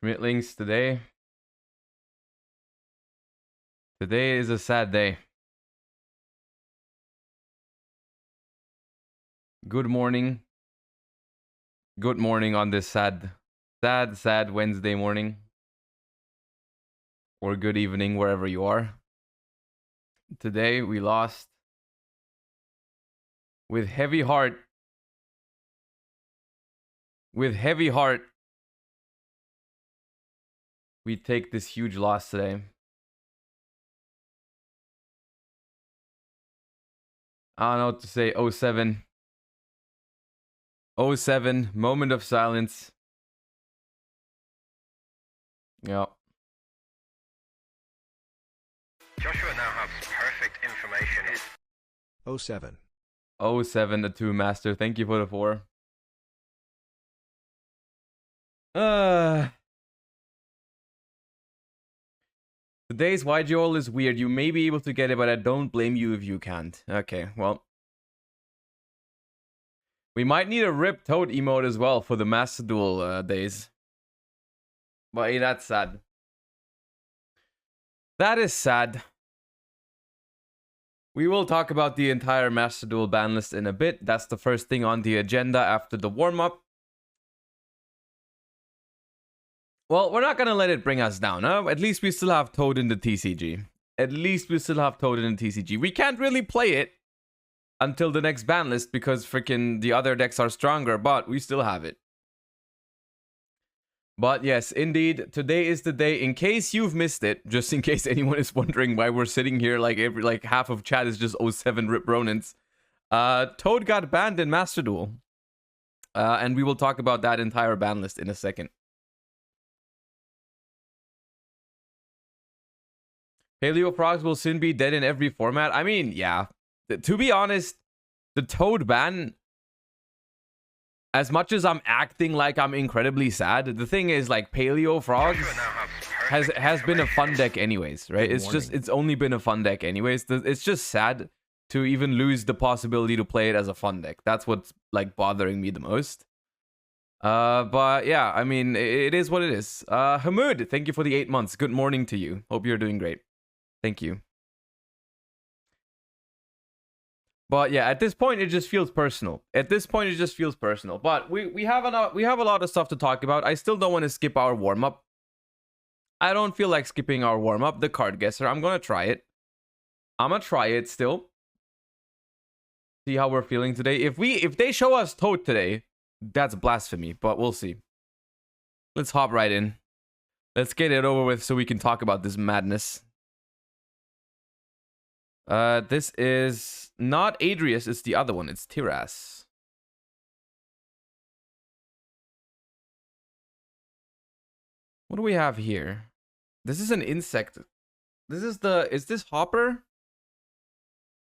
Schmidt links today. Today is a sad day. Good morning. Good morning on this sad Wednesday morning. Or good evening, wherever you are. Today we lost with heavy heart. With heavy heart. We take this huge loss today. I don't know what to say. 07. 07. Moment of silence. Yep. Joshua now has perfect information. 07. 07 to 2 Master. Thank you for the 4. Today's yugioh is weird. You may be able to get it, but I don't blame you if you can't. Okay, well. We might need a Rip Toad emote as well for the Master Duel days. But hey, that's sad. That is sad. We will talk about the entire Master Duel ban list in a bit. That's the first thing on the agenda after the warm-up. Well, we're not going to let it bring us down, huh? At least we still have Toad in the TCG. At least we still have Toad in the TCG. We can't really play it until the next ban list because freaking the other decks are stronger, but we still have it. But yes, indeed, today is the day. In case you've missed it, just in case anyone is wondering why we're sitting here like half of chat is just 07 Rip Ronins. Toad got banned in Master Duel. And we will talk about that entire ban list in a second. Paleo Frogs will soon be dead in every format. I mean, yeah. To be honest, the Toad ban, as much as I'm acting like I'm incredibly sad, the thing is, like, Paleo Frogs has been a fun deck anyways, right? It's only been a fun deck anyways. It's just sad to even lose the possibility to play it as a fun deck. That's what's, like, bothering me the most. But yeah, I mean, it is what it is. Hamoud, thank you for the 8 months. Good morning to you. Hope you're doing great. Thank you. But yeah, at this point, it just feels personal. But we have a lot of stuff to talk about. I still don't want to skip our warm-up. I don't feel like skipping our warm-up. The card guesser, I'm going to try it. I'm going to try it still. See how we're feeling today. If they show us Toad today, that's blasphemy, but we'll see. Let's hop right in. Let's get it over with so we can talk about this madness. This is not Adrius, it's the other one. It's Tiras. What do we have here? This is an insect. Is this Hopper?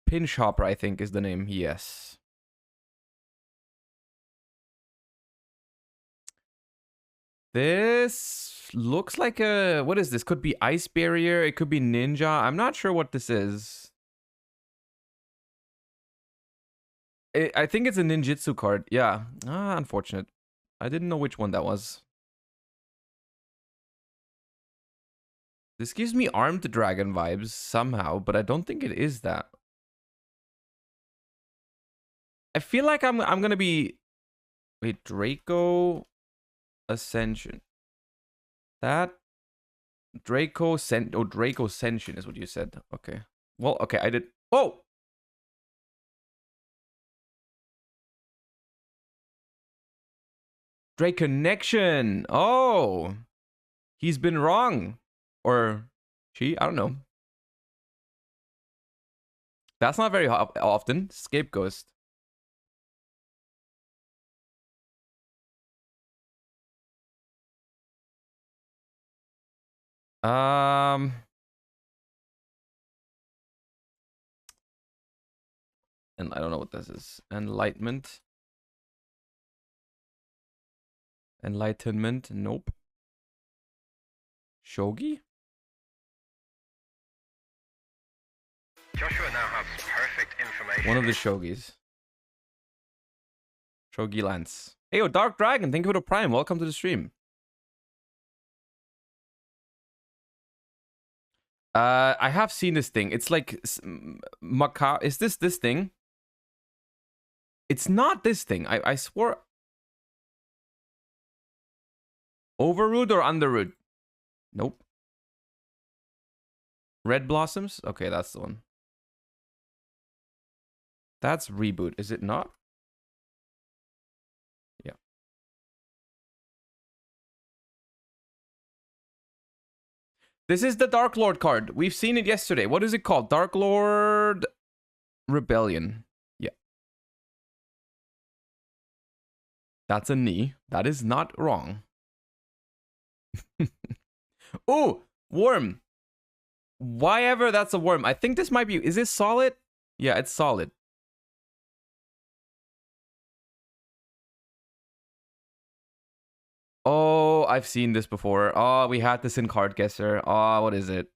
Pinch Hopper, I think is the name. Yes. This looks like a, what is this? Could be Ice Barrier. It could be Ninja. I'm not sure what this is. I think it's a ninjutsu card. Yeah. Unfortunate. I didn't know which one that was. This gives me Armed Dragon vibes somehow, but I don't think it is that. I feel like I'm gonna be... Wait, Draco Ascension. That... Draco Ascension is what you said. Okay. Well, okay, I did... Oh! Drake Connection. Oh, he's been wrong, or she. I don't know. That's not very often. Scapegoat. And I don't know what this is. Enlightenment. Nope. Shogi? Joshua now has perfect information. One of the Shogis. Shogi Lance. Hey, yo, Dark Dragon, thank you for the Prime. Welcome to the stream. I have seen this thing. It's like Is this thing? It's not this thing. I swore. Overroot or underroot? Nope. Red Blossoms? Okay, that's the one. That's Reboot, is it not? Yeah. This is the Dark Lord card. We've seen it yesterday. What is it called? Dark Lord Rebellion. Yeah. That's a knee. That is not wrong. Oh, worm. Why ever that's a worm. I think this might be... Is this solid? Yeah, it's solid. Oh, I've seen this before. Oh, we had this in Card Guesser. Oh, what is it?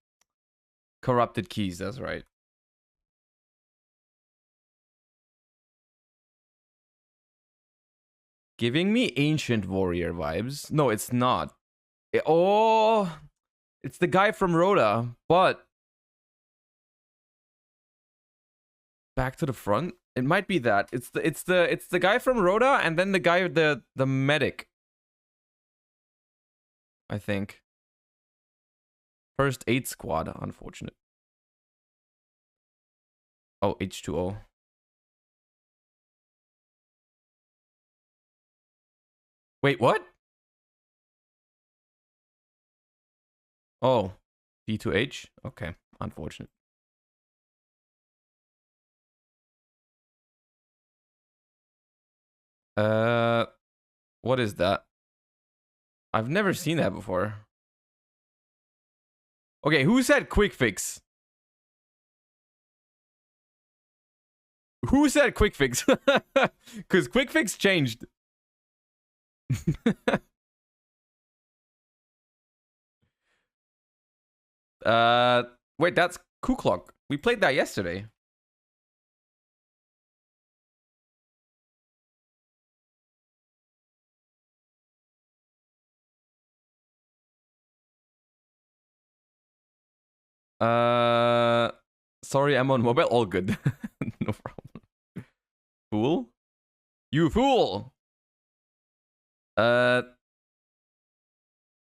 Corrupted Keys, that's right. Giving me Ancient Warrior vibes. No, it's not. Oh, it's the guy from Rhoda, but... Back to the front? It might be that. It's the guy from Rhoda and then the guy, the medic. I think. First aid squad, unfortunate. Oh, H2O. Wait, what? Oh, D2H? Okay, unfortunate. What is that? I've never seen that before. Okay, who said quick fix? Who said quick fix? Because quick fix changed. Wait, that's Ku Clock. We played that yesterday. Sorry, I'm on mobile. All good. No problem. Fool? You fool!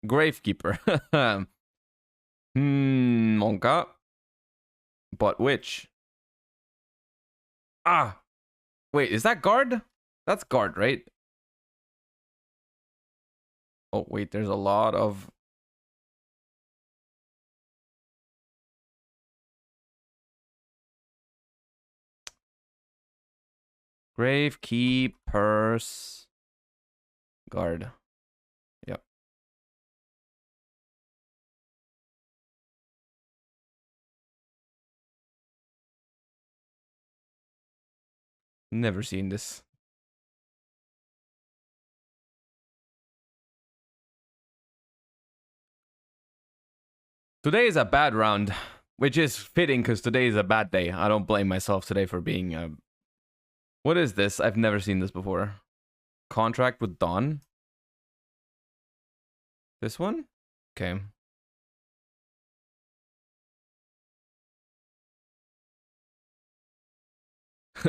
Gravekeeper. Monka. But which? Ah! Wait, is that guard? That's guard, right? Oh, wait, there's a lot of... Gravekeepers. Guard. Yep. Never seen this. Today is a bad round, which is fitting because today is a bad day. I don't blame myself today for being... What is this? I've never seen this before. Contract with Dawn. This one? Okay.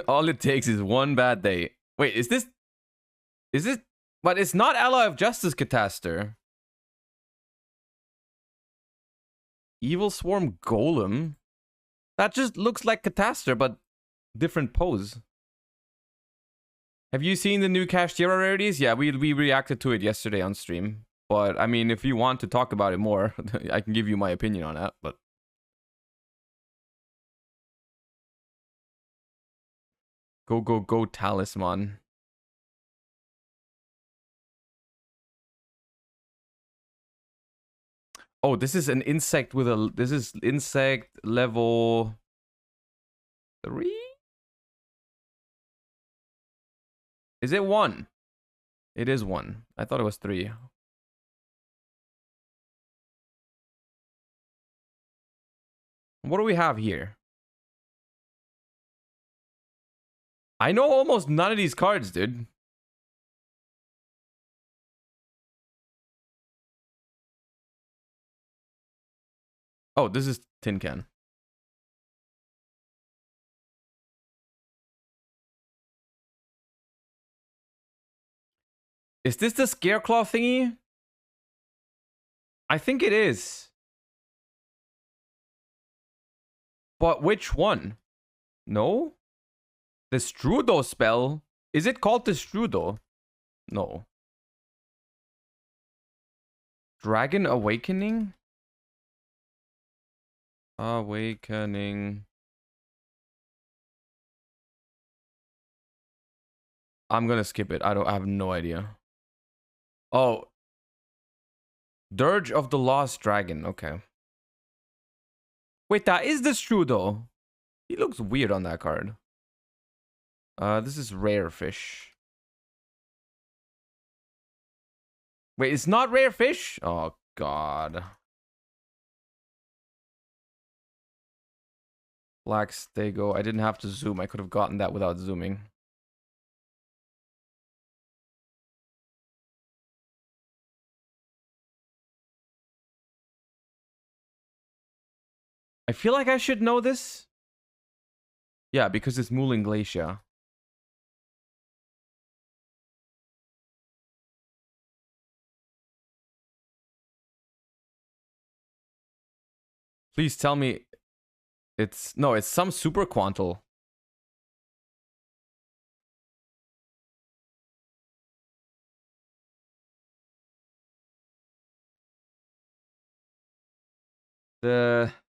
All it takes is one bad day. Wait, is this... But it's not Ally of Justice Catastor. Evil Swarm Golem? That just looks like Catastor, but different pose. Have you seen the new Kashtira rarities? Yeah, we reacted to it yesterday on stream. But, I mean, if you want to talk about it more, I can give you my opinion on that, but... Go, go, go, Talisman. Oh, this is an insect with a... This is insect level... 3? Is it 1? It is 1. I thought it was 3. What do we have here? I know almost none of these cards, dude. Oh, this is tin can. Is this the Scareclaw thingy? I think it is. But which one? No? The Strudo spell? Is it called the Strudo? No. Dragon Awakening? Awakening. I'm gonna skip it. I have no idea. Oh. Dirge of the Lost Dragon. Okay. Wait, that is the Strudo. He looks weird on that card. This is rare fish. Wait, it's not rare fish? Oh, God. Black Stego. I didn't have to zoom. I could have gotten that without zooming. I feel like I should know this. Yeah, because it's Moulin Glacier. Please tell me it's... No, it's some Super Quantal.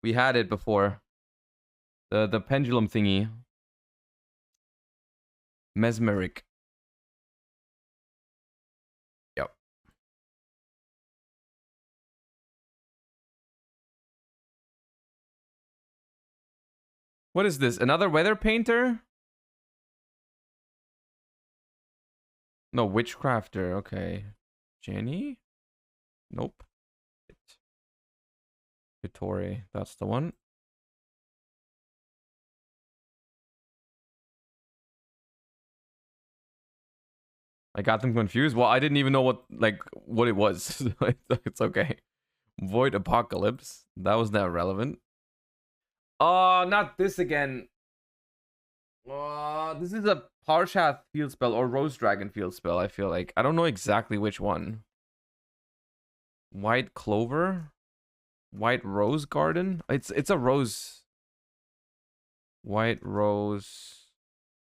We had it before. The pendulum thingy. Mesmeric. Yep. What is this? Another weather painter? No, witchcrafter. Okay. Jenny? Nope. Vittori. That's the one. I got them confused. Well, I didn't even know what it was. It's okay. Void Apocalypse. That was not relevant. Oh, not this again. This is a Parshath field spell or Rose Dragon field spell, I feel like. I don't know exactly which one. White Clover? White Rose Garden? It's a rose. White Rose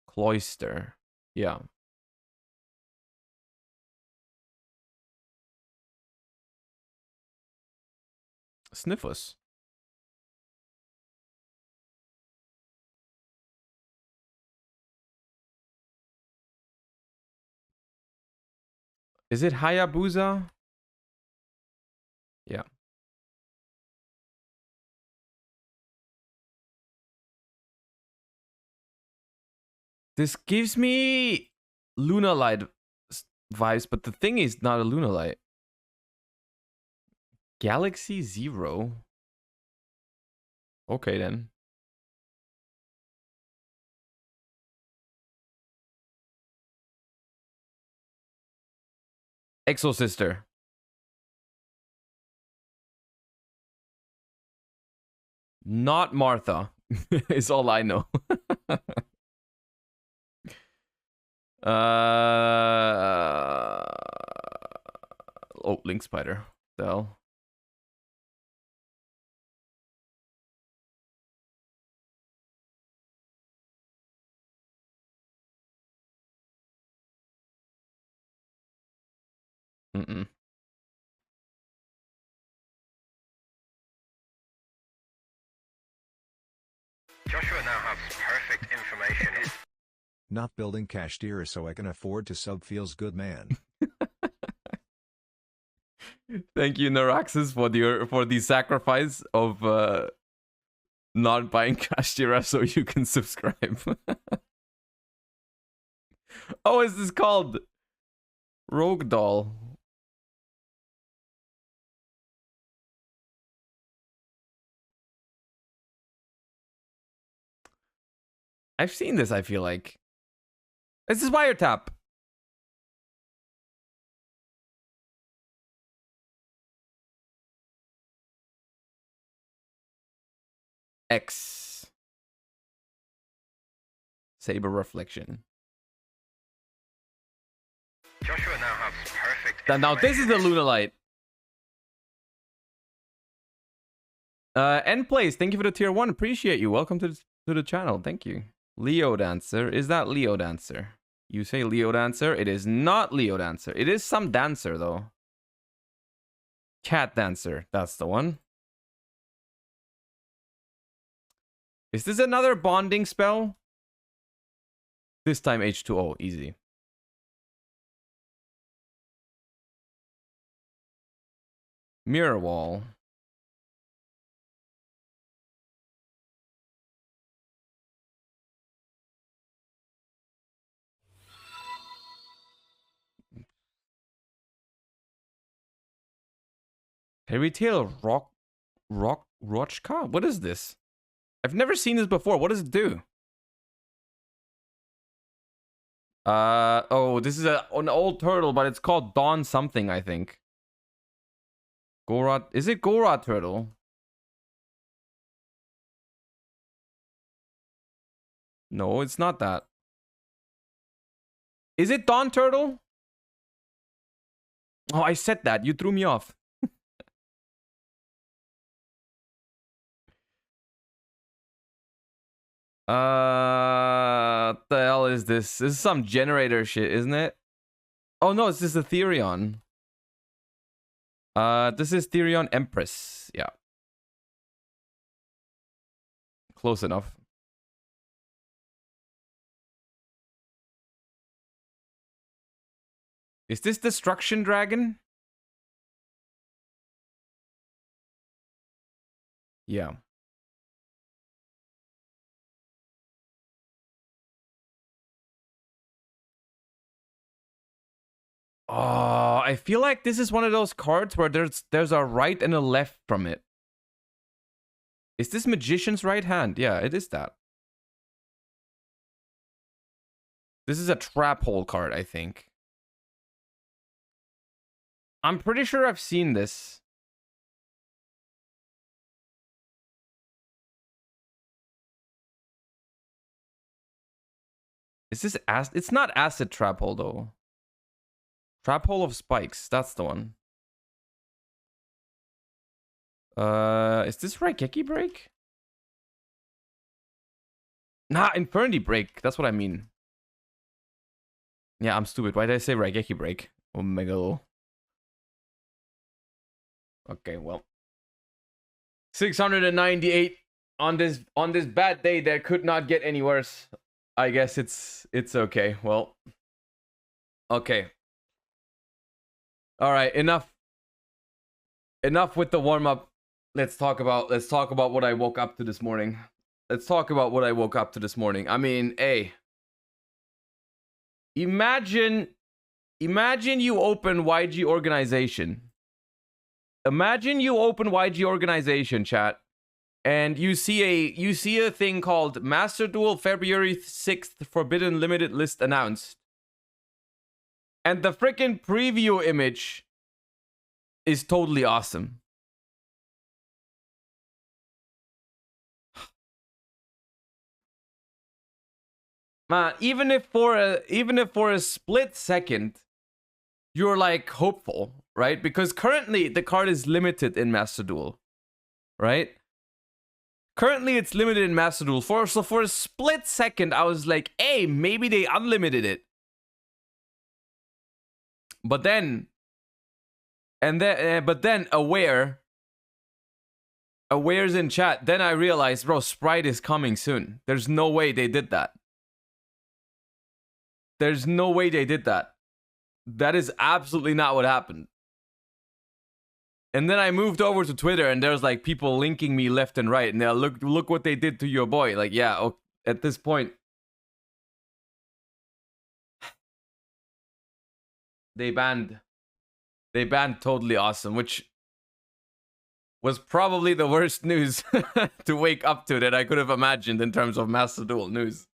Cloister. Yeah. Sniffus. Is it Hayabusa? Yeah. This gives me Lunalight vibes, but the thing is not a Lunalight. Galaxy Zero? Okay, then. Exo Sister. Not Martha. Is all I know. Oh, Link Spider. The hell? Mm-mm. Joshua now has perfect information. Not building Kashtira so I can afford to sub feels good, man. Thank you, Naraxis, for the sacrifice of not buying Kashtira so you can subscribe. Oh, is this called Rogue Doll? I've seen this, I feel like. This is Wiretap. X. Saber Reflection. Joshua now has perfect Now this is the Lunalight. End Place, thank you for the tier 1. Appreciate you. Welcome to the channel. Thank you. Leo Dancer. Is that Leo Dancer? You say Leo Dancer. It is not Leo Dancer. It is some dancer, though. Cat Dancer. That's the one. Is this another bonding spell? This time H2O. Easy. Mirror Wall. Fairy Tale Rochka? What is this? I've never seen this before. What does it do? Oh, this is an old turtle, but it's called Dawn something, I think. Gora, is it Gora turtle? No, it's not that. Is it Dawn turtle? Oh, I said that. You threw me off. What the hell is this? This is some generator shit, isn't it? Oh no, it's just a Therion. This is Therion Empress. Yeah. Close enough. Is this Destruction Dragon? Yeah. Oh, I feel like this is one of those cards where there's a right and a left from it. Is this Magician's right hand? Yeah, it is that. This is a trap hole card, I think. I'm pretty sure I've seen this. Is this it's not Acid Trap Hole though. Trap Hole of Spikes, that's the one. Is this Raigeki Break? Nah, Infernity Break, that's what I mean. Yeah, I'm stupid. Why did I say Raigeki Break? Omega. Okay, well. 698 on this bad day that could not get any worse. I guess it's okay. Well. Okay. All right, enough with the warm up. Let's talk about what I woke up to this morning. I mean, hey. Imagine you open YG organization. Imagine you open YG organization, chat, and you see a thing called Master Duel February 6th Forbidden Limited List announced. And the freaking preview image is totally awesome. Man, even if for a split second you're like hopeful, right? Because currently the card is limited in Master Duel, right? Currently it's limited in Master Duel. So for a split second I was like, hey, maybe they unlimited it. But then Aware's in chat. Then I realized, bro, Sprite is coming soon. There's no way they did that. There's no way they did that. That is absolutely not what happened. And then I moved over to Twitter, and there's like people linking me left and right. And they're look what they did to your boy. Like, yeah, at this point, they banned Totally Awesome, which was probably the worst news to wake up to that I could have imagined in terms of Master Duel news.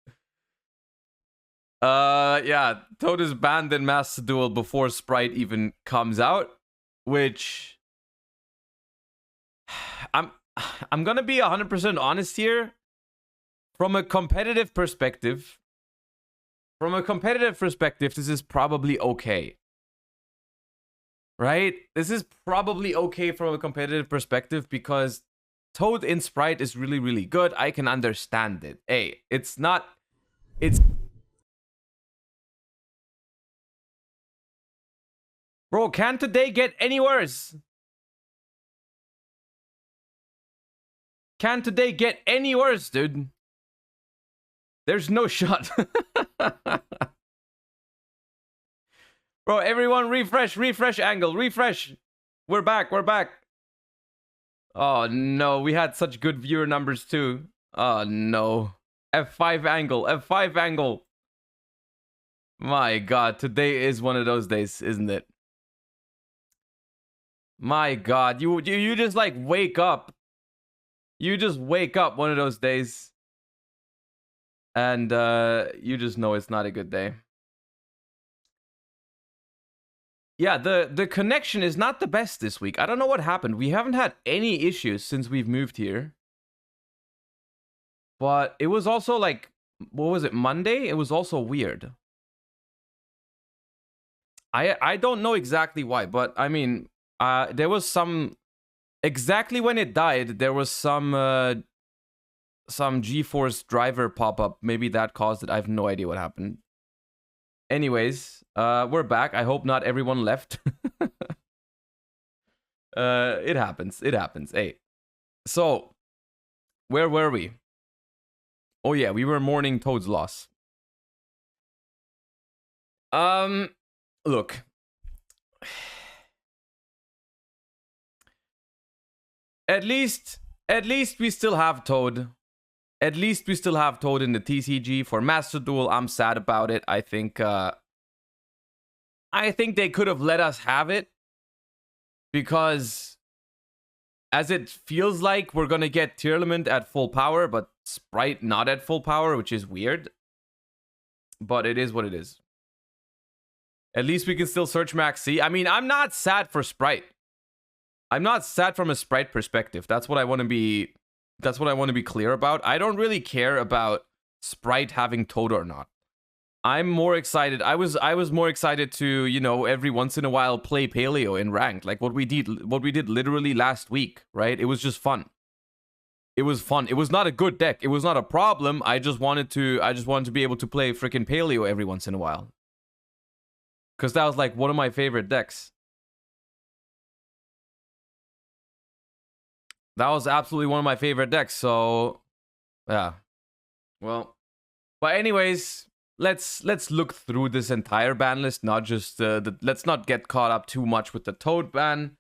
Yeah, Toad is banned in Master Duel before Sprite even comes out, which I'm gonna be 100% honest here. From a competitive perspective, this is probably okay. Right? This is probably okay from a competitive perspective because Toad in Sprite is really, really good. I can understand it. Hey, it's not... It's... Bro, can today get any worse? Can today get any worse, dude? There's no shot. Bro, everyone refresh angle, refresh. We're back. Oh no, we had such good viewer numbers too. Oh no. F5 angle. My god, today is one of those days, isn't it? My god, you just like wake up. You just wake up one of those days. And you just know it's not a good day. Yeah, the connection is not the best this week. I don't know what happened. We haven't had any issues since we've moved here. But it was also like, what was it, Monday? It was also weird. I don't know exactly why, but I mean, there was some... Exactly when it died, there was some GeForce driver pop-up. Maybe that caused it. I have no idea what happened. Anyways, we're back. I hope not everyone left. It happens. Hey. So, where were we? Oh yeah, we were mourning Toad's loss. Look. At least we still have Toad. At least we still have Toad in the TCG. For Master Duel, I'm sad about it. I think they could have let us have it. Because as it feels like we're gonna get Tierlament at full power, but Sprite not at full power, which is weird. But it is what it is. At least we can still search Max C. I mean, I'm not sad for Sprite. I'm not sad from a Sprite perspective. That's what I want to be... That's what I want to be clear about. I don't really care about Sprite having Toad or not. I'm more excited. I was more excited to, you know, every once in a while play Paleo in ranked, like what we did literally last week, right? It was just fun. It was fun. It was not a good deck. It was not a problem. I just wanted to be able to play freaking Paleo every once in a while. Cuz that was like one of my favorite decks. That was absolutely one of my favorite decks, so yeah. Well, but anyways, let's look through this entire ban list, not just let's not get caught up too much with the Toad ban.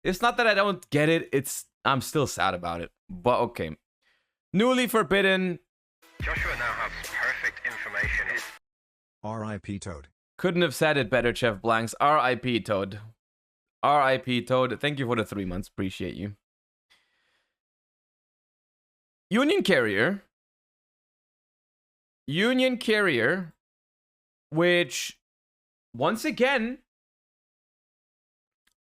It's not that I don't get it, I'm still sad about it. But okay. Newly forbidden. Joshua now has perfect information. R.I.P. Toad. Couldn't have said it better, Chef Blanks. R.I.P. Toad. R.I.P. Toad. Thank you for the 3 months. Appreciate you. Union Carrier, which once again,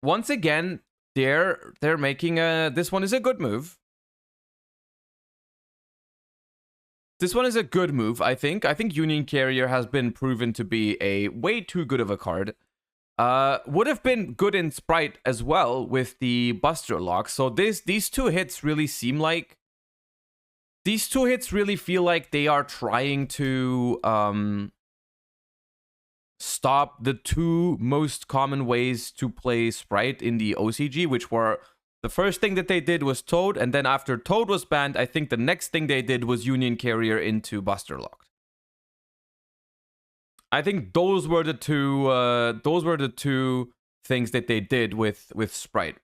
they're making a... This one is a good move. This one is a good move, I think. I think Union Carrier has been proven to be a way too good of a card. Would have been good in Sprite as well with the Buster Lock. So these two hits really seem like... These two hits really feel like they are trying to stop the two most common ways to play Sprite in the OCG, which were... The first thing that they did was Toad, and then after Toad was banned, I think the next thing they did was Union Carrier into Buster Locked. I think those were the two things that they did with Sprite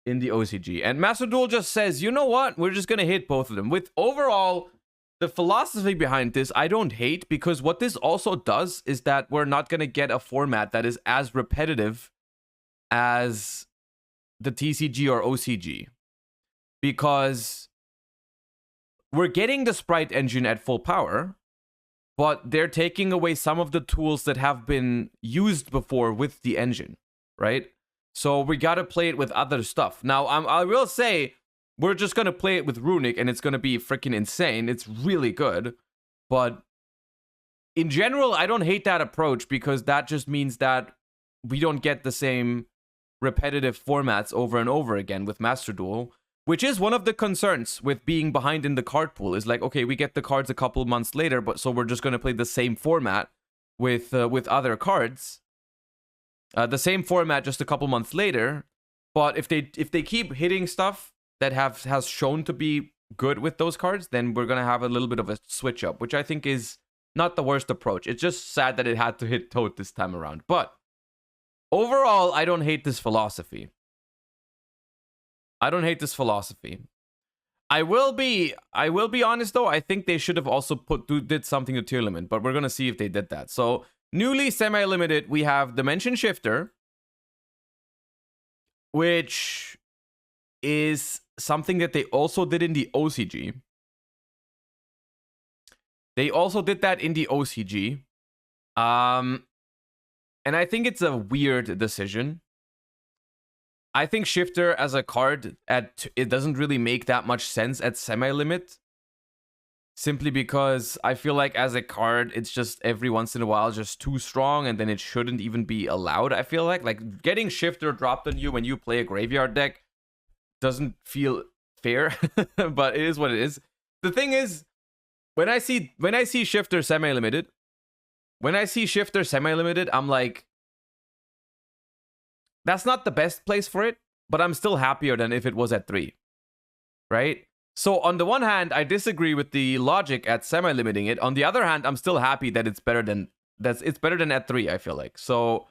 in the OCG. And Master Duel just says, you know what? We're just going to hit both of them. With overall, the philosophy behind this, I don't hate, because what this also does is that we're not going to get a format that is as repetitive as the TCG or OCG. Because we're getting the Sprite engine at full power, but they're taking away some of the tools that have been used before with the engine, right? So we gotta play it with other stuff. Now, I will say, we're just gonna play it with Runic, and it's gonna be freaking insane. It's really good. But in general, I don't hate that approach, because that just means that we don't get the same repetitive formats over and over again with Master Duel, which is one of the concerns with being behind in the card pool. Is like, okay, we get the cards a couple months later, but so we're just going to play the same format with other cards, the same format just a couple months later. But if they keep hitting stuff that has shown to be good with those cards, then we're gonna have a little bit of a switch up, which I think is not the worst approach. It's just sad that it had to hit Toad this time around, but overall, I don't hate this philosophy. I don't hate this philosophy. I will be honest though. I think they should have also did something to tier limit, but we're gonna see if they did that. So newly semi-limited, we have Dimension Shifter, which is something that they also did in the OCG. They also did that in the OCG. And I think it's a weird decision. I think Shifter as a card, it doesn't really make that much sense at semi-limit. Simply because I feel like as a card, it's just every once in a while just too strong, and then it shouldn't even be allowed, I feel like getting Shifter dropped on you when you play a graveyard deck doesn't feel fair, but it is what it is. The thing is, when I see Shifter semi-limited, I'm like, that's not the best place for it, but I'm still happier than if it was at 3, right? So on the one hand, I disagree with the logic at semi-limiting it. On the other hand, I'm still happy that it's better than at 3, I feel like. So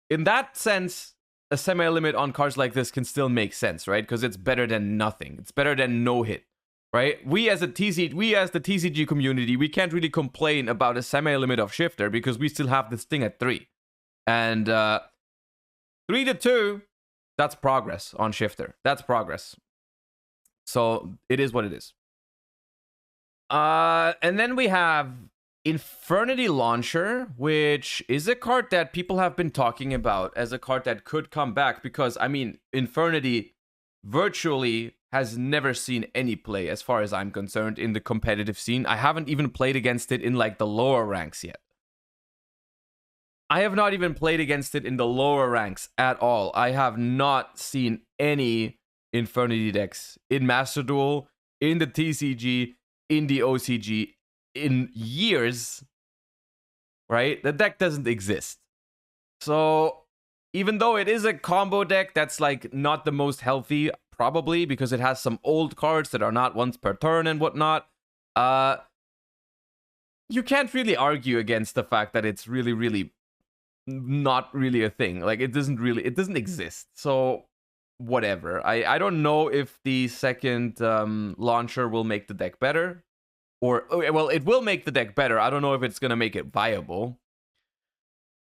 in that sense, a semi-limit on cards like this can still make sense, right? Because it's better than nothing. It's better than no hit, right? We as the TCG community, we can't really complain about a semi-limit of Shifter because we still have this thing at 3. And 3-2, that's progress on Shifter. That's progress. So it is what it is. And then we have Infernity Launcher, which is a card that people have been talking about as a card that could come back, because, I mean, Infernity virtually has never seen any play as far as I'm concerned in the competitive scene. I haven't even played against it in like the lower ranks yet. I have not even played against it in the lower ranks at all. I have not seen any Infernity decks in Master Duel, in the TCG, in the OCG, in years, right? The deck doesn't exist. So even though it is a combo deck that's like not the most healthy, probably because it has some old cards that are not once per turn and whatnot, you can't really argue against the fact that it's really, really not really a thing. Like it doesn't exist. So whatever. I don't know if the second launcher will make the deck better, or well, it will make the deck better. I don't know if it's gonna make it viable,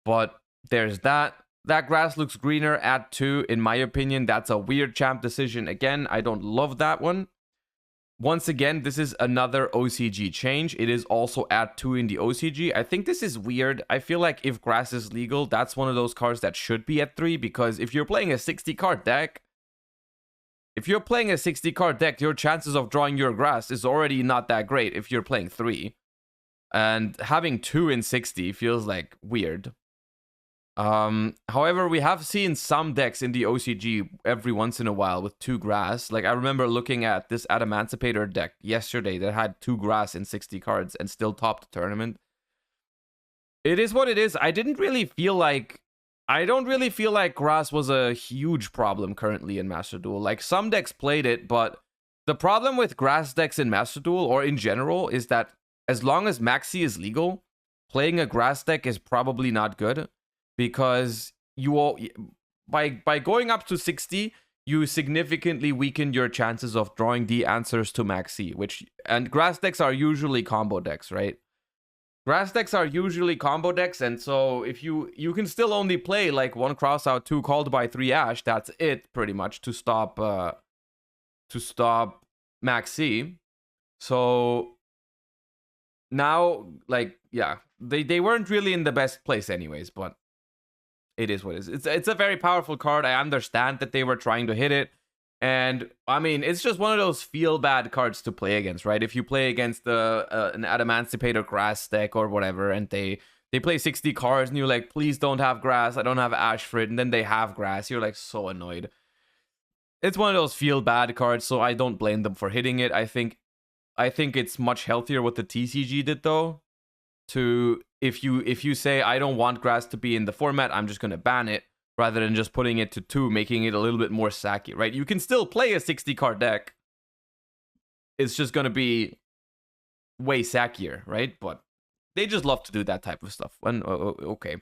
but there's that. That grass looks greener at 2, in my opinion. That's a weird champ decision. Again, I don't love that one. Once again, this is another OCG change. It is also at 2 in the OCG. I think this is weird. I feel like if grass is legal, that's one of those cards that should be at 3, because if you're playing a 60 card deck, your chances of drawing your grass is already not that great if you're playing 3. And having 2 in 60 feels like weird. However, we have seen some decks in the OCG every once in a while with 2 grass. Like I remember looking at this Adamantipator deck yesterday that had 2 grass in 60 cards and still topped the tournament. It is what it is. I don't really feel like grass was a huge problem currently in Master Duel. Like some decks played it, but the problem with grass decks in Master Duel or in general is that as long as Maxi is legal, playing a grass deck is probably not good. Because by going up to 60, you significantly weaken your chances of drawing the answers to Maxi, and grass decks are usually combo decks, right? Grass decks are usually combo decks, and so if you can still only play like 1 cross out, 2 called by 3 ash, that's it pretty much to stop Maxi. So now, like, yeah, they weren't really in the best place anyways, but It is what it is. It's a very powerful card. I understand that they were trying to hit it. And I mean, it's just one of those feel bad cards to play against, right? If you play against an Adamantipator grass deck or whatever, and they play 60 cards and you're like, please don't have grass. I don't have ash for it. And then they have grass. You're like so annoyed. It's one of those feel bad cards, so I don't blame them for hitting it. I think it's much healthier what the TCG did though. To if you say I don't want grass to be in the format, I'm just gonna ban it, rather than just putting it to 2, making it a little bit more sacky, right? You can still play a 60 card deck. It's just gonna be way sackier, right? But they just love to do that type of stuff. And okay.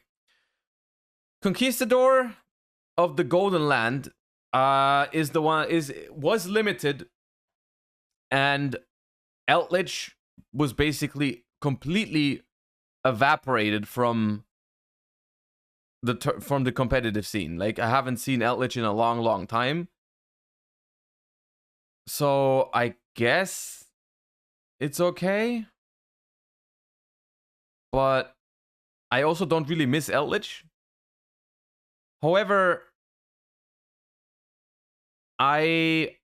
Conquistador of the Golden Land was limited, and Eldritch was basically completely evaporated from the competitive scene. Like, I haven't seen Eldritch in a long time. So I guess it's okay. But I also don't really miss Eldritch. However, I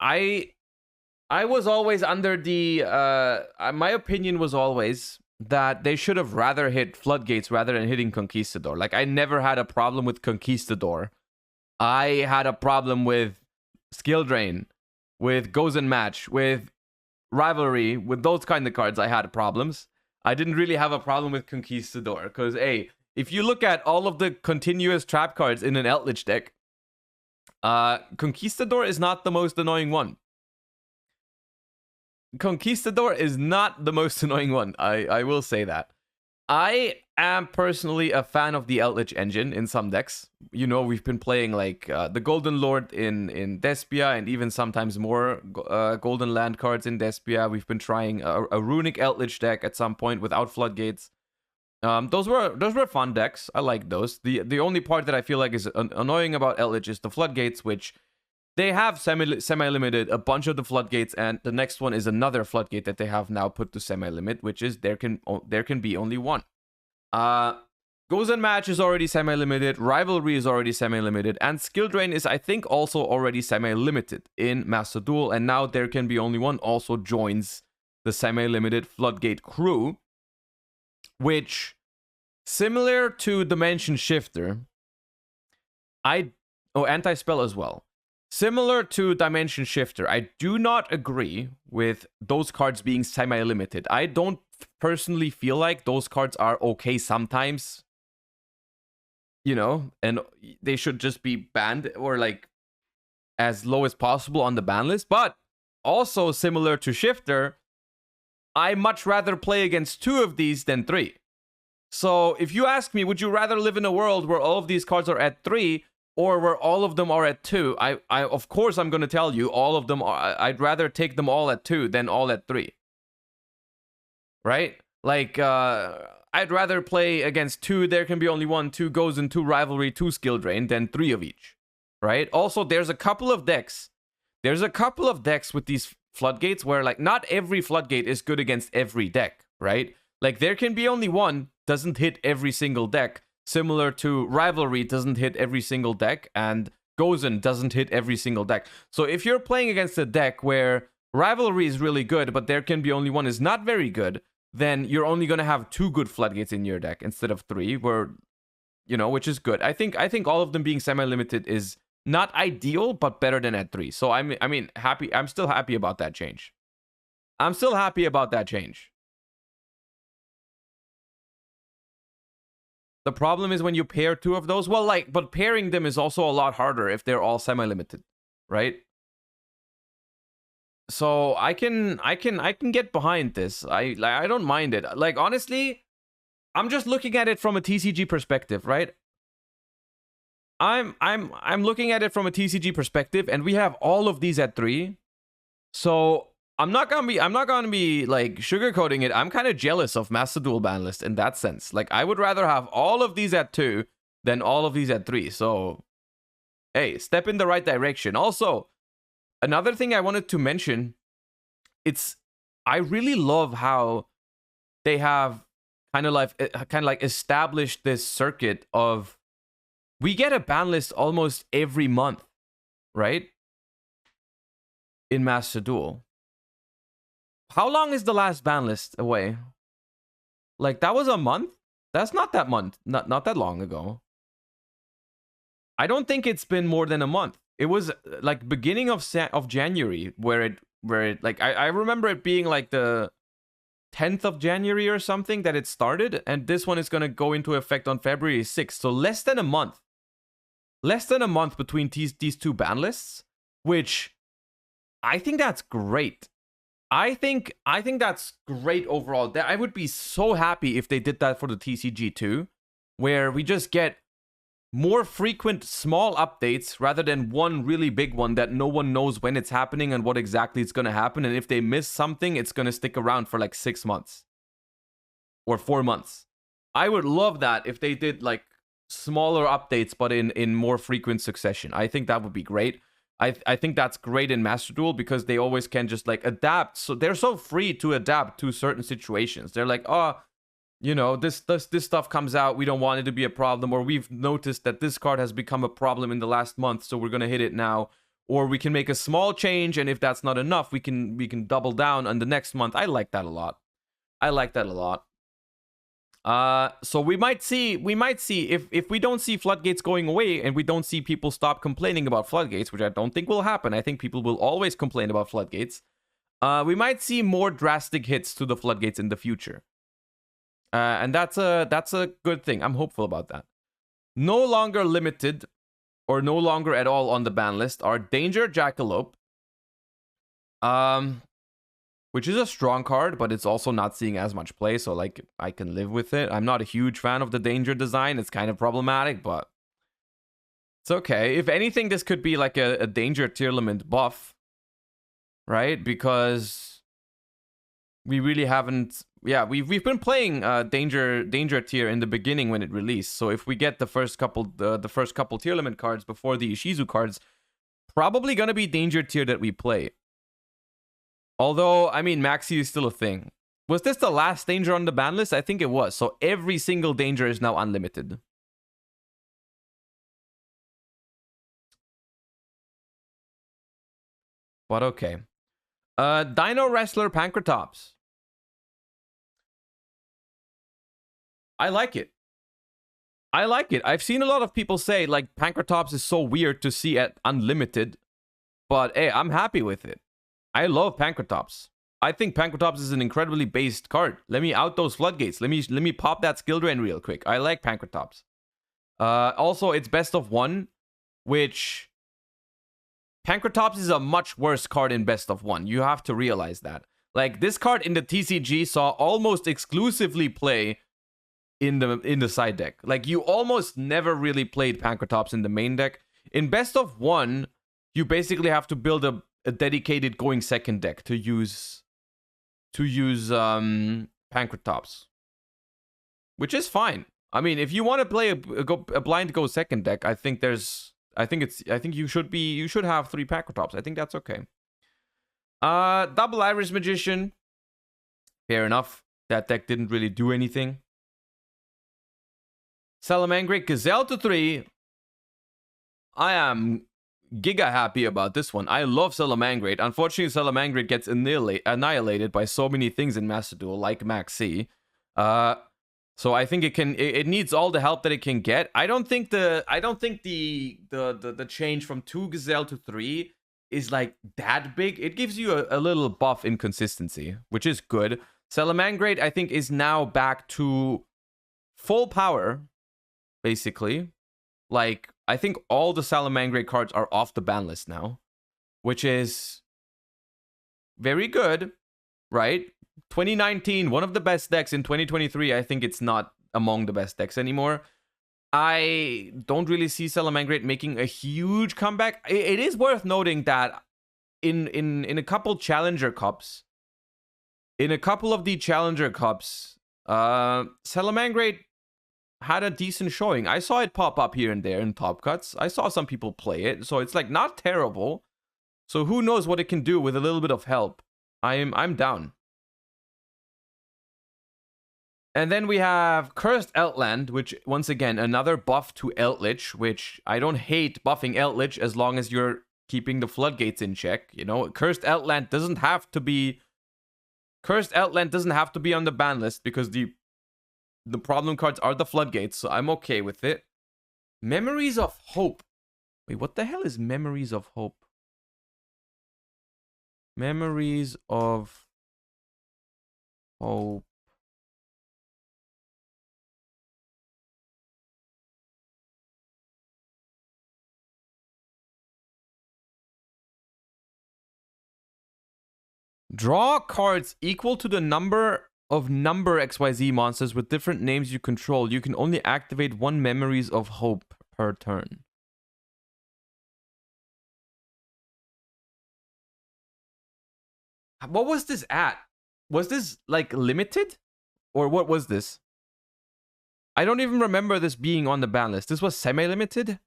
was always under the my opinion was always that they should have rather hit Floodgates rather than hitting Conquistador. Like, I never had a problem with Conquistador. I had a problem with Skill Drain, with Goes and Match, with Rivalry, with those kind of cards. I had problems. I didn't really have a problem with Conquistador, because hey, if you look at all of the continuous trap cards in an Eldritch deck, Conquistador is not the most annoying one. Conquistador is not the most annoying one. I will say that. I am personally a fan of the Eldritch engine in some decks. You know, we've been playing like the Golden Lord in Despia, and even sometimes more Golden Land cards in Despia. We've been trying a Runic Eldritch deck at some point without Floodgates. Those were fun decks. I like those. The only part that I feel like is annoying about Eldritch is the Floodgates, which they have semi-limited a bunch of the Floodgates, and the next one is another Floodgate that they have now put to semi-limit, which is there can be only one. Goes and Match is already semi-limited, Rivalry is already semi-limited, and Skill Drain is, I think, also already semi-limited in Master Duel, and now there can be only one also joins the semi-limited Floodgate crew, which, similar to Dimension Shifter, Anti-Spell as well. Similar to Dimension Shifter, I do not agree with those cards being semi-limited. I don't personally feel like those cards are okay sometimes, you know, and they should just be banned or like as low as possible on the ban list. But also similar to Shifter, I much rather play against 2 of these than 3. So if you ask me, would you rather live in a world where all of these cards are at 3 or where all of them are at 2? I of course I'm going to tell you all of them are. I'd rather take them all at 2 than all at 3. Right? Like, I'd rather play against 2, there can be only 1, 2 Goes and 2 Rivalry, 2 Skill Drain, than 3 of each. Right? Also, there's a couple of decks. There's a couple of decks with these Floodgates where, like, not every Floodgate is good against every deck, right? Like, there can be only one, doesn't hit every single deck. Similar to Rivalry doesn't hit every single deck, and Gozen doesn't hit every single deck. So if you're playing against a deck where Rivalry is really good, but there can be only one is not very good, then you're only going to have 2 good Floodgates in your deck instead of 3, where, you know, which is good. I think all of them being semi-limited is not ideal, but better than at 3. So I mean, happy. I'm still happy about that change. I'm still happy about that change. The problem is when you pair 2 of those. Well, like, but pairing them is also a lot harder if they're all semi-limited, right? So I can get behind this. I don't mind it. Like, honestly, I'm just looking at it from a TCG perspective, right? I'm looking at it from a TCG perspective, and we have all of these at 3. So I'm not gonna be like sugarcoating it. I'm kind of jealous of Master Duel Banlist in that sense. Like, I would rather have all of these at 2 than all of these at 3. So, hey, step in the right direction. Also, another thing I wanted to mention, I really love how they have kind of like established this circuit of We get a ban list almost every month, right? In Master Duel. How long is the last ban list away? Like, that was a month? That's not that month. Not that long ago. I don't think it's been more than a month. It was like beginning of January where it like I remember it being like the 10th of January or something that it started, and this one is going to go into effect on February 6th. So less than a month. Less than a month between these two ban lists, which I think that's great. I think that's great overall. I would be so happy if they did that for the TCG too, where we just get more frequent small updates rather than one really big one that no one knows when it's happening and what exactly is going to happen. And if they miss something, it's going to stick around for like 6 months or 4 months. I would love that if they did like smaller updates, but in more frequent succession. I think that would be great. I think that's great in Master Duel because they always can just like adapt. So they're so free to adapt to certain situations. They're like, oh, you know, this stuff comes out, we don't want it to be a problem, or we've noticed that this card has become a problem in the last month, so we're gonna hit it now. Or we can make a small change, and if that's not enough, we can double down on the next month. I like that a lot. I like that a lot. So we might see if we don't see floodgates going away and we don't see people stop complaining about floodgates, which I don't think will happen. I think people will always complain about floodgates. We might see more drastic hits to the floodgates in the future. And that's a good thing. I'm hopeful about that. No longer limited, or no longer at all on the ban list, are Danger Jackalope. Which is a strong card, but it's also not seeing as much play, so like I can live with it. I'm not a huge fan of the Danger design. It's kind of problematic, but it's okay. If anything, this could be like a Danger Tierlist buff, right? Because we really haven't. Yeah, we've been playing Danger Tier in the beginning when it released. So if we get the first couple tier limit cards before the Ishizu cards, probably gonna be Danger Tier that we play. Although, I mean, Maxi is still a thing. Was this the last Danger on the ban list? I think it was. So every single Danger is now unlimited. But okay. Dino Wrestler Pankratops. I like it. I like it. I've seen a lot of people say, like, Pankratops is so weird to see at unlimited. But, hey, I'm happy with it. I love Pankratops. I think Pankratops is an incredibly based card. Let me out those floodgates. Let me pop that skill drain real quick. I like Pankratops. Also, it's best of one, which Pankratops is a much worse card in best of one. You have to realize that. Like, this card in the TCG saw almost exclusively play in the side deck. Like, you almost never really played Pankratops in the main deck. In best of one, you basically have to build a dedicated going second deck to use Pankratops, which is fine. I mean, if you want to play a blind go second deck, I think you should have 3 Pankratops. I think that's okay. Double Iris Magician, fair enough. That deck didn't really do anything. Salamangreat Gazelle to 3. I am giga happy about this one. I love Salamangreat. Unfortunately, Salamangreat gets annihilated by so many things in Master Duel, like Maxi. So I think it needs all the help that it can get. I don't think the change from 2 Gazelle to 3 is like that big. It gives you a little buff in consistency, which is good. Salamangreat, I think, is now back to full power, basically. Like, I think all the Salamangreat cards are off the ban list now, which is very good, right? 2019, one of the best decks. In 2023, I think it's not among the best decks anymore. I don't really see Salamangreat making a huge comeback. It is worth noting that in a couple Challenger Cups, Salamangreat had a decent showing. I saw it pop up here and there in Top Cuts. I saw some people play it, so it's like not terrible. So who knows what it can do with a little bit of help. I'm down. And then we have Cursed Outland, which, once again, another buff to Eldritch, which I don't hate buffing Eldritch as long as you're keeping the floodgates in check. You know, Cursed Outland doesn't have to be... Cursed Outland doesn't have to be on the ban list because the problem cards are the floodgates, so I'm okay with it. Memories of Hope. Wait, what the hell is Memories of Hope? Memories of Hope. Draw cards equal to the number of XYZ monsters with different names you control. You can only activate one Memories of Hope per turn. What was this at? Was this like limited? Or what was this? I don't even remember this being on the ban list. This was semi-limited?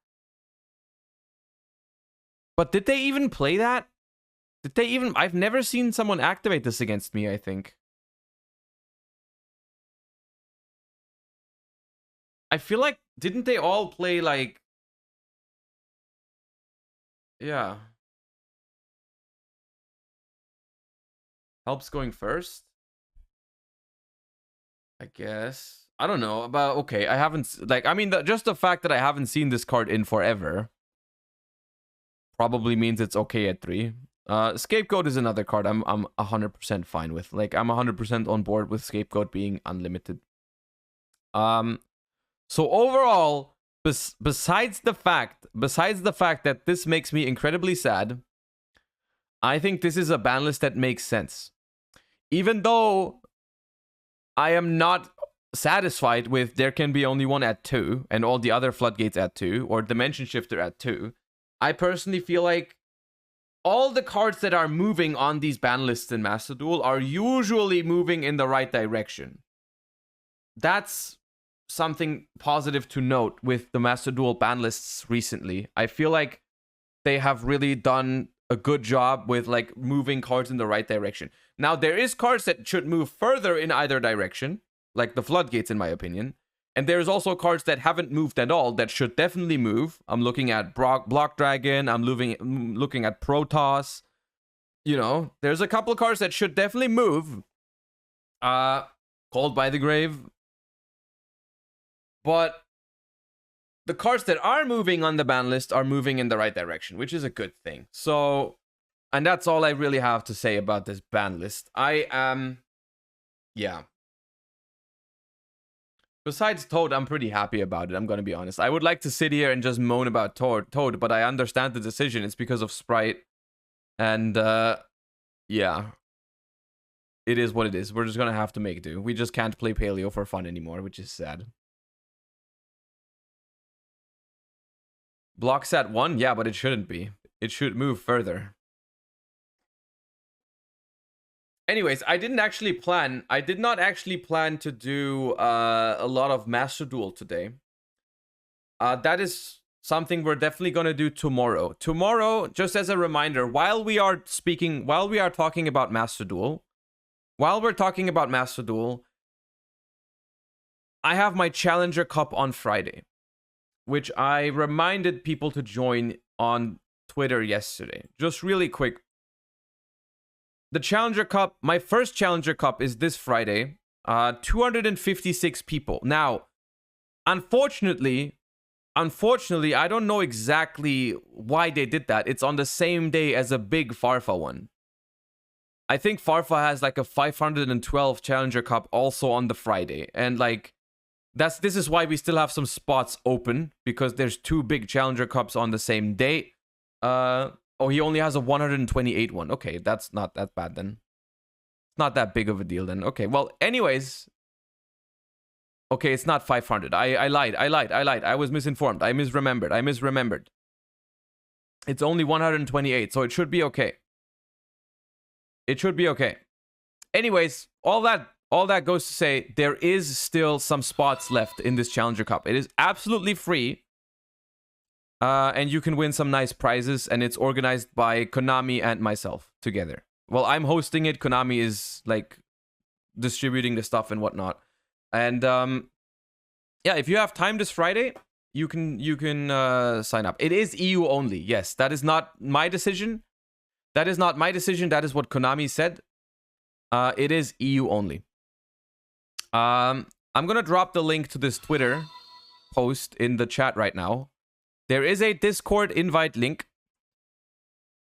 But did they even play that? Did they even... I've never seen someone activate this against me, I think. I feel like... Didn't they all play, like... Yeah. Helps going first? I guess. I don't know. But, okay, I haven't... Like, I mean, just the fact that I haven't seen this card in forever probably means it's okay at 3. Scapegoat is another card I'm 100% fine with. Like, I'm 100% on board with Scapegoat being unlimited. So overall, besides the fact that this makes me incredibly sad, I think this is a ban list that makes sense. Even though I am not satisfied with there can be only one at 2 and all the other floodgates at 2 or Dimension Shifter at 2, I personally feel like all the cards that are moving on these ban lists in Master Duel are usually moving in the right direction. That's something positive to note with the Master Duel ban lists recently. I feel like they have really done a good job with like moving cards in the right direction. Now, there is cards that should move further in either direction, like the floodgates in my opinion. And there's also cards that haven't moved at all that should definitely move. I'm looking at Block Dragon. I'm looking at Protoss. You know, there's a couple cards that should definitely move. Called by the Grave. But the cards that are moving on the ban list are moving in the right direction, which is a good thing. So, and that's all I really have to say about this ban list. Yeah. Besides Toad, I'm pretty happy about it, I'm gonna be honest. I would like to sit here and just moan about Toad, but I understand the decision. It's because of Sprite. And, yeah. It is what it is. We're just gonna have to make do. We just can't play Paleo for fun anymore, which is sad. Blocks at 1? Yeah, but it shouldn't be. It should move further. Anyways, I did not actually plan to do a lot of Master Duel today. That is something we're definitely going to do tomorrow. Tomorrow, just as a reminder, while we are talking about Master Duel, I have my Challenger Cup on Friday, which I reminded people to join on Twitter yesterday. Just really quick. The Challenger Cup, my first Challenger Cup is this Friday. 256 people. Now, unfortunately, I don't know exactly why they did that. It's on the same day as a big Farfa one. I think Farfa has like a 512 Challenger Cup also on the Friday. And like, this is why we still have some spots open, because there's 2 big Challenger Cups on the same day. Oh, he only has a 128 one. Okay, that's not that bad then. It's not that big of a deal then. Okay, well, anyways. Okay, it's not 500. I lied. I was misinformed. I misremembered. It's only 128, so it should be okay. Anyways, all that goes to say, there is still some spots left in this Challenger Cup. It is absolutely free. And you can win some nice prizes, and it's organized by Konami and myself together. Well, I'm hosting it. Konami is like distributing the stuff and whatnot. And yeah, if you have time this Friday, you can sign up. It is EU only. Yes, that is not my decision. That is not my decision. That is what Konami said. It is EU only. I'm gonna drop the link to this Twitter post in the chat right now. There is a Discord invite link,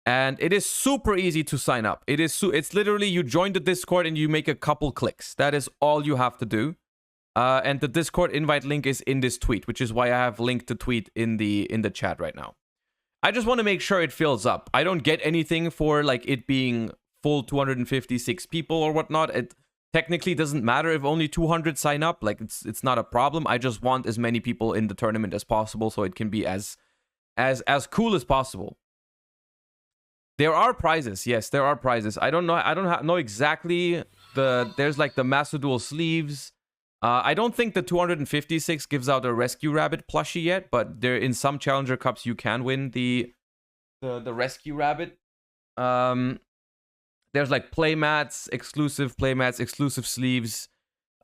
and it is super easy to sign up. It's literally you join the Discord and you make a couple clicks. That is all you have to do. And the Discord invite link is in this tweet, which is why I have linked the tweet in the chat right now. I just want to make sure it fills up. I don't get anything for like it being full 256 people or whatnot. It technically doesn't matter if only 200 sign up. Like it's not a problem. I just want as many people in the tournament as possible so it can be as cool as possible. There are prizes. Yes, there are prizes. I don't know exactly there's like the Master Duel sleeves. I don't think the 256 gives out a Rescue Rabbit plushie yet, but there in some Challenger Cups you can win the Rescue Rabbit. There's like playmats, exclusive sleeves,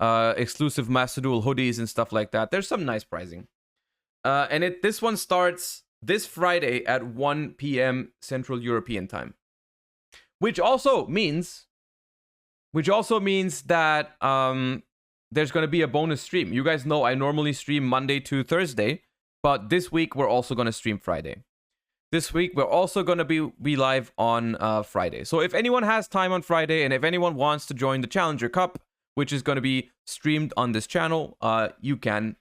exclusive Master Duel hoodies and stuff like that. There's some nice pricing. And this one starts this Friday at 1 p.m. Central European time. Which also means that there's going to be a bonus stream. You guys know I normally stream Monday to Thursday, but this week we're also going to stream Friday. This week we're also going to be live on Friday. So if anyone has time on Friday and if anyone wants to join the Challenger Cup, which is going to be streamed on this channel, you can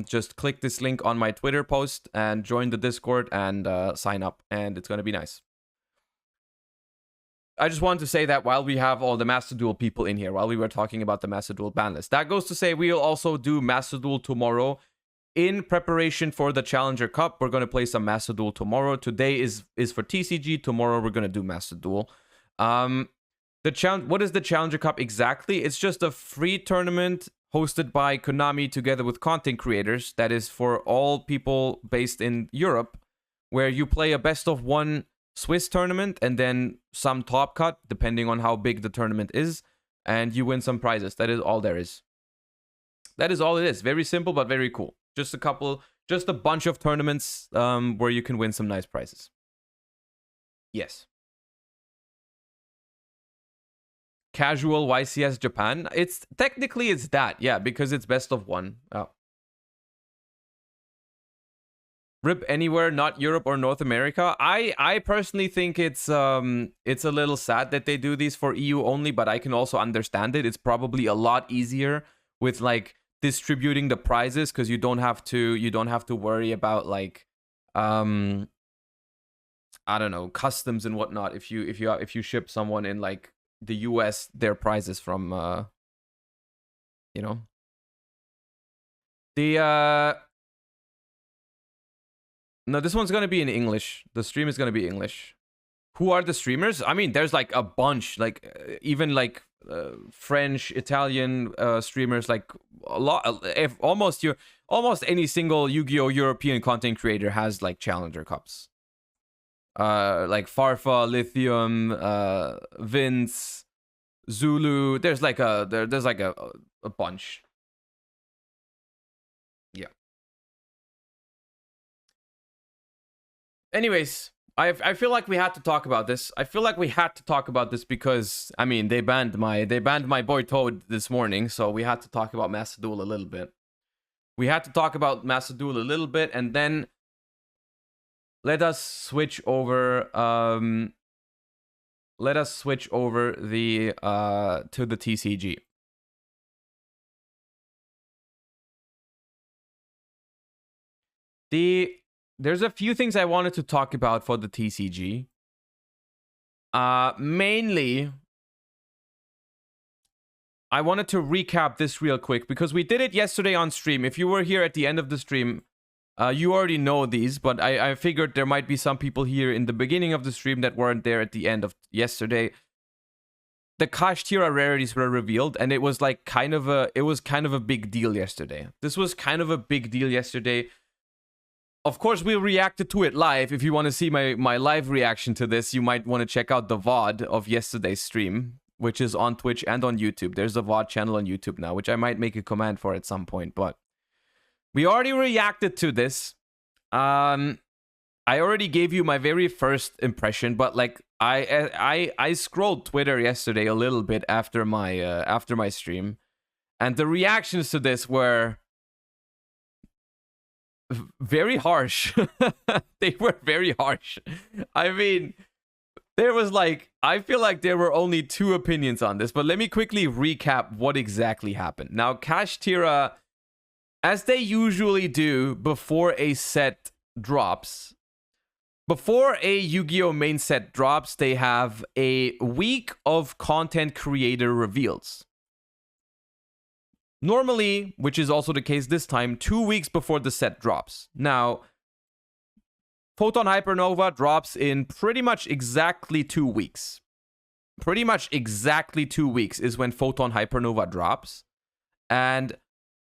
just click this link on my Twitter post and join the Discord and sign up, and it's going to be nice. I just wanted to say that while we have all the Master Duel people in here, while we were talking about the Master Duel ban list. That goes to say we'll also do Master Duel tomorrow in preparation for the Challenger Cup. We're going to play some Master Duel tomorrow. Today is for TCG. Tomorrow we're going to do Master Duel. What is the Challenger Cup exactly? It's just a free tournament hosted by Konami together with content creators. That is for all people based in Europe, where you play a best of one Swiss tournament and then some top cut depending on how big the tournament is, and you win some prizes. That is all there is. That is all it is. Very simple but very cool. Just a bunch of tournaments where you can win some nice prizes. Yes. Casual YCS Japan. It's technically that, yeah, because it's best of one. Oh. Rip anywhere, not Europe or North America. I personally think it's a little sad that they do these for EU only, but I can also understand it. It's probably a lot easier with like distributing the prizes because you don't have to worry about like I don't know, customs and whatnot if you ship someone in like the US their prizes from you know. No, this one's going to be in English. The stream is going to be English. Who are the streamers? I mean, there's like a bunch, like even like French, Italian streamers, like a lot. If almost any single Yu-Gi-Oh European content creator has like Challenger Cups. Like Farfa, Lithium, Vince, Zulu. There's like a bunch. Yeah. Anyways, I feel like we had to talk about this. Because I mean they banned my boy Toad this morning, so we had to talk about Master Duel a little bit. And then let us switch over the to the TCG. There's a few things I wanted to talk about for the TCG. Mainly, I wanted to recap this real quick because we did it yesterday on stream. If you were here at the end of the stream, you already know these, but I figured there might be some people here in the beginning of the stream that weren't there at the end of yesterday. The Kashtira rarities were revealed, and it was like kind of a big deal yesterday. This was kind of a big deal yesterday. Of course, we reacted to it live. If you want to see my live reaction to this, you might want to check out the VOD of yesterday's stream, which is on Twitch and on YouTube. There's a VOD channel on YouTube now, which I might make a command for at some point, but we already reacted to this. I already gave you my very first impression, but like I scrolled Twitter yesterday a little bit after my stream, and the reactions to this were very harsh. They were very harsh. I mean, there was like, I feel like there were only two opinions on this, but let me quickly recap what exactly happened. Now, Kashtira, as they usually do before a set drops, before a Yu-Gi-Oh! Main set drops, they have a week of content creator reveals. Normally, which is also the case this time, 2 weeks before the set drops. Now, Photon Hypernova drops in pretty much exactly 2 weeks. Pretty much exactly 2 weeks is when Photon Hypernova drops. And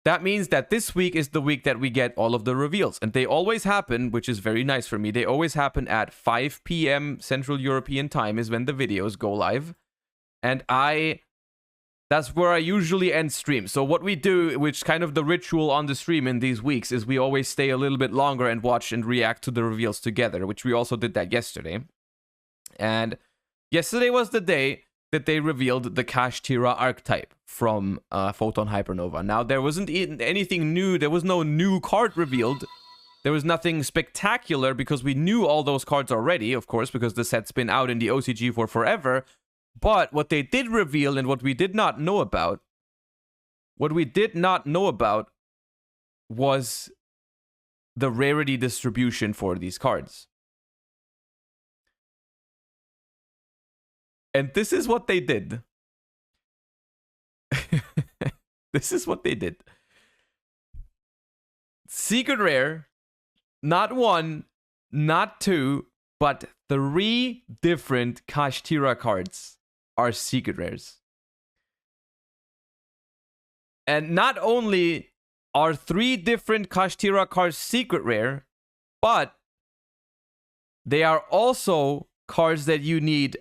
that means that this week is the week that we get all of the reveals. And they always happen, which is very nice for me. They always happen at 5 p.m. Central European time is when the videos go live. And that's where I usually end stream. So what we do, which kind of the ritual on the stream in these weeks, is we always stay a little bit longer and watch and react to the reveals together, which we also did that yesterday. And yesterday was the day that they revealed the Kashtira archetype from Photon Hypernova. Now, there wasn't anything new. There was no new card revealed. There was nothing spectacular because we knew all those cards already, of course, because the set's been out in the OCG for forever. But what they did reveal and what we did not know about, was the rarity distribution for these cards. And this is what they did. This is what they did. Secret rare, not one, not two, but 3 different Kashtira cards are secret rares. And not only are 3 different Kashtira cards secret rare, but they are also cards that you need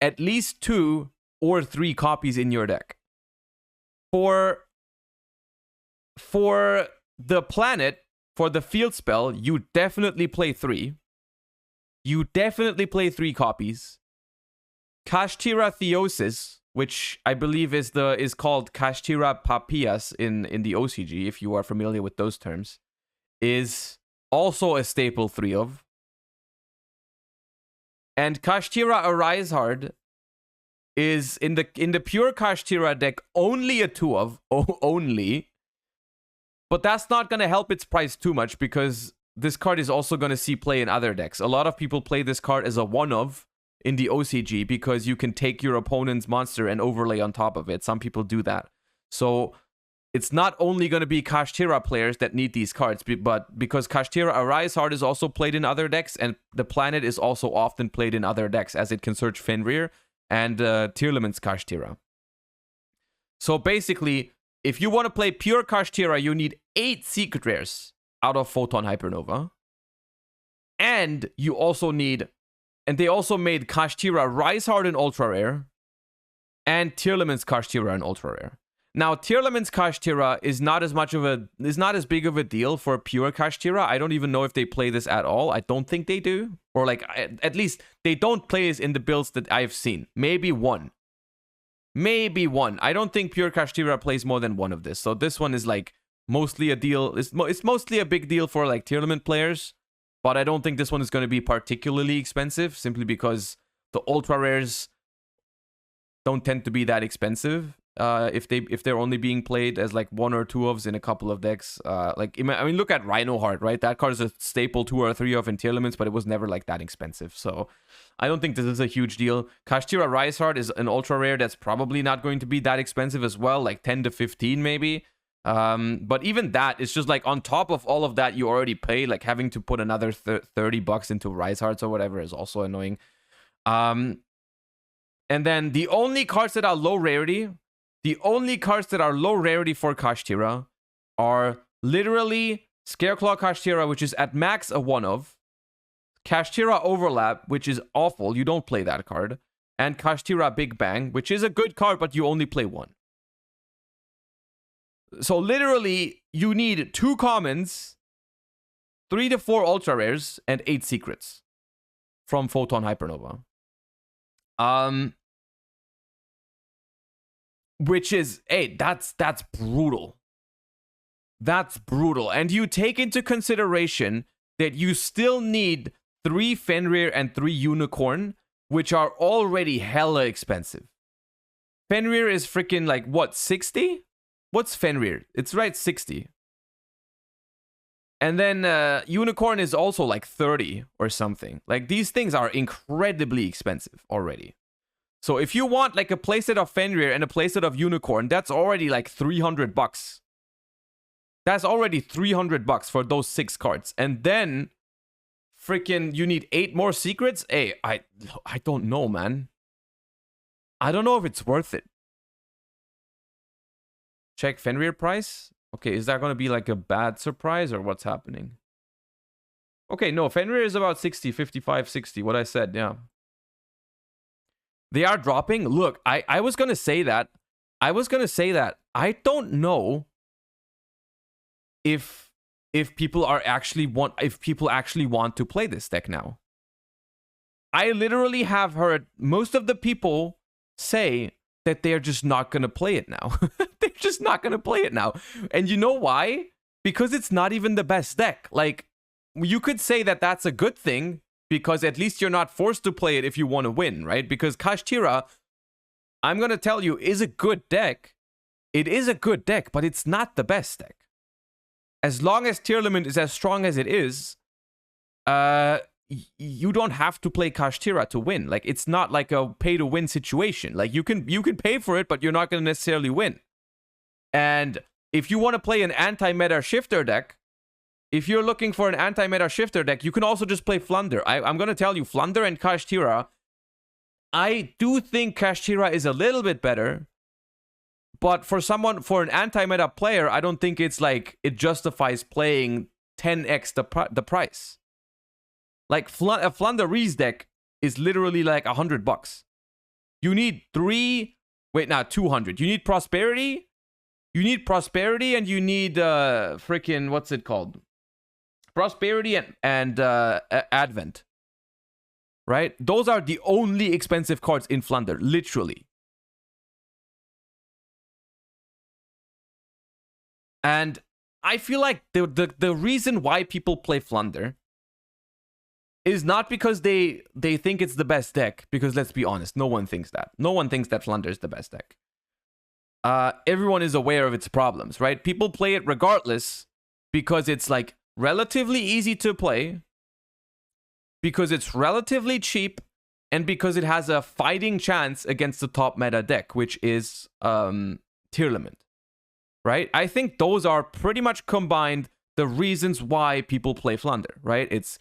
at least 2 or 3 copies in your deck. For the planet, for the field spell, you definitely play 3. You definitely play 3 copies. Kashtira Theosis, which I believe is called Kashtira Papias in the OCG, if you are familiar with those terms, is also a staple 3 of. And Kashtira Arise Hard is in the pure Kashtira deck only a 2 of, only. But that's not going to help its price too much because this card is also going to see play in other decks. A lot of people play this card as a 1 of in the OCG because you can take your opponent's monster and overlay on top of it. Some people do that. So it's not only going to be Kashtira players that need these cards, but because Kashtira Arise Hard is also played in other decks, and the planet is also often played in other decks as it can search Fenrir and Tierlement's Kashtira. So basically, if you want to play pure Kashtira, you need 8 secret rares out of Photon Hypernova. And you also need... And they also made Kashtira Rise Hard an ultra rare and Tierlement's Kashtira an ultra rare. Now, Tierlement's Kashtira is not as big of a deal for pure Kashtira. I don't even know if they play this at all. I don't think they do. Or like, at least they don't play this in the builds that I've seen. Maybe one. Maybe one. I don't think pure Kashtira plays more than one of this. So this one is like mostly a deal. It's mostly a big deal for like Tierlement players. But I don't think this one is going to be particularly expensive, simply because the ultra rares don't tend to be that expensive if they're only being played as like 1 or 2 ofs in a couple of decks. I mean, look at Rhino Heart, right? That card is a staple 2 or 3 of in Tierlements, but it was never like that expensive. So I don't think this is a huge deal. Kashtira Rise Heart is an ultra rare that's probably not going to be that expensive as well, like 10 to 15 maybe. But even that, it's just like on top of all of that you already pay, like having to put another 30 bucks into Rise Hearts or whatever is also annoying. And then the only cards that are low rarity for Kashtira are literally Scareclaw Kashtira, which is at max a 1 of, Kashtira Overlap, which is awful, you don't play that card, and Kashtira Big Bang, which is a good card, but you only play one. So literally, you need 2 commons, 3 to 4 ultra rares, and 8 secrets from Photon Hypernova. Which is, hey, that's brutal. That's brutal. And you take into consideration that you still need 3 Fenrir and 3 Unicorn, which are already hella expensive. Fenrir is freaking like, what, 60? What's Fenrir? It's right, 60. And then Unicorn is also like 30 or something. Like, these things are incredibly expensive already. So if you want like a playset of Fenrir and a playset of Unicorn, that's already like $300. That's already $300 for those 6 cards. And then freaking you need 8 more secrets? Hey, I don't know, man. I don't know if it's worth it. Check Fenrir price. Okay, is that going to be like a bad surprise or what's happening? Okay, no, Fenrir is about 60, 55, 60. What I said, yeah. They are dropping. Look, I was going to say that. I don't know if people actually want to play this deck now. I literally have heard most of the people say that they're just not going to play it now. They're just not going to play it now. And you know why? Because it's not even the best deck. Like, you could say that that's a good thing, because at least you're not forced to play it if you want to win, right? Because Kashtira, I'm going to tell you, is a good deck. It is a good deck, but it's not the best deck. As long as Tierlament is as strong as it is, you don't have to play Kashtira to win. Like, it's not like a pay-to-win situation. Like, you can pay for it, but you're not going to necessarily win. And if you want to play an anti-meta shifter deck, if you're looking for an anti-meta shifter deck, you can also just play Flunder. I'm going to tell you, Flunder and Kashtira, I do think Kashtira is a little bit better, but for an anti-meta player, I don't think it's like, it justifies playing 10x the price. Like, a Flunder Reese deck is literally like $100. You need 200. You need Prosperity. You need Prosperity, and you need freaking, what's it called? Prosperity and Advent. Right? Those are the only expensive cards in Flunder, literally. And I feel like the reason why people play Flunder is not because they think it's the best deck, because let's be honest, no one thinks that. No one thinks that Flunder is the best deck. Everyone is aware of its problems, right? People play it regardless because it's like relatively easy to play, because it's relatively cheap, and because it has a fighting chance against the top meta deck, which is Tierlament. Right? I think those are pretty much combined the reasons why people play Flunder, right? It's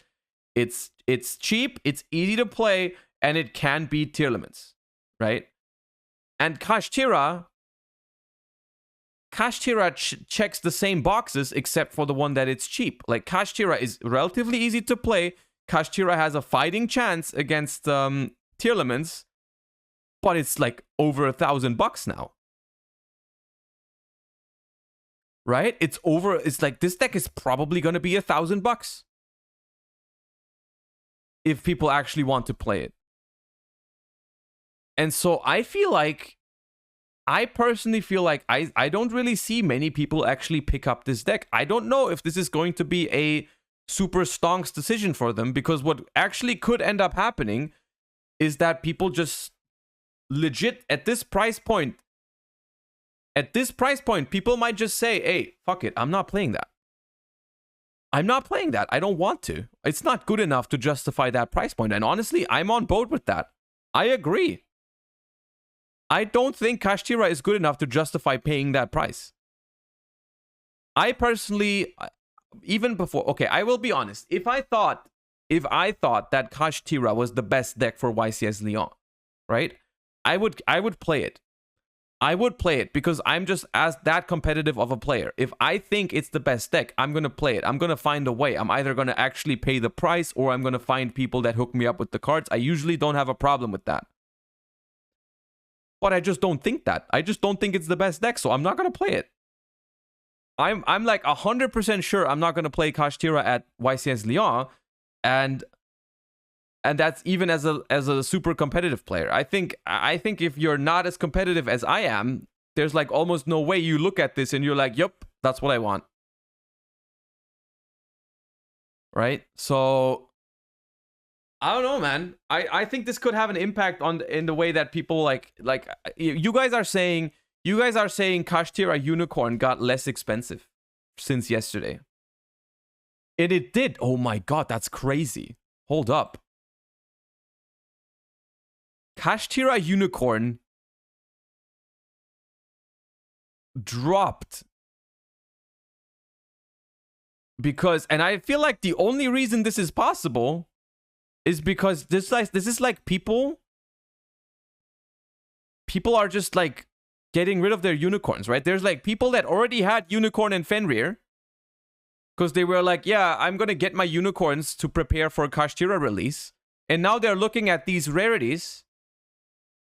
cheap, it's easy to play, and it can beat Tierlaments, right? And Kashtira checks the same boxes except for the one that it's cheap. Like, Kashtira is relatively easy to play. Kashtira has a fighting chance against Tierlaments, but it's like over $1,000 now. Right? It's like, this deck is probably going to be $1,000 if people actually want to play it. And so I personally feel like I don't really see many people actually pick up this deck. I don't know if this is going to be a super stonks decision for them, because what actually could end up happening is that people just legit at this price point, people might just say, hey, fuck it, I'm not playing that. I'm not playing that. I don't want to. It's not good enough to justify that price point. And honestly, I'm on board with that. I agree. I don't think Kashtira is good enough to justify paying that price. I personally, even before, okay, I will be honest. If I thought that Kashtira was the best deck for YCS Lyon, right? I would play it. I would play it because I'm just as that competitive of a player. If I think it's the best deck, I'm going to play it. I'm going to find a way. I'm either going to actually pay the price, or I'm going to find people that hook me up with the cards. I usually don't have a problem with that. But I just don't think that. I just don't think it's the best deck, so I'm not going to play it. I'm like 100% sure I'm not going to play Kashtira at YCS Lyon, and that's even as a super competitive player. I think if you're not as competitive as I am, there's like almost no way you look at this and you're like, "Yep, that's what I want." Right? So I don't know, man. I think this could have an impact in the way that people like you guys are saying Kashtira Unicorn got less expensive since yesterday. And it did. Oh my god, that's crazy. Hold up. Kashtira Unicorn dropped because, and I feel like the only reason this is possible is because this is like people are just like getting rid of their unicorns, right? There's like people that already had unicorn and Fenrir because they were like, yeah, I'm gonna get my unicorns to prepare for Kashtira release, and now they're looking at these rarities.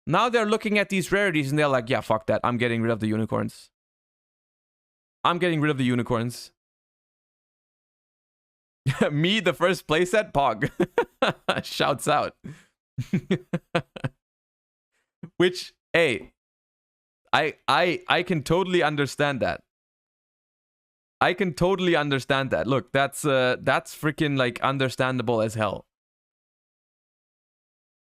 Now they're looking at these rarities and they're like, yeah, fuck that. I'm getting rid of the unicorns. I'm getting rid of the unicorns. Me, the first playset, Pog. Shouts out. Which, hey, I can totally understand that. I can totally understand that. Look, that's freaking like understandable as hell.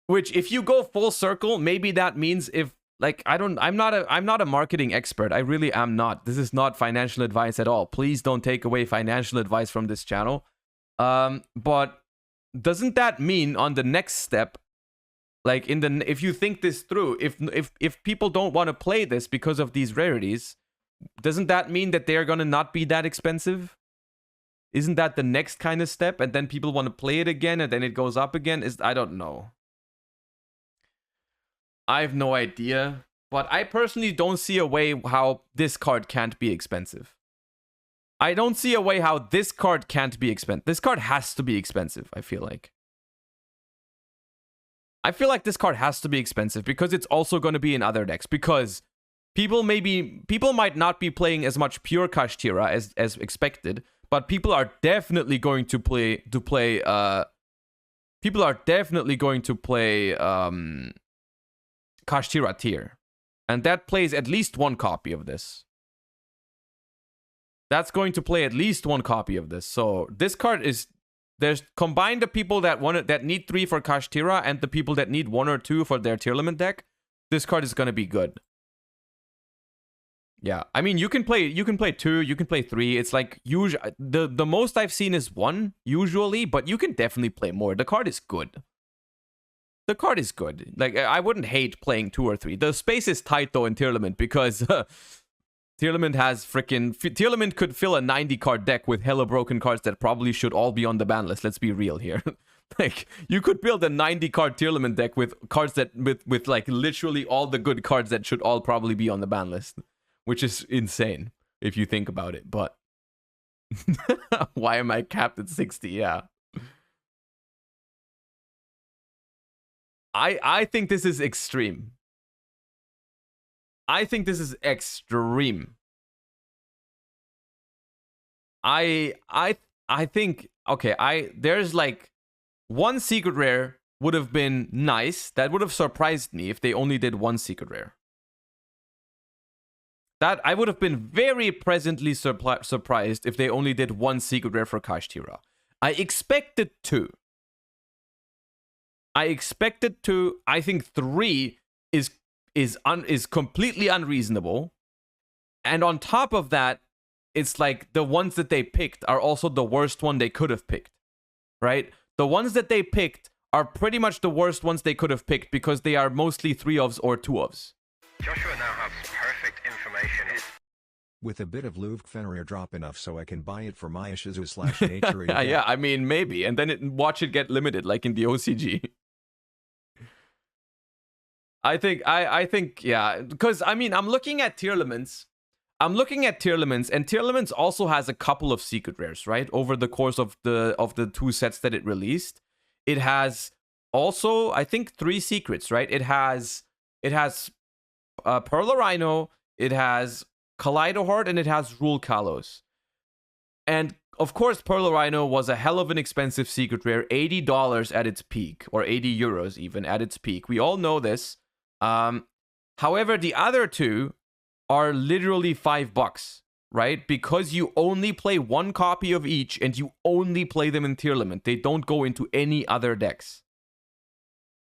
Which, if you go full circle, maybe that means if like I'm not a marketing expert. I really am not. This is not financial advice at all. Please don't take away financial advice from this channel. But doesn't that mean on the next step, like if you think this through, if people don't want to play this because of these rarities, doesn't that mean that they're gonna not be that expensive? Isn't that the next kind of step? And then people want to play it again, and then it goes up again? I don't know. I have no idea, but I personally don't see a way how this card can't be expensive. I don't see a way how this card can't be expensive. This card has to be expensive, I feel like. I feel like this card has to be expensive because it's also going to be in other decks. Because people might not be playing as much pure Kashtira as expected, but people are definitely going to play Kashtira tier. And that plays at least one copy of this. That's going to play at least one copy of this. So this card is, there's combined the people that need 3 for Kashtira and the people that need 1 or 2 for their Tierlament deck. This card is going to be good. Yeah, I mean, you can play 2, you can play 3. It's like the most I've seen is 1 usually, but you can definitely play more. The card is good. The card is good. Like, I wouldn't hate playing 2 or 3. The space is tight though in Tierlament because Tierlament could fill a 90 card deck with hella broken cards that probably should all be on the ban list. Let's be real here. Like, you could build a 90 card Tierlament deck with cards that with like literally all the good cards that should all probably be on the ban list, which is insane if you think about it. But why am I capped at 60? Yeah. I think this is extreme. I think this is extreme. I think, okay, there's like one secret rare would have been nice. That would have surprised me if they only did 1 secret rare. That I would have been very pleasantly surprised if they only did 1 secret rare for Kashtira. I expected 2. I think 3 is completely unreasonable. And on top of that, it's like the ones that they picked are also the worst one they could have picked. Right? The ones that they picked are pretty much the worst ones they could have picked because they are mostly 3-ofs or 2-ofs. Joshua now has perfect information. With a bit of Louvre Fenrir drop enough so I can buy it for my Ishizu/nature. Yeah, I mean, maybe. And then watch it get limited like in the OCG. I think, yeah, because I mean, I'm looking at Tierlaments, and Tierlaments also has a couple of secret rares, right? Over the course of the 2 sets that it released, it has also, I think, 3 secrets, right? It has Perla Rhino, it has Kaleido Heart, and it has Rule Kalos. And of course, Perla Rhino was a hell of an expensive secret rare, $80 at its peak, or 80 euros even at its peak. We all know this. However, the other two are literally $5, right? Because you only play one copy of each, and you only play them in tier limit. They don't go into any other decks.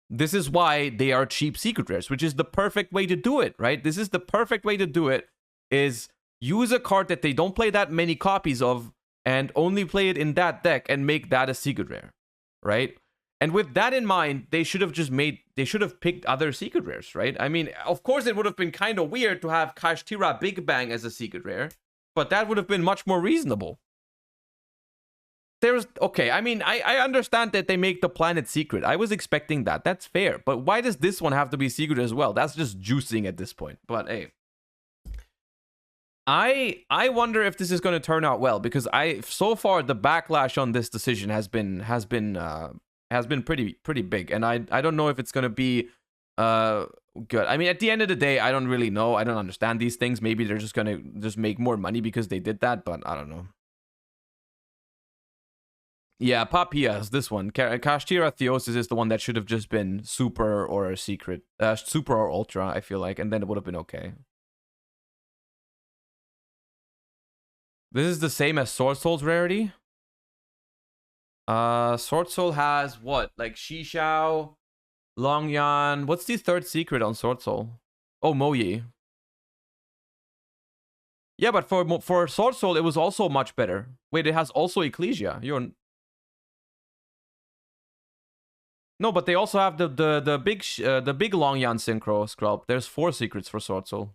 This is why they are cheap secret rares, which is the perfect way to do it, right? This is the perfect way to do it, is use a card that they don't play that many copies of and only play it in that deck and make that a secret rare, right? And with that in mind, they should have picked other secret rares, right? I mean, of course, it would have been kind of weird to have Kashtira Big Bang as a secret rare, but that would have been much more reasonable. Okay, I mean, I understand that they make the planet secret. I was expecting that. That's fair. But why does this one have to be secret as well? That's just juicing at this point. But hey. I wonder if this is going to turn out well, because so far the backlash on this decision has been pretty big, and I don't know if it's going to be good. I mean, at the end of the day, I don't really know. I don't understand these things. Maybe they're just going to just make more money because they did that, but I don't know. Yeah, Papias, this one. Kashtira Theosis is the one that should have just been super or secret, super or ultra, I feel like, and then it would have been okay. This is the same as Sword Soul's rarity. Sword Soul has what? Like Shishao, Longyan. What's the third secret on Sword Soul? Oh, Moyi. Yeah, but for Sword Soul, it was also much better. Wait, it has also Ecclesia. No, but they also have the big Longyan Synchro Scrub. There's 4 secrets for Sword Soul.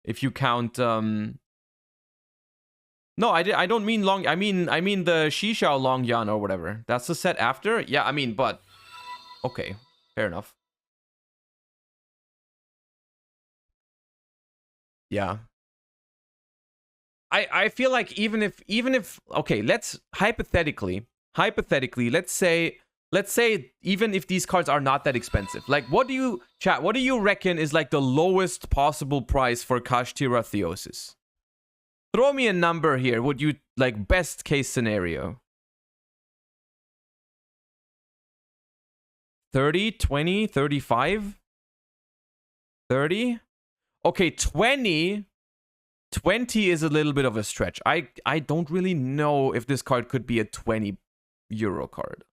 If you count No, I don't mean I mean the Shishao Longyan or whatever. That's the set after? Yeah, I mean, but okay, fair enough. Yeah. I feel like even if okay, let's hypothetically, let's say even if these cards are not that expensive, like what do you reckon is like the lowest possible price for Kashtira Theosis? Throw me a number here. Would you like best case scenario? 30, 20, 35? 30? Okay, 20 is a little bit of a stretch. I don't really know if this card could be a 20 euro card.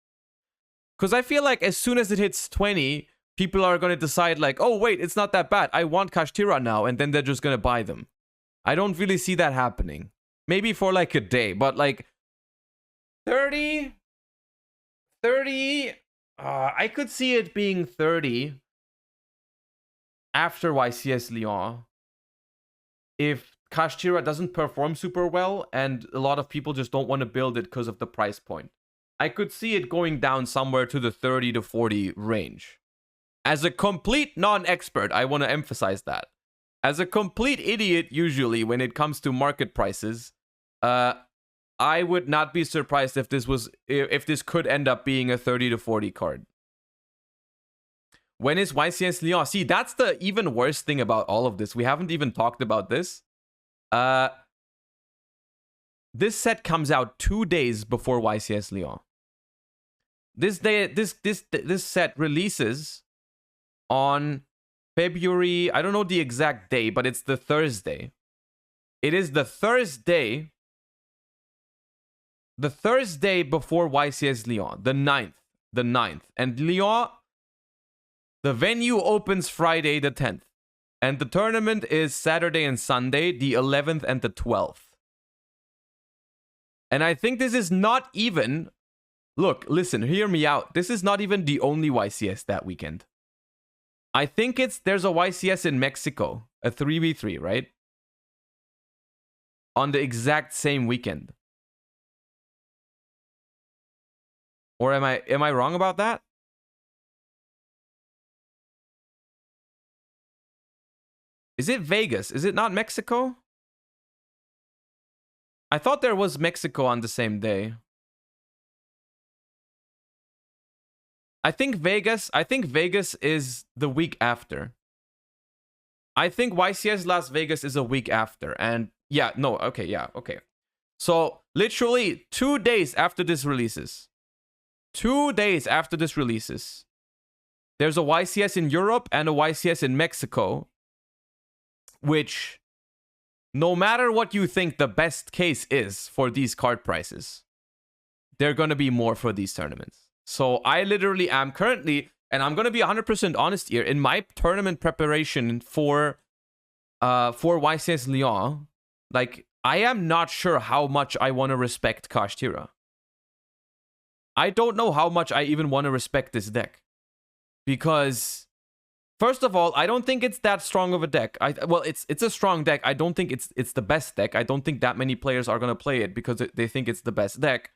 Because I feel like as soon as it hits 20, people are going to decide like, oh, wait, it's not that bad. I want Kashtira now. And then they're just going to buy them. I don't really see that happening. Maybe for like a day. But like 30? I could see it being 30 after YCS Lyon. If Kashtira doesn't perform super well and a lot of people just don't want to build it because of the price point. I could see it going down somewhere to the 30 to 40 range. As a complete non-expert, I want to emphasize that. As a complete idiot, usually, when it comes to market prices, I would not be surprised if this could end up being a 30 to 40 card. When is YCS Lyon? See, that's the even worse thing about all of this. We haven't even talked about this. This set comes out 2 days before YCS Lyon. This set releases on February, I don't know the exact day, but it's the Thursday. It is the Thursday before YCS Lyon, the 9th. And Lyon, the venue opens Friday the 10th. And the tournament is Saturday and Sunday, the 11th and the 12th. And I think this is not even... Look, listen, hear me out. This is not even the only YCS that weekend. I think there's a YCS in Mexico, a 3v3, right? On the exact same weekend. Or am I wrong about that? Is it Vegas? Is it not Mexico? I thought there was Mexico on the same day. I think Vegas is the week after. I think YCS Las Vegas is a week after. And yeah, no, okay, yeah, okay. So literally 2 days after this releases, 2 days after this releases, there's a YCS in Europe and a YCS in Mexico, which, no matter what you think the best case is for these card prices, they're going to be more for these tournaments. So I literally am currently, and I'm going to be 100% honest here, in my tournament preparation for YCS Lyon, like, I am not sure how much I want to respect Kashtira. I don't know how much I even want to respect this deck. Because, first of all, I don't think it's that strong of a deck. Well, it's a strong deck. I don't think it's the best deck. I don't think that many players are going to play it because they think it's the best deck.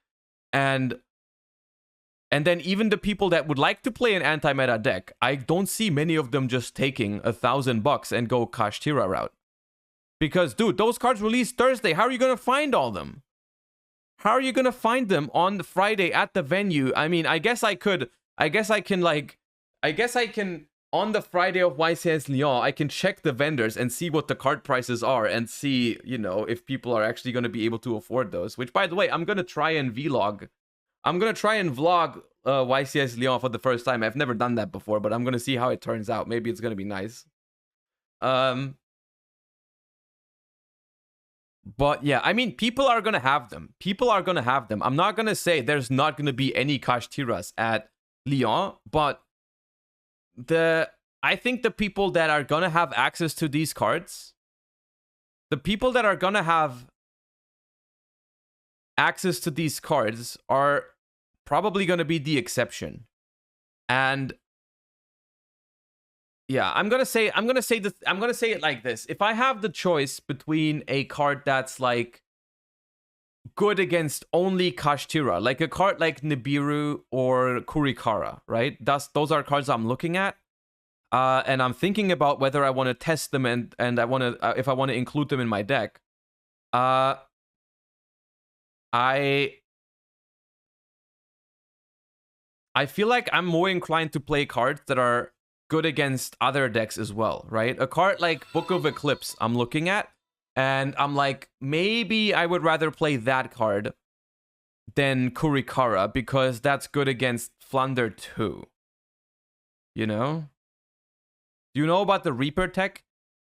And then even the people that would like to play an anti-meta deck, I don't see many of them just taking $1,000 and go Kashtira route. Because, dude, those cards release Thursday. How are you going to find all them? How are you going to find them on the Friday at the venue? I mean, I guess I can, on the Friday of YCS Lyon, I can check the vendors and see what the card prices are and see, you know, if people are actually going to be able to afford those. Which, by the way, I'm going to try and vlog. I'm going to try and vlog YCS Lyon for the first time. I've never done that before, but I'm going to see how it turns out. Maybe it's going to be nice. But yeah, I mean, people are going to have them. People are going to have them. I'm not going to say there's not going to be any Kashtiras at Lyon, but I think the people that are going to have access to these cards, the people that are going to have access to these cards are probably going to be the exception. And yeah, I'm gonna say it like this. If I have the choice between a card that's like good against only Kashtira, like a card like Nibiru or Kurikara, right? Those are cards I'm looking at. And I'm thinking about whether I want to test them and I want to if I want to include them in my deck. I feel like I'm more inclined to play cards that are good against other decks as well, right? A card like Book of Eclipse I'm looking at, and I'm like, maybe I would rather play that card than Kurikara because that's good against Flunder too. You know? Do you know about the Reaper tech?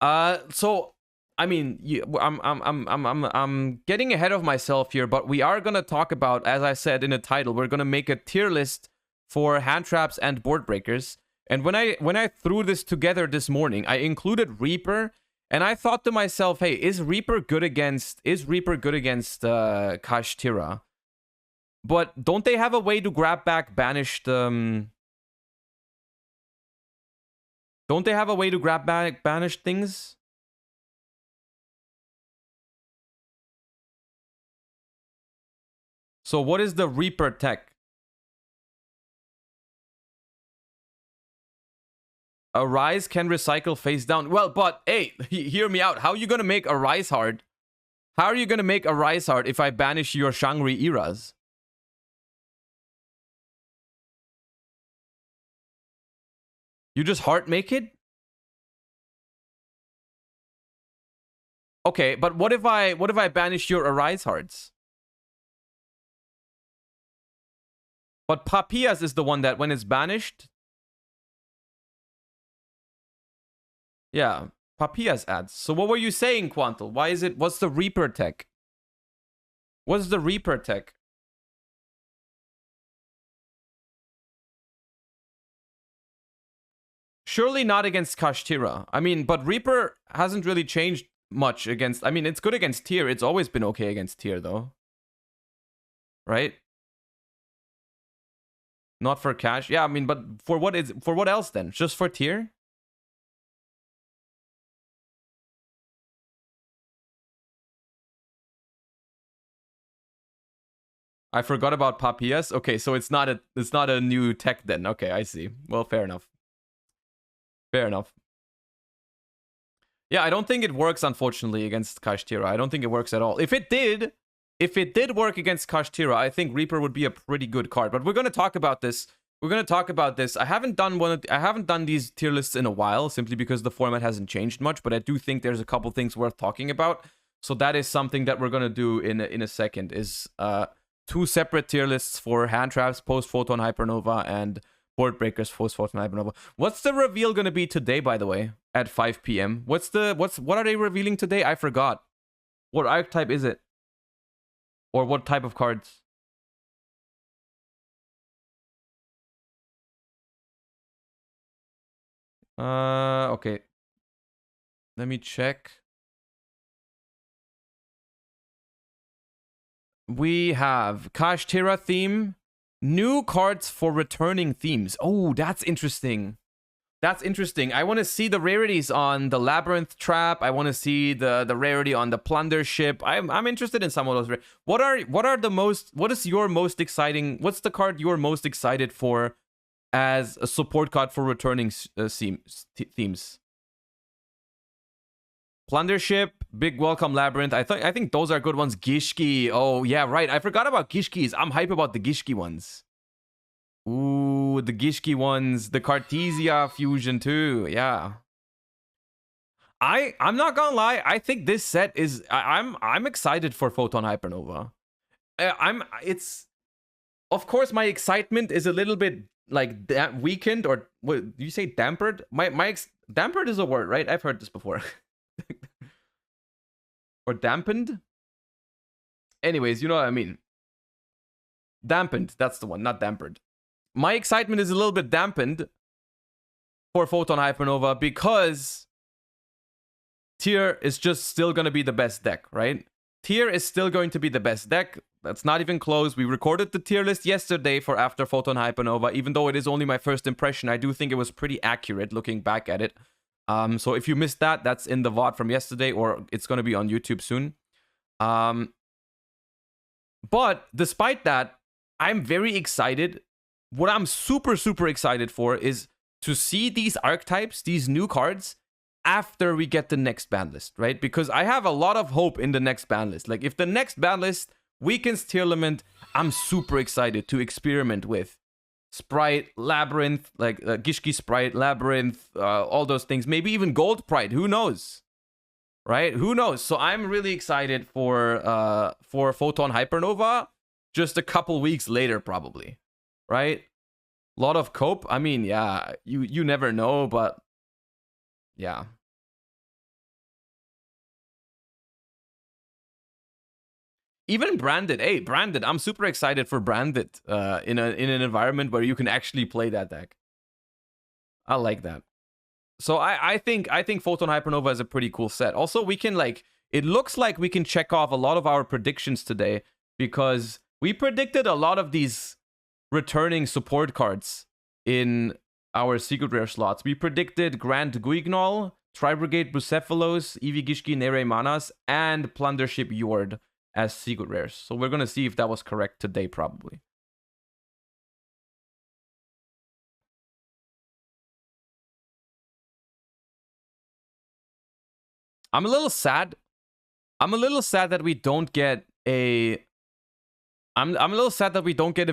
So I mean, I'm getting ahead of myself here, but we are gonna talk about, as I said in the title, we're gonna make a tier list for hand traps and board breakers. And when I threw this together this morning, I included Reaper, and I thought to myself, hey, is Reaper good against Kashtira? But don't they have a way to grab back banished? Don't they have a way to grab back banished things? So what is the Reaper tech? Arise can recycle face down. Well, but hey, hear me out. How are you gonna make Arise hard? How are you gonna make Arise hard if I banish your Shangri Eras? You just heart make it? Okay, but what if I banish your Arise hearts? But Papias is the one that when it's banished. Yeah, Papias adds. So what were you saying, Quantal? Why is it? What's the Reaper tech? What's the Reaper tech? Surely not against Kashtira. I mean, but Reaper hasn't really changed much against... I mean, it's good against tier. It's always been okay against tier, though. Right? Not for cash. Yeah, I mean, but for what else then? Just for tier? I forgot about Papias. Okay, so it's not a new tech then. Okay, I see. Well, fair enough. Fair enough. Yeah, I don't think it works, unfortunately, against Kashtira. I don't think it works at all. If it did work against Kashtira, I think Reaper would be a pretty good card. But we're going to talk about this. we're gonna talk about this. I haven't done these tier lists in a while, simply because the format hasn't changed much. But I do think there's a couple things worth talking about. So that is something that we're gonna do in a second. Is 2 separate tier lists for Handtraps post Photon Hypernova and Boardbreakers post Photon Hypernova. What's the reveal gonna be today, by the way, at 5 p.m.? What are they revealing today? I forgot. What archetype is it? Or what type of cards? Okay. Let me check. We have Kashtira theme. New cards for returning themes. Oh, that's interesting. That's interesting. I want to see the rarities on the Labyrinth Trap. I want to see the rarity on the Plunder Ship. I'm interested in some of those. What is your most exciting? What's the card you're most excited for as a support card for returning themes? Plunder Ship, Big Welcome Labyrinth. I think those are good ones. Gishki. Oh yeah, right. I forgot about Gishkis. I'm hype about the Gishki ones. Ooh, the Gishki ones, the Cartesia fusion too. Yeah. I'm not gonna lie. I think this set is. I'm excited for Photon Hypernova. It's. Of course, my excitement is a little bit like weakened, or what do you say, dampered? Dampered is a word, right? I've heard this before. Or dampened. Anyways, you know what I mean. Dampened. That's the one, not dampered. My excitement is a little bit dampened for Photon Hypernova because Tier is just still going to be the best deck, right? Tier is still going to be the best deck. That's not even close. We recorded the tier list yesterday for after Photon Hypernova. Even though it is only my first impression, I do think it was pretty accurate looking back at it. So if you missed that, that's in the VOD from yesterday, or it's going to be on YouTube soon. But despite that, I'm very excited. What I'm super, super excited for is to see these archetypes, these new cards, after we get the next ban list, right? Because I have a lot of hope in the next ban list. Like, if the next ban list weakens Tier Limit, I'm super excited to experiment with Sprite, Labyrinth, like Gishki Sprite, Labyrinth, all those things. Maybe even Gold Pride, who knows? Right? Who knows? So I'm really excited for Photon Hypernova just a couple weeks later, probably. Right? A lot of cope. I mean, yeah, you never know, but yeah. Even Branded. Hey, Branded. I'm super excited for Branded in an environment where you can actually play that deck. I like that. So I think Photon Hypernova is a pretty cool set. Also, we can it looks like we can check off a lot of our predictions today because we predicted a lot of these returning support cards in our secret rare slots. We predicted Grand Guignol, Tri-Brigade Bucephalos, Eevee Gishki Nere Manas, and Plundership Yord as secret rares. So we're gonna see if that was correct today, probably. I'm a little sad. I'm a little sad that we don't get a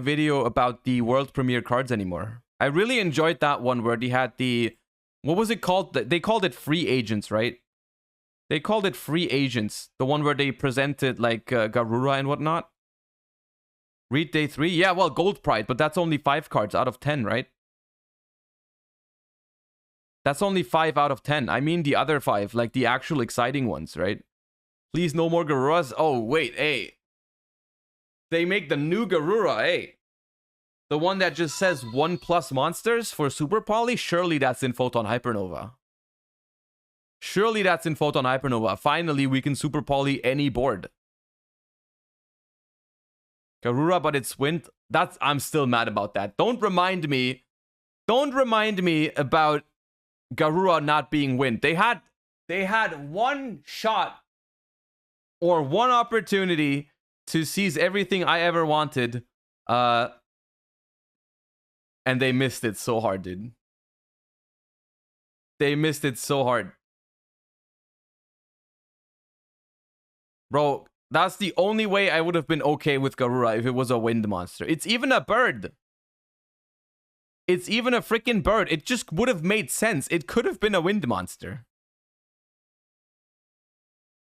video about the world premiere cards anymore. I really enjoyed that one where they had the, what was it called? They called it Free Agents, right? They called it Free Agents. The one where they presented like Garura and whatnot. Read Day 3? Yeah, well, Gold Pride, but that's only 5 cards out of 10, right? That's only 5 out of 10. I mean the other 5, like the actual exciting ones, right? Please no more Garuras. Oh, wait, hey. They make the new Garura, hey. The one that just says 1+ monsters for Super Poly? Surely that's in Photon Hypernova. Surely that's in Photon Hypernova. Finally, we can Super Poly any board. Garura, but it's Wind. I'm still mad about that. Don't remind me about Garura not being Wind. They had one shot or one opportunity to seize everything I ever wanted. And they missed it so hard, dude. They missed it so hard. Bro, that's the only way I would have been okay with Garura if it was a wind monster. It's even a bird. It's even a freaking bird. It just would have made sense. It could have been a wind monster.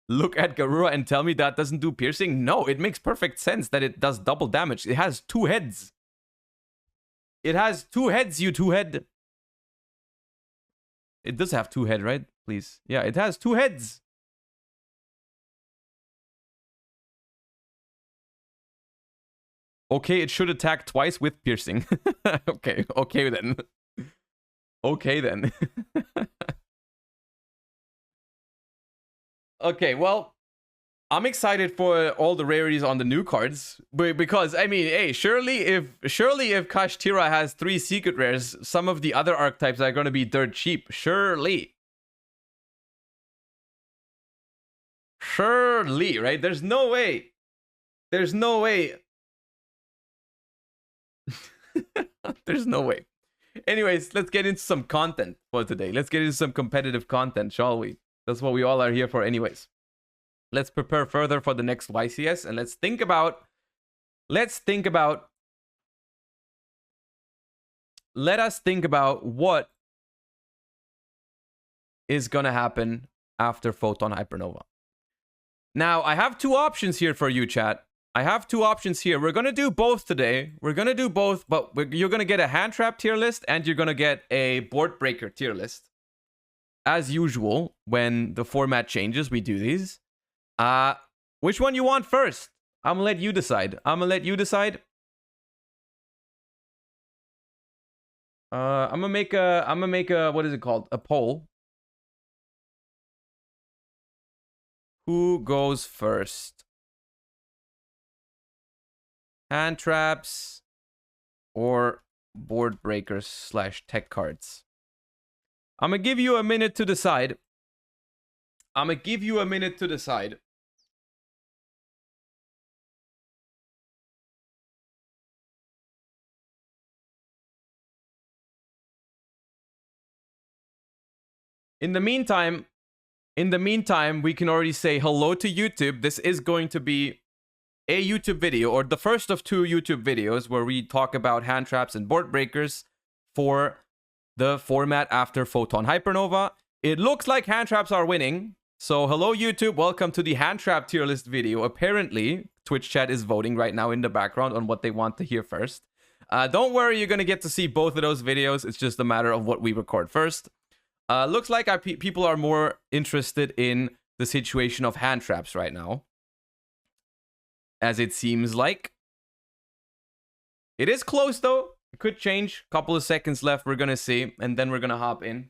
Look at Garura and tell me that doesn't do piercing? No, it makes perfect sense that it does double damage. It has 2 heads. It has 2 heads, you 2-head. It does have 2 head, right? Please. Yeah, it has 2 heads. Okay, it should attack twice with piercing. Okay then. Okay then. Okay, well, I'm excited for all the rarities on the new cards because I mean, hey, surely if Kashtira has 3 secret rares, some of the other archetypes are going to be dirt cheap. Surely, right? There's no way. There's no way. There's no way. Anyways, let's get into some content for today. Let's get into some competitive content, shall we? That's what we all are here for anyways. Let's prepare further for the next YCS and let's think about let us think about what is gonna happen after Photon Hypernova. Now, I have 2 options here for you, chat. I have 2 options here. We're gonna do both today. We're gonna do both, but you're gonna get a Handtrap tier list and you're gonna get a Boardbreaker tier list. As usual, when the format changes, we do these. Which one you want first? I'm gonna let you decide. I'm gonna make a what is it called? A poll. Who goes first? Hand traps or board breakers / tech cards? I'm gonna give you a minute to decide. In the meantime, we can already say hello to YouTube. This is going to be a YouTube video, or the first of 2 YouTube videos where we talk about hand traps and board breakers for the format after Photon Hypernova. It looks like hand traps are winning. So hello YouTube, welcome to the Handtrap Tierlist video. Apparently, Twitch chat is voting right now in the background on what they want to hear first. Don't worry, you're going to get to see both of those videos. It's just a matter of what we record first. Looks like people are more interested in the situation of hand traps right now. As it seems like. It is close though. It could change. Couple of seconds left, we're going to see. And then we're going to hop in.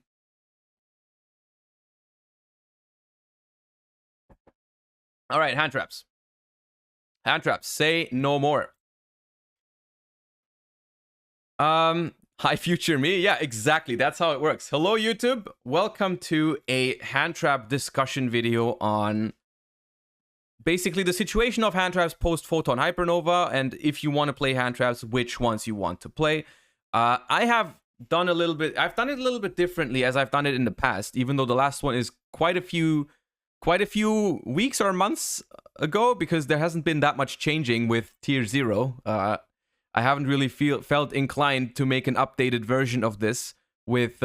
All right, hand traps. Hand traps, say no more. Hi, future me. Yeah, exactly. That's how it works. Hello, YouTube. Welcome to a hand trap discussion video on basically the situation of hand traps post Photon Hypernova, and if you want to play hand traps, which ones you want to play. I've done it a little bit differently as I've done it in the past, even though the last one is quite a few weeks or months ago, because there hasn't been that much changing with tier 0. I haven't really felt inclined to make an updated version of this with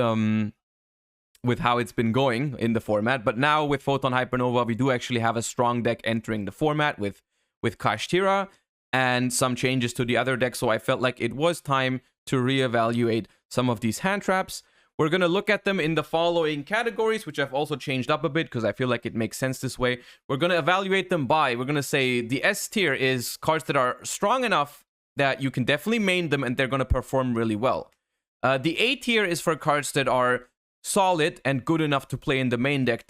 how it's been going in the format. But now with Photon Hypernova, we do actually have a strong deck entering the format with Kashtira and some changes to the other decks. So I felt like it was time to reevaluate some of these hand traps. We're going to look at them in the following categories, which I've also changed up a bit because I feel like it makes sense this way. We're going to evaluate them by, we're going to say the S tier is cards that are strong enough that you can definitely main them and they're going to perform really well. The A tier is for cards that are solid and good enough to play in the main deck,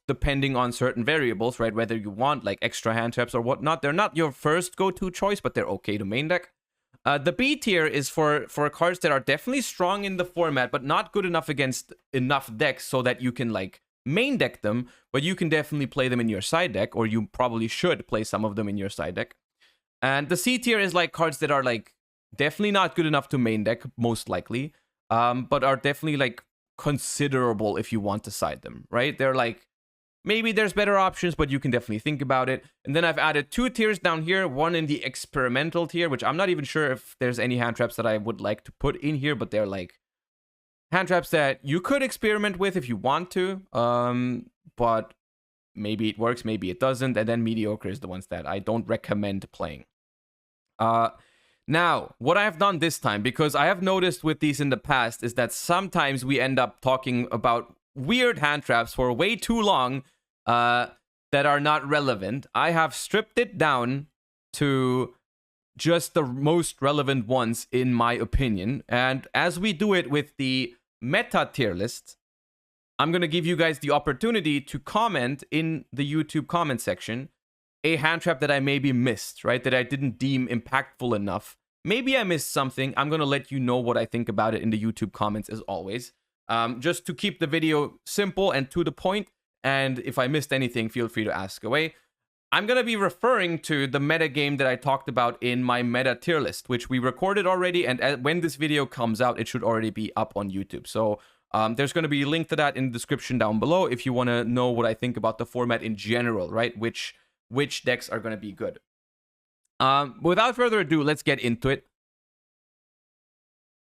depending on certain variables, right? Whether you want like extra hand traps or whatnot. They're not your first go-to choice, but they're okay to main deck. The B tier is for cards that are definitely strong in the format, but not good enough against enough decks so that you can like main deck them, but you can definitely play them in your side deck, or you probably should play some of them in your side deck. And the C tier is like cards that are like definitely not good enough to main deck, most likely, but are definitely like considerable if you want to side them, right? They're like Maybe there's better options, but you can definitely think about it. And then I've added 2 tiers down here, one in the experimental tier, which I'm not even sure if there's any hand traps that I would like to put in here, but they're like hand traps that you could experiment with if you want to. But maybe it works, maybe it doesn't. And then mediocre is the ones that I don't recommend playing. Now, what I have done this time, because I have noticed with these in the past, is that sometimes we end up talking about weird hand traps for way too long that are not relevant. I have stripped it down to just the most relevant ones, in my opinion. And as we do it with the meta tier list, I'm going to give you guys the opportunity to comment in the YouTube comment section a hand trap that I maybe missed, right? That I didn't deem impactful enough. Maybe I missed something. I'm going to let you know what I think about it in the YouTube comments as always. Just to keep the video simple and to the point. And if I missed anything, feel free to ask away. I'm going to be referring to the meta game that I talked about in my meta tier list, which we recorded already. And when this video comes out, it should already be up on YouTube. So there's going to be a link to that in the description down below if you want to know what I think about the format in general, right? Which decks are going to be good. Without further ado, let's get into it.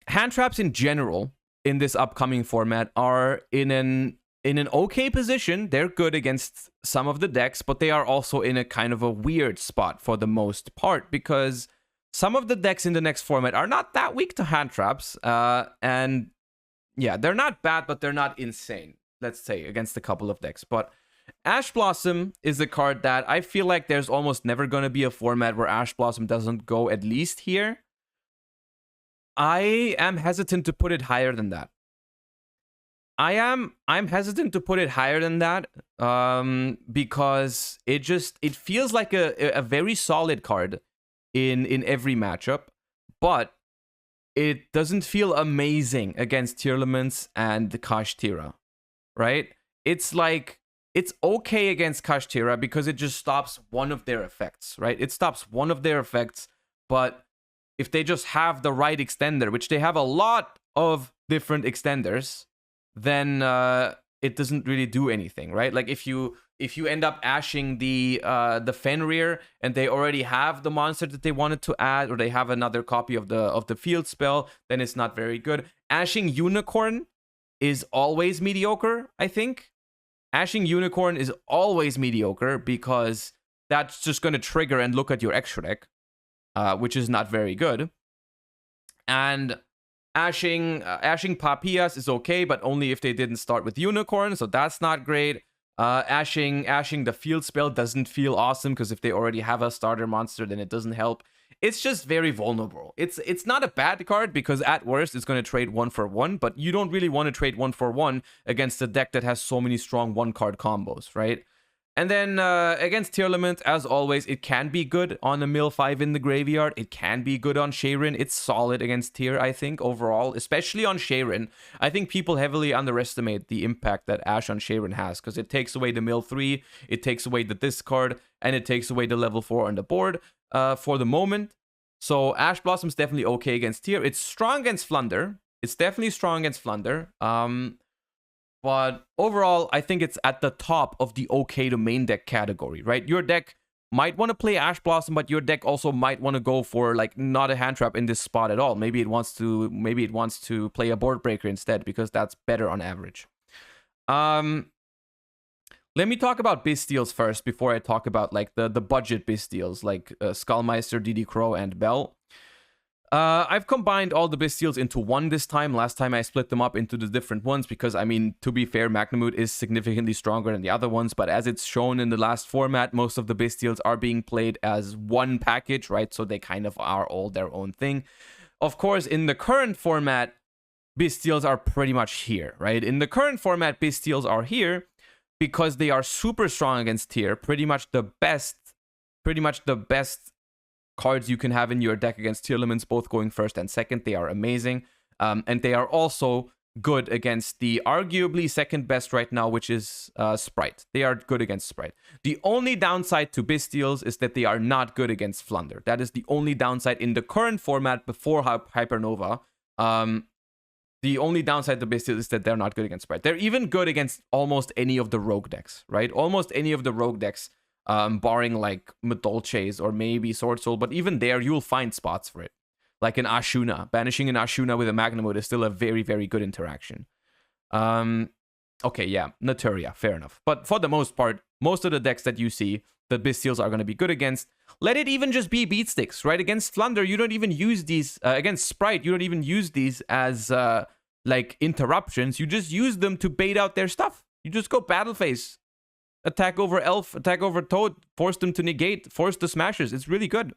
Hand traps in general in this upcoming format are in an okay position. They're good against some of the decks, but they are also in a kind of a weird spot for the most part, because some of the decks in the next format are not that weak to hand traps. And yeah, they're not bad, but they're not insane, let's say, against a couple of decks. But Ash Blossom is a card that I feel like there's almost never going to be a format where Ash Blossom doesn't go at least here. I am hesitant to put it higher than that. I'm hesitant to put it higher than that because it feels like a very solid card in every matchup, but it doesn't feel amazing against Tearlaments and the Kashtira, right? It's like, it's okay against Kashtira because it just stops one of their effects, right? It stops one of their effects, but if they just have the right extender, which they have a lot of different extenders, then it doesn't really do anything, right? Like if you end up ashing the Fenrir and they already have the monster that they wanted to add, or they have another copy of the field spell, then it's not very good. Ashing Unicorn is always mediocre, I think. Ashing Unicorn is always mediocre because that's just going to trigger and look at your extra deck, which is not very good. And ashing Papias is okay, but only if they didn't start with Unicorn, so that's not great. Ashing the field spell doesn't feel awesome because if they already have a starter monster, then it doesn't help. It's just very vulnerable. It's not a bad card because at worst it's going to trade 1-for-1, but you don't really want to trade 1-for-1 against a deck that has so many strong 1-card combos, right? And then against Tearlament, as always, it can be good on a mill 5 in the graveyard. It can be good on Sharon. It's solid against Tier, I think, overall, especially on Sharon. I think people heavily underestimate the impact that Ash on Sharon has because it takes away the mill 3, it takes away the discard, and it takes away the level 4 on the board for the moment. So Ash Blossom's definitely okay against Tier. It's strong against Flunder. It's definitely strong against Flunder. But overall, I think it's at the top of the okay to main deck category, right? Your deck might want to play Ash Blossom, but your deck also might want to go for like not a hand trap in this spot at all. Maybe it wants to play a Boardbreaker instead because that's better on average. Let me talk about Bestials first before I talk about like the budget Bestials like Skullmeister, DD Crow, and Bell. I've combined all the Bestials into one this time. Last time I split them up into the different ones because, I mean, to be fair, Magnamut is significantly stronger than the other ones, but as it's shown in the last format, most of the Bestials are being played as one package, right? So they kind of are all their own thing. Of course, in the current format, Bestials are pretty much here, right? In the current format, Bestials are here because they are super strong against Tier, pretty much the best cards you can have in your deck against Tearlaments, both going first and second. They are amazing. And they are also good against the arguably second best right now, which is Sprite. They are good against Sprite. The only downside to Bestials is that they are not good against Flunder. That is the only downside in the current format before Hypernova. The only downside to Bestials is that they're not good against Sprite. They're even good against almost any of the rogue decks, right? Almost any of the rogue decks, barring like Madolches or maybe Sword Soul, but even there, you'll find spots for it. Like an Ashuna. Banishing an Ashuna with a Magnamode is still a very, very good interaction. Okay, yeah, Naturia, fair enough. But for the most part, most of the decks that you see, the Bestials are going to be good against. Let it even just be beat sticks, right? Against Flunder, you don't even use these. Against Sprite, you don't even use these as like interruptions. You just use them to bait out their stuff. You just go battle phase, attack over Elf, attack over Toad, force them to negate, force the smashes. It's really good.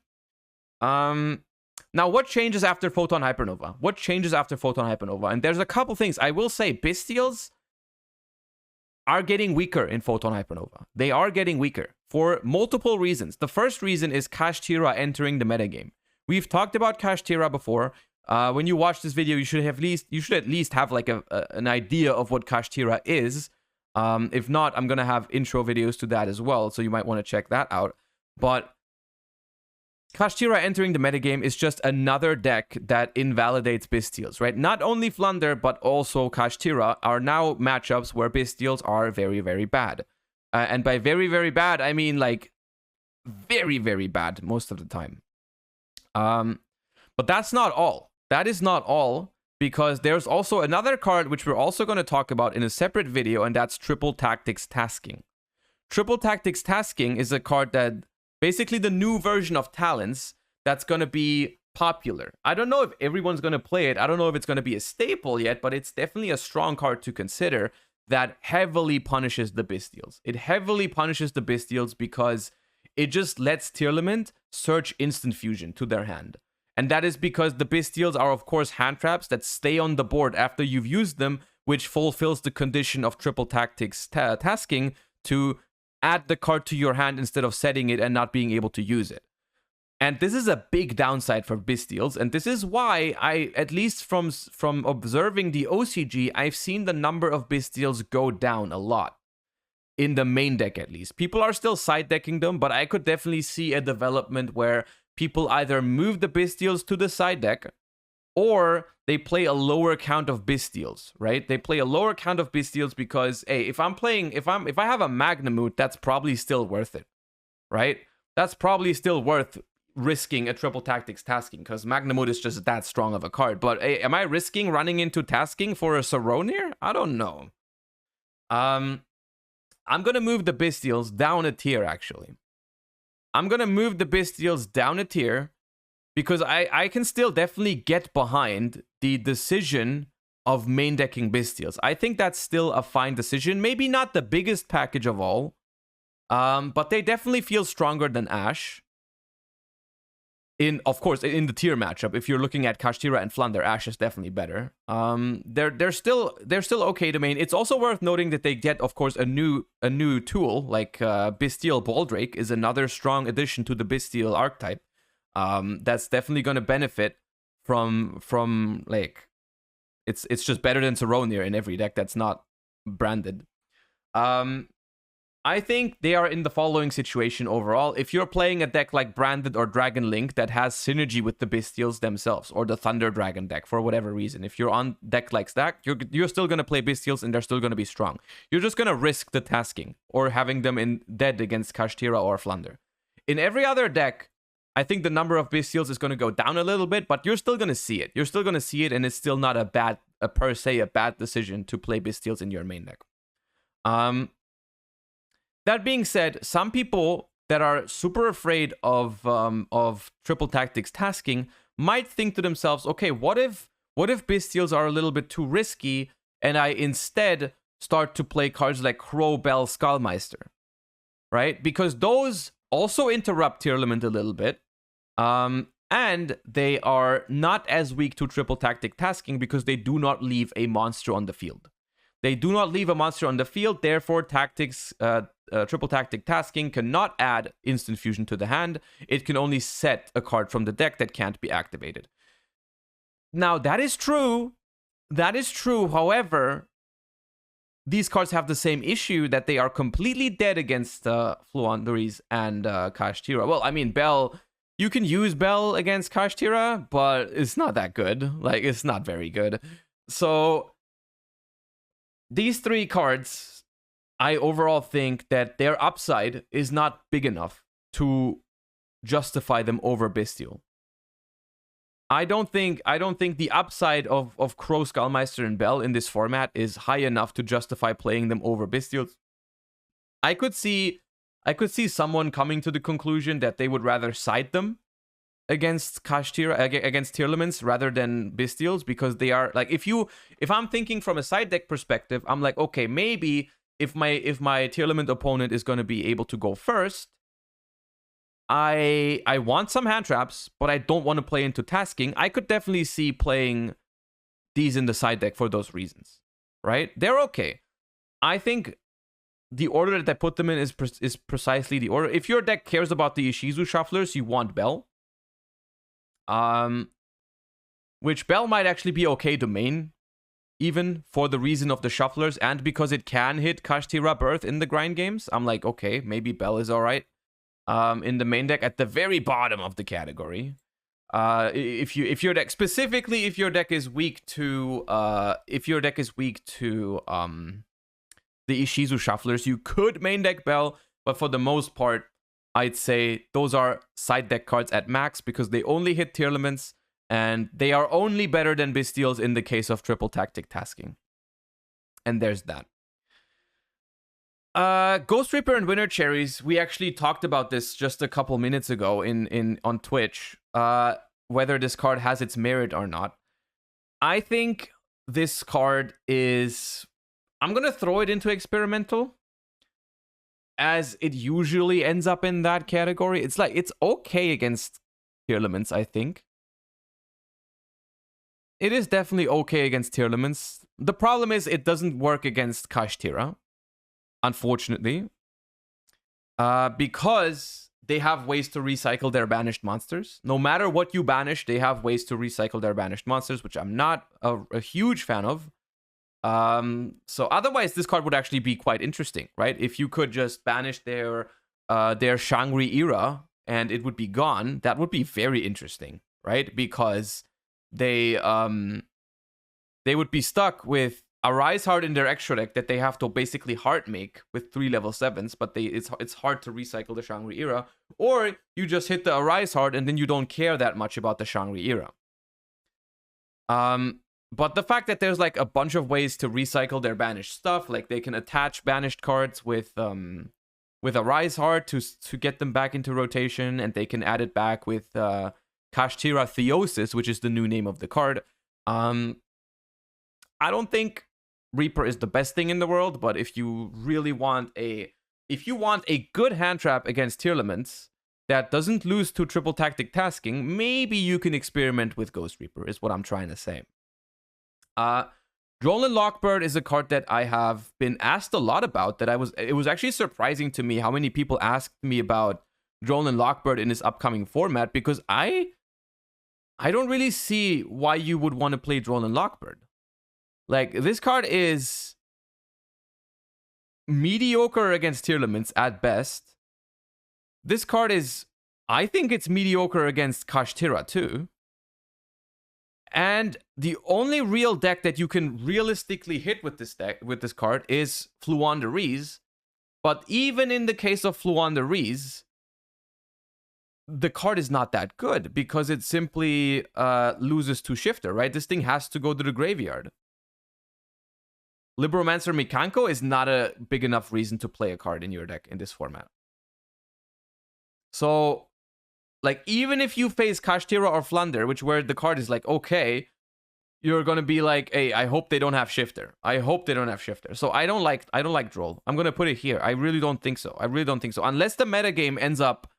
Now, what changes after Photon Hypernova? What changes after Photon Hypernova? And there's a couple things. I will say Bestials are getting weaker in Photon Hypernova. They are getting weaker for multiple reasons. The first reason is Kashtira entering the metagame. We've talked about Kashtira before. When you watch this video, you should at least have like an idea of what Kashtira is. If not, I'm gonna have intro videos to that as well, so you might want to check that out. But Kashtira entering the metagame is just another deck that invalidates Bestials, right? Not only Flunder, but also Kashtira are now matchups where Bestials are very, very bad. And by very, very bad, I mean like very, very bad most of the time. But that's not all. That is not all, because there's also another card which we're also going to talk about in a separate video, and that's Triple Tactics Tasking. Triple Tactics Tasking is a card that basically the new version of Talents that's going to be popular. I don't know if everyone's going to play it. I don't know if it's going to be a staple yet, but it's definitely a strong card to consider that heavily punishes the Bestials. It heavily punishes the Bestials because it just lets Tearlament search Instant Fusion to their hand. And that is because the Bestials are, of course, hand traps that stay on the board after you've used them, which fulfills the condition of Triple Tactics Tasking to add the card to your hand instead of setting it and not being able to use it. And this is a big downside for Bestials, and this is why I, at least from observing the OCG, I've seen the number of Bestials go down a lot. In the main deck, at least. People are still side decking them, but I could definitely see a development where people either move the Bestials to the side deck, or they play a lower count of Bestials, right? They play a lower count of Bestials because, hey, if I have a Magnamute, that's probably still worth it, right? That's probably still worth risking a Triple Tactics Tasking, because Magnamute is just that strong of a card. But hey, am I risking running into Tasking for a Saronir? I don't know. I'm gonna move the Bestials down a tier, actually. I'm gonna move the Bestials down a tier because I can still definitely get behind the decision of main decking Bestials. I think that's still a fine decision. Maybe not the biggest package of all, but they definitely feel stronger than Ash. Of course, in the tier matchup, if you're looking at Kashtira and Flunder, Ash is definitely better. They're still okay to main. It's also worth noting that they get, of course, a new tool like Bestial Baldrake is another strong addition to the Bestial archetype. That's definitely going to benefit from like it's just better than Saronir in every deck that's not branded. I think they are in the following situation overall. If you're playing a deck like Branded or Dragon Link that has synergy with the Bestials themselves, or the Thunder Dragon deck for whatever reason, if you're on deck like that, you're still going to play Bestials and they're still going to be strong. You're just going to risk the tasking or having them dead against Kashtira or Flunder. In every other deck, I think the number of Bestials is going to go down a little bit, but you're still going to see it. You're still going to see it, and it's still not a bad decision to play Bestials in your main deck. That being said, some people that are super afraid of Triple Tactics Tasking might think to themselves, okay, what if Bestials are a little bit too risky and I instead start to play cards like Crow Bell Skullmeister, right? Because those also interrupt Tearlament a little bit, and they are not as weak to Triple Tactic Tasking because they do not leave a monster on the field. They do not leave a monster on the field, therefore Triple Tactic Tasking cannot add Instant Fusion to the hand. It can only set a card from the deck that can't be activated. Now, that is true. That is true. However, these cards have the same issue that they are completely dead against Fluanderies and Kashtira. Well, I mean, Bell, you can use Bell against Kashtira, but it's not that good. Like, it's not very good. So these three cards, I overall think that their upside is not big enough to justify them over Bestial. I don't think the upside of Crow, Skullmeister, and Bell in this format is high enough to justify playing them over Bestials. I could see someone coming to the conclusion that they would rather side them against Kashtira, against Tierlements rather than Bestials, because they are like, if I'm thinking from a side deck perspective, I'm like, okay, maybe if my Tierlement opponent is going to be able to go first, I want some hand traps, but I don't want to play into tasking. I could definitely see playing these in the side deck for those reasons, right? They're okay. I think the order that I put them in is precisely the order. If your deck cares about the Ishizu shufflers, you want Bell. Which Bell might actually be okay to main, even for the reason of the shufflers, and because it can hit Kashtira Birth in the grind games. I'm like, okay, maybe Bell is alright. In the main deck at the very bottom of the category. If your deck is weak to the Ishizu shufflers, you could main deck Bell, but for the most part, I'd say those are side deck cards at max because they only hit Tierlements and they are only better than Bestials in the case of triple tactic tasking. And there's that. Ghost Reaper and Winter Cherries, we actually talked about this just a couple minutes ago on Twitch, whether this card has its merit or not. I think this card is... I'm going to throw it into experimental, as it usually ends up in that category. It's like, it's okay against Tierlements, I think. It is definitely okay against Tierlements. The problem is it doesn't work against Kashtira, unfortunately, because they have ways to recycle their banished monsters. No matter what you banish, they have ways to recycle their banished monsters, which I'm not a huge fan of. So otherwise, this card would actually be quite interesting, right? If you could just banish their Shangri era and it would be gone, that would be very interesting, right? Because they would be stuck with a Rise Heart in their extra deck that they have to basically heart make with 3 level 7s, but it's hard to recycle the Shangri era. Or you just hit the Arise Heart and then you don't care that much about the Shangri era. But the fact that there's like a bunch of ways to recycle their banished stuff, like they can attach banished cards with a Rise Heart to get them back into rotation, and they can add it back with Kashtira Theosis, which is the new name of the card. I don't think Reaper is the best thing in the world, but if you really want a good hand trap against Tierlements that doesn't lose to triple tactic tasking, maybe you can experiment with Ghost Reaper, is what I'm trying to say. Drolan Lockbird is a card that I have been asked a lot about. It was actually surprising to me how many people asked me about Drolan Lockbird in this upcoming format, because I don't really see why you would want to play Drolan Lockbird. Like, this card is mediocre against Tierlements at best. This card is, I think it's mediocre against Kashtira too. And the only real deck that you can realistically hit with this card is Fluandereeze. But even in the case of Fluandereeze, the card is not that good because it simply loses to Shifter, right? This thing has to go to the graveyard. Libromancer Mikanko is not a big enough reason to play a card in your deck in this format. So, like, even if you face Kashtira or Flunder, where the card is like, okay, you're gonna be like, hey, I hope they don't have Shifter. I hope they don't have Shifter. So I don't like Droll. I'm gonna put it here. I really don't think so. Unless the metagame ends up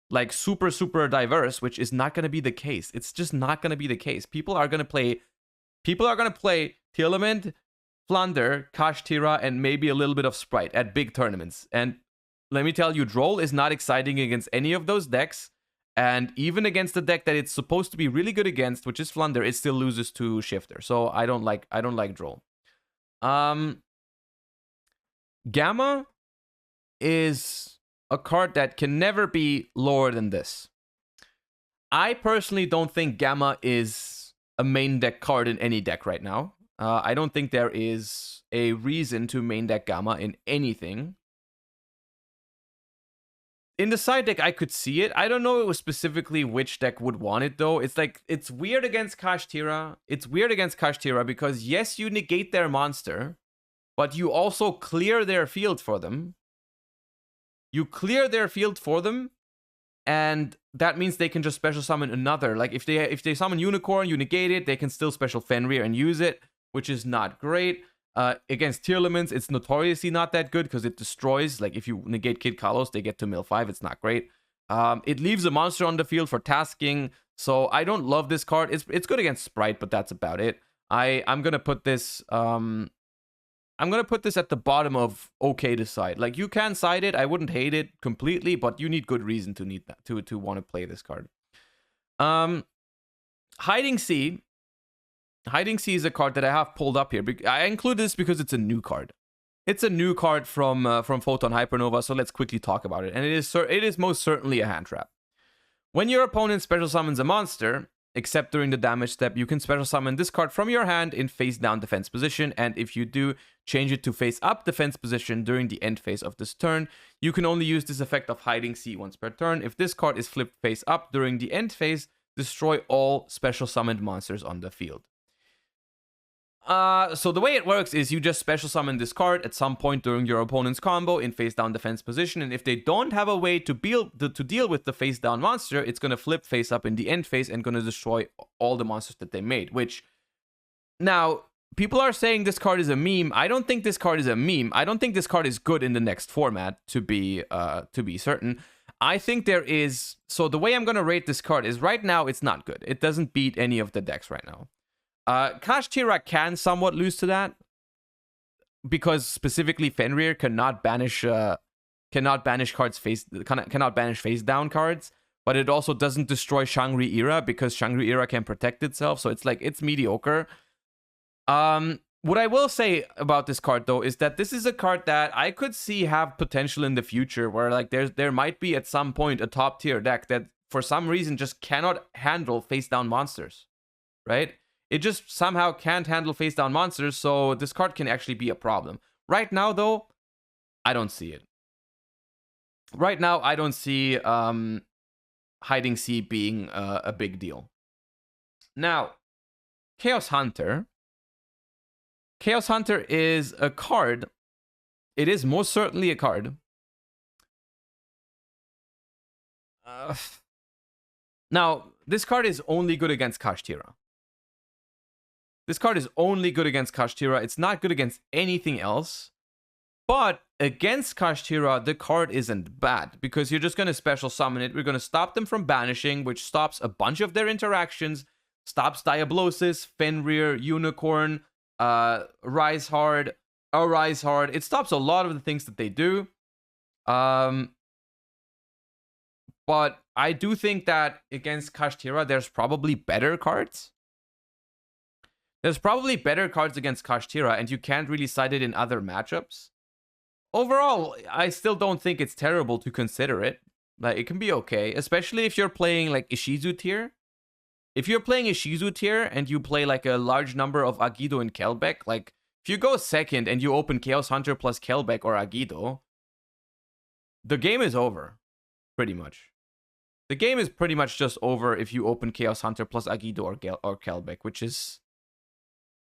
like super, super diverse, which is not gonna be the case. It's just not gonna be the case. People are gonna play Tierlement, Flunder, Kashtira, and maybe a little bit of Sprite at big tournaments. And let me tell you, Droll is not exciting against any of those decks. And even against the deck that it's supposed to be really good against, which is Flunder, it still loses to Shifter. So I don't like Droll. Gamma is a card that can never be lower than this. I personally don't think Gamma is a main deck card in any deck right now. I don't think there is a reason to main deck Gamma in anything. In the side deck, I could see it. I don't know specifically which deck would want it, though. It's like, it's weird against Kashtira. It's weird against Kashtira because, yes, you negate their monster, but you also clear their field for them. You clear their field for them, and that means they can just special summon another. Like, if they summon Unicorn, you negate it, they can still special Fenrir and use it, which is not great. Against Tierlements, it's notoriously not that good because it destroys. Like, if you negate Kid Kalos, they get to mill 5. It's not great. It leaves a monster on the field for tasking, so I don't love this card. It's good against Sprite, but that's about it. I'm gonna put this at the bottom of okay to side. Like, you can side it. I wouldn't hate it completely, but you need good reason to need that to want to play this card. Hiding Sea. Hiding Sea is a card that I have pulled up here. I include this because it's a new card. It's a new card from Photon Hypernova, so let's quickly talk about it. And it is most certainly a hand trap. When your opponent special summons a monster, except during the damage step, you can special summon this card from your hand in face down defense position, and if you do, change it to face up defense position during the end phase of this turn. You can only use this effect of Hiding Sea once per turn. If this card is flipped face up during the end phase, destroy all special summoned monsters on the field. So the way it works is you just special summon this card at some point during your opponent's combo in face down defense position, and if they don't have a way to deal with the face down monster, it's gonna flip face up in the end phase and gonna destroy all the monsters that they made. Which, now, people are saying this card is a meme. I don't think this card is a meme. I don't think this card is good in the next format, to be certain. I think there is. So the way I'm gonna rate this card is right now it's not good. It doesn't beat any of the decks right now. Kashtira can somewhat lose to that because specifically Fenrir cannot banish cards cannot banish face down cards, but it also doesn't destroy Shangri-Ira because Shangri-Ira can protect itself, so it's like it's mediocre. What I will say about this card though is that this is a card that I could see have potential in the future, where like there might be at some point a top tier deck that for some reason just cannot handle face down monsters, right? It just somehow can't handle face down monsters, so this card can actually be a problem. Right now, though, I don't see it. Right now, I don't see Hiding Sea being a big deal. Now, Chaos Hunter. Chaos Hunter is a card. It is most certainly a card. Now, this card is only good against Kashtira. This card is only good against Kashtira. It's not good against anything else. But against Kashtira, the card isn't bad because you're just going to special summon it. We're going to stop them from banishing, which stops a bunch of their interactions, stops Diablosis, Fenrir, Unicorn, Rise Hard. It stops a lot of the things that they do. But I do think that against Kashtira, there's probably better cards. There's probably better cards against Kashtira, and you can't really cite it in other matchups. Overall, I still don't think it's terrible to consider it. Like, it can be okay, especially if you're playing like Ishizu tier. If you're playing Ishizu tier and you play like a large number of Agido and Kelbeck, like if you go second and you open Chaos Hunter plus Kelbeck or Agido, the game is over, pretty much. The game is pretty much just over if you open Chaos Hunter plus Agido or Kelbeck, which is,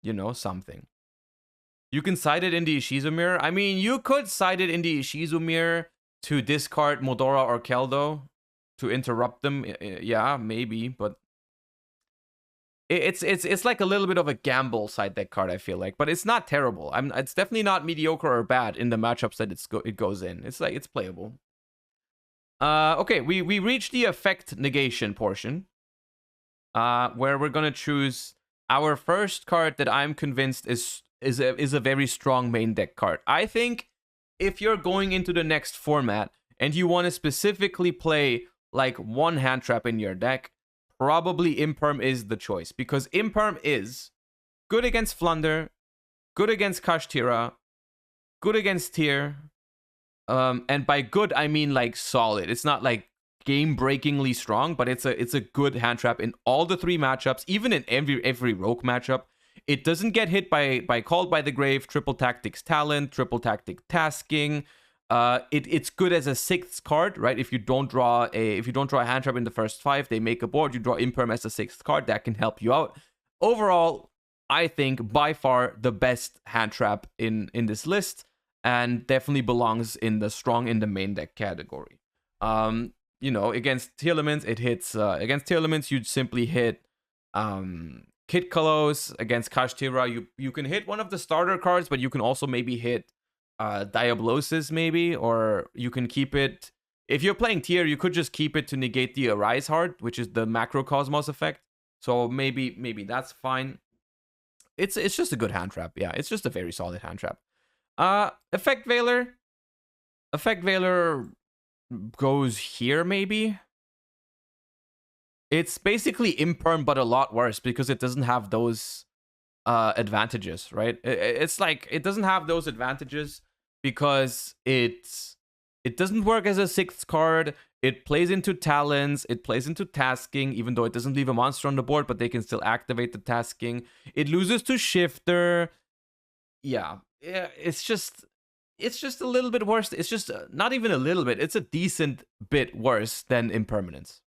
you know, something. You can cite it in the Ishizu mirror. I mean, you could cite it in the Ishizu mirror to discard Modora or Keldo to interrupt them. Yeah, maybe, but it's like a little bit of a gamble side deck card, I feel like, but it's not terrible. It's definitely not mediocre or bad in the matchups that it goes in. It's like it's playable. Okay, we reached the effect negation portion, where we're gonna choose our first card that I'm convinced is a very strong main deck card. I think if you're going into the next format and you want to specifically play like one hand trap in your deck, probably Imperm is the choice, because Imperm is good against Flunder, good against Kashtira, good against Tier, and by good I mean like solid. It's not like game-breakingly strong, but it's a good hand trap in all the three matchups, even in every rogue matchup. It doesn't get hit by Called by the Grave, Triple Tactics Talent, Triple Tactic Tasking. It's good as a 6th card, right? If you don't draw a hand trap in the first 5, they make a board. You draw Imperm as a 6th card. That can help you out. Overall, I think by far the best hand trap in this list, and definitely belongs in the strong in the main deck category. You know, against Tierlements, it hits. Against Tierlements, you'd simply hit Kid Kalos. Against Kashtira, you can hit one of the starter cards, but you can also maybe hit Diablosis, maybe, or you can keep it. If you're playing tier, you could just keep it to negate the Arise Heart, which is the Macrocosmos effect. So maybe that's fine. It's just a good hand trap. Yeah, it's just a very solid hand trap. Effect Veiler. Effect Veiler goes here, maybe. It's basically Imperm, but a lot worse because it doesn't have those advantages, right? It's like it doesn't have those advantages because it doesn't work as a 6th card. It plays into Talons, it plays into Tasking, even though it doesn't leave a monster on the board, but they can still activate the Tasking. It loses to Shifter. Yeah, it's just a little bit worse. It's just not even a little bit. It's a decent bit worse than Impermanence.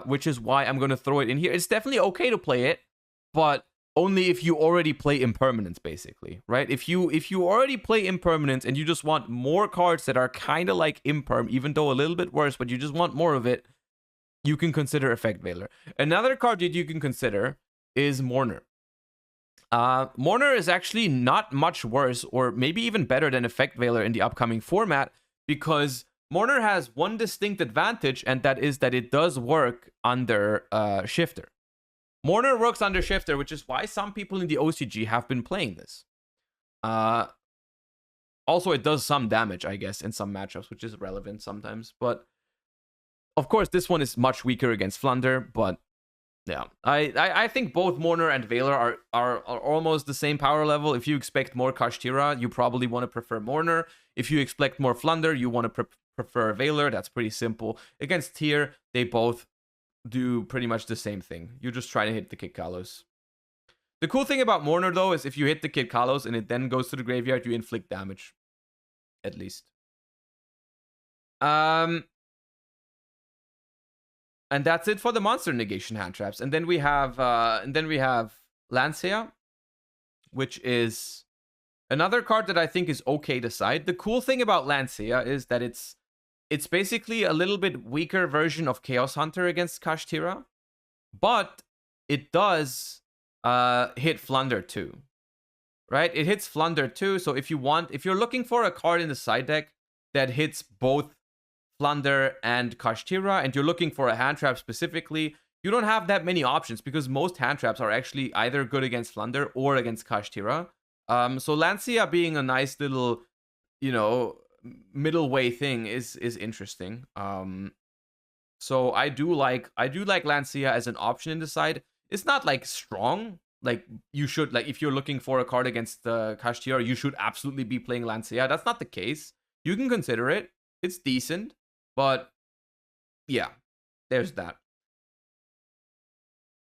Which is why I'm going to throw it in here. It's definitely okay to play it, but only if you already play Impermanence, basically, right? If you already play Impermanence and you just want more cards that are kind of like Imperm, even though a little bit worse, but you just want more of it, you can consider Effect Veiler. Another card that you can consider is Mourner. Mourner is actually not much worse, or maybe even better than Effect Veiler in the upcoming format, because Mourner has one distinct advantage, and that is that it does work under Shifter. Mourner works under Shifter, which is why some people in the OCG have been playing this. Also, it does some damage, I guess, in some matchups, which is relevant sometimes. But, of course, this one is much weaker against Flunder, but yeah. I think both Mourner and Veiler are almost the same power level. If you expect more Kashtira, you probably want to prefer Mourner. If you expect more Flunder, you want to prefer Veiler. That's pretty simple. Against Tier, they both do pretty much the same thing. You're just trying to hit the Kid Kalos. The cool thing about Mourner, though, is if you hit the Kid Kalos and it then goes to the graveyard, you inflict damage. At least. And that's it for the monster negation hand traps. And then we have Lancea, which is another card that I think is okay to side. The cool thing about Lancea is that it's basically a little bit weaker version of Chaos Hunter against Kashtira, but it does hit Flunder too, right? It hits Flunder too. So if you're looking for a card in the side deck that hits both Flunder and Kashtira, and you're looking for a hand trap specifically, you don't have that many options because most hand traps are actually either good against Flunder or against Kashtira. So Lancea being a nice little, middle way thing is interesting. So I do like Lancea as an option in the side. It's not like strong. Like you should, like if you're looking for a card against Kashtira, you should absolutely be playing Lancea. That's not the case. You can consider it. It's decent, but yeah, there's that.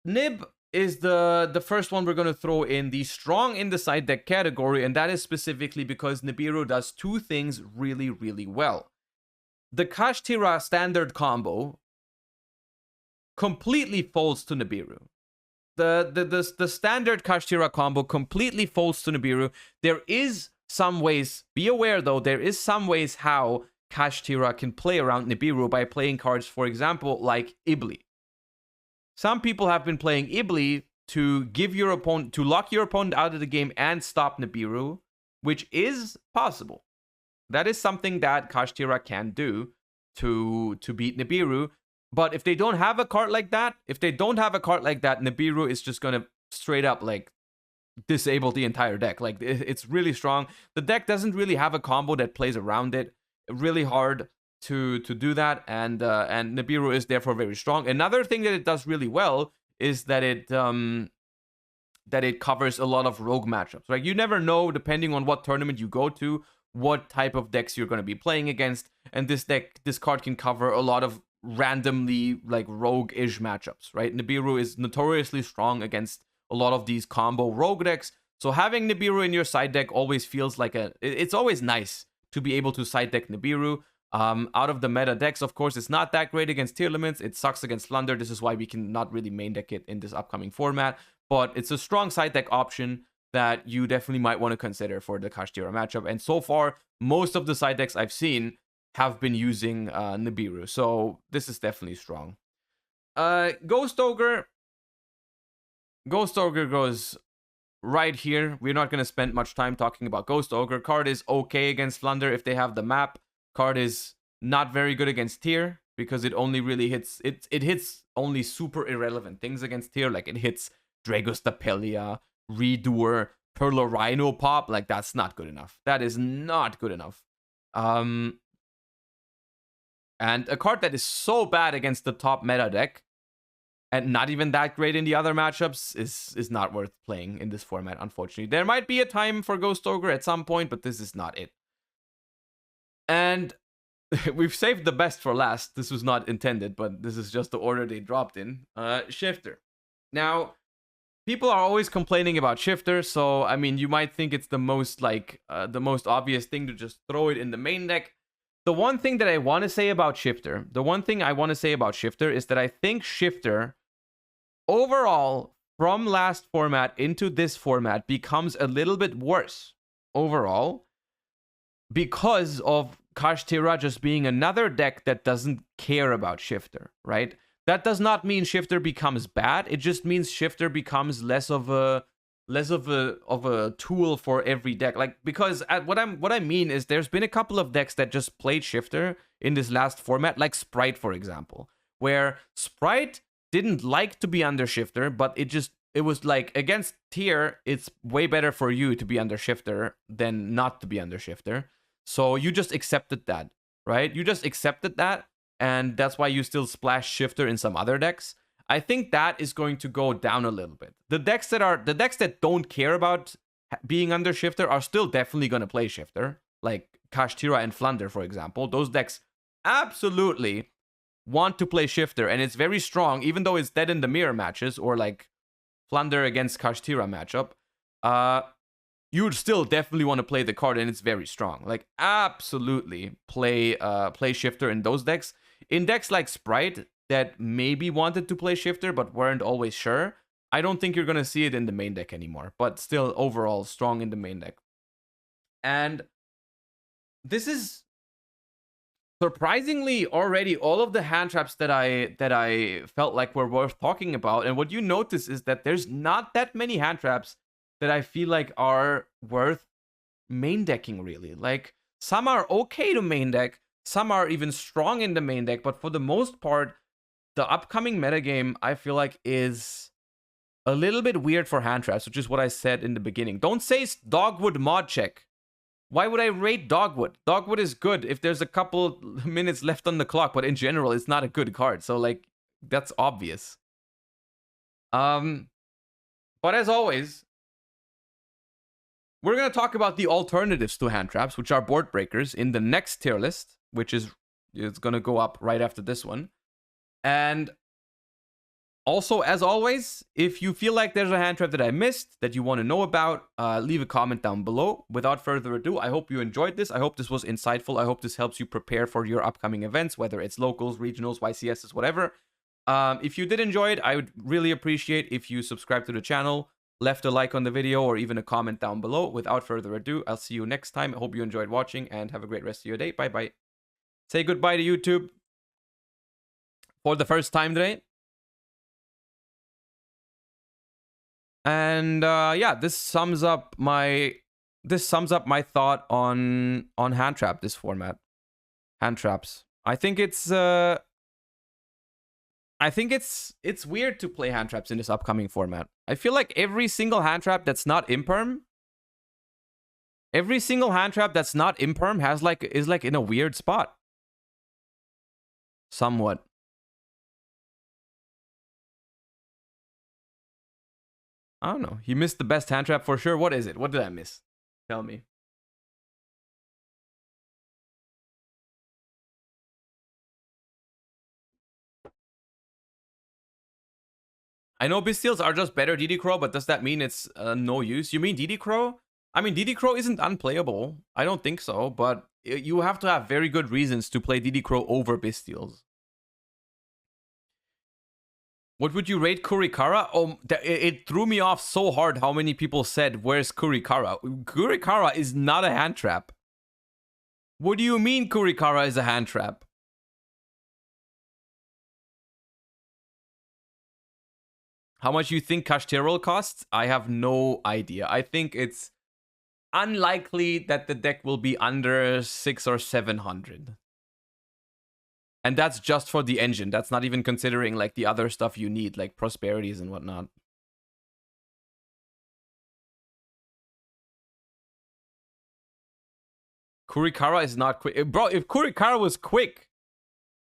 Nib is the first one we're going to throw in the strong in the side deck category, and that is specifically because Nibiru does two things really, really well. The Kashtira standard combo completely folds to Nibiru. The standard Kashtira combo completely folds to Nibiru. There is some ways, be aware though, there is some ways how Kashtira can play around Nibiru by playing cards, for example, like Ibli. Some people have been playing Ibli to lock your opponent out of the game and stop Nibiru, which is possible. That is something that Kashtira can do to beat Nibiru. But if they don't have a card like that, Nibiru is just gonna straight up like disable the entire deck. Like it's really strong. The deck doesn't really have a combo that plays around it. Really hard to do that, and Nibiru is therefore very strong. Another thing that it does really well is that it covers a lot of rogue matchups. Right, you never know, depending on what tournament you go to, what type of decks you're going to be playing against, and this card can cover a lot of randomly like rogue-ish matchups. Right, Nibiru is notoriously strong against a lot of these combo rogue decks. So having Nibiru in your side deck always feels like it's always nice to be able to side deck Nibiru. Out of the meta decks, of course, it's not that great against tier limits. It sucks against Flunder. This is why we can not really main deck it in this upcoming format. But it's a strong side deck option that you definitely might want to consider for the Kashtira matchup. And so far, most of the side decks I've seen have been using Nibiru. So this is definitely strong. Ghost Ogre. Ghost Ogre goes right here. We're not going to spend much time talking about Ghost Ogre. Card is okay against Flunder if they have the map. Card is not very good against tier because it only really hits it hits only super irrelevant things against tier. Like it hits Dragostapelia, Redoer, Rhino Pop. Like that's not good enough. That is not good enough. And a card that is so bad against the top meta deck and not even that great in the other matchups is not worth playing in this format, unfortunately. There might be a time for Ghost Ogre at some point, but this is not it. And we've saved the best for last. This was not intended, but this is just the order they dropped in. Shifter. Now, people are always complaining about Shifter, so I mean, you might think it's the most the most obvious thing to just throw it in the main deck. The one thing that I want to say about Shifter, is that I think Shifter overall from last format into this format becomes a little bit worse overall because of Kashtira just being another deck that doesn't care about Shifter, right? That does not mean Shifter becomes bad. It just means Shifter becomes less of a tool for every deck. Like, because what I mean is there's been a couple of decks that just played Shifter in this last format, like Sprite, for example, where Sprite didn't like to be under Shifter, but it was like against tier, it's way better for you to be under Shifter than not to be under Shifter. So you just accepted that, right? You just accepted that, and that's why you still splash Shifter in some other decks. I think that is going to go down a little bit. The decks that don't care about being under Shifter are still definitely going to play Shifter, like Kashtira and Flunder, for example. Those decks absolutely want to play Shifter, and it's very strong, even though it's dead in the mirror matches or like Flunder against Kashtira matchup. You'd still definitely want to play the card, and it's very strong. Like, absolutely play Shifter in those decks. In decks like Sprite that maybe wanted to play Shifter but weren't always sure, I don't think you're going to see it in the main deck anymore. But still, overall, strong in the main deck. And this is surprisingly already all of the hand traps that I felt like were worth talking about. And what you notice is that there's not that many hand traps that I feel like are worth main decking, really. Like, some are okay to main deck, some are even strong in the main deck, but for the most part, the upcoming metagame, I feel like, is a little bit weird for hand traps, which is what I said in the beginning. Don't say Dogwood mod check. Why would I rate Dogwood? Dogwood is good if there's a couple minutes left on the clock, but in general, it's not a good card. So, like, that's obvious. But as always, we're going to talk about the alternatives to hand traps, which are board breakers, in the next tier list, which is it's going to go up right after this one. And also, as always, if you feel like there's a hand trap that I missed that you want to know about, leave a comment down below. Without further ado, I hope you enjoyed this. I hope this was insightful. I hope this helps you prepare for your upcoming events, whether it's locals, regionals, YCSs, whatever. If you did enjoy it, I would really appreciate if you subscribe to the channel, left a like on the video, or even a comment down below. Without further ado, I'll see you next time. I hope you enjoyed watching and have a great rest of your day. Bye-bye. Say goodbye to YouTube for the first time today. And yeah, this sums up my thought on hand trap, this format. Hand traps. I think it's weird to play hand traps in this upcoming format. I feel like every single hand trap that's not imperm is like in a weird spot. Somewhat. I don't know. You missed the best hand trap for sure. What is it? What did I miss? Tell me. I know Bestials are just better DD Crow, but does that mean it's no use? You mean DD Crow? I mean, DD Crow isn't unplayable. I don't think so, but you have to have very good reasons to play DD Crow over Bestials. What would you rate Kurikara? Oh, it threw me off so hard how many people said, where's Kurikara? Kurikara is not a hand trap. What do you mean Kurikara is a hand trap? How much you think Kashtira costs? I have no idea. I think it's unlikely that the deck will be under 600 or 700. And that's just for the engine. That's not even considering like the other stuff you need, like prosperities and whatnot. Kurikara is not quick. Bro, if Kurikara was quick,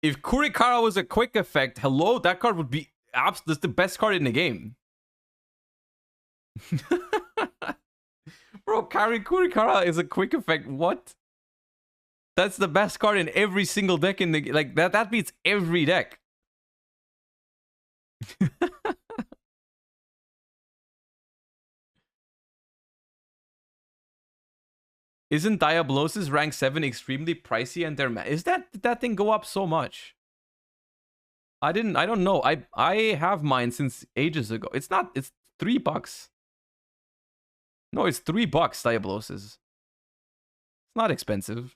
if Kurikara was a quick effect, hello, that card would be that's the best card in the game. Bro, Kurikara is a quick effect. What? That's the best card in every single deck in the like that beats every deck. Isn't Diablosis rank 7 extremely pricey and did that thing go up so much? I don't know. I have mine since ages ago. It's $3. No, it's $3 Diablosis. It's not expensive.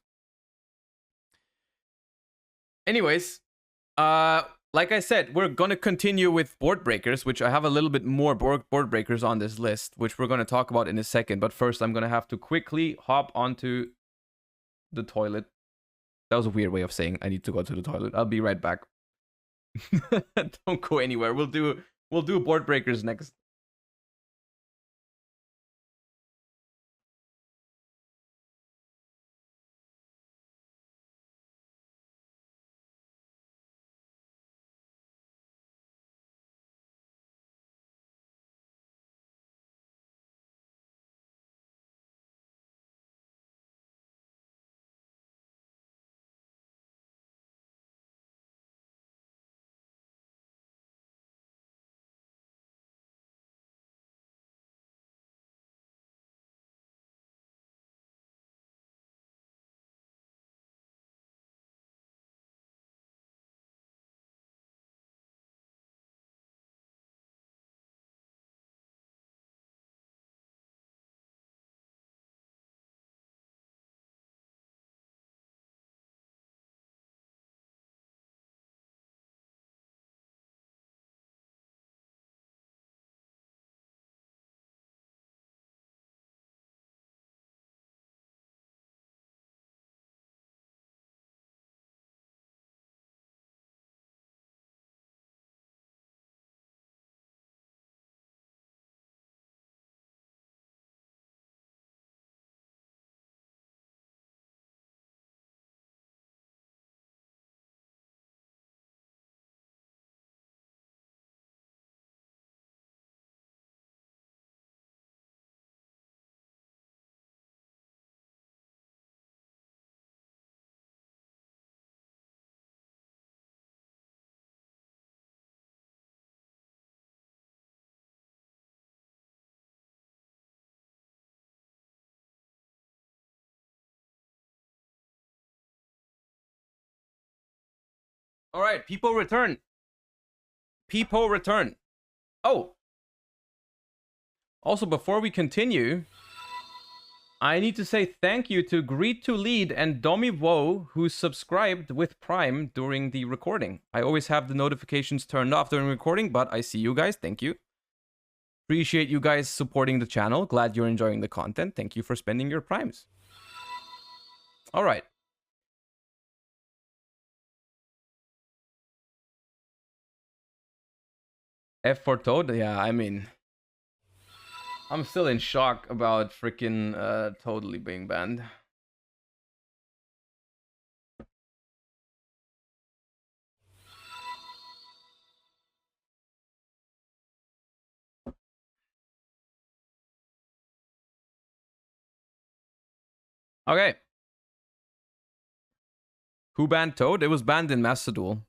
Anyways, like I said, we're gonna continue with board breakers, which I have a little bit more board breakers on this list, which we're gonna talk about in a second. But first, I'm gonna have to quickly hop onto the toilet. That was a weird way of saying I need to go to the toilet. I'll be right back. Don't go anywhere. We'll do board breakers next. All right, people return. People return. Oh. Also, before we continue, I need to say thank you to Greet to Lead and Domi Woe, who subscribed with Prime during the recording. I always have the notifications turned off during recording, but I see you guys. Thank you. Appreciate you guys supporting the channel. Glad you're enjoying the content. Thank you for spending your primes. All right. F for Toad? Yeah, I mean, I'm still in shock about freaking Toadally being banned. Okay. Who banned Toad? It was banned in Master Duel.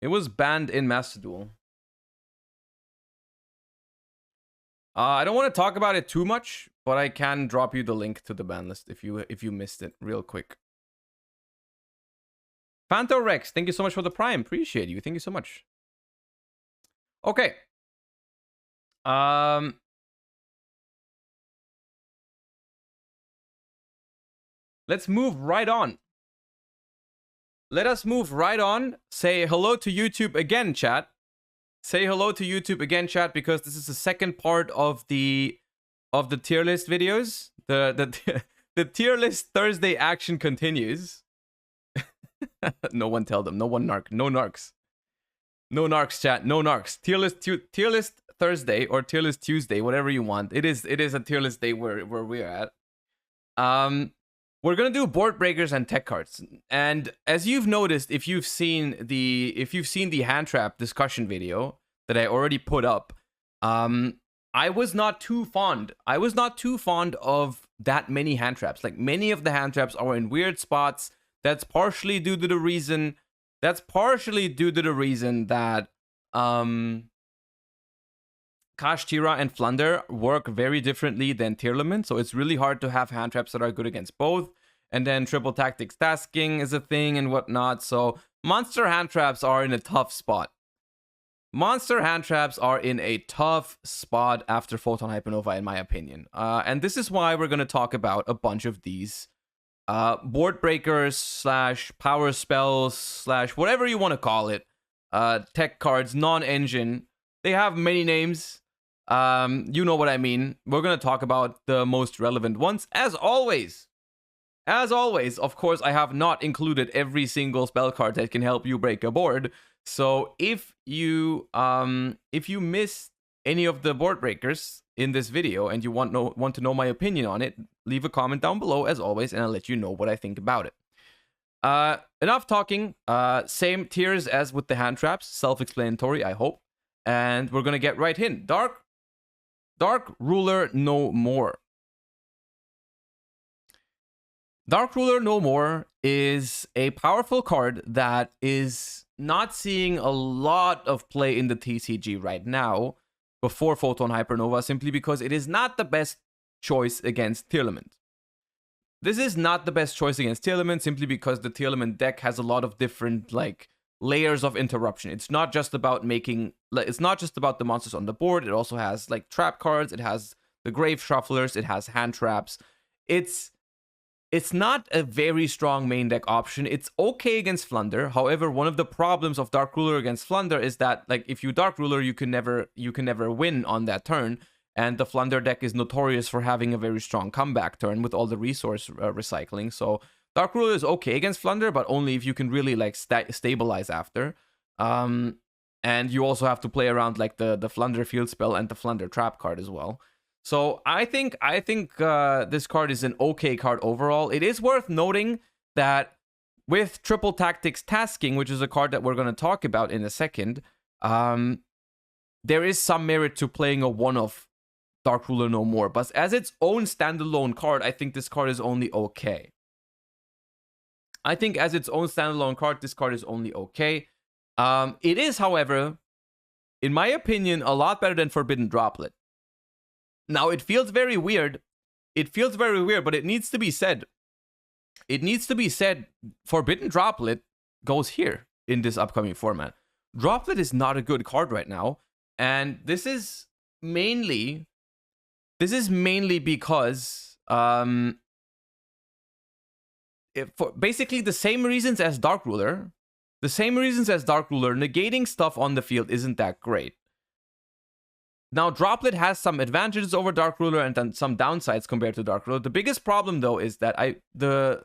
It was banned in Master Duel. I don't want to talk about it too much, but I can drop you the link to the ban list if you missed it real quick. Phanto Rex, thank you so much for the Prime. Appreciate you. Thank you so much. Okay. Let's move right on. Let us move right on. Say hello to YouTube again, chat. Say hello to YouTube again, chat, because this is the second part of the tier list videos. The tier list Thursday action continues. No one tell them. No one narc. No narcs. No narcs, chat. No narcs. Tier list Thursday or tier list Tuesday, whatever you want. It is a tier list day where we're at. We're gonna do board breakers and tech cards. And as you've noticed, if you've seen the Handtrap discussion video that I already put up, I was not too fond of that many hand traps. Like, many of the hand traps are in weird spots. That's partially due to the reason that Kashtira and Flunder work very differently than Tierlament, so it's really hard to have hand traps that are good against both. And then triple tactics tasking is a thing and whatnot, so monster hand traps are in a tough spot. Monster hand traps are in a tough spot after Photon Hypernova, in my opinion. And this is why we're going to talk about a bunch of these board breakers / power spells / whatever you want to call it. Tech cards, non-engine. They have many names. You know what I mean. We're going to talk about the most relevant ones. As always, of course, I have not included every single spell card that can help you break a board. So if you missed any of the board breakers in this video and you want to know my opinion on it, leave a comment down below as always, and I'll let you know what I think about it. Enough talking. Same tiers as with the hand traps, self-explanatory, I hope. And we're gonna get right in. Dark Ruler No More. Dark Ruler No More is a powerful card that is not seeing a lot of play in the TCG right now before Photon Hypernova, simply because it is not the best choice against Tierlament. This is not the best choice against Tierlament simply because the Tierlament deck has a lot of different layers of interruption. It's not just about the monsters on the board. It also has trap cards. It has the grave shufflers. It has hand traps. It's not a very strong main deck option. It's okay against Flunder. However, one of the problems of Dark Ruler against Flunder is that if you Dark Ruler, you can never win on that turn. And the Flunder deck is notorious for having a very strong comeback turn with all the resource recycling. So Dark Ruler is okay against Flunder, but only if you can really stabilize after. And you also have to play around the Flunder field spell and the Flunder trap card as well. So I think this card is an okay card overall. It is worth noting that with triple tactics tasking, which is a card that we're going to talk about in a second, there is some merit to playing a one-off Dark Ruler No More. But as its own standalone card, I think this card is only okay. This card is only okay. It is, however, in my opinion, a lot better than Forbidden Droplet. Now, it feels very weird. But it needs to be said. Forbidden Droplet goes here in this upcoming format. Droplet is not a good card right now. And this is mainly because for basically the same reasons as Dark Ruler. Negating stuff on the field isn't that great. Now, Droplet has some advantages over Dark Ruler and then some downsides compared to Dark Ruler. The biggest problem, though, is that the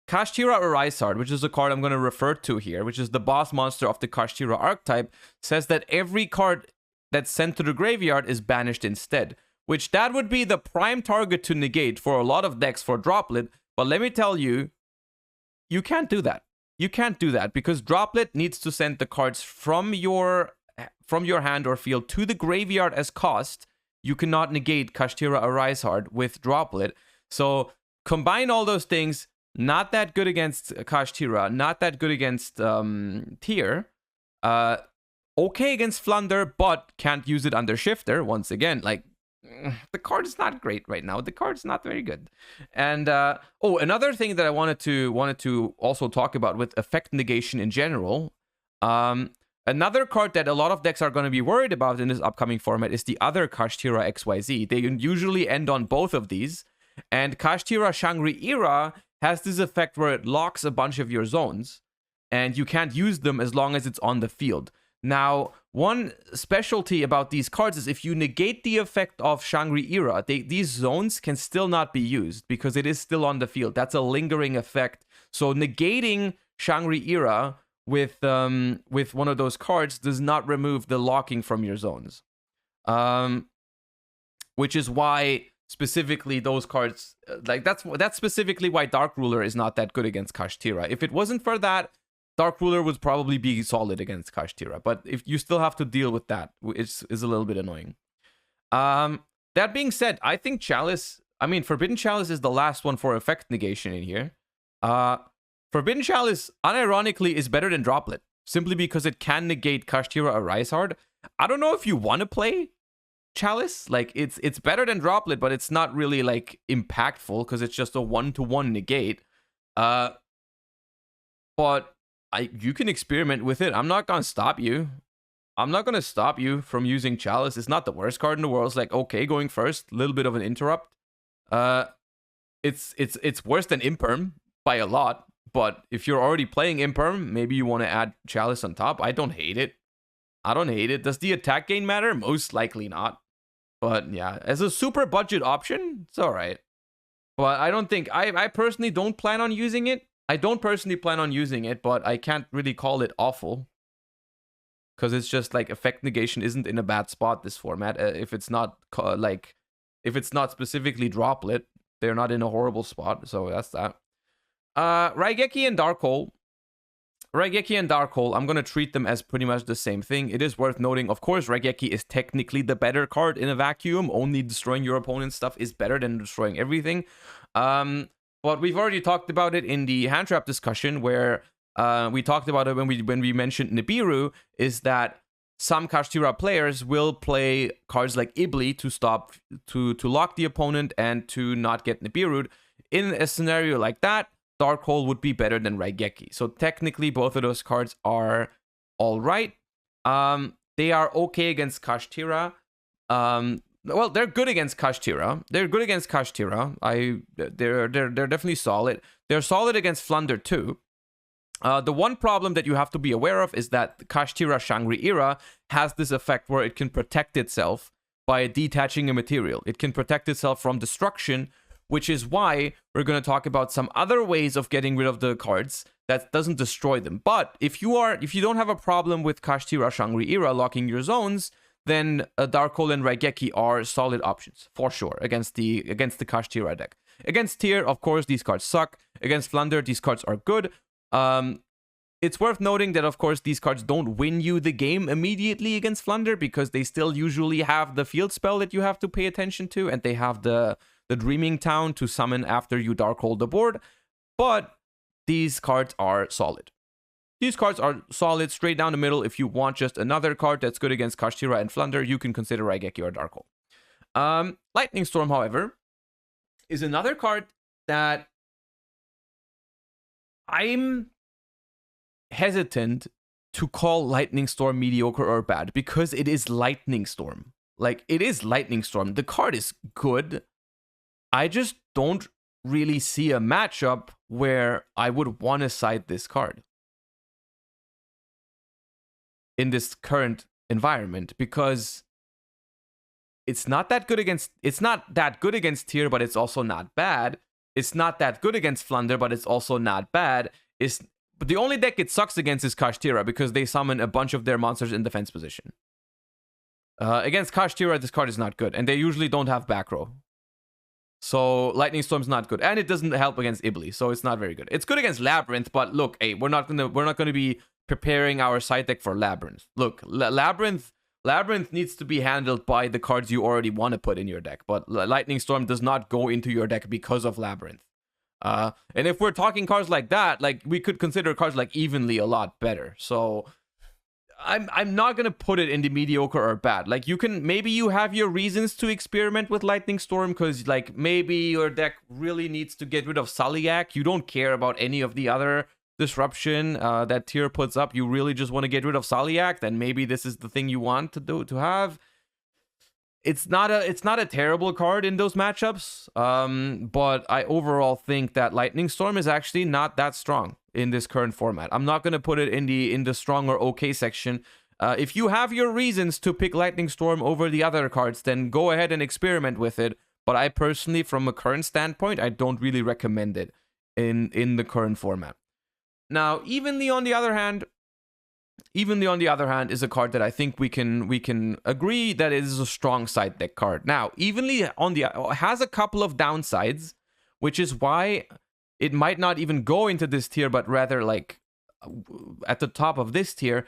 Kashtira Arisard, which is a card I'm going to refer to here, which is the boss monster of the Kashtira archetype, says that every card that's sent to the graveyard is banished instead, which that would be the prime target to negate for a lot of decks for Droplet. But let me tell you, you can't do that. You can't do that because Droplet needs to send the cards from your hand or field to the graveyard as cost. You cannot negate Kashtira Arisard with Droplet. So combine all those things, not that good against Kashtira, not that good against Tier. Okay against Flunder, but can't use it under Shifter. Once again, like, the card is not great right now. The card's not very good. And another thing that I wanted to also talk about with effect negation in general. Another card that a lot of decks are going to be worried about in this upcoming format is the other Kashtira XYZ. They usually end on both of these. And Kashtira Shangri-Ira has this effect where it locks a bunch of your zones, and you can't use them as long as it's on the field. Now, one specialty about these cards is if you negate the effect of Shangri-Ira, these zones can still not be used because it is still on the field. That's a lingering effect. So negating Shangri-Ira with one of those cards does not remove the locking from your zones. Which is why specifically those cards, like that's specifically why Dark Ruler is not that good against Kashtira. If it wasn't for that, Dark Ruler would probably be solid against Kashtira, but if you still have to deal with that, it's a little bit annoying. That being said, I think Forbidden Chalice is the last one for effect negation in here. Forbidden Chalice, unironically, is better than Droplet, simply because it can negate Kashtira Arise Hard. I don't know if you want to play Chalice. Like, it's better than Droplet, but it's not really, like, impactful, because it's just a 1-to-1 negate. But you can experiment with it. I'm not going to stop you. I'm not going to stop you from using Chalice. It's not the worst card in the world. It's like, okay, going first, a little bit of an interrupt. It's worse than Imperm by a lot. But if you're already playing Imperm, maybe you want to add Chalice on top. I don't hate it. Does the attack gain matter? Most likely not. But yeah, as a super budget option, it's all right. But I don't think... I personally don't plan on using it. I don't personally plan on using it, but I can't really call it awful. Because it's just like effect negation isn't in a bad spot this format. If it's not specifically Droplet, they're not in a horrible spot. So that's that. Raigeki and Darkhole. I'm going to treat them as pretty much the same thing. It is worth noting, of course, Raigeki is technically the better card in a vacuum. Only destroying your opponent's stuff is better than destroying everything. But we've already talked about it in the Handtrap discussion, where we talked about it when we mentioned Nibiru, is that some Kashtira players will play cards like Ibli to lock the opponent and to not get Nibiru'd. In a scenario like that, Darkhole would be better than Raigeki. So technically, both of those cards are all right. They are okay against Kashtira. Well, they're good against Kashtira. They're definitely solid. They're solid against Flunder too. The one problem that you have to be aware of is that Kashtira Shangri-Ira has this effect where it can protect itself by detaching a material. It can protect itself from destruction, which is why we're going to talk about some other ways of getting rid of the cards that doesn't destroy them. But if you don't have a problem with Kashtira Shangri-Ira locking your zones, then Darkhole and Raigeki are solid options for sure against the Kashtira deck. Against Tier, of course, these cards suck. Against Flunder, these cards are good. It's worth noting that, of course, these cards don't win you the game immediately against Flunder, because they still usually have the field spell that you have to pay attention to, and they have the Dreaming Town to summon after you Darkhole the board. But these cards are solid. These cards are solid straight down the middle. If you want just another card that's good against Kashtira and Flunder, you can consider Raigeki or Darkhole. Lightning Storm, however, is another card that I'm hesitant to call Lightning Storm mediocre or bad, because it is Lightning Storm. Like, it is Lightning Storm. The card is good. I just don't really see a matchup where I would want to side this card in this current environment, because it's not that good against Tier, but it's also not bad. It's not that good against Flunder, but it's also not bad. But the only deck it sucks against is Kashtira, because they summon a bunch of their monsters in defense position. Against Kashtira, this card is not good, and they usually don't have back row. So Lightning Storm's not good, and it doesn't help against Ibli, so it's not very good. It's good against Labyrinth, but look, hey, we're not gonna be preparing our side deck for Labyrinth. Look, Labyrinth needs to be handled by the cards you already want to put in your deck, but Lightning Storm does not go into your deck because of Labyrinth. And if we're talking cards like that, like we could consider cards like Evenly a lot better. So I'm not gonna put it in the mediocre or bad. Like maybe you have your reasons to experiment with Lightning Storm because like maybe your deck really needs to get rid of Sulliak. You don't care about any of the other disruption that tier puts up. You really just want to get rid of Sulliak. Then maybe this is the thing you want to have. It's not a terrible card in those matchups, but I overall think that Lightning Storm is actually not that strong in this current format. I'm not going to put it in the strong or okay section. If you have your reasons to pick Lightning Storm over the other cards, then go ahead and experiment with it. But I personally, from a current standpoint, I don't really recommend it in the current format. Now, Evenly on the other hand is a card that I think we can agree that it is a strong side deck card. Now, Evenly has a couple of downsides, which is why it might not even go into this tier, but rather like at the top of this tier.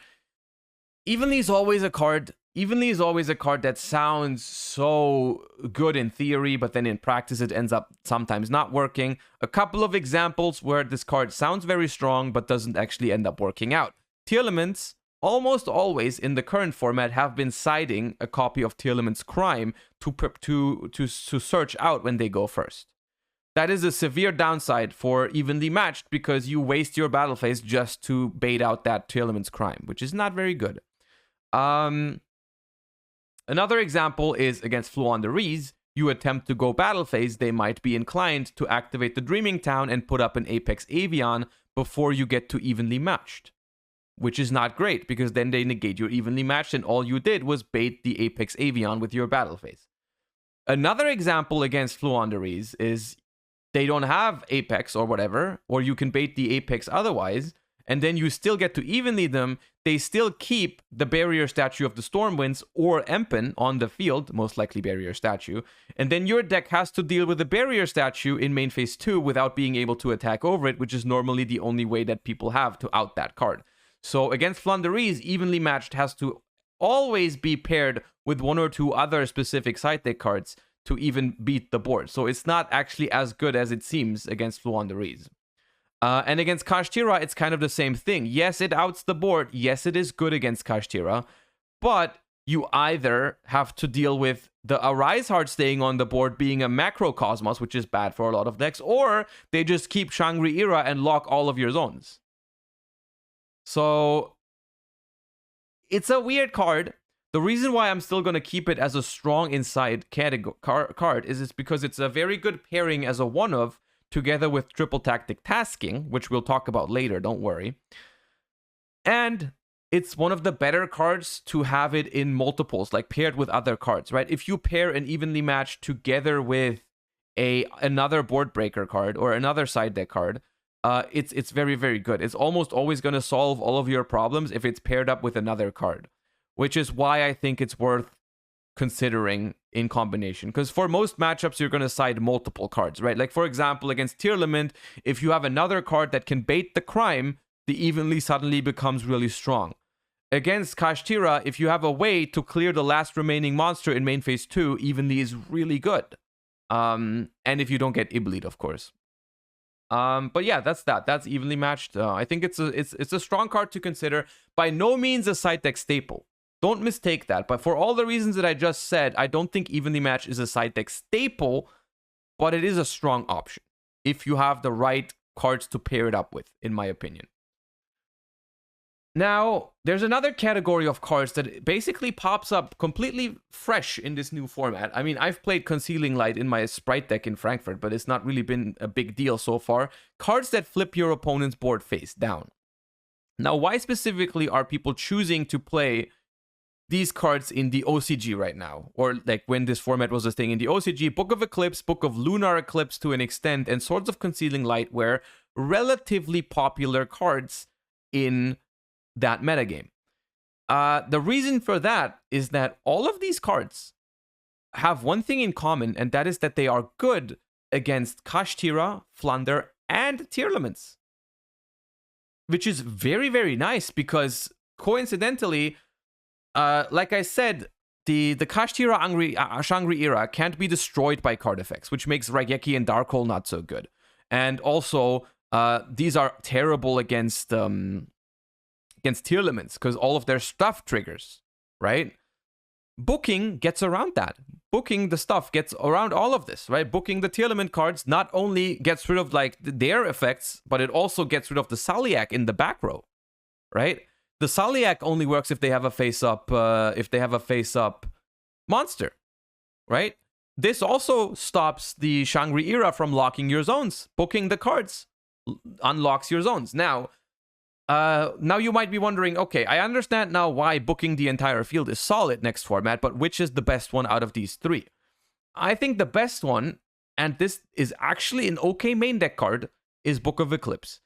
Evenly is always a card that sounds so good in theory, but then in practice it ends up sometimes not working. A couple of examples where this card sounds very strong, but doesn't actually end up working out. Tearlaments, almost always in the current format, have been siding a copy of Tearlament's Crime to search out when they go first. That is a severe downside for Evenly Matched because you waste your battle phase just to bait out that Tearlament's Crime, which is not very good. Another example is against Floowandereeze. You attempt to go battle phase, they might be inclined to activate the Dreaming Town and put up an Apex Avian before you get to Evenly Matched, which is not great because then they negate your Evenly Matched and all you did was bait the Apex Avian with your battle phase. Another example against Floowandereeze is they don't have Apex or whatever, or you can bait the Apex otherwise, and then you still get to Evenly them. They still keep the Barrier Statue of the Stormwinds or Empen on the field, most likely Barrier Statue, and then your deck has to deal with the Barrier Statue in main phase 2 without being able to attack over it, which is normally the only way that people have to out that card. So against Floowandereeze, Evenly Matched has to always be paired with one or two other specific side deck cards to even beat the board. So it's not actually as good as it seems against Floowandereeze. And against Kashtira, it's kind of the same thing. Yes, it outs the board. Yes, it is good against Kashtira. But you either have to deal with the Arise Heart staying on the board being a Macrocosmos, which is bad for a lot of decks, or they just keep Shangri-Ira and lock all of your zones. So it's a weird card. The reason why I'm still going to keep it as a strong inside card is because it's a very good pairing as a one-of together with Triple Tactic Tasking, which we'll talk about later, don't worry. And it's one of the better cards to have it in multiples, like paired with other cards, right? If you pair an Evenly Matched together with another Boardbreaker card or another side deck card, it's very, very good. It's almost always going to solve all of your problems if it's paired up with another card, which is why I think it's worth considering in combination. Because for most matchups, you're going to side multiple cards, right? Like, for example, against Tearlament, if you have another card that can bait the Crime, the Evenly suddenly becomes really strong. Against Kashtira, if you have a way to clear the last remaining monster in main phase 2, Evenly is really good. And if you don't get Ibleed, of course. But yeah, that's that. That's Evenly Matched. I think it's a strong card to consider. By no means a side deck staple. Don't mistake that. But for all the reasons that I just said, I don't think Evenly Matched is a side deck staple, but it is a strong option if you have the right cards to pair it up with, in my opinion. Now, there's another category of cards that basically pops up completely fresh in this new format. I mean, I've played Concealing Light in my Sprite deck in Frankfurt, but it's not really been a big deal so far. Cards that flip your opponent's board face down. Now, why specifically are people choosing to play these cards in the OCG right now? Or like when this format was a thing in the OCG, Book of Eclipse, Book of Lunar Eclipse to an extent, and Swords of Concealing Light were relatively popular cards in that metagame. The reason for that is that all of these cards have one thing in common, and that is that they are good against Kashtira, Flunder, and Tearlaments. Which is very, very nice because coincidentally, like I said, the Kashtira Shangri-Ira can't be destroyed by card effects, which makes Raigeki and Darkhold not so good. And also, these are terrible against tier limits because all of their stuff triggers, right? Booking gets around that. Booking the stuff gets around all of this, right? Booking the tier limit cards not only gets rid of like their effects, but it also gets rid of the Saliak in the back row, right? The Saliak only works if they have a face-up monster, right? This also stops the Shangri-Ira from locking your zones. Booking the cards unlocks your zones. Now you might be wondering, okay, I understand now why booking the entire field is solid next format, but which is the best one out of these three? I think the best one, and this is actually an okay main deck card, is Book of Eclipse.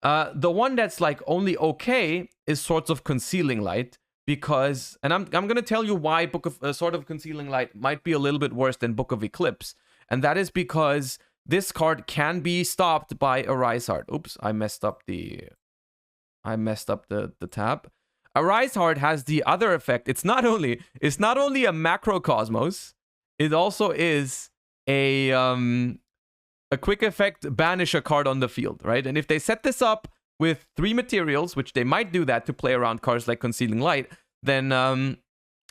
The one that's like only okay is Swords of Concealing Light, because, and I'm going to tell you why Sword of Concealing Light might be a little bit worse than Book of Eclipse, and that is because this card can be stopped by Arise Heart. Oops, I messed up the tab. Arise Heart has the other effect. It's not only a macrocosmos, it also is a quick effect banish a card on the field, right? And if they set this up with 3 materials, which they might do that to play around cards like Concealing Light, then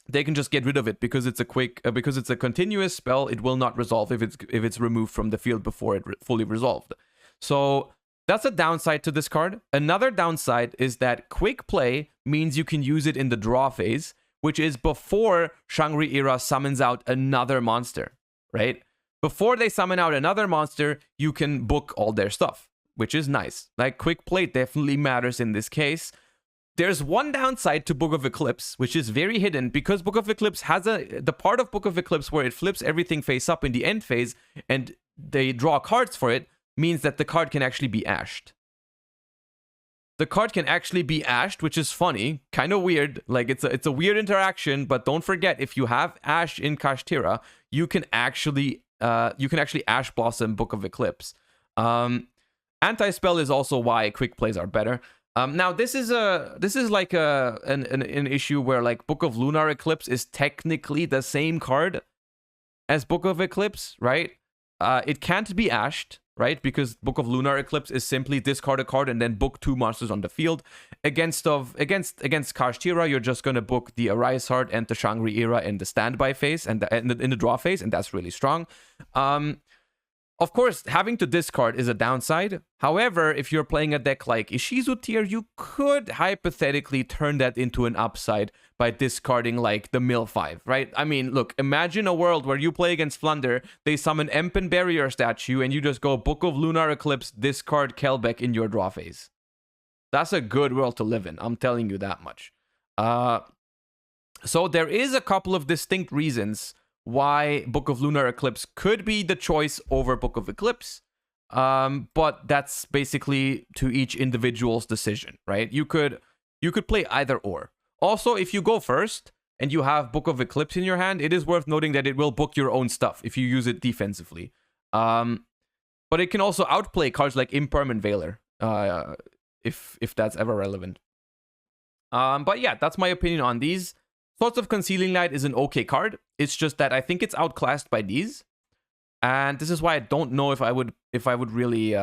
they can just get rid of it because it's a continuous spell. It will not resolve if it's removed from the field before it fully resolved. So that's a downside to this card. Another downside is that quick play means you can use it in the draw phase, which is before Shangri-Ira summons out another monster, right? Before they summon out another monster, you can book all their stuff, which is nice. Like, quick play definitely matters in this case. There's one downside to Book of Eclipse, which is very hidden, because Book of Eclipse has the part of Book of Eclipse where it flips everything face up in the end phase, and they draw cards for it, means that the card can actually be ashed. The card can actually be ashed, which is funny, kind of weird. Like, it's a weird interaction, but don't forget, if you have Ash in Kashtira, you can actually Ash Blossom Book of Eclipse. Anti-spell is also why quick plays are better. Now this is like an issue where like Book of Lunar Eclipse is technically the same card as Book of Eclipse, right? It can't be ashed, right? Because Book of Lunar Eclipse is simply discard a card and then book 2 monsters on the field. Against Kashtira, you're just gonna book the Arise Heart and the Shangri-Ira in the standby phase and in the draw phase, and that's really strong. Of course, having to discard is a downside. However, if you're playing a deck like Ishizu tier, you could hypothetically turn that into an upside by discarding like the Mill 5, right? I mean, look, imagine a world where you play against Flunder, they summon Empen Barrier statue, and you just go Book of Lunar Eclipse, discard Kelbeck in your draw phase. That's a good world to live in, I'm telling you that much. So there is a couple of distinct reasons why Book of Lunar Eclipse could be the choice over Book of Eclipse. But that's basically to each individual's decision, right? You could play either or. Also, if you go first and you have Book of Eclipse in your hand, it is worth noting that it will book your own stuff if you use it defensively. But it can also outplay cards like Impermanent Veiler, if that's ever relevant. But yeah, that's my opinion on these. Swords of Concealing Light is an okay card. It's just that I think it's outclassed by these. And this is why I don't know if I would really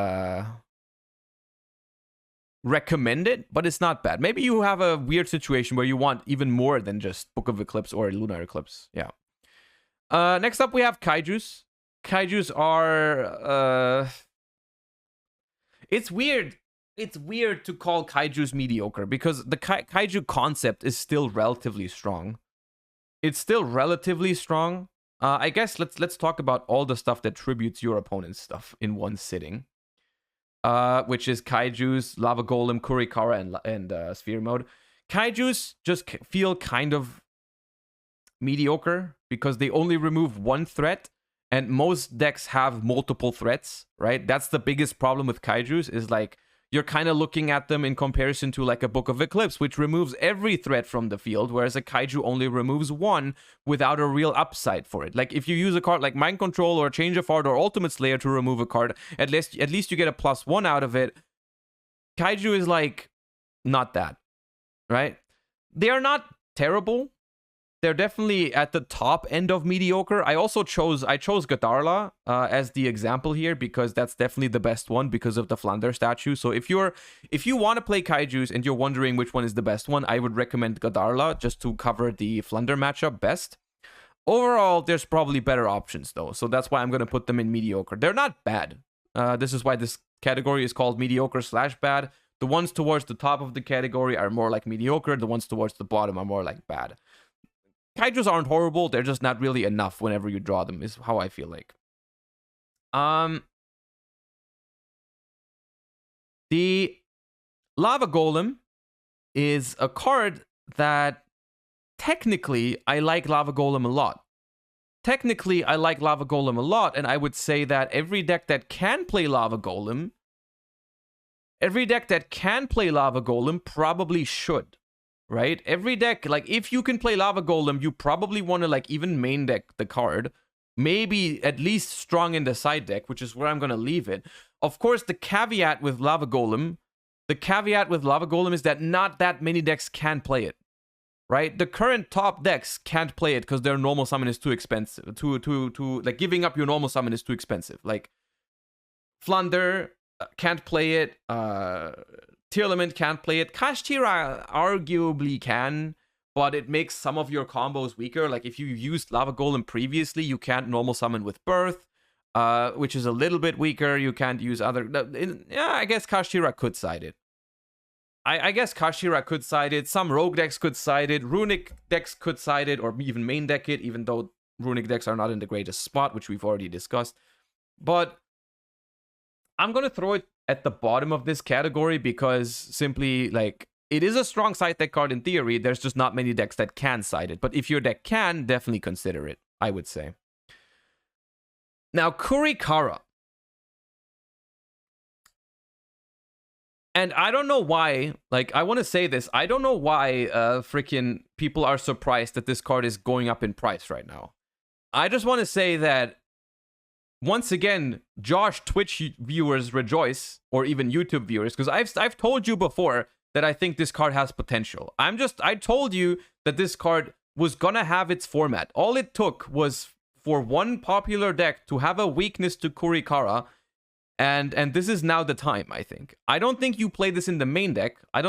recommend it, but it's not bad. Maybe you have a weird situation where you want even more than just Book of Eclipse or Lunar Eclipse. Yeah. Next up we have Kaijus. Kaijus are it's weird. It's weird to call Kaijus mediocre because the Kaiju concept is still relatively strong. It's still relatively strong. I guess let's talk about all the stuff that tributes your opponent's stuff in one sitting. Which is Kaijus, Lava Golem, Kurikara, and Sphere Mode. Kaijus just feel kind of mediocre because they only remove one threat, and most decks have multiple threats, right? That's the biggest problem with Kaijus, is like you're kind of looking at them in comparison to like a Book of Eclipse, which removes every threat from the field, whereas a Kaiju only removes one without a real upside for it. Like if you use a card like Mind Control or Change of Heart or Ultimate Slayer to remove a card, at least you get a +1 out of it. Kaiju is like not that, right? They are not terrible. they're definitely at the top end of mediocre. I chose Gadarla as the example here because that's definitely the best one because of the Flounder statue. So if you want to play kaijus and you're wondering which one is the best one, I would recommend Gadarla just to cover the Flounder matchup best. Overall, there's probably better options though, so that's why I'm going to put them in mediocre. They're not bad. This is why this category is called mediocre/bad. The ones towards the top of the category are more like mediocre. The ones towards the bottom are more like bad. Kaijus aren't horrible. They're just not really enough whenever you draw them, is how I feel like. The Lava Golem is a card that technically I like Lava Golem a lot. Technically, I like Lava Golem a lot, and I would say that every deck that can play Lava Golem probably should, right? Every deck, like, if you can play Lava Golem, you probably want to, like, even main deck the card. Maybe at least strong in the side deck, which is where I'm going to leave it. Of course, the caveat with Lava Golem is that not that many decks can play it. Right? The current top decks can't play it because their normal summon is too expensive. Like, giving up your normal summon is too expensive. Like, Flounder can't play it. Tierlament can't play it. Kashtira arguably can, but it makes some of your combos weaker. Like, if you used Lava Golem previously, you can't normal summon with Birth, which is a little bit weaker. You can't use other... Yeah, I guess Kashtira could side it. I guess Kashtira could side it. Some rogue decks could side it. Runic decks could side it, or even main deck it, even though Runic decks are not in the greatest spot, which we've already discussed. But I'm going to throw it at the bottom of this category because simply, like, it is a strong side deck card in theory. There's just not many decks that can side it. But if your deck can, definitely consider it, I would say. Now, Kurikara. And I don't know why, like, I want to say this. I don't know why freaking people are surprised that this card is going up in price right now. I just want to say that, once again, Josh, Twitch viewers rejoice, or even YouTube viewers, because I've told you before that I think this card has potential. I told you that this card was gonna have its format. All it took was for one popular deck to have a weakness to Kurikara. And this is now the time, I think. I don't think you play this in the main deck. I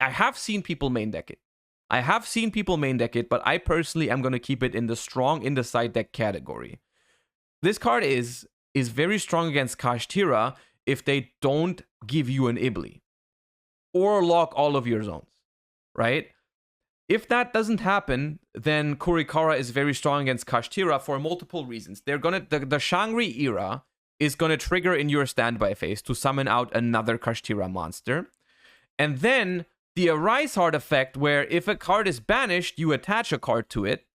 have seen people main deck it. But I personally am going to keep it in the strong in the side deck category. This card is very strong against Kashtira if they don't give you an Ibli. Or lock all of your zones, right? If that doesn't happen, then Kurikara is very strong against Kashtira for multiple reasons. The Shangri era is going to trigger in your standby phase to summon out another Kashtira monster. And then the Arise Heart effect, where if a card is banished, you attach a card to it,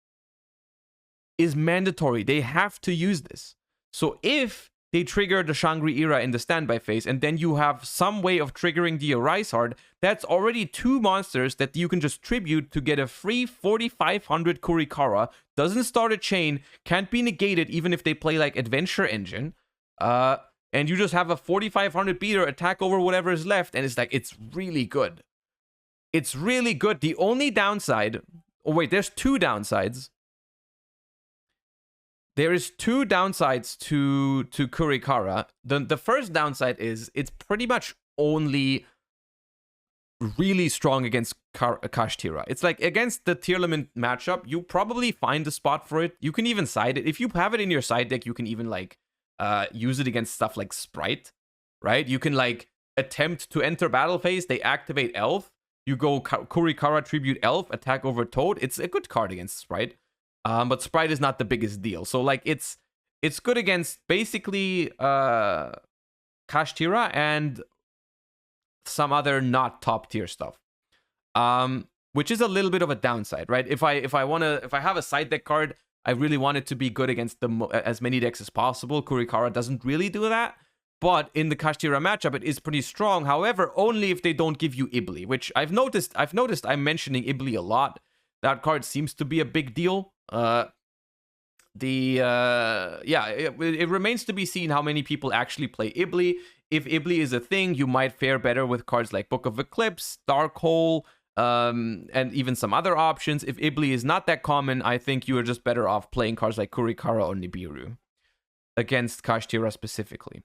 is mandatory. They have to use this. So if they trigger the Shangri era in the standby phase, and then you have some way of triggering the Arise Heart, that's already 2 monsters that you can just tribute to get a free 4,500 Kurikara. Doesn't start a chain, can't be negated even if they play like Adventure Engine. And you just have a 4,500 beater attack over whatever is left, and it's really good. It's really good. The only downside... Oh, wait, there's 2 downsides. There is 2 downsides to Kurikara. The first downside is it's pretty much only really strong against Kashtira. It's like against the Tierlament matchup, you probably find a spot for it. You can even side it. If you have it in your side deck, you can even like use it against stuff like Sprite, right? You can like attempt to enter battle phase. They activate Elf. You go Kurikara Tribute Elf, attack over Toad. It's a good card against Sprite. But Sprite is not the biggest deal. So like it's good against basically Kashtira and some other not top tier stuff. Which is a little bit of a downside, right? If I have a side deck card, I really want it to be good against as many decks as possible. Kurikara doesn't really do that. But in the Kashtira matchup, it is pretty strong. However, only if they don't give you Ibli, which I've noticed I'm mentioning Ibli a lot. That card seems to be a big deal. It remains to be seen how many people actually play Ibli. If Ibli is a thing, you might fare better with cards like Book of Eclipse, Dark Hole, and even some other options. If Ibli is not that common, I think you are just better off playing cards like Kurikara or Nibiru against Kashtira specifically.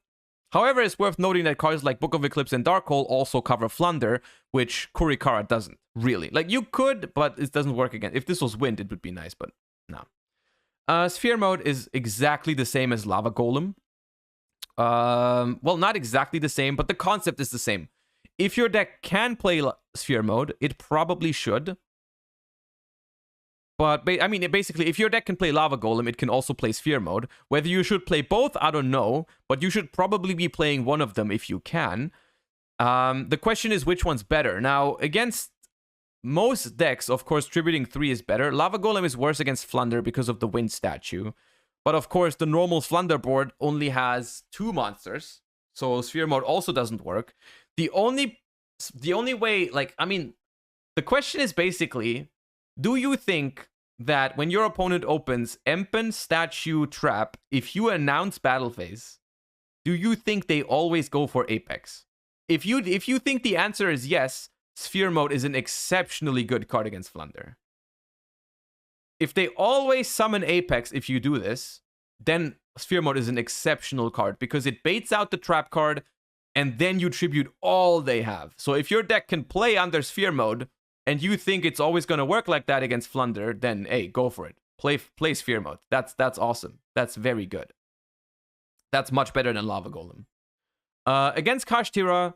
However, it's worth noting that cards like Book of Eclipse and Darkhold also cover Flunder, which Kurikara doesn't, really. Like, you could, but it doesn't work again. If this was Wind, it would be nice, but no. Sphere Mode is exactly the same as Lava Golem. Well, not exactly the same, but the concept is the same. If your deck can play Sphere Mode, it probably should. But, I mean, basically, if your deck can play Lava Golem, it can also play Sphere Mode. Whether you should play both, I don't know. But you should probably be playing one of them if you can. The question is, which one's better? Now, against most decks, of course, Tributing 3 is better. Lava Golem is worse against Flunder because of the Wind statue. But, of course, the normal Flunder board only has 2 monsters. So, Sphere Mode also doesn't work. The only way, like, I mean, the question is basically, do you think that when your opponent opens Empen, Statue, Trap, if you announce Battle Phase, do you think they always go for Apex? If you think the answer is yes, Sphere Mode is an exceptionally good card against Flunder. If they always summon Apex if you do this, then Sphere Mode is an exceptional card because it baits out the Trap card and then you tribute all they have. So if your deck can play under Sphere Mode, and you think it's always going to work like that against Flunder, then, hey, go for it. Play Sphere Mode. That's awesome. That's very good. That's much better than Lava Golem. Against Kashtira,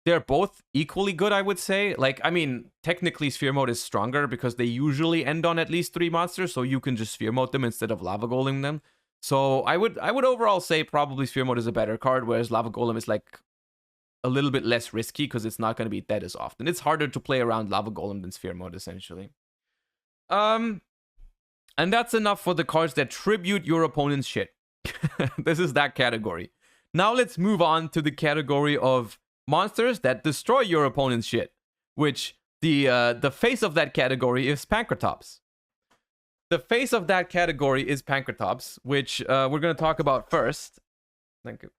they're both equally good, I would say. Like, I mean, technically Sphere Mode is stronger because they usually end on at least 3 monsters, so you can just Sphere Mode them instead of Lava Golem them. So I would overall say probably Sphere Mode is a better card, whereas Lava Golem is like a little bit less risky because it's not going to be dead as often. It's harder to play around Lava Golem than Sphere Mode, essentially. And that's enough for the cards that tribute your opponent's shit. This is that category. Now let's move on to the category of monsters that destroy your opponent's shit, which the face of that category is Pankratops. The face of that category is Pankratops, which we're going to talk about first. Thank you.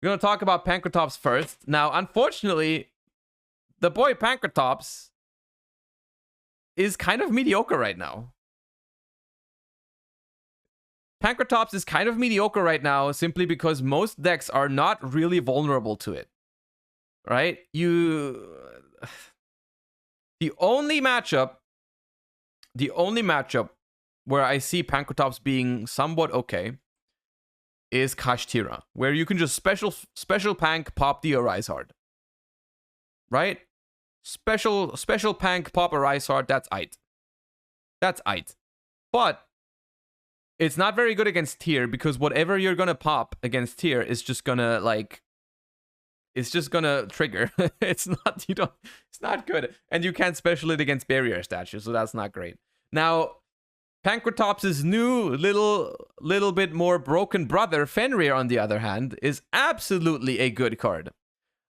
We're going to talk about Pankratops first. Now, unfortunately, the boy Pankratops is kind of mediocre right now. Pankratops is kind of mediocre right now simply because most decks are not really vulnerable to it. Right? The only matchup where I see Pankratops being somewhat okay is Kashtira, where you can just special pank pop the Arise Heart. Right? Special pank pop Arise Heart, that's aight. That's aight. But it's not very good against Tier because whatever you're gonna pop against Tier is just gonna like it's just gonna trigger. It's not good. And you can't special it against barrier statues, so that's not great. Now, Pankratops' new little bit more broken brother, Fenrir, on the other hand, is absolutely a good card.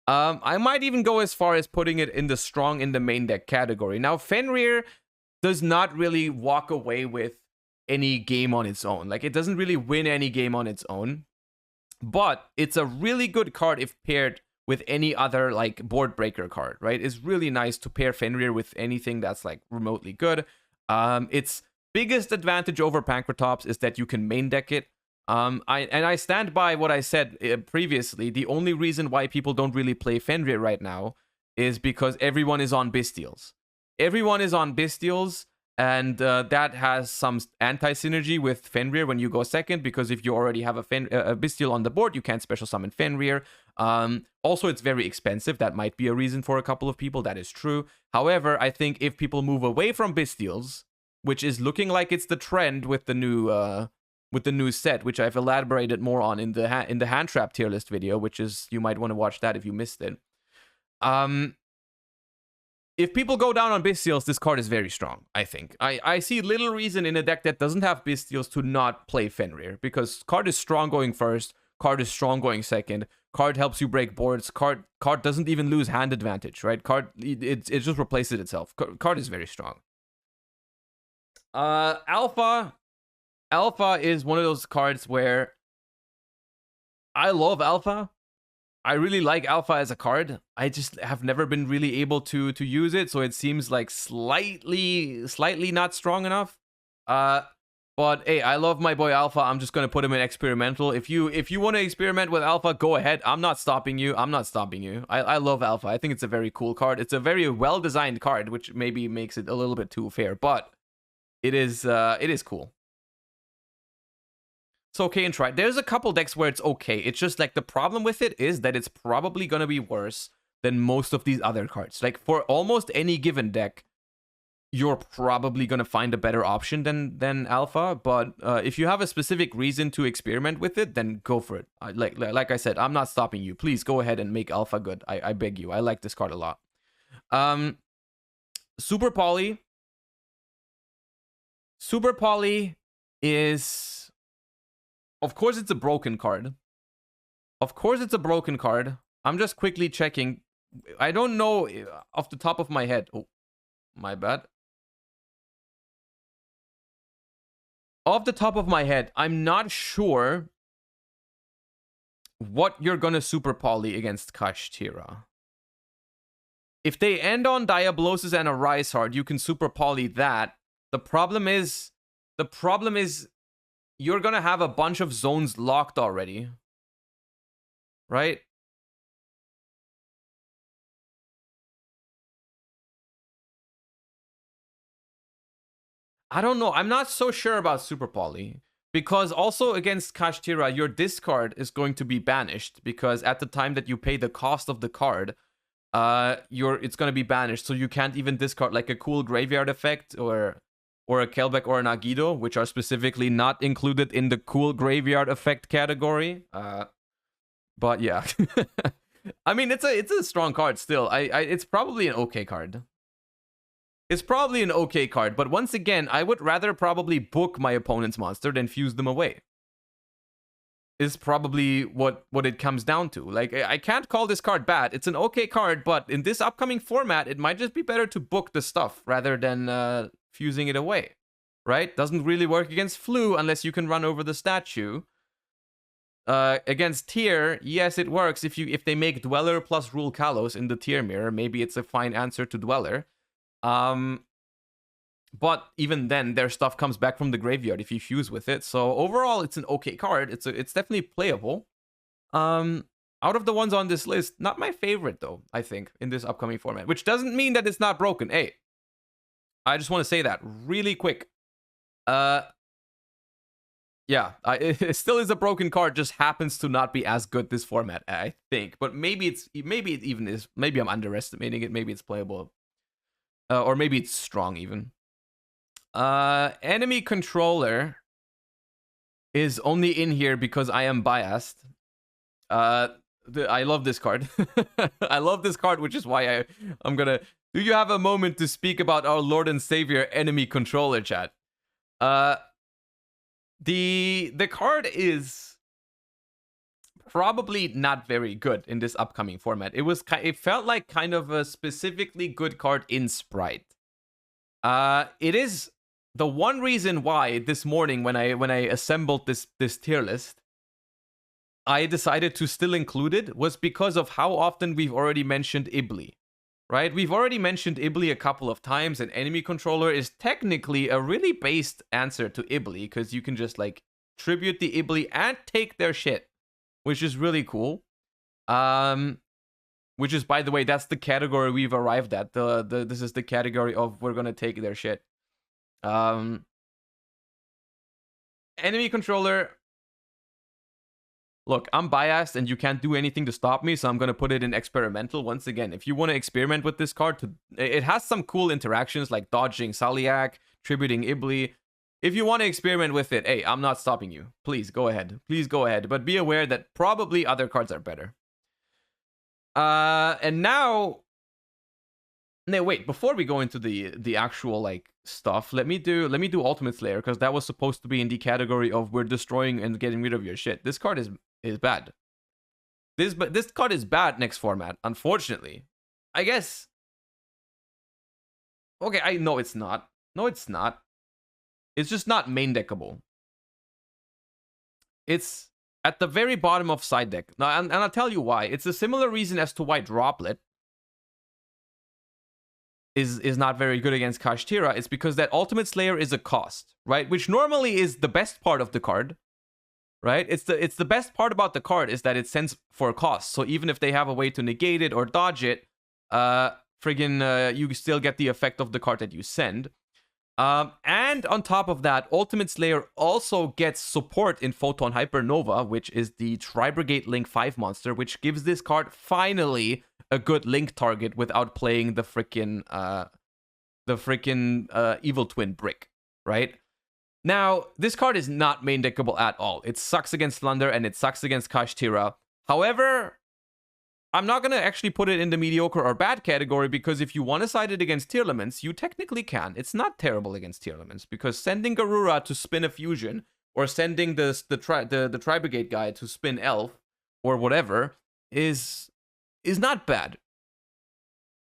I might even go as far as putting it in the strong in the main deck category. Now, Fenrir does not really walk away with any game on its own. Like, it doesn't really win any game on its own. But it's a really good card if paired with any other, like, board breaker card, right? It's really nice to pair Fenrir with anything that's, like, remotely good. Its biggest advantage over Pankratops is that you can main deck it. I stand by what I said previously. The only reason why people don't really play Fenrir right now is because everyone is on Bystials. Everyone is on Bystials, and that has some anti-synergy with Fenrir when you go second, because if you already have a Bystial on the board, you can't special summon Fenrir. Also, it's very expensive. That might be a reason for a couple of people. That is true. However, I think if people move away from Bystials, which is looking like it's the trend with the new set, which I've elaborated more on in the Handtrap Tierlist video, which is, you might want to watch that if you missed it. If people go down on Bystials, this card is very strong, I think. I see little reason in a deck that doesn't have Bystials to not play Fenrir, because card is strong going first, card is strong going second, card helps you break boards, card doesn't even lose hand advantage, right? It just replaces itself. Card is very strong. Alpha is one of those cards where I love Alpha, I really like Alpha as a card. I just have never been really able to use it, so it seems like slightly not strong enough. But hey, I love my boy Alpha. I'm just gonna put him in experimental. If you want to experiment with Alpha, go ahead. I'm not stopping you. I'm not stopping you. I love Alpha. I think it's a very cool card. It's a very well designed card, which maybe makes it a little bit too fair, but it is cool. It's okay and try. There's a couple decks where it's okay. It's just like the problem with it is that it's probably gonna be worse than most of these other cards. Like for almost any given deck, you're probably gonna find a better option than Alpha. But if you have a specific reason to experiment with it, then go for it. Like I said, I'm not stopping you. Please go ahead and make Alpha good. I beg you. I like this card a lot. Super Poly. Super Poly is... Of course, it's a broken card. Of course, it's a broken card. I'm just quickly checking. I don't know off the top of my head. Oh, my bad. Off the top of my head, I'm not sure what you're gonna Super Poly against Kashtira. If they end on Diablosis and a Rise Heart, you can Super Poly that. The problem is you're gonna have a bunch of zones locked already. Right? I don't know. I'm not so sure about Super Poly. Because also against Kashtira, your discard is going to be banished. Because at the time that you pay the cost of the card, it's gonna be banished. So you can't even discard like a cool graveyard effect or a Kelbeck or an Agido, which are specifically not included in the cool graveyard effect category. But yeah. I mean, it's a strong card still. It's probably an okay card. It's probably an okay card, but once again, I would rather probably book my opponent's monster than fuse them away. Is probably what it comes down to. Like, I can't call this card bad. It's an okay card, but in this upcoming format, it might just be better to book the stuff rather than fusing it away, right? Doesn't really work against Flu unless you can run over the statue. Against Tier, yes, it works if they make Dweller plus Rule Kalos in the Tier mirror. Maybe it's a fine answer to Dweller. But even then, their stuff comes back from the graveyard if you fuse with it. So overall, it's an okay card. It's definitely playable. Out of the ones on this list, not my favorite though, I think, in this upcoming format. Which doesn't mean that it's not broken. Hey, I just want to say that really quick. Yeah, it still is a broken card, just happens to not be as good this format, I think. But maybe it even is. Maybe I'm underestimating it. Maybe it's playable. Or maybe it's strong even. Enemy Controller is only in here because I am biased. I love this card. I love this card, which is why I'm gonna... Do you have a moment to speak about our Lord and Savior Enemy Controller, chat? The card is probably not very good in this upcoming format. It felt like kind of a specifically good card in Sprite. It is the one reason why this morning when I assembled this tier list, I decided to still include it was because of how often we've already mentioned Ibli. Right? We've already mentioned Ibli a couple of times, and Enemy Controller is technically a really based answer to Ibli, because you can just like tribute the Ibli and take their shit, which is really cool. Which is, by the way, that's the category we've arrived at. This is the category of we're gonna take their shit. Enemy Controller. Look, I'm biased and you can't do anything to stop me, so I'm going to put it in experimental. Once again, if you want to experiment with this card, it has some cool interactions like dodging Saliak, tributing Ibli. If you want to experiment with it, hey, I'm not stopping you. Please go ahead. Please go ahead. But be aware that probably other cards are better. And now... No, wait, before we go into the actual like stuff, let me do Ultimate Slayer, because that was supposed to be in the category of we're destroying and getting rid of your shit. This card is bad. This card is bad next format, unfortunately. I guess. Okay, no, it's not. No, it's not. It's just not main deckable. It's at the very bottom of side deck. Now, and I'll tell you why. It's a similar reason as to why Droplet is not very good against Kashtira. It's because that Ultimate Slayer is a cost, right? Which normally is the best part of the card, right? It's the best part about the card is that it sends for a cost. So even if they have a way to negate it or dodge it, you still get the effect of the card that you send. And on top of that, Ultimate Slayer also gets support in Photon Hypernova, which is the Tri-Brigade Link 5 monster, which gives this card finally a good link target without playing the freaking Evil Twin Brick, right? Now, this card is not main deckable at all. It sucks against Thunder and it sucks against Kashtira. However, I'm not going to actually put it in the mediocre or bad category, because if you want to side it against tier limits, you technically can. It's not terrible against tier limits, because sending Garura to spin a fusion, or sending the Tri-Brigade guy to spin Elf, or whatever, is not bad.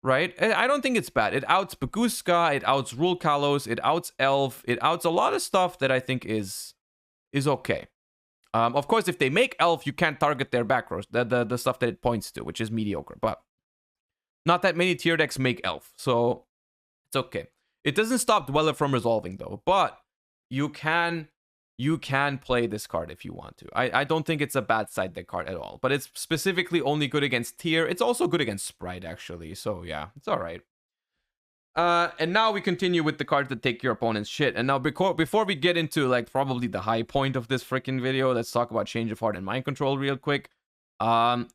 Right? I don't think it's bad. It outs Baguska, it outs Rule Kalos, it outs Elf, it outs a lot of stuff that I think is okay. Of course, if they make Elf, you can't target their back rows, the stuff that it points to, which is mediocre. But not that many tier decks make Elf, so it's okay. It doesn't stop Dweller from resolving, though. But you can play this card if you want to. I don't think it's a bad side deck card at all. But it's specifically only good against tier. It's also good against Sprite, actually. So yeah, it's all right. And now we continue with the cards that take your opponent's shit. And now before we get into like probably the high point of this freaking video, let's talk about Change of Heart and Mind Control real quick. I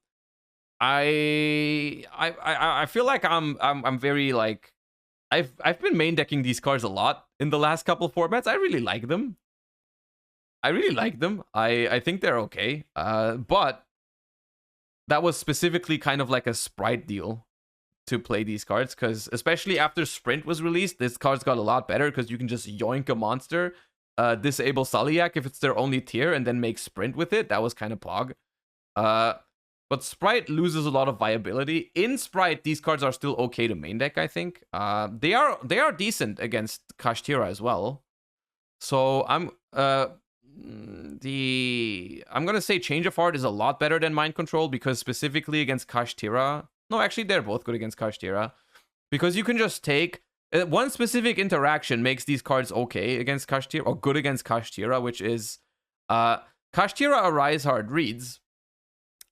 feel like I'm very like I've been main decking these cards a lot in the last couple of formats. I really like them. I think they're okay. But that was specifically kind of like a Sprite deal to play these cards, because especially after Sprint was released, this card's got a lot better, because you can just yoink a monster, disable Sulliak if it's their only tier, and then make Sprint with it. That was kind of pog. But Sprite loses a lot of viability. In Sprite, these cards are still okay to main deck, I think. They are decent against Kashtira as well. So I'm gonna say Change of Heart is a lot better than Mind Control, because specifically against Kashtira. No, actually, they're both good against Kashtira, because you can just take one specific interaction makes these cards okay against Kashtira, or good against Kashtira, which is Kashtira Arise Hard reads.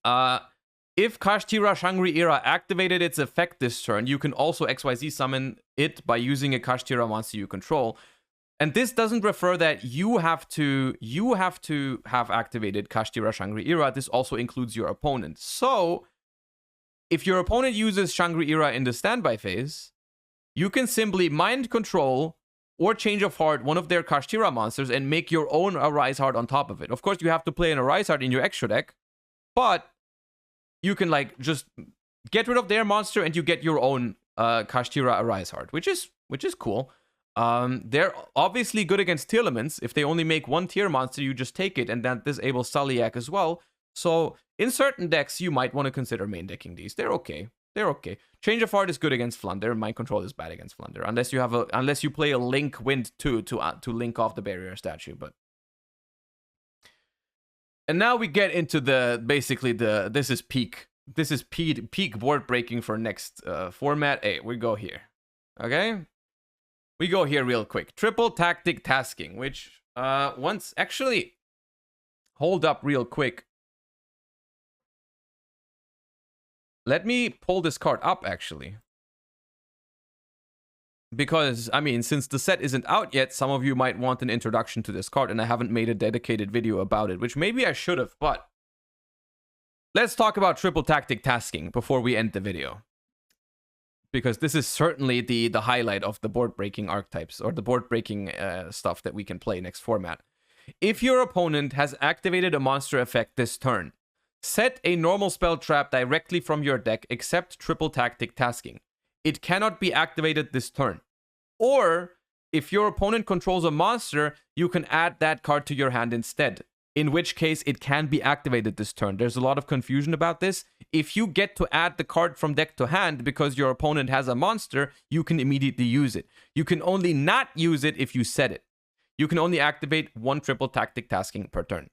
If Kashtira Shangri-Ira activated its effect this turn, you can also XYZ summon it by using a Kashtira monster you control. And this doesn't refer that you have to have activated Kashtira Shangri-Ira. This also includes your opponent. So if your opponent uses Shangri-Ira in the standby phase, you can simply Mind Control or Change of Heart one of their Kashtira monsters and make your own Arise Heart on top of it. Of course, you have to play an Arise Heart in your extra deck, but you can like just get rid of their monster and you get your own Kashtira Arise Heart, which is cool. They're obviously good against tier elements. If they only make one tier monster, you just take it, and that disables Sulliak as well. So in certain decks, you might want to consider main decking these. They're okay. Change of Heart is good against Flunder. Mind Control is bad against Flunder, unless you play a Link Wind 2 to link off the barrier statue. And now we get into this is peak board breaking for next format. Hey, we go here. Okay, we go here real quick. Triple tactic tasking, which actually hold up real quick. Let me pull this card up, actually. Because, I mean, since the set isn't out yet, some of you might want an introduction to this card, and I haven't made a dedicated video about it, which maybe I should have, but let's talk about triple tactic tasking before we end the video. Because this is certainly the highlight of the board breaking archetypes, or the board breaking stuff that we can play next format. If your opponent has activated a monster effect this turn, set a normal spell trap directly from your deck except triple tactic tasking. It cannot be activated this turn. Or, if your opponent controls a monster, you can add that card to your hand instead. In which case, it can be activated this turn. There's a lot of confusion about this. If you get to add the card from deck to hand because your opponent has a monster, you can immediately use it. You can only not use it if you set it. You can only activate one triple tactic tasking per turn.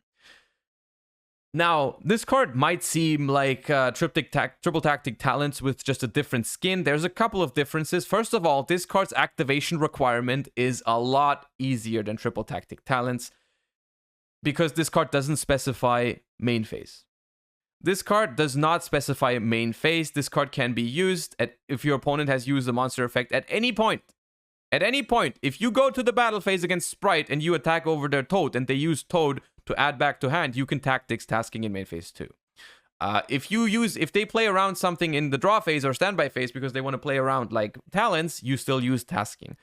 Now, this card might seem like triple tactic talents with just a different skin. There's a couple of differences. First of all, this card's activation requirement is a lot easier than triple tactic talents because this card doesn't specify main phase. This card does not specify main phase. This card can be used if your opponent has used the monster effect at any point. At any point, if you go to the battle phase against Sprite and you attack over their Toad and they use Toad to add back to hand, you can tactics tasking in main phase too. If they play around something in the draw phase or standby phase because they want to play around like talents, you still use tasking.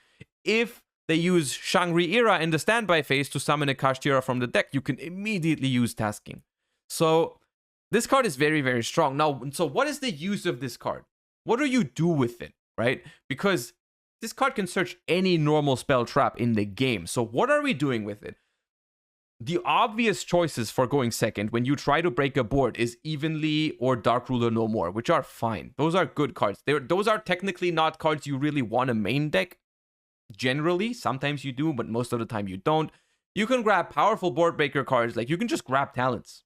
If they use Shangri-Ira in the standby phase to summon a Kashtira from the deck, you can immediately use tasking. So this card is very, very strong. Now, so what is the use of this card? What do you do with it, right? Because this card can search any normal spell trap in the game. So what are we doing with it? The obvious choices for going second when you try to break a board is Evenly or Dark Ruler No More, which are fine. Those are good cards. Those are technically not cards you really want to main deck. Generally, sometimes you do, but most of the time you don't. You can grab powerful board breaker cards, like you can just grab talents,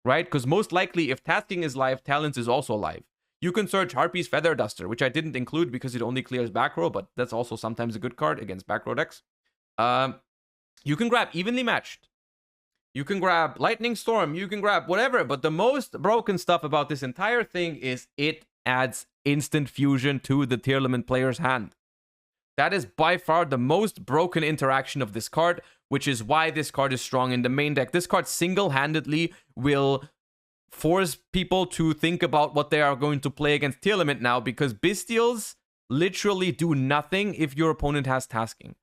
right? Because most likely, if tasking is live, talents is also live. You can search Harpy's Feather Duster, which I didn't include because it only clears back row, but that's also sometimes a good card against back row decks. You can grab Evenly Matched. You can grab Lightning Storm. You can grab whatever. But the most broken stuff about this entire thing is it adds instant fusion to the Tierlist player's hand. That is by far the most broken interaction of this card, which is why this card is strong in the main deck. This card single-handedly will force people to think about what they are going to play against Tierlist now, because Bestials literally do nothing if your opponent has tasking.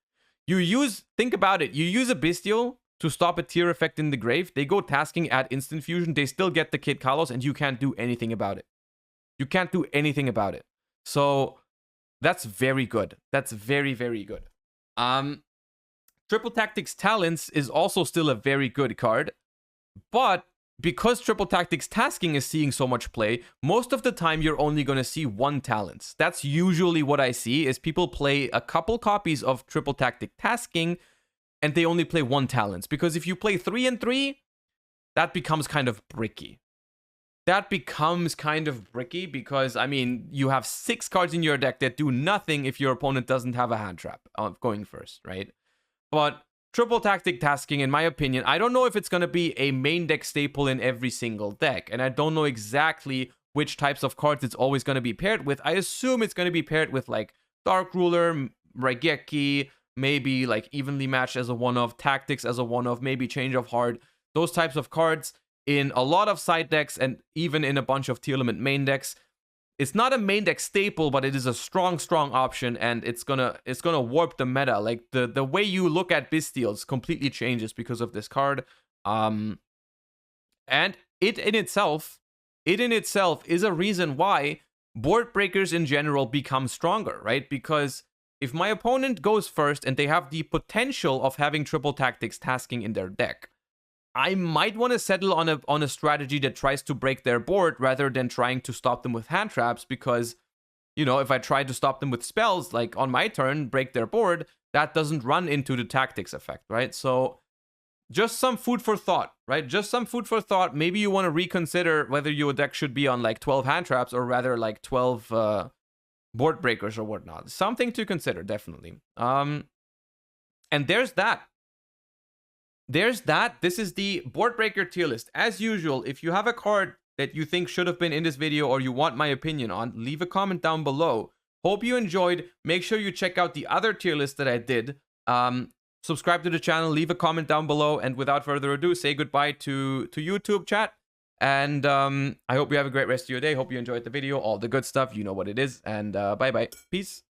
Think about it, you use a Bestial to stop a tier effect in the grave, they go tasking, add instant fusion, they still get the Kid Kalos, and you can't do anything about it. You can't do anything about it. So that's very good. That's very, very good. Triple Tactics Talents is also still a very good card, but because Triple Tactics Tasking is seeing so much play, most of the time you're only going to see one talents. That's usually what I see, is people play a couple copies of Triple Tactic Tasking and they only play one talents. Because if you play 3 and 3, that becomes kind of bricky. Because, I mean, you have 6 cards in your deck that do nothing if your opponent doesn't have a hand trap going first, right? But Triple Tactic Tasking, in my opinion, I don't know if it's going to be a main deck staple in every single deck. And I don't know exactly which types of cards it's always going to be paired with. I assume it's going to be paired with like Dark Ruler, Raigeki, maybe like Evenly Matched as a one-off, Tactics as a one-off, maybe Change of Heart. Those types of cards in a lot of side decks and even in a bunch of Tierlist main decks. It's not a main deck staple, but it is a strong option, and it's gonna warp the meta. Like the way you look at Bestials completely changes because of this card. And it in itself is a reason why board breakers in general become stronger, right? Because if my opponent goes first and they have the potential of having Triple Tactics Tasking in their deck, I might want to settle on a strategy that tries to break their board rather than trying to stop them with hand traps, because, you know, if I try to stop them with spells, like on my turn, break their board, that doesn't run into the tactics effect, right? So just some food for thought, right? Just some food for thought. Maybe you want to reconsider whether your deck should be on like 12 hand traps or rather like 12 board breakers or whatnot. Something to consider, definitely. And there's that. This is the Boardbreaker tier list. As usual, if you have a card that you think should have been in this video or you want my opinion on, leave a comment down below. Hope you enjoyed. Make sure you check out the other tier list that I did. Subscribe to the channel, leave a comment down below, and without further ado, say goodbye to YouTube chat. And I hope you have a great rest of your day. Hope you enjoyed the video, all the good stuff. You know what it is. And bye-bye. Peace.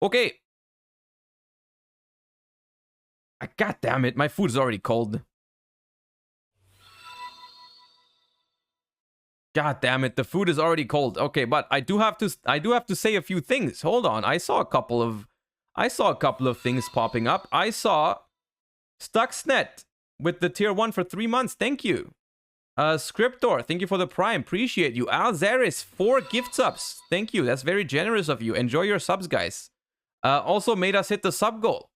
Okay. God damn it, my food is already cold. God damn it, the food is already cold. Okay, but I do have to say a few things. Hold on. I saw a couple of things popping up. I saw Stuxnet with the tier 1 for 3 months. Thank you. Scriptor, thank you for the prime. Appreciate you. Alzaris, 4 gift subs. Thank you. That's very generous of you. Enjoy your subs, guys. Also made us hit the sub goal.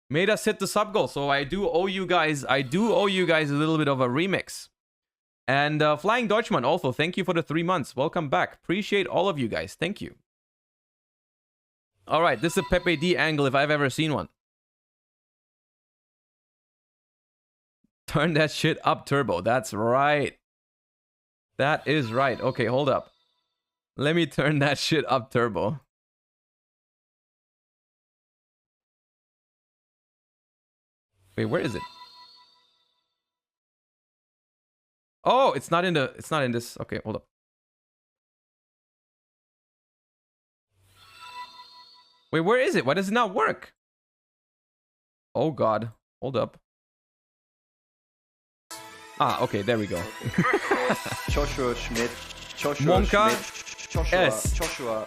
made us hit the sub goal. So I do owe you guys a little bit of a remix. And Flying Deutschman also, thank you for the 3 months. Welcome back. Appreciate all of you guys. Thank you. All right, this is a Pepe D angle if I've ever seen one. Turn that shit up turbo. That's right. That is right. Okay, hold up. Let me turn that shit up turbo. Wait, where is it? Oh, it's not in this. Okay, hold up. Wait, where is it? Why does it not work? Oh god. Hold up. Ah, okay, there we go. Joshua Schmidt. Monka S. Joshua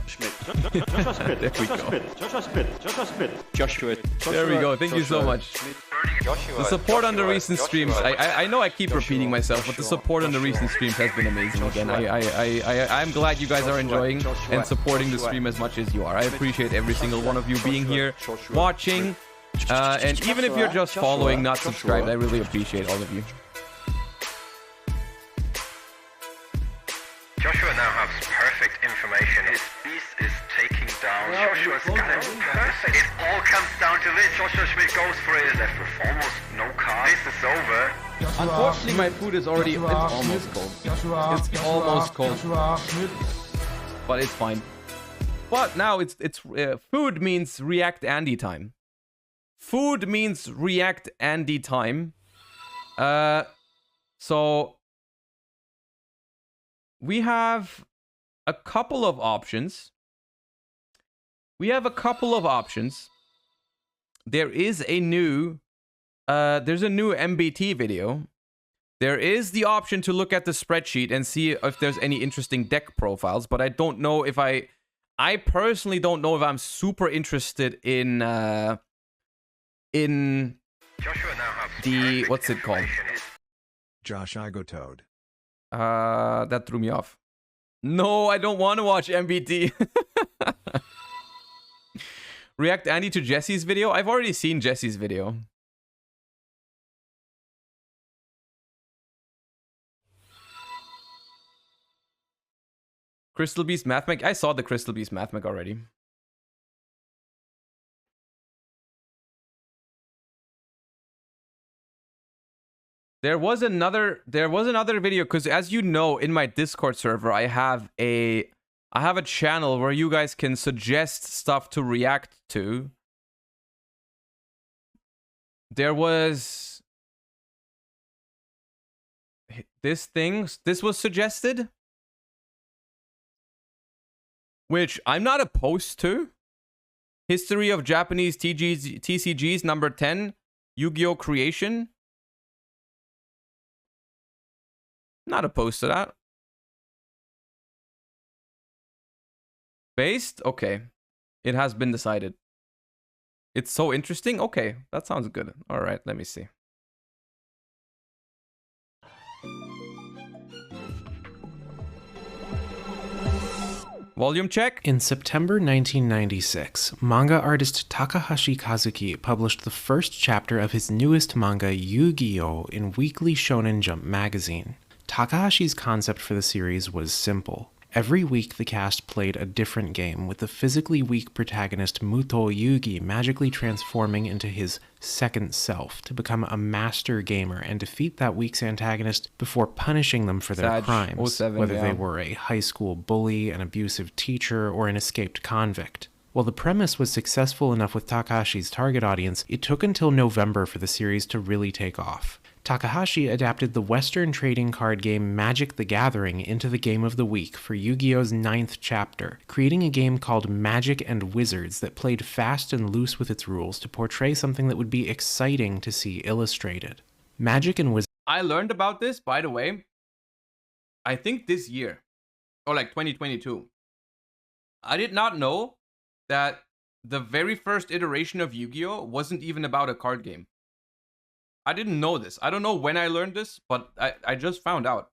Schmidt. There we go. Joshua. There we go. Thank you so much. The support on the recent streams. I know I keep repeating myself, but the support on the recent streams has been amazing again. I'm glad you guys are enjoying and supporting the stream as much as you are. I appreciate every single one of you being here, watching, and even if you're just following, not subscribed, I really appreciate all of you. Joshua now has perfect information. His beast is taking down Joshua's gun. Perfect. It all comes down to this. Joshua Schmidt goes for it. Left with almost no cards. This is over. Unfortunately, my food is already... It's almost cold. It's almost cold. But it's fine. But now it's food means React Andy time. Food means React Andy time. So... we have a couple of options. There is a new, there's a new MBT video. There is the option to look at the spreadsheet and see if there's any interesting deck profiles, but I don't know if I personally don't know if I'm super interested in Joshua now has the, what's it called? Josh Igotoad. That threw me off. No, I don't want to watch MBT. React Andy to Jesse's video? I've already seen Jesse's video. Crystal Beast Mathmech? I saw the Crystal Beast Mathmech already. There was another video, because as you know, in my Discord server, I have a channel where you guys can suggest stuff to react to. There was this was suggested, which I'm not opposed to. History of Japanese TCGs number 10, Yu-Gi-Oh! Creation. Not opposed to that. Based? Okay. It has been decided. It's so interesting? Okay, that sounds good. Alright, let me see. Volume check. In September 1996, manga artist Takahashi Kazuki published the first chapter of his newest manga, Yu-Gi-Oh! In Weekly Shonen Jump magazine. Takahashi's concept for the series was simple. Every week the cast played a different game, with the physically weak protagonist Muto Yugi magically transforming into his second self to become a master gamer and defeat that week's antagonist before punishing them for their crimes, whether they were a high school bully, an abusive teacher, or an escaped convict. While the premise was successful enough with Takahashi's target audience, it took until November for the series to really take off. Takahashi adapted the Western trading card game Magic the Gathering into the Game of the Week for Yu-Gi-Oh's 9th chapter, creating a game called Magic and Wizards that played fast and loose with its rules to portray something that would be exciting to see illustrated. Magic and Wizards... I learned about this, by the way, I think this year, or like 2022. I did not know that the very first iteration of Yu-Gi-Oh! Wasn't even about a card game. I didn't know this. I don't know when I learned this, but I just found out.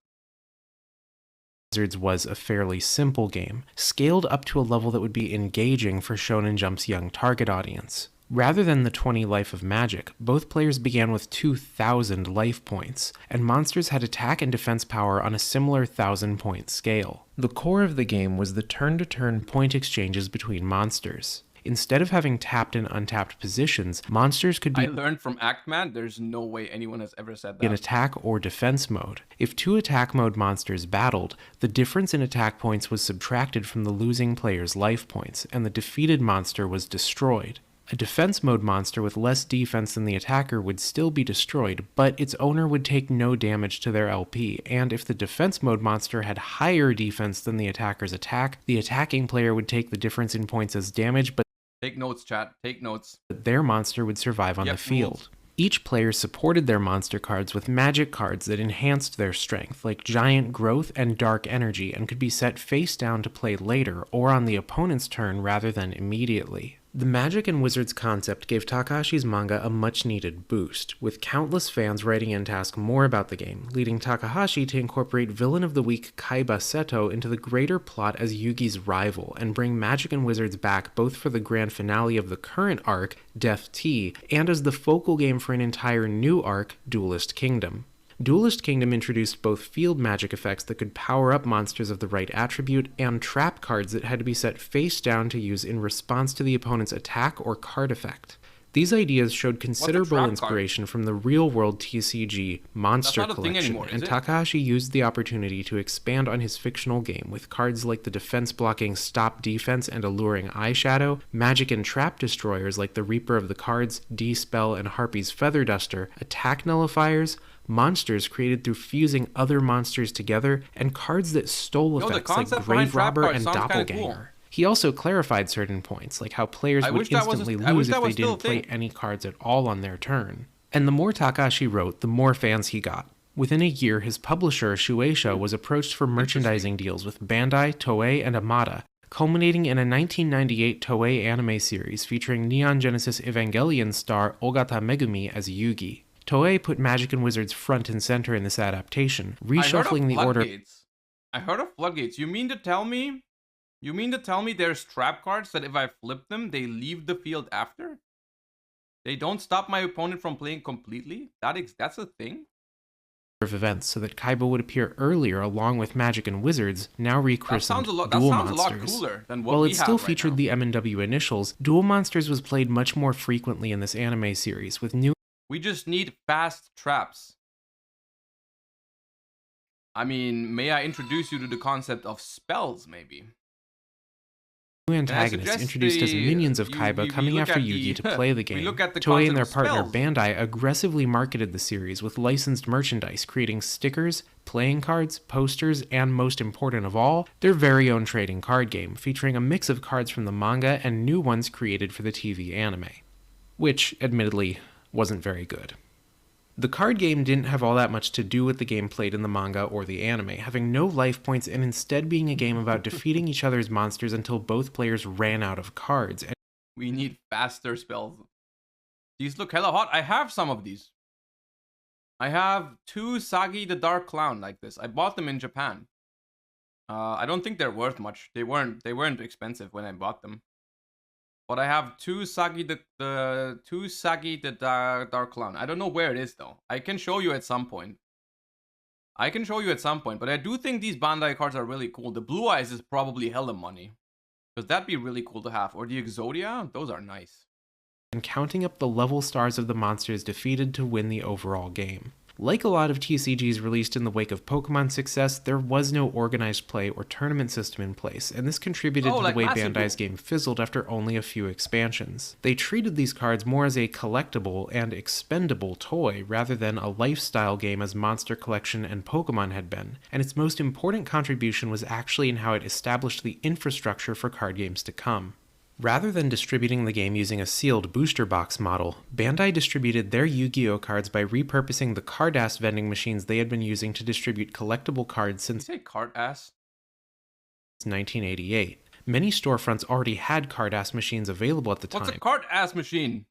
Wizards was a fairly simple game, scaled up to a level that would be engaging for Shonen Jump's young target audience. Rather than the 20 life of Magic, both players began with 2,000 life points, and monsters had attack and defense power on a similar 1,000-point scale. The core of the game was the turn-to-turn point exchanges between monsters. Instead of having tapped and untapped positions, monsters could be I learned from Actman, there's no way anyone has ever said that. in attack or defense mode. If two attack mode monsters battled, the difference in attack points was subtracted from the losing player's life points, and the defeated monster was destroyed. A defense mode monster with less defense than the attacker would still be destroyed, but its owner would take no damage to their LP, and if the defense mode monster had higher defense than the attacker's attack, the attacking player would take the difference in points as damage, but Take notes, chat. Take notes. their monster would survive on the field. Rules. Each player supported their monster cards with magic cards that enhanced their strength, like Giant Growth and Dark Energy, and could be set face down to play later, or on the opponent's turn rather than immediately. The Magic and Wizards concept gave Takahashi's manga a much-needed boost, with countless fans writing in to ask more about the game, leading Takahashi to incorporate Villain of the Week Kaiba Seto into the greater plot as Yugi's rival, and bring Magic and Wizards back both for the grand finale of the current arc, Death Tea, and as the focal game for an entire new arc, Duelist Kingdom. Duelist Kingdom introduced both field magic effects that could power up monsters of the right attribute, and trap cards that had to be set face down to use in response to the opponent's attack or card effect. These ideas showed considerable inspiration from the real-world TCG Monster Collection, and Takahashi used the opportunity to expand on his fictional game with cards like the defense-blocking Stop Defense and Alluring Eyeshadow, magic and trap destroyers like the Reaper of the Cards, D-Spell, and Harpy's Feather Duster, attack nullifiers, monsters created through fusing other monsters together, and cards that stole effects like Grave Robber and Doppelganger. Cool. He also clarified certain points, like how players would instantly lose if they didn't play any cards at all on their turn. And the more Takahashi wrote, the more fans he got. Within a year, his publisher, Shueisha, was approached for merchandising deals with Bandai, Toei, and Amada, culminating in a 1998 Toei anime series featuring Neon Genesis Evangelion star Ogata Megumi as Yugi. Toei put Magic and Wizards front and center in this adaptation, reshuffling the order. I heard of floodgates. You mean to tell me there's trap cards that if I flip them, they leave the field after? They don't stop my opponent from playing completely? That's a thing? Of events so that Kaiba would appear earlier along with Magic and Wizards, now rechristened Duel Monsters. A lot cooler than what While we it still have featured right the M&W initials, Duel Monsters was played much more frequently in this anime series, with new. We just need fast traps. I mean, may I introduce you to the concept of spells, maybe? New antagonists introduced as minions of Kaiba coming after Yugi to play the game. Toei and their partner Bandai aggressively marketed the series with licensed merchandise, creating stickers, playing cards, posters, and most important of all, their very own trading card game, featuring a mix of cards from the manga and new ones created for the TV anime. Which, admittedly, wasn't very good. The card game didn't have all that much to do with the game played in the manga or the anime, having no life points and instead being a game about defeating each other's monsters until both players ran out of cards. We need faster spells. These look hella hot. I have some of these. I have 2 Sagi the Dark Clown like this. I bought them in Japan. I don't think they're worth much. They weren't expensive when I bought them. But I have 2 Sagi the Dark Clown. I don't know where it is though. I can show you at some point. But I do think these Bandai cards are really cool. The Blue Eyes is probably hella money. Because that'd be really cool to have. Or the Exodia, those are nice. And counting up the level stars of the monsters defeated to win the overall game. Like a lot of TCGs released in the wake of Pokemon's success, there was no organized play or tournament system in place, and this contributed to the way Bandai's game fizzled after only a few expansions. They treated these cards more as a collectible and expendable toy rather than a lifestyle game as Monster Collection and Pokemon had been, and its most important contribution was actually in how it established the infrastructure for card games to come. Rather than distributing the game using a sealed booster box model, Bandai distributed their Yu-Gi-Oh cards by repurposing the card-ass vending machines they had been using to distribute collectible cards since 1988. Many storefronts already had card-ass machines available at the time. What's a card-ass machine?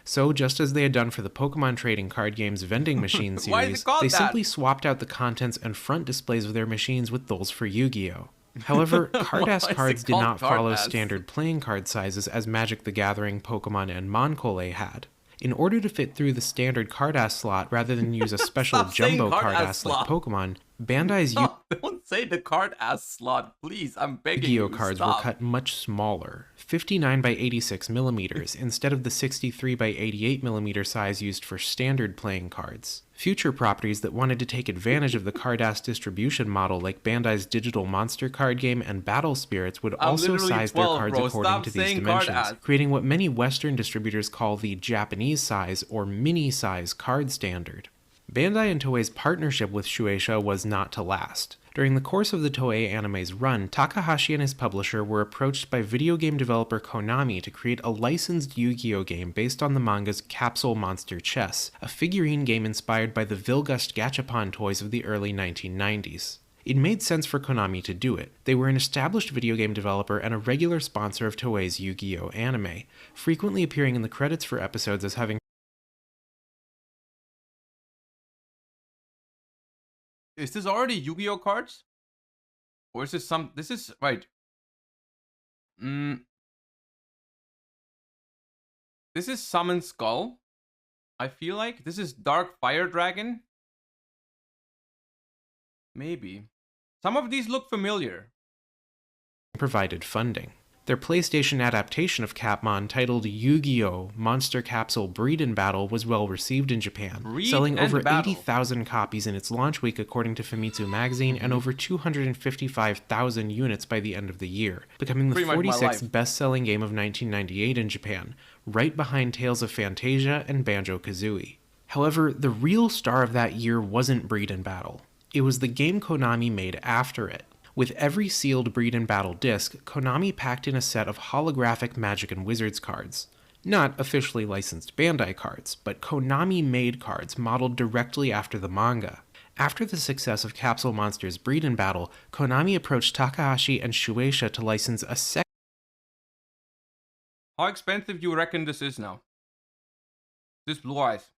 So, just as they had done for the Pokemon trading card game's vending machine series, they simply swapped out the contents and front displays of their machines with those for Yu-Gi-Oh! However, Card-ass Why is it cards did called not follow Card-ass? standard playing card sizes as Magic the Gathering, Pokemon, and Moncole had. In order to fit through the standard Card-ass slot rather than use a special Stop saying jumbo Card-ass Card-ass like slot. Pokemon, Bandai's No, don't say the card ass slot, please. I'm begging Yu-Gi-Oh you. cards Stop. were cut much smaller, 59 by 86 millimeters, instead of the 63 by 88 millimeter size used for standard playing cards. Future properties that wanted to take advantage of the card-ass distribution model, like Bandai's digital monster card game and Battle Spirits, would I'm also literally size 12, their cards bro. according Stop to these saying dimensions, card-ass. creating what many Western distributors call the Japanese size or mini size card standard. Bandai and Toei's partnership with Shueisha was not to last. During the course of the Toei anime's run, Takahashi and his publisher were approached by video game developer Konami to create a licensed Yu-Gi-Oh game based on the manga's Capsule Monster Chess, a figurine game inspired by the Vilgust Gachapon toys of the early 1990s. It made sense for Konami to do it. They were an established video game developer and a regular sponsor of Toei's Yu-Gi-Oh anime, frequently appearing in the credits for episodes as having Is this already Yu-Gi-Oh cards? Or is this some... This is... Right. This is Summon Skull. I feel like. This is Dark Fire Dragon. Maybe. Some of these look familiar. provided funding. Their PlayStation adaptation of Capmon, titled Yu-Gi-Oh! Monster Capsule Breed and Battle, was well received in Japan, Breed selling and over Battle. 80,000 copies in its launch week according to Famitsu magazine, and over 255,000 units by the end of the year, becoming the Pretty much my 46th life. best-selling game of 1998 in Japan, right behind Tales of Phantasia and Banjo-Kazooie. However, the real star of that year wasn't Breed and Battle. It was the game Konami made after it. With every sealed Breed and Battle disc, Konami packed in a set of holographic Magic and Wizards cards. Not officially licensed Bandai cards, but Konami-made cards modeled directly after the manga. After the success of Capsule Monsters Breed and Battle, Konami approached Takahashi and Shueisha to license a How expensive you reckon this is now? This Blue Eyes.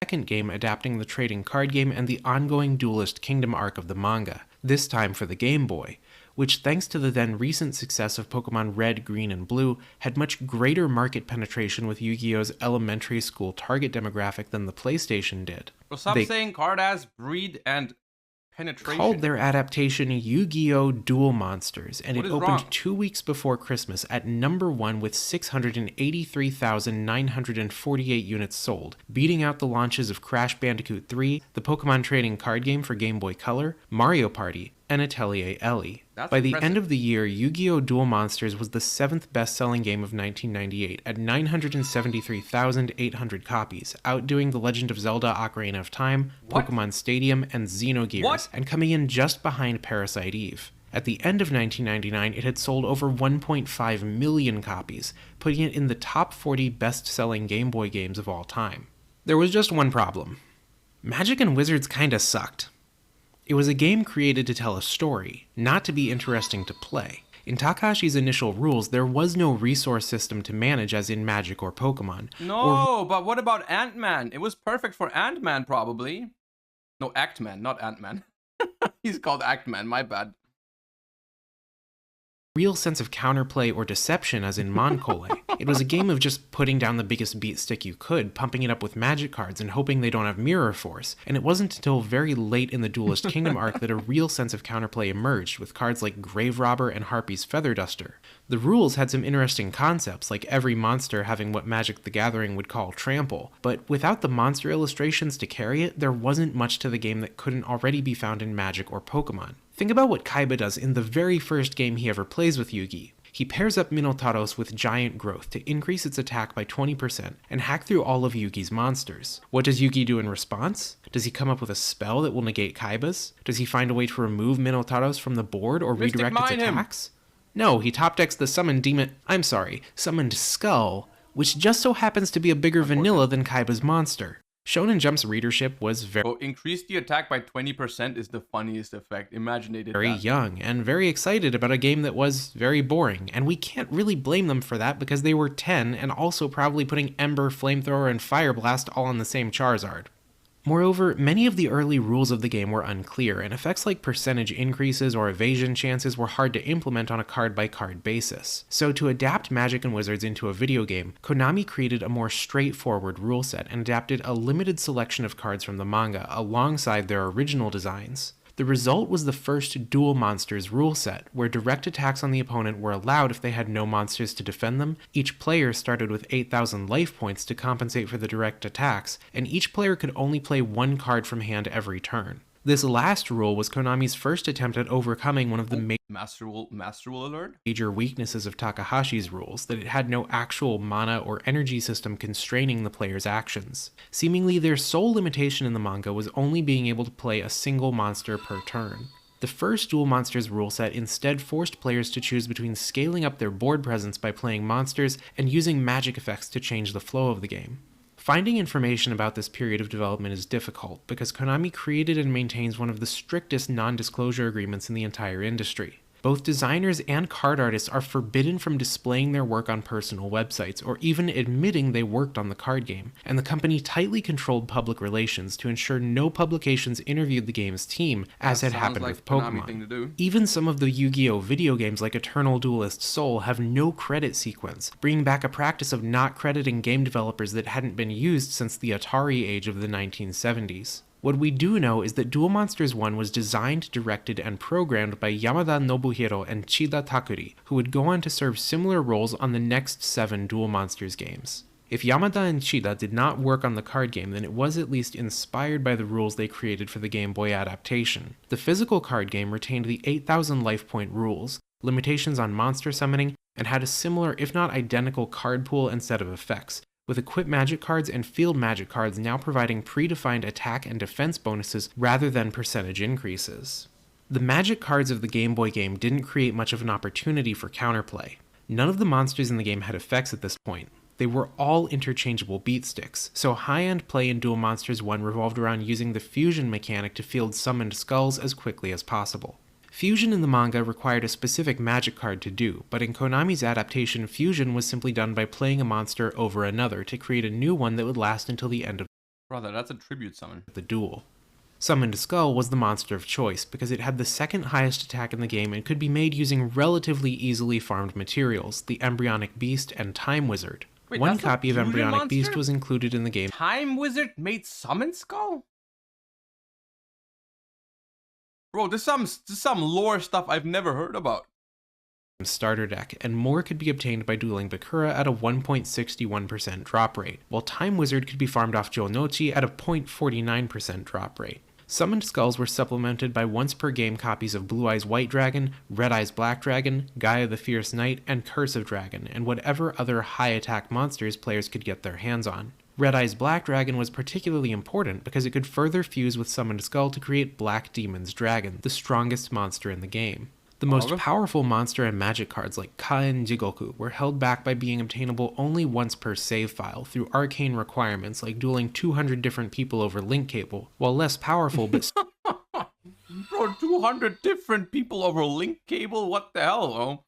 second game adapting the trading card game and the ongoing Duelist Kingdom arc of the manga, this time for the Game Boy, which, thanks to the then recent success of Pokemon Red, Green, and Blue, had much greater market penetration with Yu-Gi-Oh's elementary school target demographic than the PlayStation did. Well, stop They saying card ass, breed, and penetration. called their adaptation Yu-Gi-Oh! Duel Monsters, and What it is opened wrong? 2 weeks before Christmas at number 1 with 683,948 units sold, beating out the launches of Crash Bandicoot 3, the Pokemon trading card game for Game Boy Color, Mario Party, and Atelier Ellie. That's By the impressive. end of the year, Yu-Gi-Oh! Duel Monsters was the 7th best-selling game of 1998 at 973,800 copies, outdoing The Legend of Zelda Ocarina of Time, What? Pokemon Stadium, and Xenogears, What? and coming in just behind Parasite Eve. At the end of 1999, it had sold over 1.5 million copies, putting it in the top 40 best-selling Game Boy games of all time. There was just one problem. Magic and Wizards kinda sucked. It was a game created to tell a story, not to be interesting to play. In Takahashi's initial rules, there was no resource system to manage as in Magic or Pokemon. No, but what about Ant-Man? It was perfect for Ant-Man, probably. No, Act-Man, not Ant-Man. He's called Act-Man, my bad. Real sense of counterplay or deception as in Moncole. It was a game of just putting down the biggest beat stick you could, pumping it up with magic cards, and hoping they don't have mirror force. And it wasn't until very late in the Duelist Kingdom arc that a real sense of counterplay emerged, with cards like Grave Robber and Harpy's Feather Duster. The rules had some interesting concepts, like every monster having what Magic the Gathering would call trample, but without the monster illustrations to carry it, there wasn't much to the game that couldn't already be found in Magic or Pokemon. Think about what Kaiba does in the very first game he ever plays with Yugi. He pairs up Minotauros with Giant Growth to increase its attack by 20% and hack through all of Yugi's monsters. What does Yugi do in response? Does he come up with a spell that will negate Kaiba's? Does he find a way to remove Minotauros from the board or Mystic redirect its Mine him. attacks? No, he top decks the summoned Skull, which just so happens to be a bigger vanilla than Kaiba's monster. Shonen Jump's readership was Oh, increase the attack by 20% is the funniest effect. Imagine they did very that. young and very excited about a game that was very boring, and we can't really blame them for that because they were 10 and also probably putting Ember, Flamethrower, and Fire Blast all on the same Charizard. Moreover, many of the early rules of the game were unclear, and effects like percentage increases or evasion chances were hard to implement on a card-by-card basis. So to adapt Magic and Wizards into a video game, Konami created a more straightforward rule set and adapted a limited selection of cards from the manga alongside their original designs. The result was the first Duel Monsters rule set, where direct attacks on the opponent were allowed if they had no monsters to defend them. Each player started with 8,000 life points to compensate for the direct attacks, and each player could only play one card from hand every turn. This last rule was Konami's first attempt at overcoming one of the Master Duel alert? major weaknesses of Takahashi's rules, that it had no actual mana or energy system constraining the player's actions. Seemingly, their sole limitation in the manga was only being able to play a single monster per turn. The first Duel Monsters rule set instead forced players to choose between scaling up their board presence by playing monsters and using magic effects to change the flow of the game. Finding information about this period of development is difficult, because Konami created and maintains one of the strictest non-disclosure agreements in the entire industry. Both designers and card artists are forbidden from displaying their work on personal websites, or even admitting they worked on the card game, and the company tightly controlled public relations to ensure no publications interviewed the game's team, as had happened with Pokemon. Even some of the Yu-Gi-Oh! Video games like Eternal Duelist Soul have no credit sequence, bringing back a practice of not crediting game developers that hadn't been used since the Atari age of the 1970s. What we do know is that Duel Monsters 1 was designed, directed, and programmed by Yamada Nobuhiro and Chida Takuri, who would go on to serve similar roles on the next 7 Duel Monsters games. If Yamada and Chida did not work on the card game, then it was at least inspired by the rules they created for the Game Boy adaptation. The physical card game retained the 8,000 life point rules, limitations on monster summoning, and had a similar, if not identical, card pool and set of effects, with equipped magic cards and field magic cards now providing predefined attack and defense bonuses rather than percentage increases. The magic cards of the Game Boy game didn't create much of an opportunity for counterplay. None of the monsters in the game had effects at this point. They were all interchangeable beat sticks, so high-end play in Duel Monsters 1 revolved around using the fusion mechanic to field summoned skulls as quickly as possible. Fusion in the manga required a specific magic card to do, but in Konami's adaptation, fusion was simply done by playing a monster over another to create a new one that would last until the end of Brother, that's a tribute summon. the duel. Summoned Skull was the monster of choice because it had the second highest attack in the game and could be made using relatively easily farmed materials, the Embryonic Beast and Time Wizard. Wait, One that's a copy of fusion Embryonic monster? Beast was included in the game. Time Wizard made Summon Skull? Bro, this is some lore stuff I've never heard about. Starter deck, and more could be obtained by dueling Bakura at a 1.61% drop rate, while Time Wizard could be farmed off Jonochi at a 0.49% drop rate. Summoned Skulls were supplemented by once per game copies of Blue Eyes White Dragon, Red Eyes Black Dragon, Gaia the Fierce Knight, and Curse of Dragon, and whatever other high attack monsters players could get their hands on. Red Eyes Black Dragon was particularly important because it could further fuse with Summoned Skull to create Black Demon's Dragon, the strongest monster in the game. The most powerful monster and magic cards like Kaen Jigoku were held back by being obtainable only once per save file through arcane requirements like dueling 200 different people over link cable, while less powerful but Bro, 200 different people over link cable? What the hell, bro?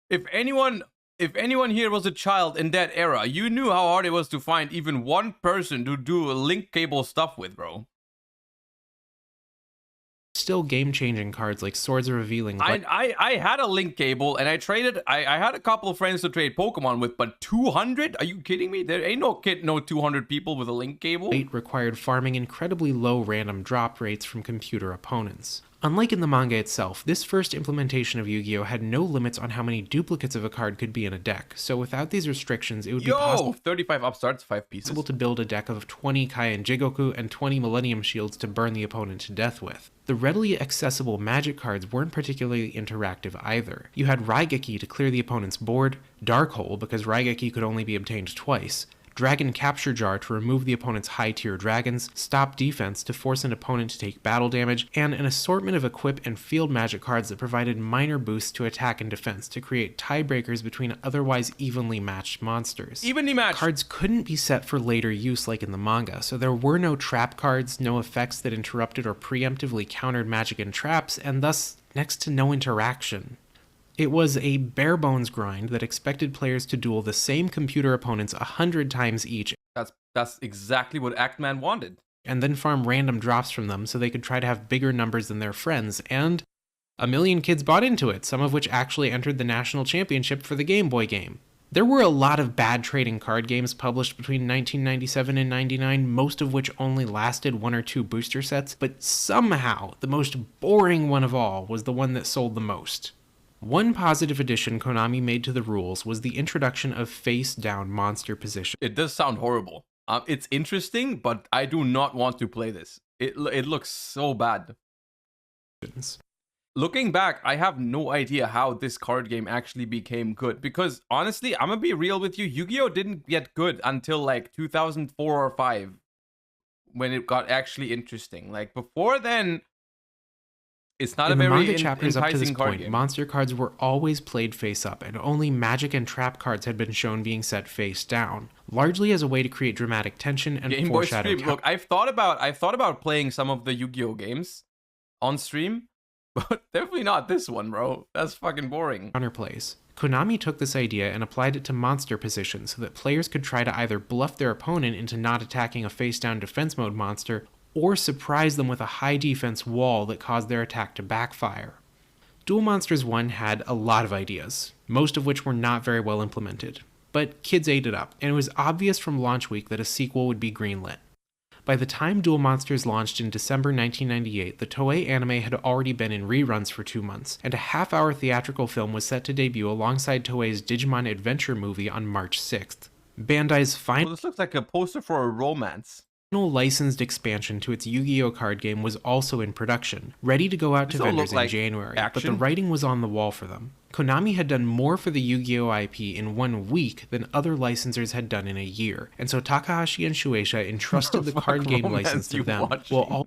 If anyone here was a child in that era, you knew how hard it was to find even one person to do link cable stuff with, bro. still game-changing cards like Swords of Revealing. I had a link cable and I traded. I had a couple of friends to trade Pokemon with, but 200? Are you kidding me? There ain't no 200 people with a link cable. It required farming incredibly low random drop rates from computer opponents. Unlike in the manga itself, this first implementation of Yu-Gi-Oh! Had no limits on how many duplicates of a card could be in a deck, so without these restrictions, it would be possible 35 upstarts, 5 pieces. To build a deck of 20 Kaien Jigoku and 20 Millennium Shields to burn the opponent to death with. The readily accessible magic cards weren't particularly interactive either. You had Raigeki to clear the opponent's board, Dark Hole because Raigeki could only be obtained twice, Dragon Capture Jar to remove the opponent's high-tier dragons, Stop Defense to force an opponent to take battle damage, and an assortment of equip and field magic cards that provided minor boosts to attack and defense to create tiebreakers between otherwise evenly matched monsters. Evenly matched! Cards couldn't be set for later use like in the manga, so there were no trap cards, no effects that interrupted or preemptively countered magic and traps, and thus next to no interaction. It was a bare-bones grind that expected players to duel the same computer opponents 100 times each. That's exactly what Actman wanted. and then farm random drops from them so they could try to have bigger numbers than their friends, and a million kids bought into it, some of which actually entered the national championship for the Game Boy game. There were a lot of bad trading card games published between 1997 and 99, most of which only lasted 1 or 2 booster sets, but somehow the most boring one of all was the one that sold the most. One positive addition Konami made to the rules was the introduction of face-down monster position. It does sound horrible. It's interesting, but I do not want to play this. It looks so bad. Looking back, I have no idea how this card game actually became good. Because honestly, I'm gonna be real with you, Yu-Gi-Oh! Didn't get good until like 2004 or 5. When it got actually interesting. Like before then, it's not in a the very manga chapters up to this card point, game. monster cards were always played face up, and only magic and trap cards had been shown being set face down, largely as a way to create dramatic tension and Game Boy foreshadow. stream. Look, I've thought about playing some of the Yu-Gi-Oh games on stream, but definitely not this one, bro. That's fucking boring. Counterplays. Konami took this idea and applied it to monster position so that players could try to either bluff their opponent into not attacking a face-down defense mode monster, or surprise them with a high defense wall that caused their attack to backfire. Duel Monsters 1 had a lot of ideas, most of which were not very well implemented, but kids ate it up, and it was obvious from launch week that a sequel would be greenlit. By the time Duel Monsters launched in December 1998, the Toei anime had already been in reruns for 2 months, and a half-hour theatrical film was set to debut alongside Toei's Digimon Adventure movie on March 6th. Bandai's final Well, this looks like a poster for a romance. licensed expansion to its Yu-Gi-Oh card game was also in production, ready to go out to This all vendors look in like January, but the action. writing was on the wall for them. Konami had done more for the Yu-Gi-Oh IP in 1 week than other licensors had done in a year, and so Takahashi and Shueisha entrusted the card game romance license to you them, watching? while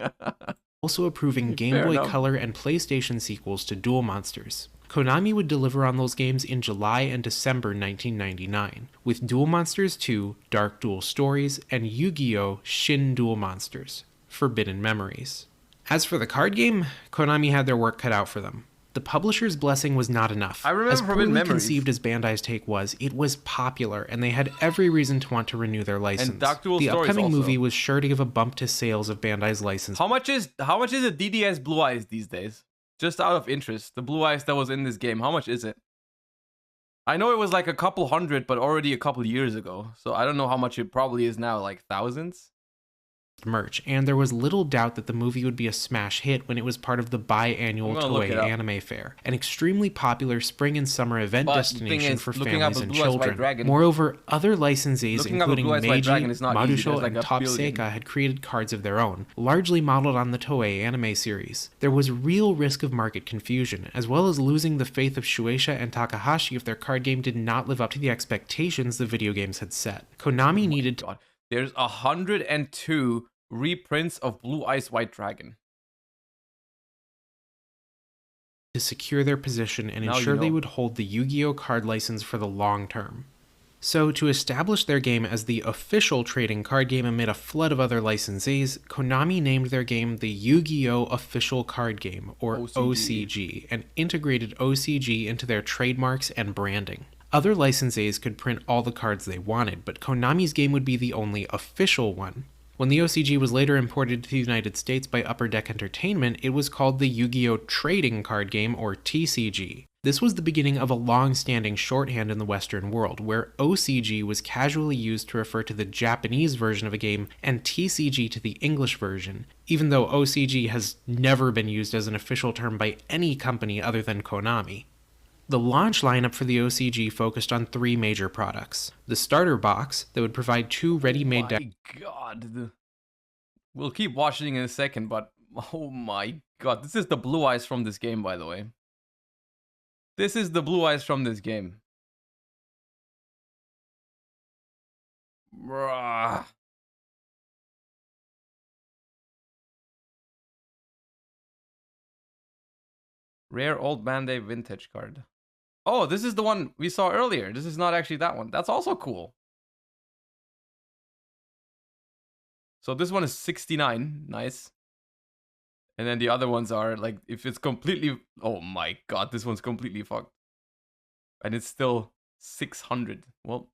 also approving Game Fair Boy enough. Color and PlayStation sequels to Duel Monsters. Konami would deliver on those games in July and December 1999, with Duel Monsters 2, Dark Duel Stories, and Yu-Gi-Oh! Shin Duel Monsters, Forbidden Memories. As for the card game, Konami had their work cut out for them. The publisher's blessing was not enough. I remember as Forbidden poorly Memories. conceived as Bandai's take was, it was popular, and they had every reason to want to renew their license. Dark Duel the Stories upcoming also. movie was sure to give a bump to sales of Bandai's license. How much is a DDS Blue Eyes these days? Just out of interest, the Blue Eyes that was in this game, how much is it? I know it was like a couple hundred, but already a couple years ago. So I don't know how much it probably is now, like thousands? Merch, and there was little doubt that the movie would be a smash hit when it was part of the biannual I'm gonna look Toei it up. Anime Fair, an extremely popular spring and summer event But the thing destination is, for looking up families a and Blue Eyes White children. Dragon- Moreover, other licensees, Looking up a including Blue Eyes White Meiji, Dragon is not easy. Madusho, There's like and a Top billion. Seika had created cards of their own, largely modeled on the Toei anime series. There was real risk of market confusion, as well as losing the faith of Shueisha and Takahashi if their card game did not live up to the expectations the video games had set. Konami needed to God, there's 102 reprints of Blue Eyes White Dragon. secure their position and Now you ensure they know. would hold the Yu-Gi-Oh card license for the long term. So, to establish their game as the official trading card game amid a flood of other licensees, Konami named their game the Yu-Gi-Oh! Official Card Game, or OCG, and integrated OCG into their trademarks and branding. Other licensees could print all the cards they wanted, but Konami's game would be the only official one. When the OCG was later imported to the United States by Upper Deck Entertainment, it was called the Yu-Gi-Oh! Trading Card Game, or TCG. This was the beginning of a long-standing shorthand in the Western world, where OCG was casually used to refer to the Japanese version of a game and TCG to the English version, even though OCG has never been used as an official term by any company other than Konami. The launch lineup for the OCG focused on 3 major products. The starter box, that would provide 2 ready-made decks. My God. We'll keep watching in a second, but oh my God. This is the Blue Eyes from this game, by the way. This is the Blue Eyes from this game. Bruh. Rare old Bandai vintage card. Oh, this is the one we saw earlier. This is not actually that one. That's also cool. So this one is 69. Nice. And then the other ones are like, if it's completely... Oh my God, this one's completely fucked. And it's still 600. Well,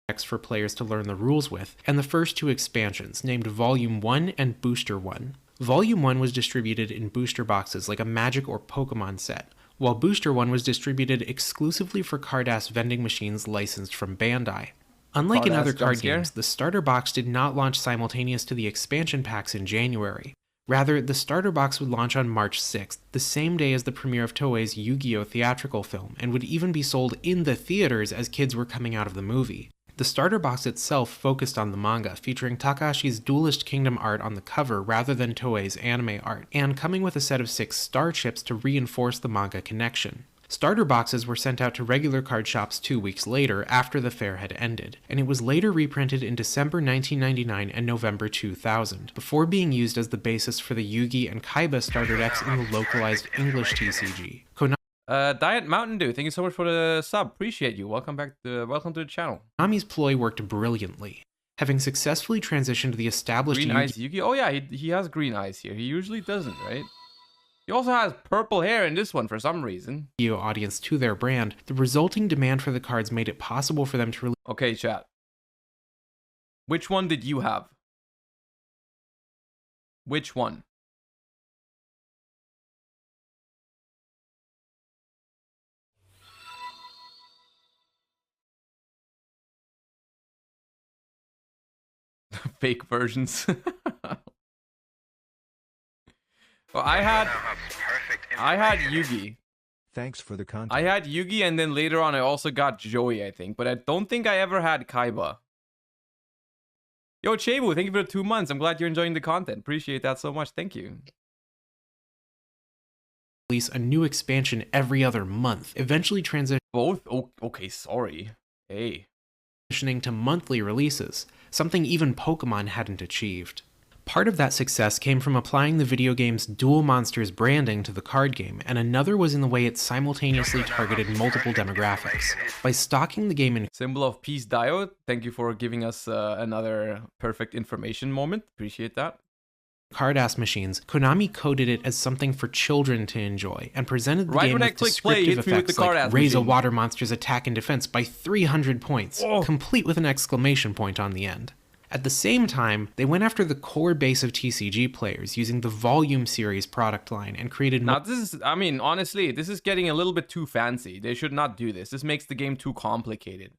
decks for players to learn the rules with, and the first two expansions, named Volume 1 and Booster 1. Volume 1 was distributed in booster boxes like a Magic or Pokemon set, while Booster 1 was distributed exclusively for card-ass vending machines licensed from Bandai. Unlike in other card games, the starter box did not launch simultaneous to the expansion packs in January. Rather, the starter box would launch on March 6th, the same day as the premiere of Toei's Yu-Gi-Oh! Theatrical film, and would even be sold in the theaters as kids were coming out of the movie. The starter box itself focused on the manga, featuring Takahashi's Duelist Kingdom art on the cover rather than Toei's anime art, and coming with a set of 6 star chips to reinforce the manga connection. Starter boxes were sent out to regular card shops 2 weeks later after the fair had ended, and it was later reprinted in December 1999 and November 2000, before being used as the basis for the Yugi and Kaiba starter decks in the localized English TCG. Diet Mountain Dew, thank you so much for the sub. Appreciate you. Welcome back. Welcome to the channel. Konami's ploy worked brilliantly. Having successfully transitioned the established Green eyes Yugi. Oh yeah, he has green eyes here. He usually doesn't, right? He also has purple hair in this one for some reason. Yu-Gi-Oh audience to their brand, the resulting demand for the cards made it possible for them to release. Okay, chat. Which one did you have? Which one? Fake versions. Well, I had Yugi. Thanks for the content. I had Yugi, and then later on I also got Joey, I think. But I don't think I ever had Kaiba. Yo, Chebu, thank you for the 2 months. I'm glad you're enjoying the content. Appreciate that so much. Thank you. Release a new expansion every other month, eventually Both? Oh, okay, sorry. Hey. transitioning to monthly releases, something even Pokemon hadn't achieved. Part of that success came from applying the video game's Duel Monsters branding to the card game, and another was in the way it simultaneously targeted multiple demographics. By stocking the game in Symbol of Peace Diode, thank you for giving us another perfect information moment. Appreciate that. card-ass machines, Konami coded it as something for children to enjoy, and presented the game with descriptive effects like raise a water monster's attack and defense by 300 points, complete with an exclamation point on the end. At the same time, they went after the core base of TCG players using the Volume series product line and created... Now this is, I mean, honestly, this is getting a little bit too fancy. They should not do this. This makes the game too complicated,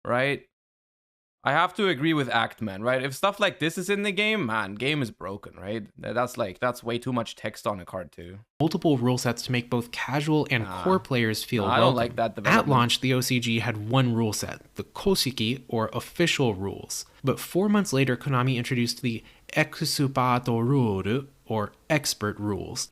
right? I have to agree with Actman, right? If stuff like this is in the game, man, game is broken, right? That's way too much text on a card too. Multiple rule sets to make both casual and core players feel welcome. I don't like that development. At launch, the OCG had one rule set, the Koshiki, or official rules. But 4 months later, Konami introduced the Exupato Rule, or expert rules.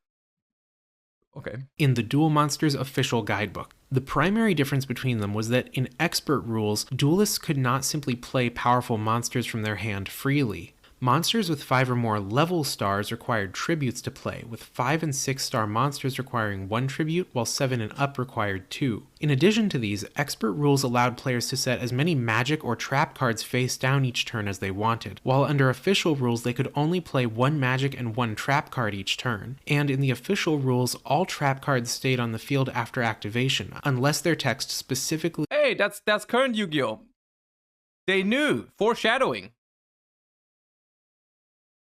Okay. In the Duel Monsters official guidebook. The primary difference between them was that in expert rules, duelists could not simply play powerful monsters from their hand freely. Monsters with 5 or more level stars required tributes to play, with 5 and 6 star monsters requiring 1 tribute, while 7 and up required 2. In addition to these, expert rules allowed players to set as many magic or trap cards face down each turn as they wanted, while under official rules they could only play 1 magic and 1 trap card each turn. And in the official rules, all trap cards stayed on the field after activation, unless their text specifically... Hey, that's current Yu-Gi-Oh! They knew! Foreshadowing!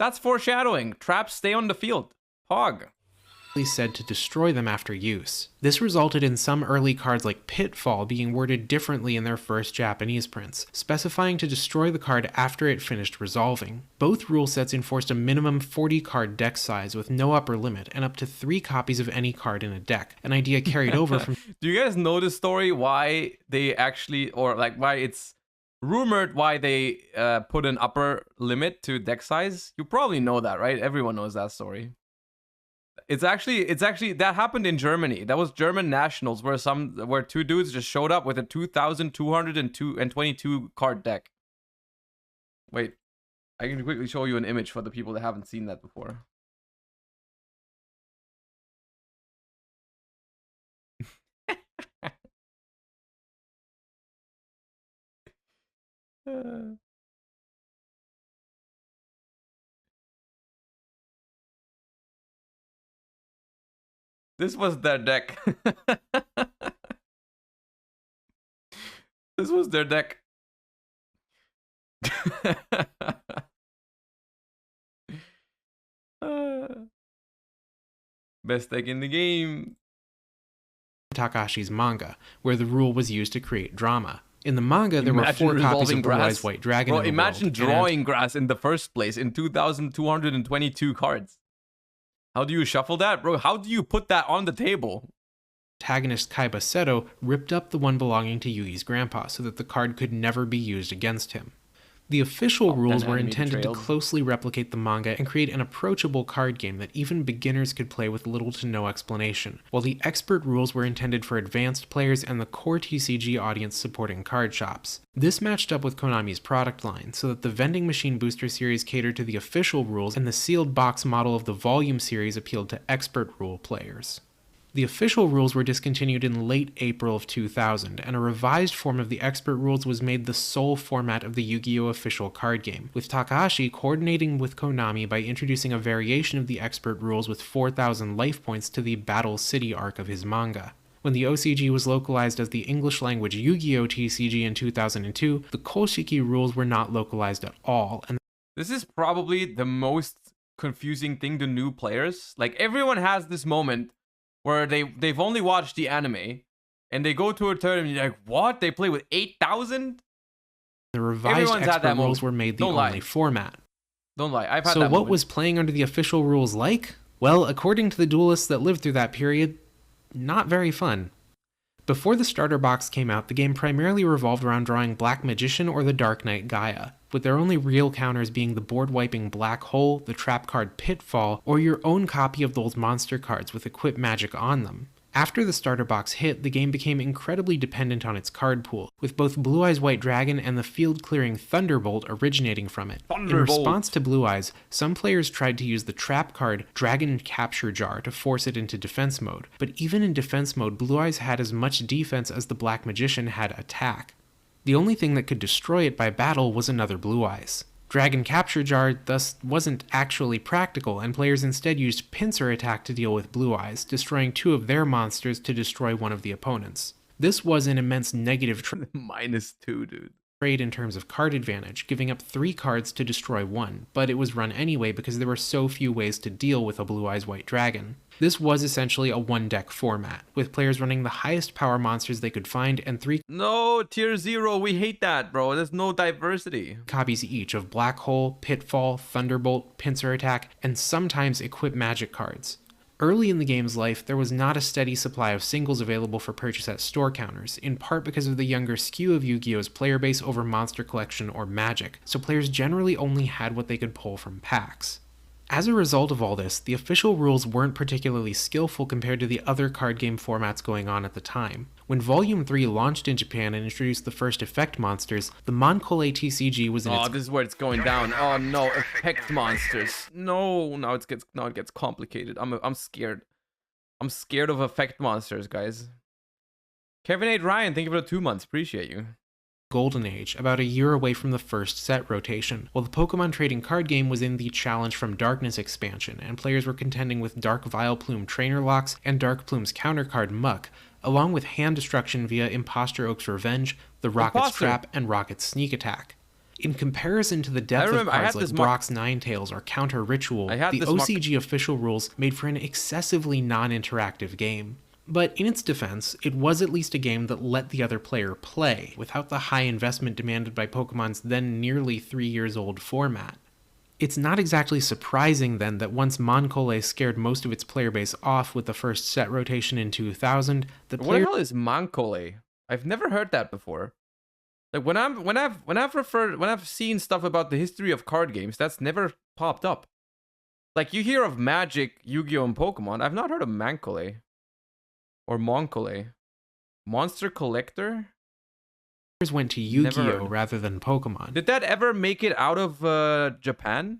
That's foreshadowing. Traps stay on the field. Pog. Said to destroy them after use. This resulted in some early cards like Pitfall being worded differently in their first Japanese prints, specifying to destroy the card after it finished resolving. Both rule sets enforced a minimum 40 card deck size with no upper limit and up to 3 copies of any card in a deck, an idea carried over from... Do you guys know the story why they actually, or like why it's rumored why they put an upper limit to deck size? You probably know that, right? Everyone knows that story. It's actually that happened in Germany. That was German nationals where 2 dudes just showed up with a 2,222 card deck. Wait, I can quickly show you an image for the people that haven't seen that before. This was their deck. This was their deck. Best deck in the game. Takahashi's manga, where the rule was used to create drama. In the manga, there were 4 copies resolving of Blue grass. Eyes White Dragon Bro, in the imagine world, drawing grass in the first place in 2,222 cards. How do you shuffle that? Bro, how do you put that on the table? Antagonist Kaiba Seto ripped up the one belonging to Yugi's grandpa so that the card could never be used against him. The official rules were intended to closely replicate the manga and create an approachable card game that even beginners could play with little to no explanation, while the expert rules were intended for advanced players and the core TCG audience supporting card shops. This matched up with Konami's product line, so that the Vending Machine Booster series catered to the official rules and the sealed box model of the Volume series appealed to expert rule players. The official rules were discontinued in late April of 2000, and a revised form of the expert rules was made the sole format of the Yu-Gi-Oh! Official card game, with Takahashi coordinating with Konami by introducing a variation of the expert rules with 4,000 life points to the Battle City arc of his manga. When the OCG was localized as the English-language Yu-Gi-Oh! TCG in 2002, the Koshiki rules were not localized at all, and this is probably the most confusing thing to new players. Like, everyone has this moment where they've only watched the anime, and they go to a tournament, and you're like, what? They play with 8,000? the revised expert rules were made the only format. Don't lie, I've had that So what moment. was playing under the official rules like? Well, according to the duelists that lived through that period, not very fun. Before the starter box came out, the game primarily revolved around drawing Black Magician or the Dark Knight Gaia, with their only real counters being the board-wiping Black Hole, the trap card Pitfall, or your own copy of those monster cards with Equip Magic on them. After the starter box hit, the game became incredibly dependent on its card pool, with both Blue Eyes White Dragon and the field-clearing Thunderbolt originating from it. In response to Blue Eyes, some players tried to use the trap card Dragon Capture Jar to force it into defense mode, but even in defense mode, Blue Eyes had as much defense as the Black Magician had attack. The only thing that could destroy it by battle was another Blue Eyes. Dragon Capture Jar thus wasn't actually practical, and players instead used Pincer Attack to deal with Blue Eyes, destroying 2 of their monsters to destroy one of the opponents. This was an immense negative -2, dude. trade in terms of card advantage, giving up 3 cards to destroy 1, but it was run anyway because there were so few ways to deal with a Blue Eyes White Dragon. This was essentially a one-deck format, with players running the highest power monsters they could find and 3 No, tier 0, we hate that, bro. There's no diversity. copies each of Black Hole, Pitfall, Thunderbolt, Pincer Attack, and sometimes Equip Magic cards. Early in the game's life, there was not a steady supply of singles available for purchase at store counters, in part because of the younger skew of Yu-Gi-Oh's player base over Monster Collection or Magic, so players generally only had what they could pull from packs. As a result of all this, the official rules weren't particularly skillful compared to the other card game formats going on at the time. When Volume 3 launched in Japan and introduced the first effect monsters, the Moncole TCG was in its... Oh, this is where it's going down. Oh no, effect monsters. No, now it gets complicated. I'm scared. I'm scared of effect monsters, guys. Kevin 8 Ryan, thank you for the 2 months. Appreciate you. Golden Age, about a year away from the first set rotation, while the Pokemon trading card game was in the Challenge from Darkness expansion, and players were contending with Dark Vileplume Trainer Locks and Dark Plume's countercard Muck, along with hand destruction via Imposter Oak's Revenge, the Rocket's Trap, and Rocket's Sneak Attack. In comparison to the depth of cards like Brock's Ninetales or Counter Ritual, the OCG official rules made for an excessively non-interactive game. But in its defense, it was at least a game that let the other player play, without the high investment demanded by Pokemon's then nearly 3 years old format. It's not exactly surprising then that once Moncole scared most of its player base off with the first set rotation in 2000, the player... What the hell is Moncole? I've never heard that before. Like when I've seen stuff about the history of card games, that's never popped up. Like you hear of Magic, Yu-Gi-Oh, and Pokemon. I've not heard of Mancole. Or Moncole. Monster Collector? Went to Yu-Gi-Oh rather than Pokemon. Did that ever make it out of Japan?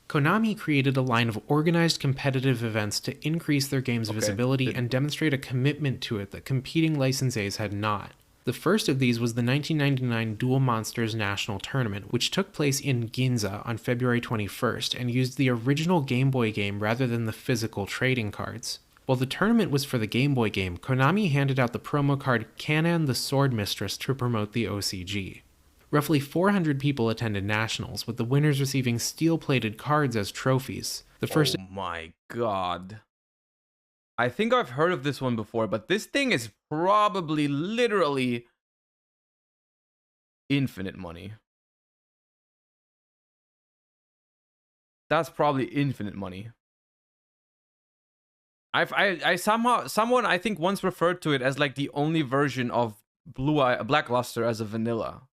Konami created a line of organized competitive events to increase their game's visibility and demonstrate a commitment to it that competing licensees had not. The first of these was the 1999 Duel Monsters National Tournament, which took place in Ginza on February 21st and used the original Game Boy game rather than the physical trading cards. While the tournament was for the Game Boy game, Konami handed out the promo card Kanan the Sword Mistress to promote the OCG. Roughly 400 people attended nationals, with the winners receiving steel-plated cards as trophies. The first Oh my god. I think I've heard of this one before, but this thing is probably literally infinite money. That's probably infinite money. Someone I think once referred to it as like the only version of Blackluster as a vanilla.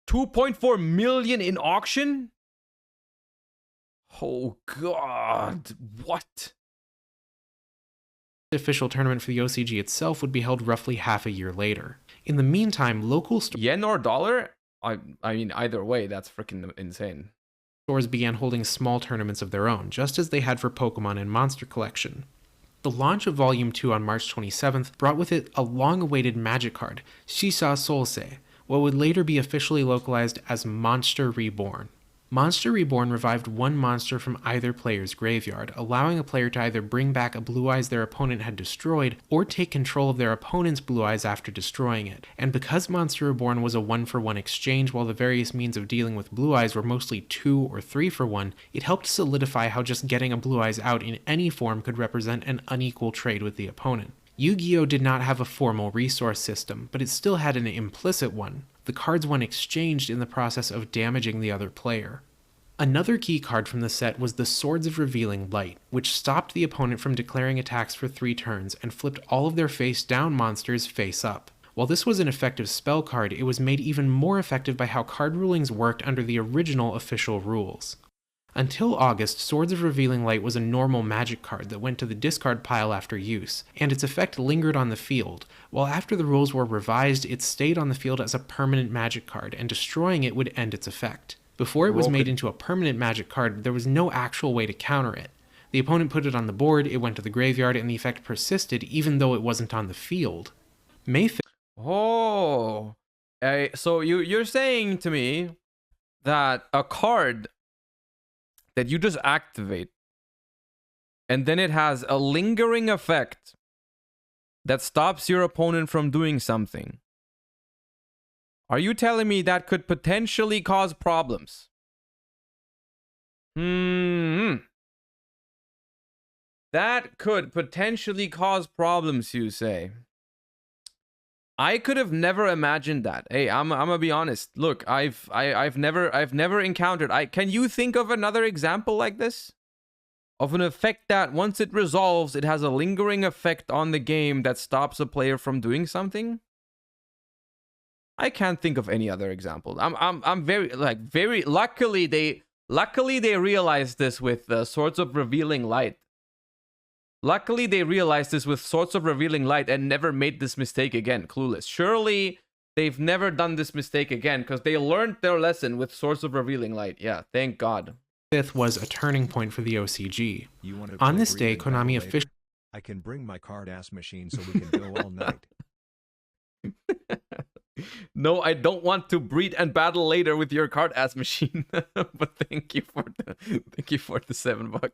2.4 million in auction? Oh god, what? The official tournament for the OCG itself would be held roughly half a year later. In the meantime, local Yen or dollar? I mean, either way, that's freaking insane. stores began holding small tournaments of their own, just as they had for Pokemon and Monster Collection. The launch of Volume 2 on March 27th brought with it a long-awaited magic card, Shisa Solse, what would later be officially localized as Monster Reborn. Monster Reborn revived one monster from either player's graveyard, allowing a player to either bring back a Blue Eyes their opponent had destroyed, or take control of their opponent's Blue Eyes after destroying it. And because Monster Reborn was a 1-for-1 exchange while the various means of dealing with Blue Eyes were mostly 2 or 3-for-1, it helped solidify how just getting a Blue Eyes out in any form could represent an unequal trade with the opponent. Yu-Gi-Oh! Did not have a formal resource system, but it still had an implicit one. The cards one exchanged in the process of damaging the other player. Another key card from the set was the Swords of Revealing Light, which stopped the opponent from declaring attacks for 3 turns and flipped all of their face-down monsters face-up. While this was an effective spell card, it was made even more effective by how card rulings worked under the original official rules. Until August, Swords of Revealing Light was a normal magic card that went to the discard pile after use, and its effect lingered on the field, while after the rules were revised, it stayed on the field as a permanent magic card, and destroying it would end its effect. Before it was made into a permanent magic card, there was no actual way to counter it. The opponent put it on the board, it went to the graveyard, and the effect persisted even though it wasn't on the field. May 5th. Oh, so you're saying to me that a card that you just activate and then it has a lingering effect that stops your opponent from doing something. Are you telling me that could potentially cause problems? That could potentially cause problems, you say. I could have never imagined that. Hey, I'm gonna be honest. Look, I've never encountered. Can you think of another example like this? Of an effect that once it resolves, it has a lingering effect on the game that stops a player from doing something? I can't think of any other example. I'm very luckily they realized this with Swords of Revealing Light. Luckily, they realized this with Swords of Revealing Light and never made this mistake again. Clueless. Surely, they've never done this mistake again because they learned their lesson with Swords of Revealing Light. Yeah, thank God. 5th was a turning point for the OCG. On this day, Konami officially... I can bring my card-ass machine so we can go all night. No, I don't want to breed and battle later with your card-ass machine. But thank you for the $7.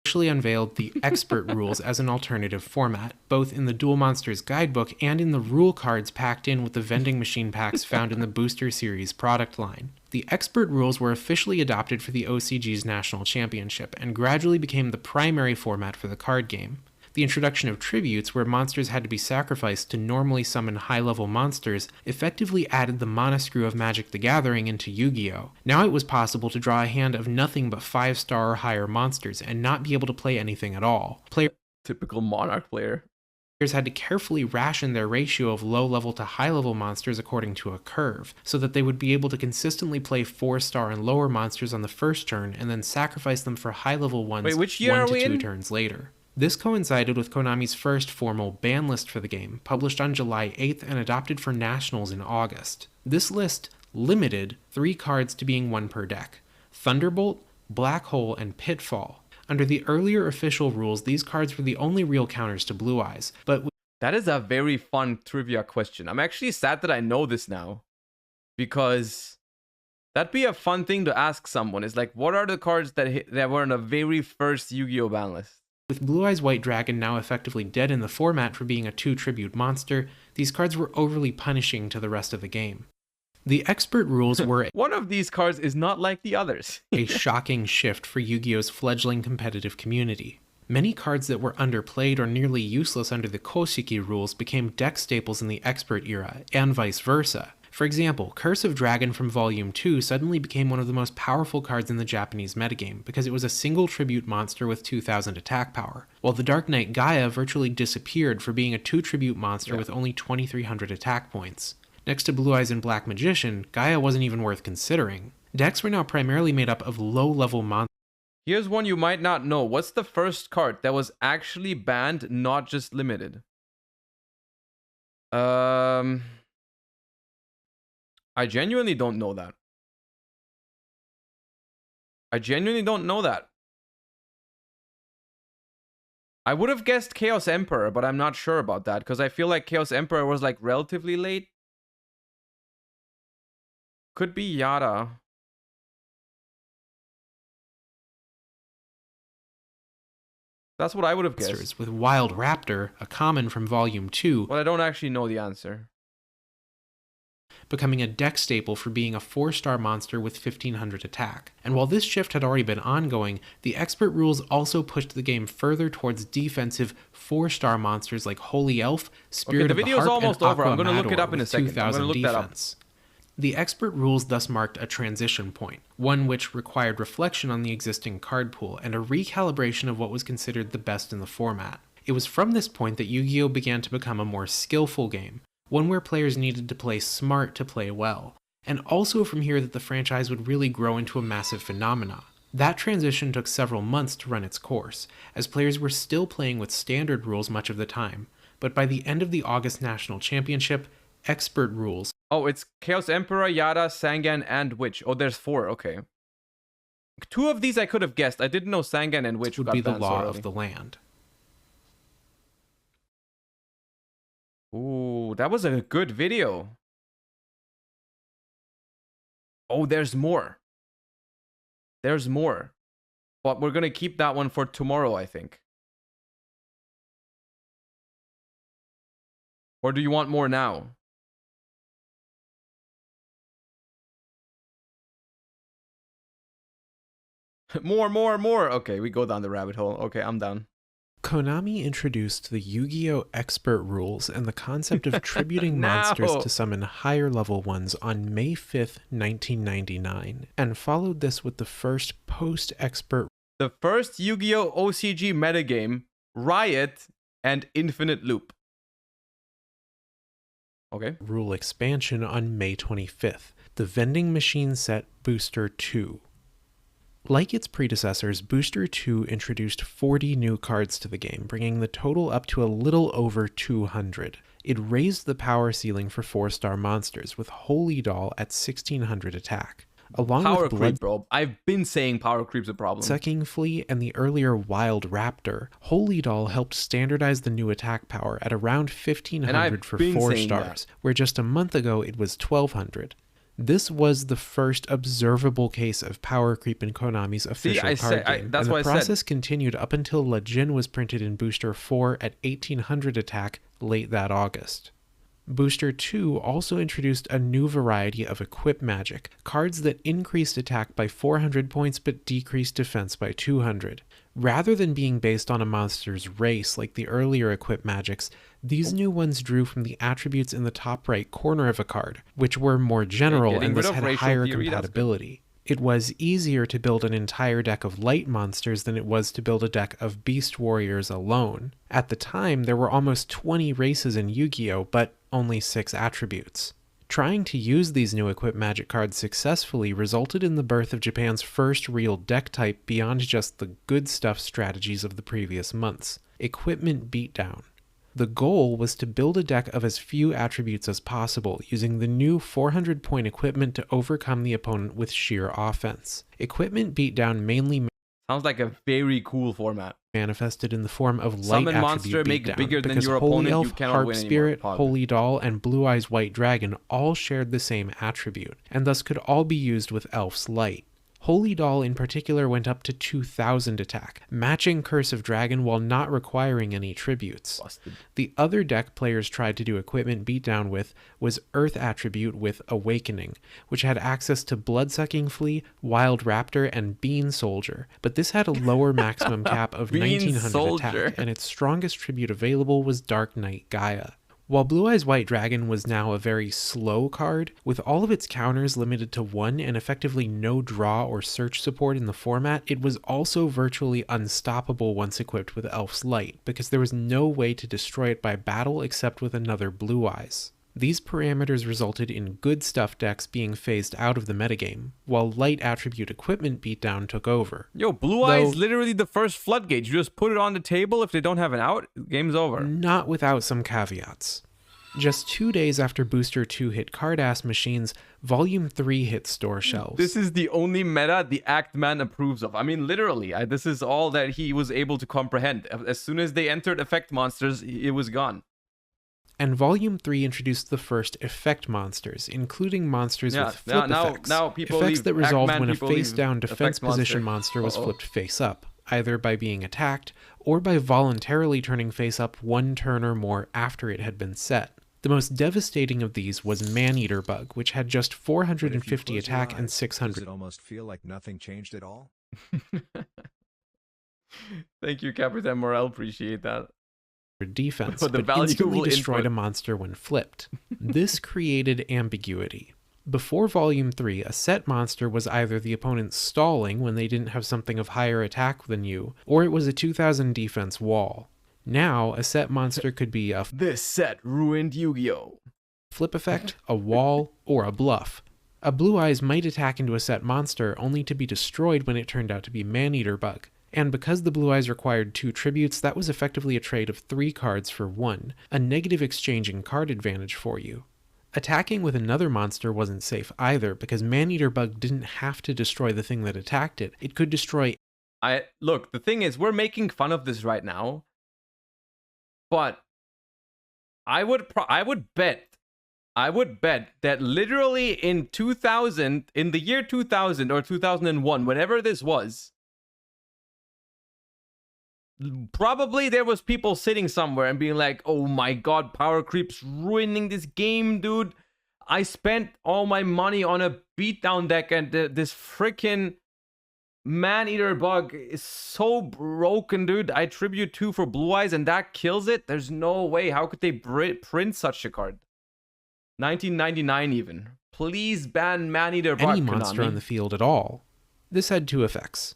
Officially unveiled the expert rules as an alternative format, both in the Duel Monsters guidebook and in the rule cards packed in with the vending machine packs found in the Booster Series product line. The expert rules were officially adopted for the OCG's National Championship and gradually became the primary format for the card game. The introduction of tributes, where monsters had to be sacrificed to normally summon high-level monsters, effectively added the monoscrew of Magic the Gathering into Yu-Gi-Oh! Now it was possible to draw a hand of nothing but 5-star or higher monsters and not be able to play anything at all. Typical Monarch player. Players had to carefully ration their ratio of low-level to high-level monsters according to a curve, so that they would be able to consistently play 4-star and lower monsters on the first turn and then sacrifice them for high-level ones 1 to 2 turns later. This coincided with Konami's first formal ban list for the game, published on July 8th and adopted for Nationals in August. This list limited 3 cards to being 1 per deck: Thunderbolt, Black Hole, and Pitfall. Under the earlier official rules, these cards were the only real counters to Blue Eyes, but... That is a very fun trivia question. I'm actually sad that I know this now, because that'd be a fun thing to ask someone. Is like, what are the cards that were in the very first Yu-Gi-Oh! Ban list? With Blue Eyes White Dragon now effectively dead in the format for being a 2 tribute monster, these cards were overly punishing to the rest of the game. The expert rules were One of these cards is not like the others. a shocking shift for Yu-Gi-Oh's fledgling competitive community. Many cards that were underplayed or nearly useless under the Koshiki rules became deck staples in the expert era, and vice versa. For example, Curse of Dragon from Volume 2 suddenly became one of the most powerful cards in the Japanese metagame because it was a single tribute monster with 2000 attack power, while the Dark Knight Gaia virtually disappeared for being a 2 tribute monster with only 2300 attack points. Next to Blue Eyes and Black Magician, Gaia wasn't even worth considering. Decks were now primarily made up of low-level monsters. Here's one you might not know. What's the first card that was actually banned, not just limited? I genuinely don't know that. I genuinely don't know that. I would have guessed Chaos Emperor, but I'm not sure about that because I feel like Chaos Emperor was like relatively late. Could be Yada. That's what I would have guessed. With Wild Raptor, a common from Volume 2, Well, I don't actually know the answer. becoming a deck staple for being a 4-star monster with 1500 attack. And while this shift had already been ongoing, the expert rules also pushed the game further towards defensive 4-star monsters like Holy Elf, Spirit of the video's Harp, almost and over. I'm gonna look it Aquamador up in a with second. I'm 2000 gonna look that up. defense. The expert rules thus marked a transition point, one which required reflection on the existing card pool and a recalibration of what was considered the best in the format. It was from this point that Yu-Gi-Oh! Began to become a more skillful game, one where players needed to play smart to play well, and also from here that the franchise would really grow into a massive phenomena. That transition took several months to run its course, as players were still playing with standard rules much of the time, but by the end of the August National Championship, expert rules. Oh, it's Chaos Emperor, Yada, Sangan, and Witch. Oh, there's 4. Okay. 2 of these I could have guessed. I didn't know Sangan and Witch would got be the banned so law early. of the land. Ooh, that was a good video. Oh, there's more. There's more. But we're going to keep that one for tomorrow, I think. Or do you want more now? more. Okay, we go down the rabbit hole. Okay, I'm down. Konami introduced the Yu-Gi-Oh! Expert rules and the concept of tributing monsters to summon higher level ones on May 5th, 1999, and followed this with the first post-expert The first Yu-Gi-Oh! OCG metagame, Riot, and Infinite Loop. Okay. rule expansion on May 25th, the Vending Machine Set Booster 2. Like its predecessors, Booster 2 introduced 40 new cards to the game, bringing the total up to a little over 200. It raised the power ceiling for 4-star monsters, with Holy Doll at 1600 attack. Along Power with creep, Blood bro. I've been saying power creep's a problem. Sucking Flea and the earlier Wild Raptor, Holy Doll helped standardize the new attack power at around 1500 for 4 stars, where just a month ago it was 1200. This was the first observable case of power creep in Konami's official card game, and the process continued up until Legend was printed in Booster 4 at 1800 attack late that August. Booster 2 also introduced a new variety of Equip Magic, cards that increased attack by 400 points but decreased defense by 200. Rather than being based on a monster's race like the earlier Equip Magics, these new ones drew from the attributes in the top right corner of a card, which were more general and thus had higher compatibility. It was easier to build an entire deck of light monsters than it was to build a deck of beast warriors alone. At the time, there were almost 20 races in Yu-Gi-Oh!, but only 6 attributes. Trying to use these new Equip Magic cards successfully resulted in the birth of Japan's first real deck type beyond just the good stuff strategies of the previous months: Equipment Beatdown. The goal was to build a deck of as few attributes as possible, using the new 400-point equipment to overcome the opponent with sheer offense. Equipment Beatdown mainly sounds like a very cool format. Manifested in the form of light Summon attribute monster, make beatdown, bigger than because your Holy opponent, Elf, you cannot Harp win Spirit, anymore. Holy Doll, and Blue Eyes White Dragon all shared the same attribute, and thus could all be used with Elf's Light. Holy Doll in particular went up to 2000 attack, matching Curse of Dragon while not requiring any tributes. Busted. The other deck players tried to do equipment beatdown with was Earth Attribute with Awakening, which had access to Bloodsucking Flea, Wild Raptor, and Bean Soldier, but this had a lower maximum cap of Bean 1900 Soldier. attack, and its strongest tribute available was Dark Knight Gaia. While Blue Eyes White Dragon was now a very slow card, with all of its counters limited to 1 and effectively no draw or search support in the format, it was also virtually unstoppable once equipped with Elf's Light, because there was no way to destroy it by battle except with another Blue Eyes. These parameters resulted in good stuff decks being phased out of the metagame, while light attribute equipment beatdown took over. Yo, Blue Eye is literally the first floodgate. You just put it on the table. If they don't have an out, game's over. Not without some caveats. Just 2 days after Booster 2 hit Card-Ass Machines, Volume 3 hit store shelves. This is the only meta the Act Man approves of. I mean, literally, this is all that he was able to comprehend. As soon as they entered effect monsters, it was gone. And Volume 3 introduced the first effect monsters, including monsters with flip effects. Now people effects leave that resolved Act Man, when a people face-down leave defense effect position monster was flipped face up, either by being attacked or by voluntarily turning face up 1 turn or more after it had been set. The most devastating of these was Man-Eater Bug, which had just 450 attack and 600. Does it almost feel like nothing changed at all? Thank you, Capitan Morel. Appreciate that. Defense, But the but instantly valuable destroyed input. a monster when flipped. This created ambiguity. Before Volume 3, a set monster was either the opponent stalling when they didn't have something of higher attack than you, or it was a 2000 defense wall. Now, a set monster could be a This set ruined Yu-Gi-Oh! flip effect, a wall, or a bluff. A Blue Eyes might attack into a set monster only to be destroyed when it turned out to be Man-Eater Bug. And because the Blue Eyes required 2 tributes, that was effectively a trade of 3 cards for 1, a negative exchanging card advantage for you. Attacking with another monster wasn't safe either, because Man-Eater Bug didn't have to destroy the thing that attacked it. It could destroy... Look, the thing is, we're making fun of this right now, but I would bet that literally in 2000, in the year 2000 or 2001, whenever this was, probably there was people sitting somewhere and being like, oh my god, power creep's ruining this game, dude. I spent all my money on a beatdown deck and this freaking Man-Eater Bug is so broken, dude. I tribute 2 for Blue Eyes and that kills it. There's no way. How could they print such a card? 1999 even. Please ban Man-Eater Bug, any monster Konami. on the field at all. This had 2 effects.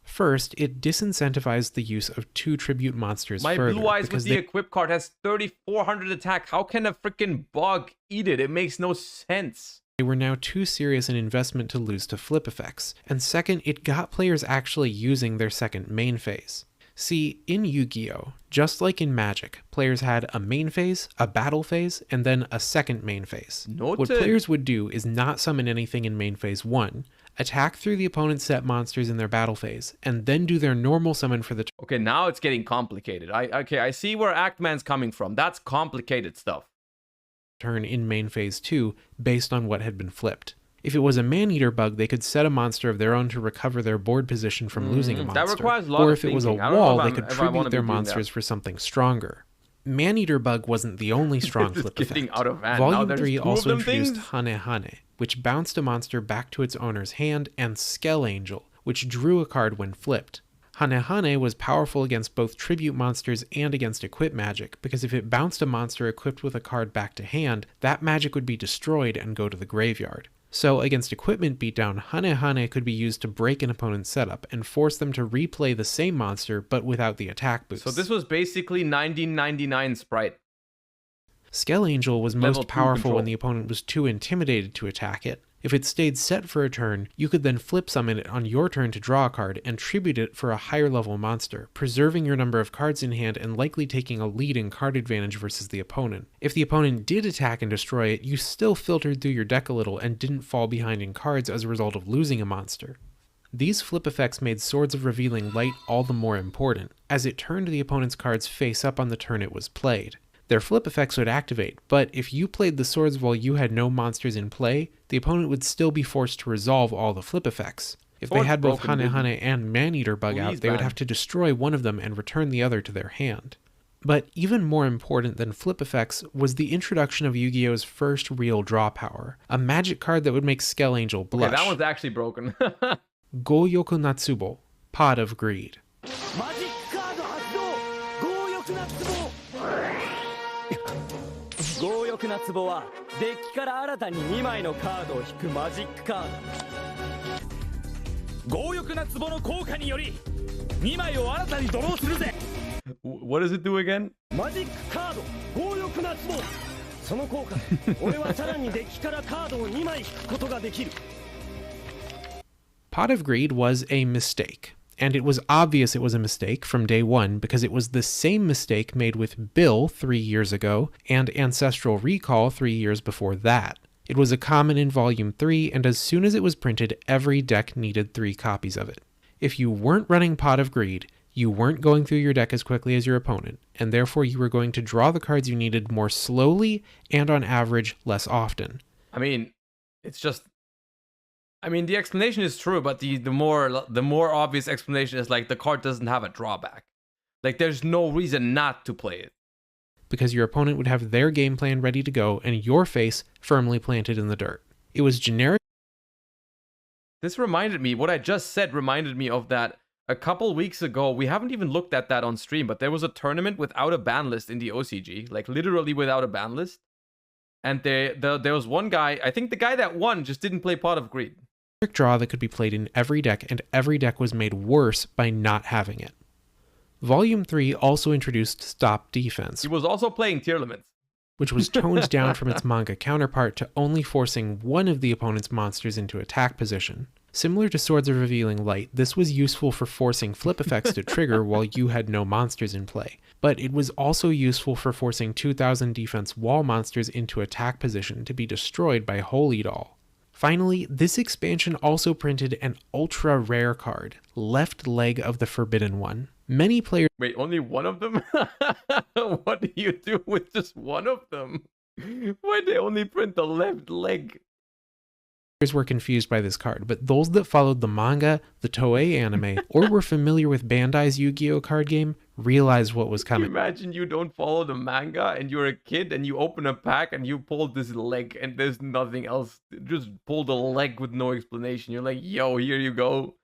First, it disincentivized the use of 2 tribute monsters My further. Blue Eyes with because the equip card has 3400 attack. How can a freaking bug eat it? It makes no sense. They were now too serious an investment to lose to flip effects. And second, it got players actually using their second main phase. See, in Yu-Gi-Oh!, just like in Magic, players had a main phase, a battle phase, and then a second main phase. What players would do is not summon anything in main phase 1, attack through the opponent's set monsters in their battle phase, and then do their normal summon for the Okay, now it's getting complicated. I see where Actman's coming from. That's complicated stuff. turn in main phase 2 based on what had been flipped. If it was a Man-Eater Bug, they could set a monster of their own to recover their board position from losing a monster. That requires a lot or of if it was a thinking. I don't know wall, if they I'm- could if I wanna tribute their be doing monsters that. for something stronger. Man-Eater Bug wasn't the only strong This is flip getting effect. out of hand. Now Volume there's 3 two of also them introduced things? Hane Hane, which bounced a monster back to its owner's hand, and Skell Angel, which drew a card when flipped. Hane Hane was powerful against both tribute monsters and against equip magic, because if it bounced a monster equipped with a card back to hand, that magic would be destroyed and go to the graveyard. So against equipment beatdown, Hane Hane could be used to break an opponent's setup and force them to replay the same monster but without the attack boost. So this was basically 1999 Sprite. Skell Angel was Level most 2 powerful control. when the opponent was too intimidated to attack it. If it stayed set for a turn, you could then flip summon it on your turn to draw a card and tribute it for a higher level monster, preserving your number of cards in hand and likely taking a lead in card advantage versus the opponent. If the opponent did attack and destroy it, you still filtered through your deck a little and didn't fall behind in cards as a result of losing a monster. These flip effects made Swords of Revealing Light all the more important, as it turned the opponent's cards face up on the turn it was played. Their flip effects would activate, but if you played the swords while you had no monsters in play, the opponent would still be forced to resolve all the flip effects. If they had both broken, dude. Hane and Maneater bug out, they would have to destroy one of them and return the other to their hand. But even more important than flip effects was the introduction of Yu-Gi-Oh's first real draw power, a magic card that would make Skell Angel blush. Okay, that one's actually broken. Go-Yoku Natsubo, Pot of Greed. What does it do again? Pot of Greed was a mistake, and it was obvious it was a mistake from day one because it was the same mistake made with Bill 3 years ago and Ancestral Recall 3 years before that. It was a common in Volume 3, and as soon as it was printed, every deck needed 3 copies of it. If you weren't running Pot of Greed, you weren't going through your deck as quickly as your opponent, and therefore you were going to draw the cards you needed more slowly and on average less often. I mean, it's just... I mean, the explanation is true, but the more obvious explanation is like the card doesn't have a drawback. Like, there's no reason not to play it. Because your opponent would have their game plan ready to go and your face firmly planted in the dirt. It was generic. This reminded me, what I just said reminded me of that a couple weeks ago. We haven't even looked at that on stream, but there was a tournament without a ban list in the OCG, like literally without a ban list. And there was one guy, I think the guy that won just didn't play Pot of Greed. Draw that could be played in every deck, and every deck was made worse by not having it. Volume 3 also introduced Stop Defense. He was also playing tier limits, which was toned down from its manga counterpart to only forcing one of the opponent's monsters into attack position. Similar to Swords of Revealing Light, this was useful for forcing flip effects to trigger while you had no monsters in play, but it was also useful for forcing 2000 defense wall monsters into attack position to be destroyed by Holy Doll. Finally, this expansion also printed an ultra rare card, Left Leg of the Forbidden One. Many players... Wait, only one of them? What do you do with just one of them? Why'd they only print the left leg? Were confused by this card, but those that followed the manga, the Toei anime, or were familiar with Bandai's Yu-Gi-Oh card game realized what was coming. Imagine you don't follow the manga and you're a kid and you open a pack and you pull this leg and there's nothing else. Just pull the leg with no explanation. You're like, yo, here you go.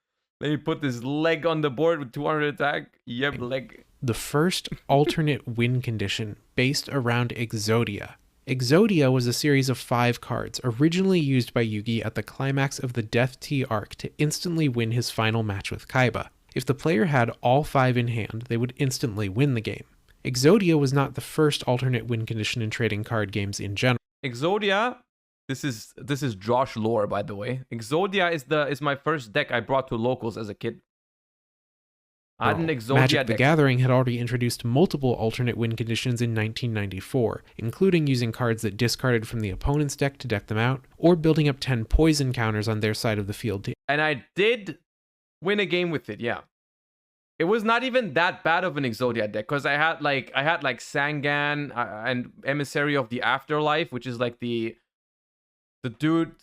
Let me put this leg on the board with 200 attack. Yep, leg. The first alternate win condition based around Exodia. Exodia was a series of 5 cards originally used by Yugi at the climax of the Death Tea arc to instantly win his final match with Kaiba. If the player had all 5 in hand, they would instantly win the game. Exodia was not the first alternate win condition in trading card games in general. Exodia, this is Josh lore, by the way. Exodia is my first deck I brought to locals as a kid. I had an Exodia Magic the deck. Gathering had already introduced multiple alternate win conditions in 1994, including using cards that discarded from the opponent's deck to deck them out, or building up 10 poison counters on their side of the field. And I did win a game with it, yeah. It was not even that bad of an Exodia deck, because I had like Sangan and Emissary of the Afterlife, which is like the dude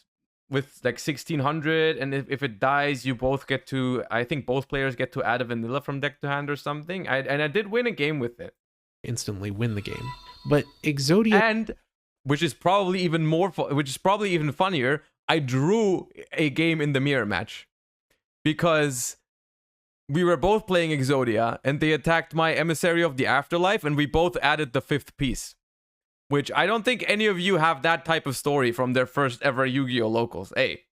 with like 1600, and if it dies, you both get to, I think both players get to add a vanilla from deck to hand or something. And I did win a game with it. Instantly win the game. But Exodia... And, which is probably even funnier, I drew a game in the mirror match. Because we were both playing Exodia, and they attacked my Emissary of the Afterlife, and we both added the 5th piece. Which I don't think any of you have that type of story from their first ever Yu-Gi-Oh! Locals. Hey.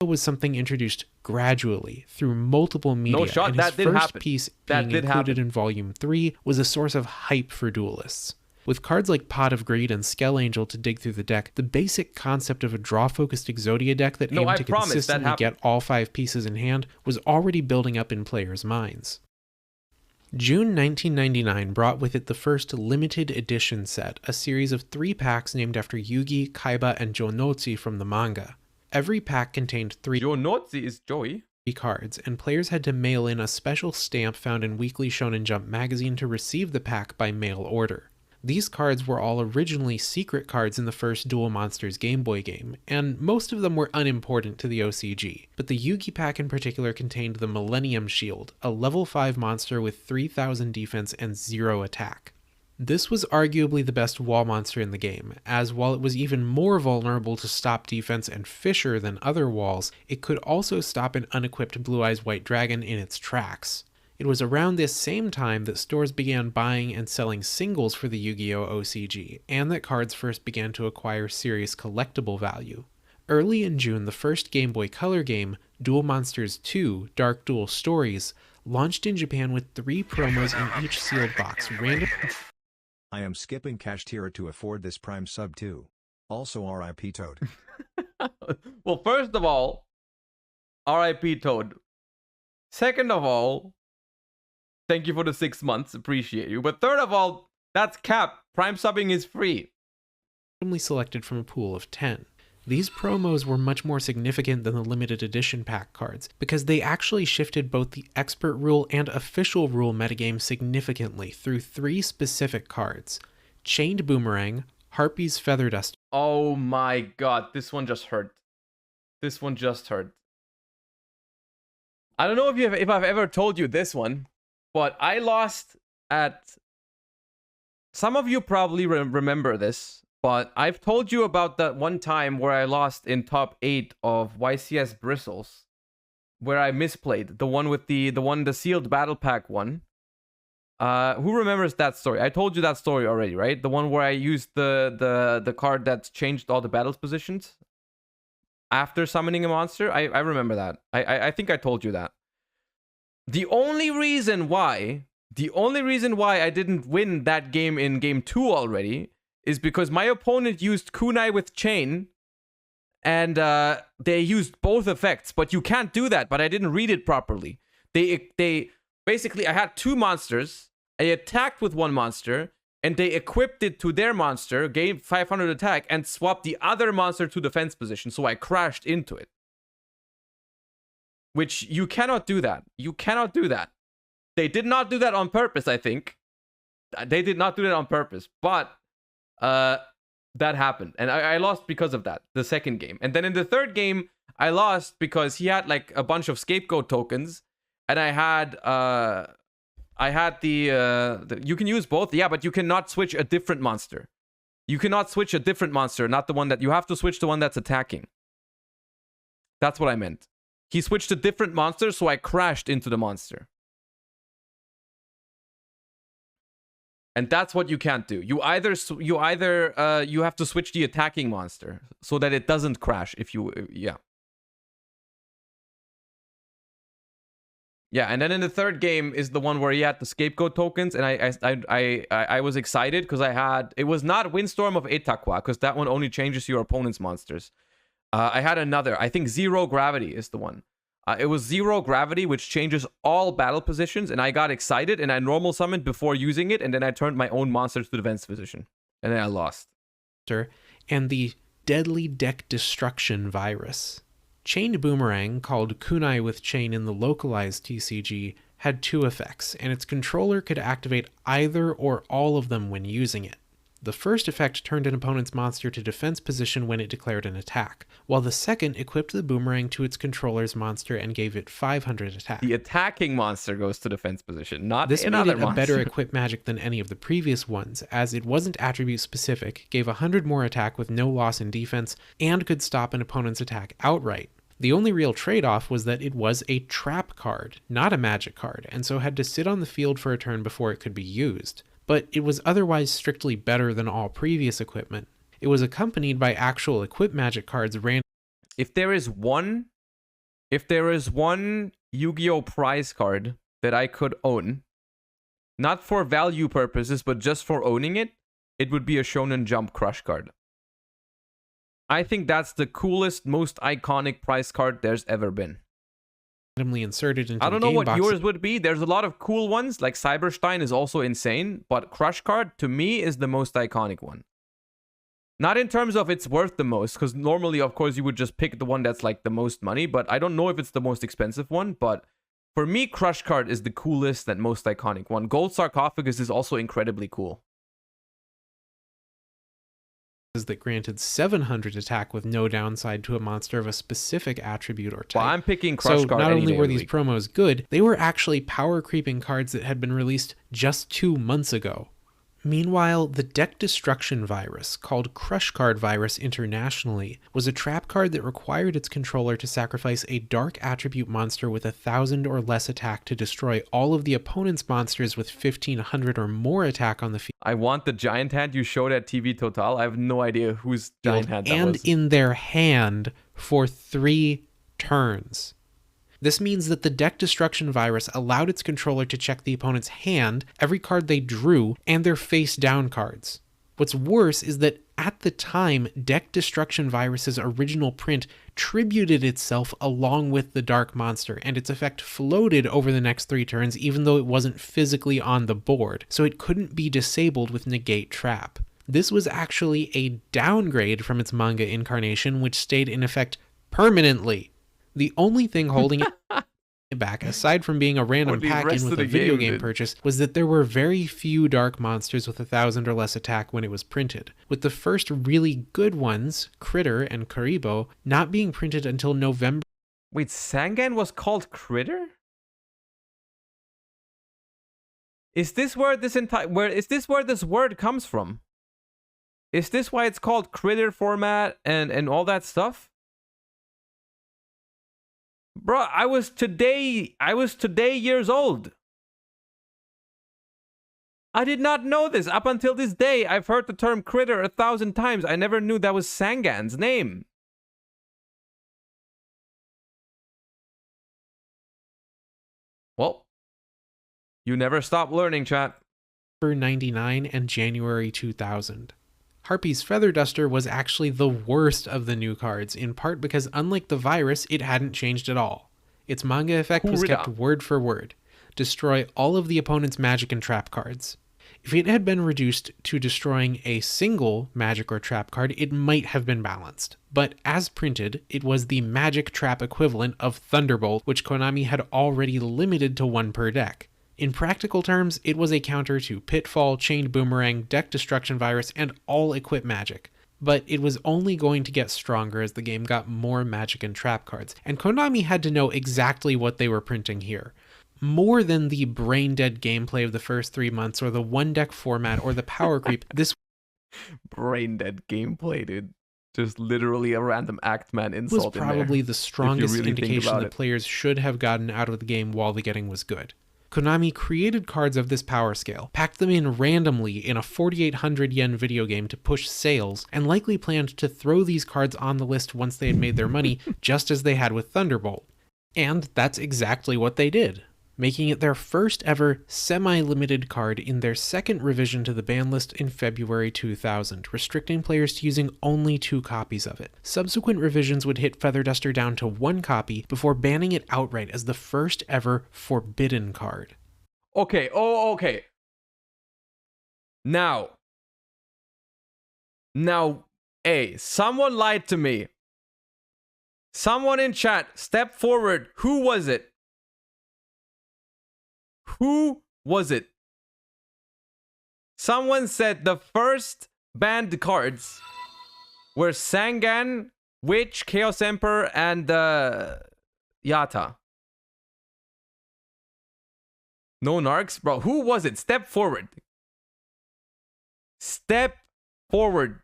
It was something introduced gradually through multiple media. No shot, and that his did first happen. piece That being did included happen. in Volume 3 was a source of hype for duelists. With cards like Pot of Greed and Skell Angel to dig through the deck, the basic concept of a draw-focused Exodia deck that aimed to consistently get all 5 pieces in hand was already building up in players' minds. June 1999 brought with it the first limited edition set, a series of 3 packs named after Yugi, Kaiba, and Jonotsi from the manga. Every pack contained 3 Jonotsi is Joey. cards, and players had to mail in a special stamp found in Weekly Shonen Jump magazine to receive the pack by mail order. These cards were all originally secret cards in the first Duel Monsters Game Boy game, and most of them were unimportant to the OCG, but the Yugi pack in particular contained the Millennium Shield, a level 5 monster with 3000 defense and 0 attack. This was arguably the best wall monster in the game, as while it was even more vulnerable to stop defense and fissure than other walls, it could also stop an unequipped Blue Eyes White Dragon in its tracks. It was around this same time that stores began buying and selling singles for the Yu-Gi-Oh! OCG, and that cards first began to acquire serious collectible value. Early in June, the first Game Boy Color game, Duel Monsters 2 Dark Duel Stories, launched in Japan with 3 promos in each sealed box, random... I am skipping Kashtira to afford this Prime sub too. Also RIP Toad. Well, first of all, RIP Toad. Second of all, thank you for the 6 months, appreciate you. But third of all, that's cap. Prime subbing is free. Selected from a pool of 10. These promos were much more significant than the limited edition pack cards, because they actually shifted both the expert rule and official rule metagame significantly through 3 specific cards. Chained Boomerang, Harpy's Feather Duster. Oh my god, this one just hurt. This one just hurt. I don't know if I've ever told you this one, but I lost at... Some of you probably remember this, but I've told you about that one time where I lost in top 8 of YCS Bristles, where I misplayed the one with the sealed battle pack one. Who remembers that story? I told you that story already, right? The one where I used the card that changed all the battles positions after summoning a monster. I remember that. I think I told you that. The only reason why I didn't win that game in game 2 already is because my opponent used kunai with chain, and they used both effects, but you can't do that, but I didn't read it properly. They basically, I had 2 monsters, I attacked with one monster, and they equipped it to their monster, gained 500 attack, and swapped the other monster to defense position, so I crashed into it. Which, you cannot do that. You cannot do that. They did not do that on purpose, I think. They did not do that on purpose, but that happened, and I lost because of that, the second game. And then in the third game, I lost because he had like a bunch of scapegoat tokens, and I had the you can use both, yeah, but you cannot switch a different monster. You cannot switch a different monster, not the one that you have to switch the one that's attacking. That's what I meant. He switched a different monster, so I crashed into the monster. And that's what you can't do. You have to switch the attacking monster so that it doesn't crash if you yeah. Yeah, and then in the third game is the one where he had the scapegoat tokens, and I was excited because it was not Windstorm of Etakwa, because that one only changes your opponent's monsters. I had another, I think Zero Gravity is the one. It was Zero Gravity, which changes all battle positions, and I got excited, and I normal summoned before using it, and then I turned my own monster to the defense position, and then I lost. And the Deadly Deck Destruction Virus. Chained Boomerang, called Kunai with Chain in the localized TCG, had 2 effects, and its controller could activate either or all of them when using it. The first effect turned an opponent's monster to defense position when it declared an attack, while the second equipped the boomerang to its controller's monster and gave it 500 attack. The attacking monster goes to defense position, not this another made it monster. a better equipped magic than any of the previous ones, as it wasn't attribute specific, gave 100 more attack with no loss in defense, and could stop an opponent's attack outright. The only real trade-off was that it was a trap card, not a magic card, and so had to sit on the field for a turn before it could be used. But it was otherwise strictly better than all previous equipment. It was accompanied by actual equipped magic cards If there is one Yu-Gi-Oh! Prize card that I could own, not for value purposes, but just for owning it, it would be a Shonen Jump Crush card. I think that's the coolest, most iconic prize card there's ever been. randomly inserted into I don't the know game what box. yours would be. There's a lot of cool ones, like Cyberstein is also insane, but Crush card, to me, is the most iconic one. Not in terms of it's worth the most, because normally, of course, you would just pick the one that's like the most money, but I don't know if it's the most expensive one, but for me, Crush card is the coolest and most iconic one. Gold Sarcophagus is also incredibly cool. that granted 700 attack with no downside to a monster of a specific attribute or type. Well, I'm picking Crush So Card not any only day were of the these week. promos good, they were actually power creeping cards that had been released just 2 months ago. Meanwhile, the deck destruction virus, called Crush Card Virus internationally, was a trap card that required its controller to sacrifice a dark attribute monster with 1,000 or less attack to destroy all of the opponent's monsters with 1,500 or more attack on the field. I want the giant hand you showed at TV Total. I have no idea whose giant hand that And was. in their hand for 3 turns. This means that the deck destruction virus allowed its controller to check the opponent's hand, every card they drew, and their face down cards. What's worse is that at the time, Deck Destruction Virus's original print tributed itself along with the Dark Monster, and its effect floated over the next 3 turns even though it wasn't physically on the board, so it couldn't be disabled with Negate Trap. This was actually a downgrade from its manga incarnation, which stayed in effect permanently. The only thing holding it back, aside from being a random pack-in with a video game purchase, was that there were very few dark monsters with 1,000 or less attack when it was printed, with the first really good ones, Critter and Karibo, not being printed until November. Wait, Sangan was called Critter? Is this where this where this word comes from? Is this why it's called Critter format and all that stuff? Bro, I was today years old. I did not know this. Up until this day, I've heard the term critter 1,000 times. I never knew that was Sangan's name. Well, you never stop learning, chat. 99 and January 2000. Harpy's Feather Duster was actually the worst of the new cards, in part because unlike the virus, it hadn't changed at all. Its manga effect was kept word for word. Destroy all of the opponent's magic and trap cards. If it had been reduced to destroying a single magic or trap card, it might have been balanced. But as printed, it was the magic trap equivalent of Thunderbolt, which Konami had already limited to 1 per deck. In practical terms, it was a counter to Pitfall, Chained Boomerang, Deck Destruction Virus, and all Equip Magic. But it was only going to get stronger as the game got more magic and trap cards, and Konami had to know exactly what they were printing here. More than the brain-dead gameplay of the first 3 months, or the one-deck format, or the power creep, this brain-dead gameplay, dude. Just literally a random Actman insult was probably the strongest indication that players should have gotten out of the game while the getting was good. Konami created cards of this power scale, packed them in randomly in a 4,800 yen video game to push sales, and likely planned to throw these cards on the list once they had made their money, just as they had with Thunderbolt. And that's exactly what they did, making it their first ever semi-limited card in their second revision to the ban list in February 2000, restricting players to using only 2 copies of it. Subsequent revisions would hit Feather Duster down to 1 copy before banning it outright as the first ever forbidden card. Okay, okay. Now, hey, someone lied to me. Someone in chat, step forward. Who was it? Who was it? Someone said the first banned cards were Sangan, Witch, Chaos Emperor, and Yata. No narcs? Bro, who was it? Step forward. Step forward.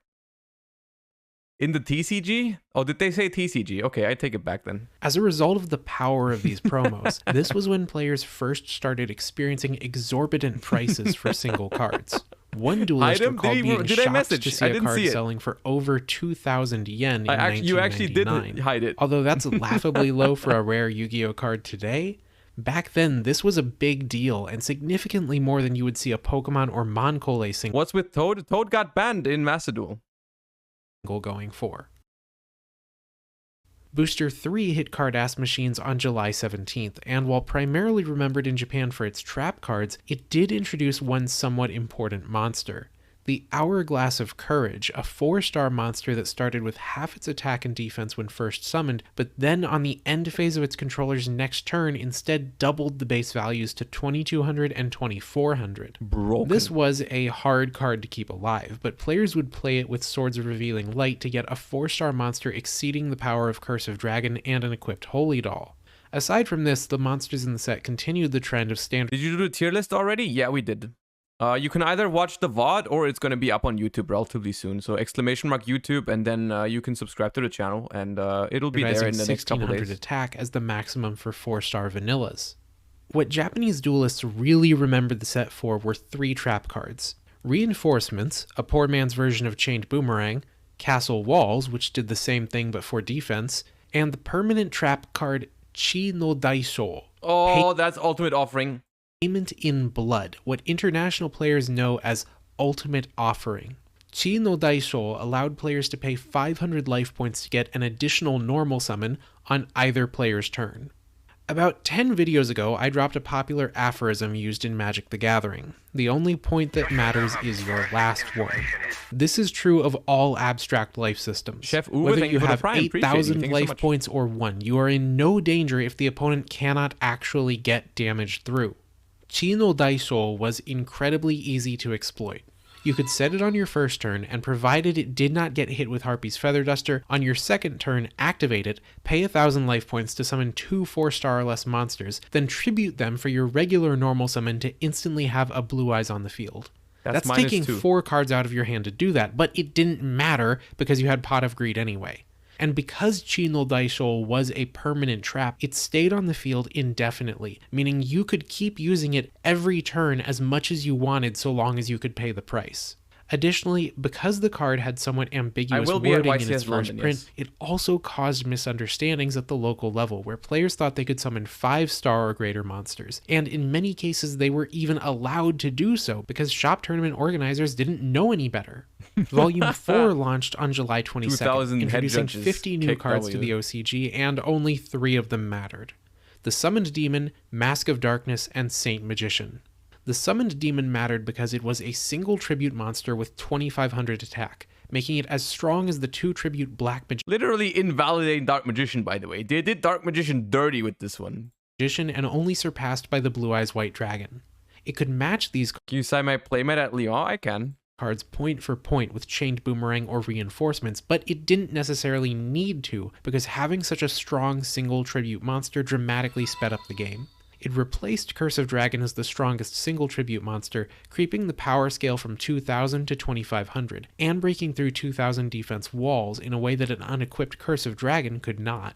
In the TCG? Oh, did they say TCG? Okay, I take it back then. As a result of the power of these promos, this was when players first started experiencing exorbitant prices for single cards. One duelist recalled being shocked to see a card selling for over 2,000 yen in 1999. You actually did hide it. Although that's laughably low for a rare Yu-Gi-Oh card today, back then this was a big deal and significantly more than you would see a Pokemon or Moncole single. What's with Toad? Toad got banned in Master Duel. Going for. Booster 3 hit card-ass machines on July 17th, and while primarily remembered in Japan for its trap cards, it did introduce one somewhat important monster. The Hourglass of Courage, a 4-star monster that started with half its attack and defense when first summoned, but then on the end phase of its controller's next turn instead doubled the base values to 2200 and 2400. Broken. This was a hard card to keep alive, but players would play it with Swords of Revealing Light to get a 4-star monster exceeding the power of Curse of Dragon and an equipped Holy Doll. Aside from this, the monsters in the set continued the trend of standard. Did you do the tier list already? Yeah, we did. You can either watch the VOD or it's going to be up on YouTube relatively soon. So !YouTube and then you can subscribe to the channel and it'll be there in the next couple days. Attack as the maximum for 4-star vanillas. What Japanese duelists really remembered the set for were 3 trap cards. Reinforcements, a poor man's version of Chained Boomerang, Castle Walls, which did the same thing but for defense, and the permanent trap card Chi no Daisho. Oh, that's Ultimate Offering. Payment in Blood, what international players know as Ultimate Offering. Chi no Daisho allowed players to pay 500 life points to get an additional normal summon on either player's turn. About 10 videos ago, I dropped a popular aphorism used in Magic the Gathering. The only point that matters is your last one. This is true of all abstract life systems. Chef Uwe, whether thank you you for the have prime. 8,000 life points or 1, you are in no danger if the opponent cannot actually get damage through. Chi no Daisho was incredibly easy to exploit. You could set it on your first turn, and provided it did not get hit with Harpy's Feather Duster, on your second turn, activate it, pay 1,000 life points to summon 2 4-star or less monsters, then tribute them for your regular normal summon to instantly have a Blue Eyes on the field. That's taking 2. 4 cards out of your hand to do that, but it didn't matter because you had Pot of Greed anyway. And because Chi no Daisho was a permanent trap, it stayed on the field indefinitely, meaning you could keep using it every turn as much as you wanted so long as you could pay the price. Additionally, because the card had somewhat ambiguous wording in its first print, it also caused misunderstandings at the local level, where players thought they could summon 5-star or greater monsters, and in many cases they were even allowed to do so because shop tournament organizers didn't know any better. Volume 4 launched on July 22nd, introducing 50 new cards to the OCG, and only 3 of them mattered. The Summoned Demon, Mask of Darkness, and Saint Magician. The Summoned Demon mattered because it was a single tribute monster with 2500 attack, making it as strong as the 2 tribute Black Magician. Literally invalidating Dark Magician, by the way. They did Dark Magician dirty with this one. And only surpassed by the Blue Eyes White Dragon. It could match these Can you sign my playmat at Lyon? I can. cards point for point with Chained Boomerang or Reinforcements, but it didn't necessarily need to, because having such a strong single tribute monster dramatically sped up the game. It replaced Curse of Dragon as the strongest single tribute monster, creeping the power scale from 2000 to 2500, and breaking through 2000 defense walls in a way that an unequipped Curse of Dragon could not.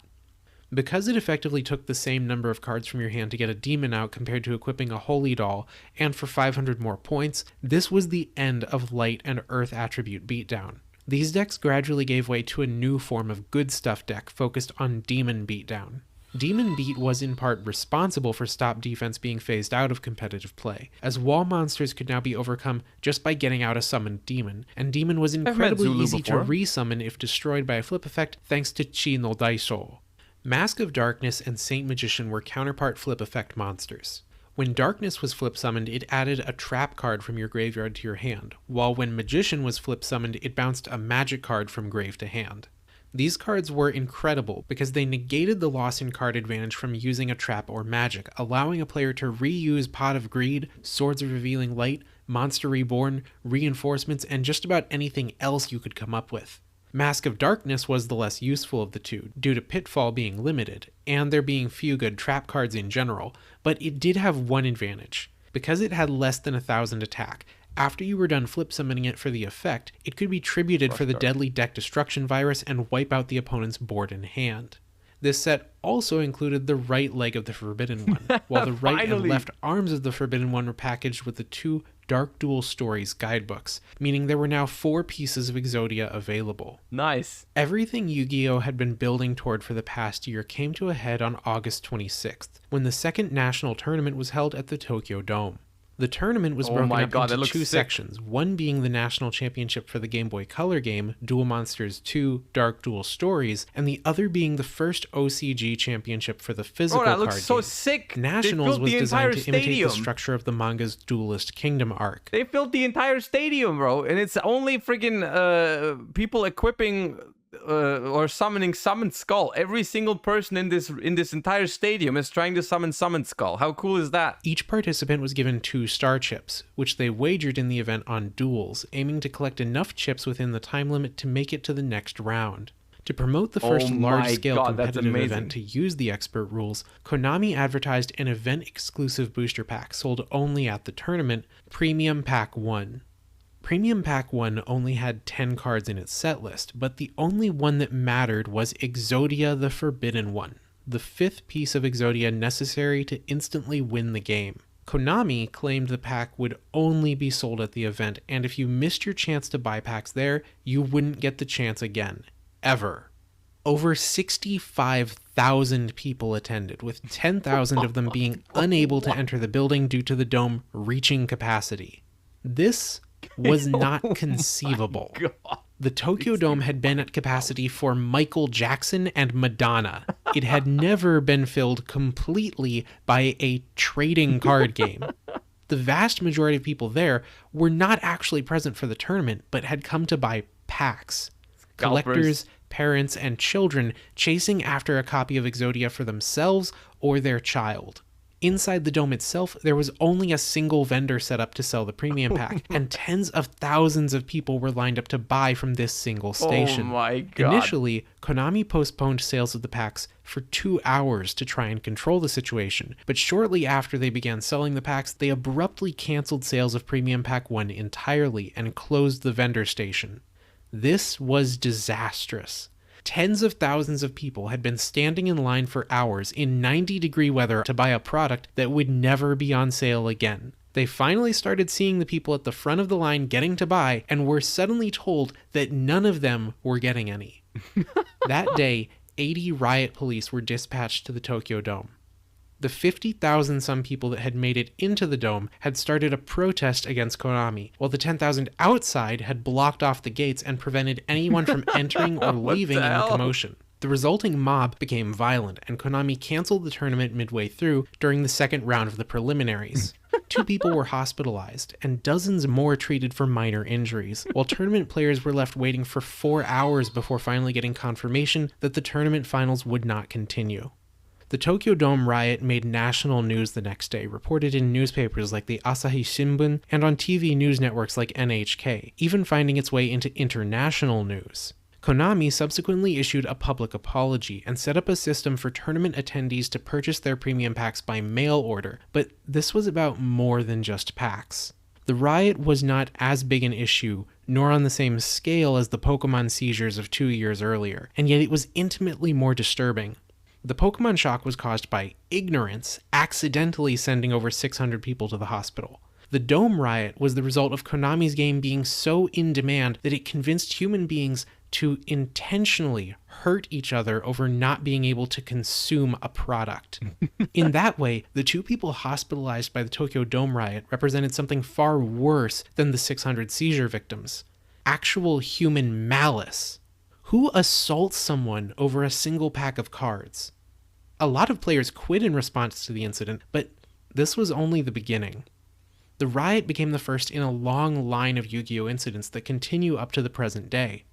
Because it effectively took the same number of cards from your hand to get a demon out compared to equipping a Holy Doll, and for 500 more points, this was the end of Light and Earth attribute beatdown. These decks gradually gave way to a new form of good stuff deck focused on Demon beatdown. Demon Beat was in part responsible for stop defense being phased out of competitive play, as wall monsters could now be overcome just by getting out a summoned demon, and demon was incredibly easy to resummon if destroyed by a flip effect thanks to Chi no Daisho. Mask of Darkness and Saint Magician were counterpart flip effect monsters. When Darkness was flip summoned, it added a trap card from your graveyard to your hand, while when Magician was flip summoned, it bounced a magic card from grave to hand. These cards were incredible because they negated the loss in card advantage from using a trap or magic, allowing a player to reuse Pot of Greed, Swords of Revealing Light, Monster Reborn, Reinforcements, and just about anything else you could come up with. Mask of Darkness was the less useful of the two, due to Pitfall being limited, and there being few good trap cards in general, but it did have one advantage. Because it had less than 1000 attack, after you were done flip summoning it for the effect, it could be tributed for the deadly deck destruction virus and wipe out the opponent's board and hand. This set also included the right leg of the Forbidden One, while the right and left arms of the Forbidden One were packaged with the 2 Dark Duel Stories guidebooks, meaning there were now 4 pieces of Exodia available. Nice. Everything Yu-Gi-Oh! Had been building toward for the past year came to a head on August 26th, when the second national tournament was held at the Tokyo Dome. The tournament was Oh broken my up God, that into looks two sick. sections, one being the national championship for the Game Boy Color game, Duel Monsters 2 Dark Duel Stories, and the other being the first OCG championship for the physical Bro, that card looks so game. sick. Nationals They filled was the designed entire to imitate the stadium. structure of the manga's Duelist Kingdom arc. They filled the entire stadium, bro, and it's only freaking people equipping or summoning Summon Skull. Every single person in this entire stadium is trying to summon Skull. How cool is that? Each participant was given 2 star chips, which they wagered in the event on duels, aiming to collect enough chips within the time limit to make it to the next round. To promote the first Oh my large-scale God, that's competitive amazing. event to use the expert rules, Konami advertised an event-exclusive booster pack sold only at the tournament, Premium Pack 1. Premium Pack 1 only had 10 cards in its set list, but the only one that mattered was Exodia the Forbidden One, the 5th piece of Exodia necessary to instantly win the game. Konami claimed the pack would only be sold at the event, and if you missed your chance to buy packs there, you wouldn't get the chance again. Ever. Over 65,000 people attended, with 10,000 of them being unable to enter the building due to the dome reaching capacity. This was not conceivable. The Tokyo Dome had been at capacity for Michael Jackson and Madonna. It had never been filled completely by a trading card game. The vast majority of people there were not actually present for the tournament, but had come to buy packs. Collectors, parents, and children chasing after a copy of Exodia for themselves or their child. Inside the dome itself, there was only a single vendor set up to sell the premium pack, and tens of thousands of people were lined up to buy from this single station. Oh my God. Initially, Konami postponed sales of the packs for 2 hours to try and control the situation, but shortly after they began selling the packs, they abruptly canceled sales of Premium Pack 1 entirely and closed the vendor station. This was disastrous. Tens of thousands of people had been standing in line for hours in 90-degree weather to buy a product that would never be on sale again. They finally started seeing the people at the front of the line getting to buy and were suddenly told that none of them were getting any. That day, 80 riot police were dispatched to the Tokyo Dome. The 50,000 some people that had made it into the dome had started a protest against Konami, while the 10,000 outside had blocked off the gates and prevented anyone from entering or leaving in the commotion. The resulting mob became violent, and Konami canceled the tournament midway through during the second round of the preliminaries. 2 people were hospitalized, and dozens more treated for minor injuries, while tournament players were left waiting for 4 hours before finally getting confirmation that the tournament finals would not continue. The Tokyo Dome riot made national news the next day, reported in newspapers like the Asahi Shimbun and on TV news networks like NHK, even finding its way into international news. Konami subsequently issued a public apology and set up a system for tournament attendees to purchase their premium packs by mail order, but this was about more than just packs. The riot was not as big an issue, nor on the same scale as the Pokemon seizures of 2 years earlier, and yet it was intimately more disturbing. The Pokemon shock was caused by ignorance, accidentally sending over 600 people to the hospital. The Dome riot was the result of Konami's game being so in demand that it convinced human beings to intentionally hurt each other over not being able to consume a product. In that way, the 2 people hospitalized by the Tokyo Dome riot represented something far worse than the 600 seizure victims. Actual human malice. Who assaults someone over a single pack of cards? A lot of players quit in response to the incident, but this was only the beginning. The riot became the first in a long line of Yu-Gi-Oh! Incidents that continue up to the present day.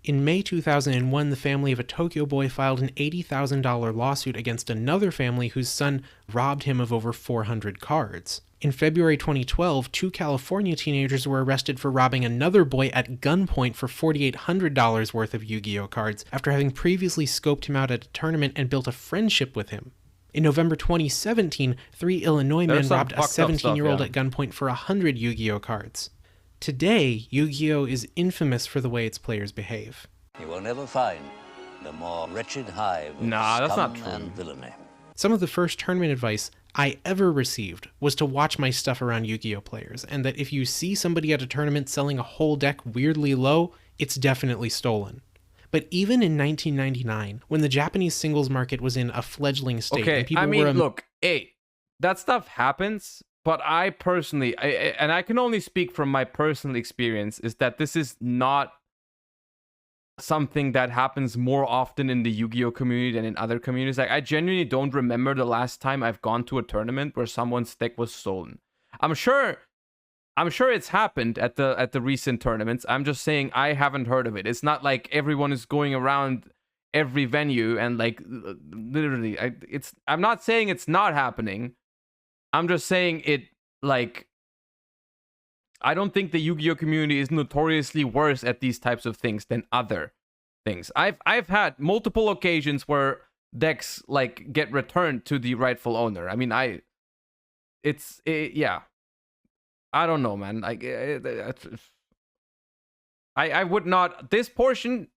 In May 2001, the family of a Tokyo boy filed an $80,000 lawsuit against another family whose son robbed him of over 400 cards. In February 2012, 2 California teenagers were arrested for robbing another boy at gunpoint for $4,800 worth of Yu-Gi-Oh! Cards after having previously scoped him out at a tournament and built a friendship with him. In November 2017, 3 Illinois men robbed a 17-year-old at gunpoint for 100 Yu-Gi-Oh! Cards. Today, Yu-Gi-Oh! Is infamous for the way its players behave. You will never find the more wretched hive of Nah, that's scum not true. and villainy. Some of the first tournament advice I ever received was to watch my stuff around Yu-Gi-Oh! Players, and that if you see somebody at a tournament selling a whole deck weirdly low, it's definitely stolen. But even in 1999, when the Japanese singles market was in a fledgling state, Okay, and people I mean, were look, hey, that stuff happens, But I personally, and I can only speak from my personal experience, is that this is not something that happens more often in the Yu-Gi-Oh community than in other communities. Like, I genuinely don't remember the last time I've gone to a tournament where someone's deck was stolen. I'm sure it's happened at the recent tournaments. I'm just saying I haven't heard of it. It's not like everyone is going around every venue and like literally. I'm not saying it's not happening. I'm just saying it, like, I don't think the Yu-Gi-Oh community is notoriously worse at these types of things than other things. I've had multiple occasions where decks like get returned to the rightful owner. I mean, yeah. I don't know, man. Like, I would not, this portion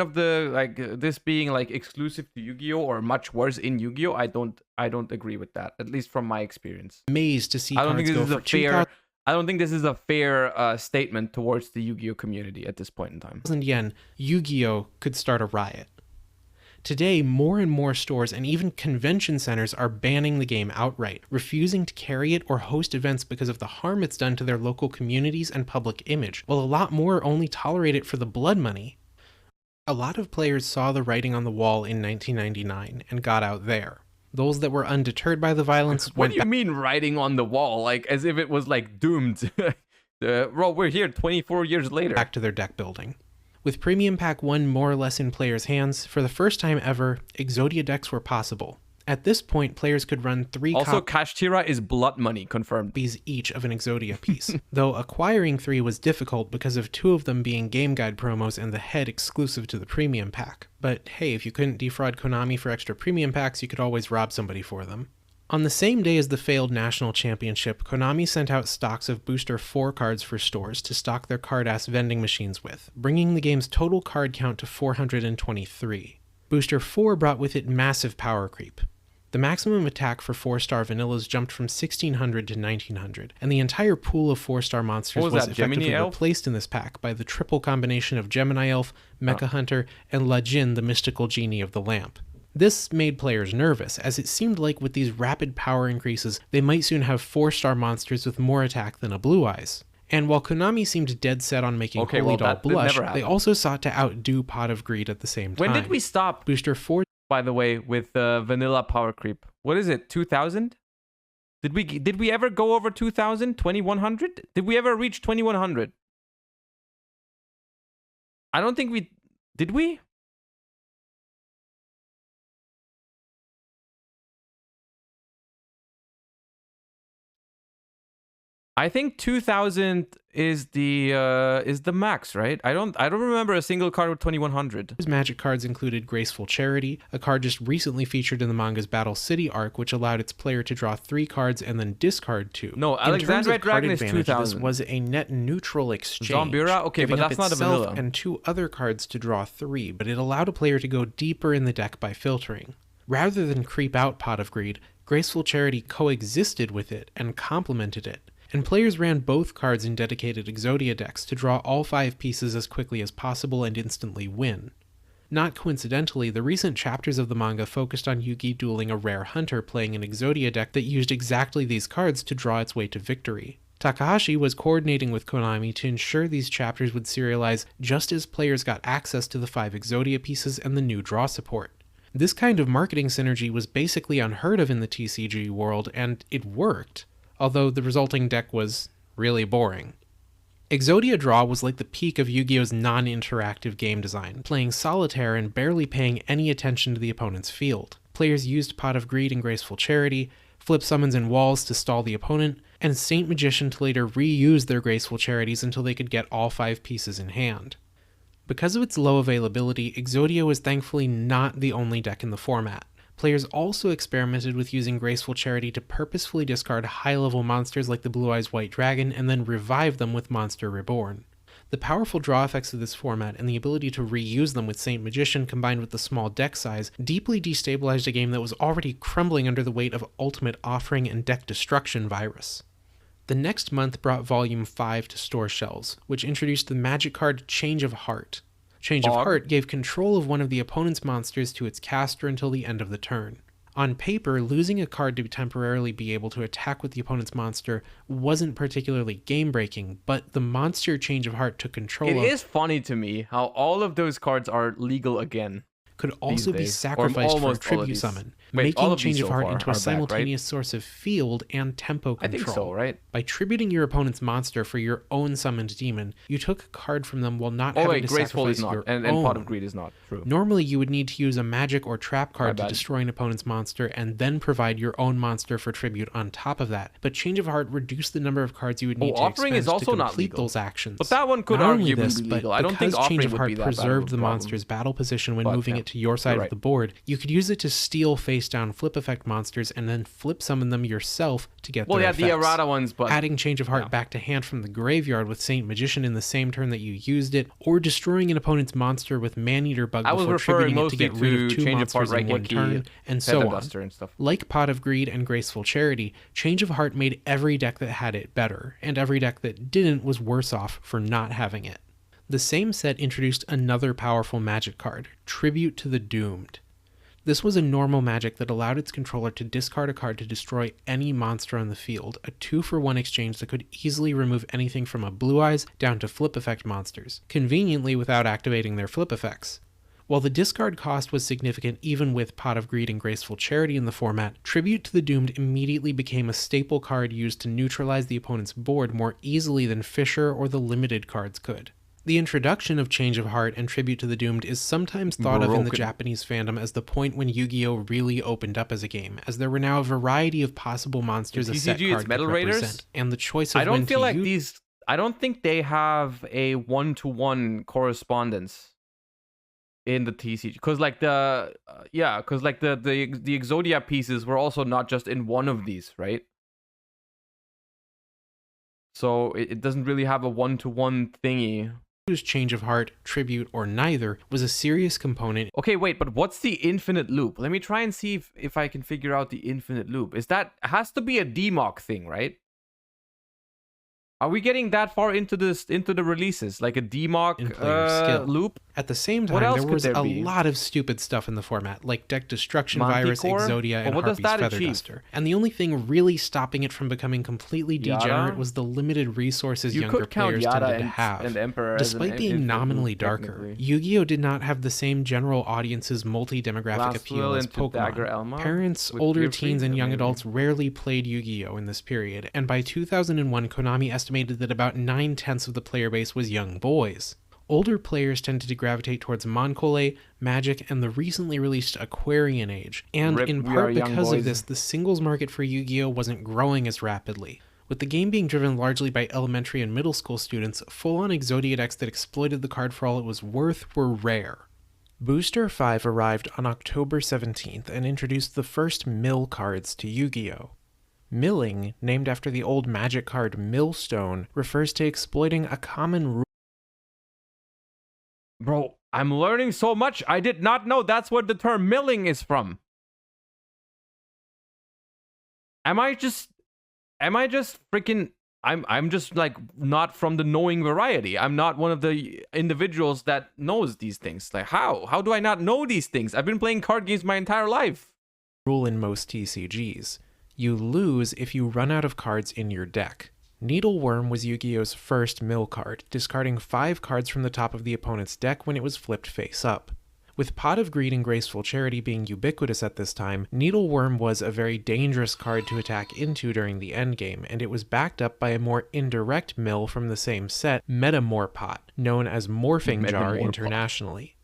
of the, like, this being like exclusive to Yu-Gi-Oh or much worse in Yu-Gi-Oh, I don't agree with that, at least from my experience. Amazed to see I don't think cards this go is for a fair. I don't think this is a fair statement towards the Yu-Gi-Oh community at this point in time. 2,000 yen, Yu-Gi-Oh could start a riot. Today, more and more stores and even convention centers are banning the game outright, refusing to carry it or host events because of the harm it's done to their local communities and public image, while a lot more only tolerate it for the blood money. A lot of players saw the writing on the wall in 1999 and got out there. Those that were undeterred by the violence What do you mean writing on the wall? Like, as if it was like doomed. Well, we're here 24 years later. Back to their deck building. With Premium Pack 1 more or less in players' hands, for the first time ever, Exodia decks were possible. At this point, players could run 3 Also, Kashtira is blood money, confirmed. copies each of an Exodia piece, though acquiring 3 was difficult because of 2 of them being game guide promos and the head exclusive to the Premium Pack. But hey, if you couldn't defraud Konami for extra Premium Packs, you could always rob somebody for them. On the same day as the failed National Championship, Konami sent out stocks of Booster 4 cards for stores to stock their card-ass vending machines with, bringing the game's total card count to 423. Booster 4 brought with it massive power creep. The maximum attack for 4-star vanillas jumped from 1600 to 1900, and the entire pool of 4-star monsters was effectively replaced in this pack by the triple combination of Gemini Elf, Mecha Hunter, and La Jin, the mystical genie of the lamp. This made players nervous, as it seemed like with these rapid power increases, they might soon have 4-star monsters with more attack than a Blue Eyes. And while Konami seemed dead set on making Holy Doll blush, they also sought to outdo Pot of Greed at the same time. When did we stop? Booster 4, by the way, with vanilla power creep. What is it? 2000? Did we ever go over 2000? 2100? Did we ever reach 2100? I don't think we did. We? I think 2000 is the max, right? I don't remember a single card with 2100. His magic cards included Graceful Charity, a card just recently featured in the manga's Battle City arc, which allowed its player to draw 3 cards and then discard 2. No, Alexandrite Dragon is 2000. This was a net neutral exchange. Zombura? Okay, but that's not a vanilla. And 2 other cards to draw 3, but it allowed a player to go deeper in the deck by filtering. Rather than creep out Pot of Greed, Graceful Charity coexisted with it and complemented it. And players ran both cards in dedicated Exodia decks to draw all 5 pieces as quickly as possible and instantly win. Not coincidentally, the recent chapters of the manga focused on Yugi dueling a rare hunter playing an Exodia deck that used exactly these cards to draw its way to victory. Takahashi was coordinating with Konami to ensure these chapters would serialize just as players got access to the 5 Exodia pieces and the new draw support. This kind of marketing synergy was basically unheard of in the TCG world, and it worked, although the resulting deck was really boring. Exodia Draw was like the peak of Yu-Gi-Oh's non-interactive game design, playing solitaire and barely paying any attention to the opponent's field. Players used Pot of Greed and Graceful Charity, Flip Summons and Walls to stall the opponent, and Saint Magician to later reuse their Graceful Charities until they could get all 5 pieces in hand. Because of its low availability, Exodia was thankfully not the only deck in the format. Players also experimented with using Graceful Charity to purposefully discard high-level monsters like the Blue Eyes White Dragon and then revive them with Monster Reborn. The powerful draw effects of this format and the ability to reuse them with Saint Magician combined with the small deck size deeply destabilized a game that was already crumbling under the weight of Ultimate Offering and Deck Destruction virus. The next month brought Volume 5 to store shelves, which introduced the magic card Change of Heart. Change of Heart gave control of one of the opponent's monsters to its caster until the end of the turn. On paper, losing a card to temporarily be able to attack with the opponent's monster wasn't particularly game-breaking, but the monster Change of Heart took control It of is funny to me how all of those cards are legal again. could also be days, or sacrificed for a almost all of tribute these. summon, Wait, all making of these Change of so Heart far into are a back, simultaneous source of field and tempo I control. think so, right? By tributing your opponent's monster for your own summoned demon, you took a card from them while not Oh having wait, to Graceful sacrifice is not, your and own. Pot of Greed is not. True. Normally, you would need to use a magic or trap card to bad. destroy an opponent's monster and then provide your own monster for tribute on top of that. But Change of Heart reduced the number of cards you would need to Offering expend is also to not complete legal. those actions. But that one could Not only arguably this, be but legal. I don't think because Change Offering of would Heart be that bad of a preserved the problem. monster's battle position when But, moving yeah, it to your side you're of right. the board, you could use it to steal face-down flip effect monsters and then flip summon them yourself to get Well, their yeah, the effects. errata ones, but Adding Change of Heart back to hand from the graveyard with Saint Magician in the same turn that you used it, or destroying an opponent's monster with Maneater Bug I was before referring tributing it to get mostly rid of to 2 Change of Heart, monsters in one Raigeki, turn, and Feather so on. Duster and stuff. Like Pot of Greed and Graceful Charity, Change of Heart made every deck that had it better, and every deck that didn't was worse off for not having it. The same set introduced another powerful magic card, Tribute to the Doomed. This was a normal magic that allowed its controller to discard a card to destroy any monster on the field, a 2-for-1 exchange that could easily remove anything from a Blue Eyes down to flip effect monsters, conveniently without activating their flip effects. While the discard cost was significant even with Pot of Greed and Graceful Charity in the format, Tribute to the Doomed immediately became a staple card used to neutralize the opponent's board more easily than Fisher or the limited cards could. The introduction of Change of Heart and Tribute to the Doomed is sometimes thought of in the Broken. Japanese fandom as the point when Yu-Gi-Oh! Really opened up as a game, as there were now a variety of possible monsters In a set TCG, card it's could Metal Raiders? represent, and the choice of I when don't feel to like use these. I don't think they have a one-to-one correspondence in the TCG, because like the the Exodia pieces were also not just in one of these, right? So it doesn't really have a one-to-one thingy. Change of Heart, Tribute, or neither was a serious component. Okay, wait, but what's the infinite loop? Let me try and see if I can figure out the infinite loop. Is that has to be a DMOC thing, right? Are we getting that far into the releases, like a In DMOC player skill. loop? At the same What time, else there could was there a be? lot of stupid stuff in the format, like Deck Destruction Virus, Manticore? Exodia, Well, and what does Harpy's that Feather achieve? Duster. And the only thing really stopping it from becoming completely Yada? degenerate was the limited resources You younger could count players Yada tended to have. and Emperor as an Despite being infinite nominally loop, darker, technically. Yu-Gi-Oh! Did not have the same general audience's multi-demographic Last appeal Will as into Dagger Pokemon. Elma Parents, with older Gear teens, Freak? and young Maybe. adults rarely played Yu-Gi-Oh! In this period, and by 2001, Konami estimated that about 9/10 of the player base was young boys. Older players tended to gravitate towards Moncole, Magic, and the recently released Aquarian Age, and Rip, in we are part young because boys. of this, the singles market for Yu-Gi-Oh! Wasn't growing as rapidly. With the game being driven largely by elementary and middle school students, full-on Exodia decks that exploited the card for all it was worth were rare. Booster 5 arrived on October 17th and introduced the first mill cards to Yu-Gi-Oh! Milling, named after the old magic card Millstone, refers to exploiting a common rule. Bro, I'm learning so much. I did not know that's where the term milling is from. Am I just freaking I'm just like not from the knowing variety. I'm not one of the individuals that knows these things. Like how do I not know these things? I've been playing card games my entire life. Rule in most TCGs. You lose if you run out of cards in your deck. Needleworm was Yu-Gi-Oh!'s first mill card, discarding 5 cards from the top of the opponent's deck when it was flipped face up. With Pot of Greed and Graceful Charity being ubiquitous at this time, Needleworm was a very dangerous card to attack into during the endgame, and it was backed up by a more indirect mill from the same set, Metamorpot, known as Morphing Jar Metamorpot. internationally.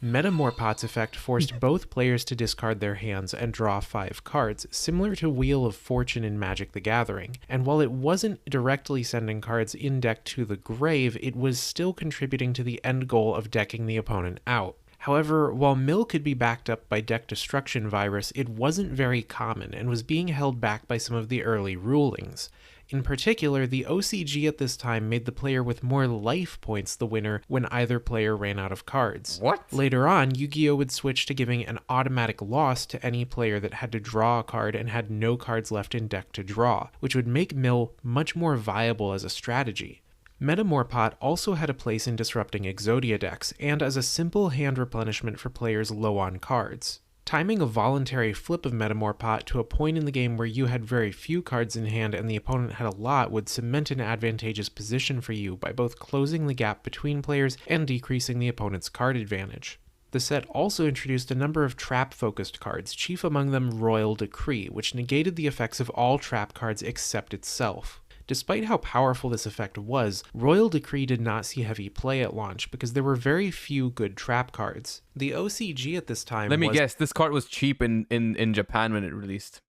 Metamorpot's effect forced both players to discard their hands and draw 5 cards, similar to Wheel of Fortune in Magic the Gathering, and while it wasn't directly sending cards in deck to the grave, it was still contributing to the end goal of decking the opponent out. However, while Mill could be backed up by Deck Destruction Virus, it wasn't very common and was being held back by some of the early rulings. In particular, the OCG at this time made the player with more life points the winner when either player ran out of cards. What? Later on, Yu-Gi-Oh! Would switch to giving an automatic loss to any player that had to draw a card and had no cards left in deck to draw, which would make Mill much more viable as a strategy. Metamorpot also had a place in disrupting Exodia decks, and as a simple hand replenishment for players low on cards. Timing a voluntary flip of Metamor Pot to a point in the game where you had very few cards in hand and the opponent had a lot would cement an advantageous position for you by both closing the gap between players and decreasing the opponent's card advantage. The set also introduced a number of trap-focused cards, chief among them Royal Decree, which negated the effects of all trap cards except itself. Despite how powerful this effect was, Royal Decree did not see heavy play at launch because there were very few good trap cards. The OCG at this time Let me guess, this card was cheap in Japan when it released.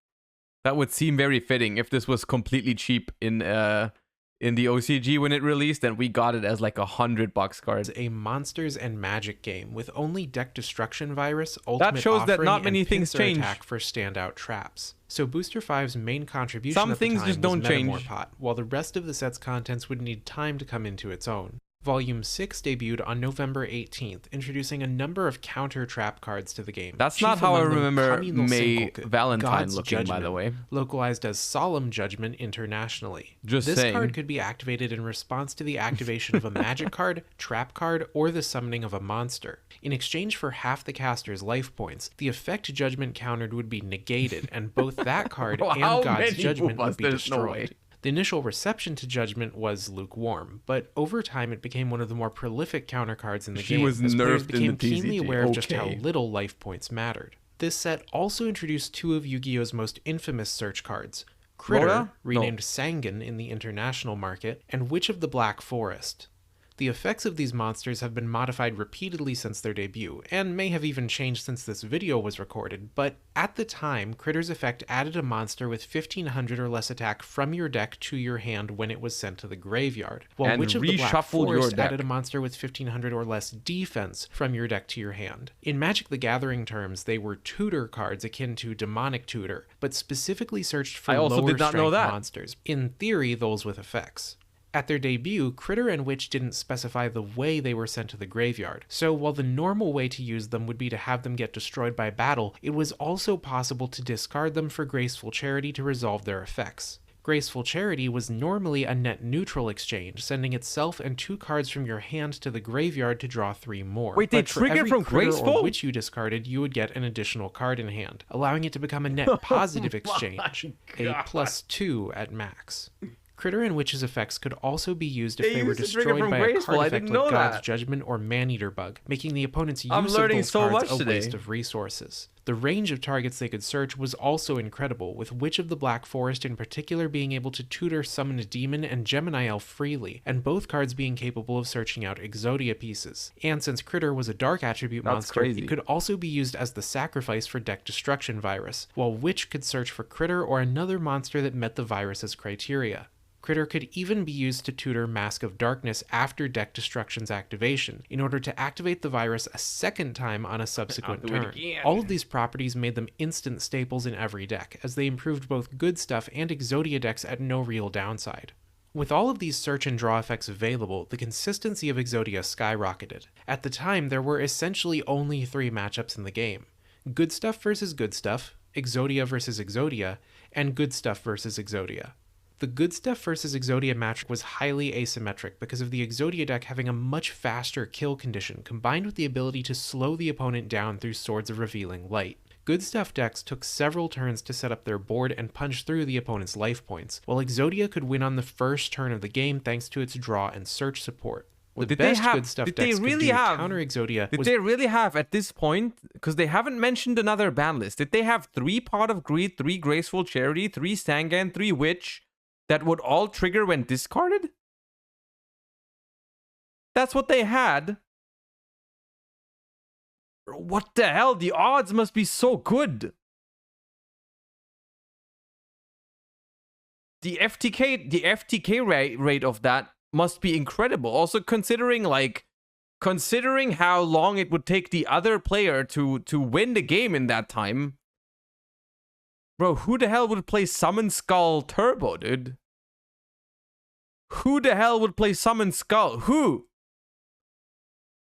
That would seem very fitting if this was completely cheap in the OCG when it released, and we got it as like $100 card. A Monsters and Magic game with only deck destruction virus, ultimate That shows that offering, not many and things pincer change. attack for standout traps. So Booster 5's main contribution Some at the things time just was don't Metamor change. Pot, while the rest of the set's contents would need time to come into its own. Volume 6 debuted on November 18th, introducing a number of counter trap cards to the game. That's Chief not how I among them, remember Communal May Singleku, Valentine God's looking, by Judgment, the way. localized as Solemn Judgment internationally. Just this saying. card could be activated in response to the activation of a magic card, trap card, or the summoning of a monster. In exchange for half the caster's life points, the effect Judgment countered would be negated, and both that card Bro, and how God's many Judgment would Boobas? be There's no destroyed. way. The initial reception to Judgment was lukewarm, but over time it became one of the more prolific countercards in the She game, was as players nerfed in the became keenly TCG. aware of just how Okay. little life points mattered. This set also introduced two of Yu-Gi-Oh's most infamous search cards, Critter, Rhoda? renamed No. Sangan in the international market, and Witch of the Black Forest. The effects of these monsters have been modified repeatedly since their debut, and may have even changed since this video was recorded, but at the time, Critter's effect added a monster with 1500 or less attack from your deck to your hand when it was sent to the graveyard, while And Witch of the Black reshuffled your Forest deck. added a monster with 1500 or less defense from your deck to your hand. In Magic the Gathering terms, they were tutor cards akin to Demonic Tutor, but specifically searched for I also lower did not know strength that. monsters, in theory those with effects. At their debut, Critter and Witch didn't specify the way they were sent to the graveyard, so while the normal way to use them would be to have them get destroyed by battle, it was also possible to discard them for Graceful Charity to resolve their effects. Graceful Charity was normally a net neutral exchange, sending itself and 2 cards from your hand to the graveyard to draw 3 more. Wait, they But for trigger every from Critter Graceful? or Witch you discarded, you would get an additional card in hand, allowing it to become a net positive exchange, a +2 at max. Critter and Witch's effects could also be used if They they were used to trigger destroyed from by a Graceful. card I effect didn't like know God's that. Judgment or Maneater Bug, making the opponent's use I'm of learning those so cards much a today. waste of resources. The range of targets they could search was also incredible, with Witch of the Black Forest in particular being able to tutor summon a demon and Gemini Elf freely, and both cards being capable of searching out Exodia pieces. And since Critter was a dark attribute That's monster, crazy. it could also be used as the sacrifice for deck destruction virus, while Witch could search for Critter or another monster that met the virus's criteria. Critter could even be used to tutor Mask of Darkness after Deck Destruction's activation, in order to activate the virus a second time on a subsequent I'll do it turn. again. All of these properties made them instant staples in every deck, as they improved both good stuff and Exodia decks at no real downside. With all of these search and draw effects available, the consistency of Exodia skyrocketed. At the time, there were essentially only 3 matchups in the game: Good Stuff versus Good Stuff, Exodia versus Exodia, and Good Stuff versus Exodia. The Good Stuff versus Exodia match was highly asymmetric because of the Exodia deck having a much faster kill condition combined with the ability to slow the opponent down through Swords of Revealing Light. Good Stuff decks took several turns to set up their board and punch through the opponent's life points, while Exodia could win on the first turn of the game thanks to its draw and search support. The Did they best have- Good Stuff did they decks really could do to have- counter Exodia Did was they really have, at this point, because they haven't mentioned another ban list, did they have 3 Pot of Greed, 3 Graceful Charity, 3 Sangan, 3 Witch, that would all trigger when discarded? That's what they had. What the hell? The odds must be so good. The FTK rate of that must be incredible. Also considering how long it would take the other player to win the game in that time. Bro, who the hell would play Summon Skull Turbo, dude? Who the hell would play Summon Skull? Who?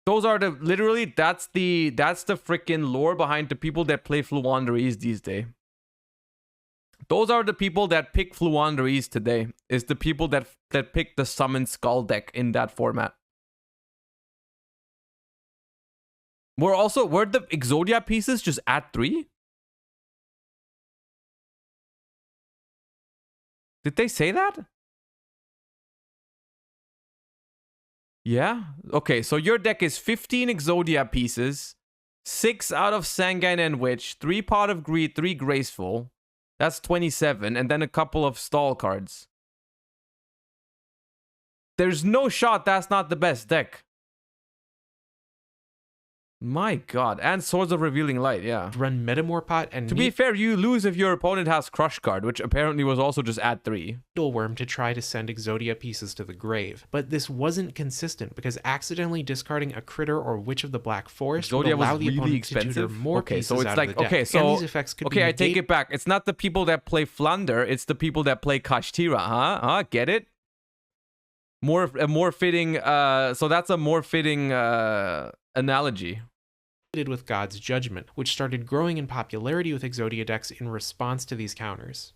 Those are the that's the freaking lore behind the people that play Fluanderies these days. Those are the people that pick Fluanderies today. Is the people that pick the Summon Skull deck in that format. Were the Exodia pieces just at 3? Did they say that? Yeah? Okay, so your deck is 15 Exodia pieces, 6 out of Sanguine and Witch, 3 Pot of Greed, 3 Graceful. That's 27, and then a couple of stall cards. There's no shot that's not the best deck. My god. And Swords of Revealing Light, yeah. Run Metamorpot and To be fair, you lose if your opponent has Crush card, which apparently was also just at 3. Needleworm to try to send Exodia pieces to the grave. But this wasn't consistent because accidentally discarding a critter or Witch of the Black Forest would Exodia allow was the really opponent to tutor expensive. more Okay, pieces so it's out like of the deck. okay, so And these effects could be I take negated. it back. It's not the people that play Flunder, it's the people that play Kashtira, huh? Get it? A more fitting so that's a more fitting analogy. With God's Judgment, which started growing in popularity with Exodia decks in response to these counters.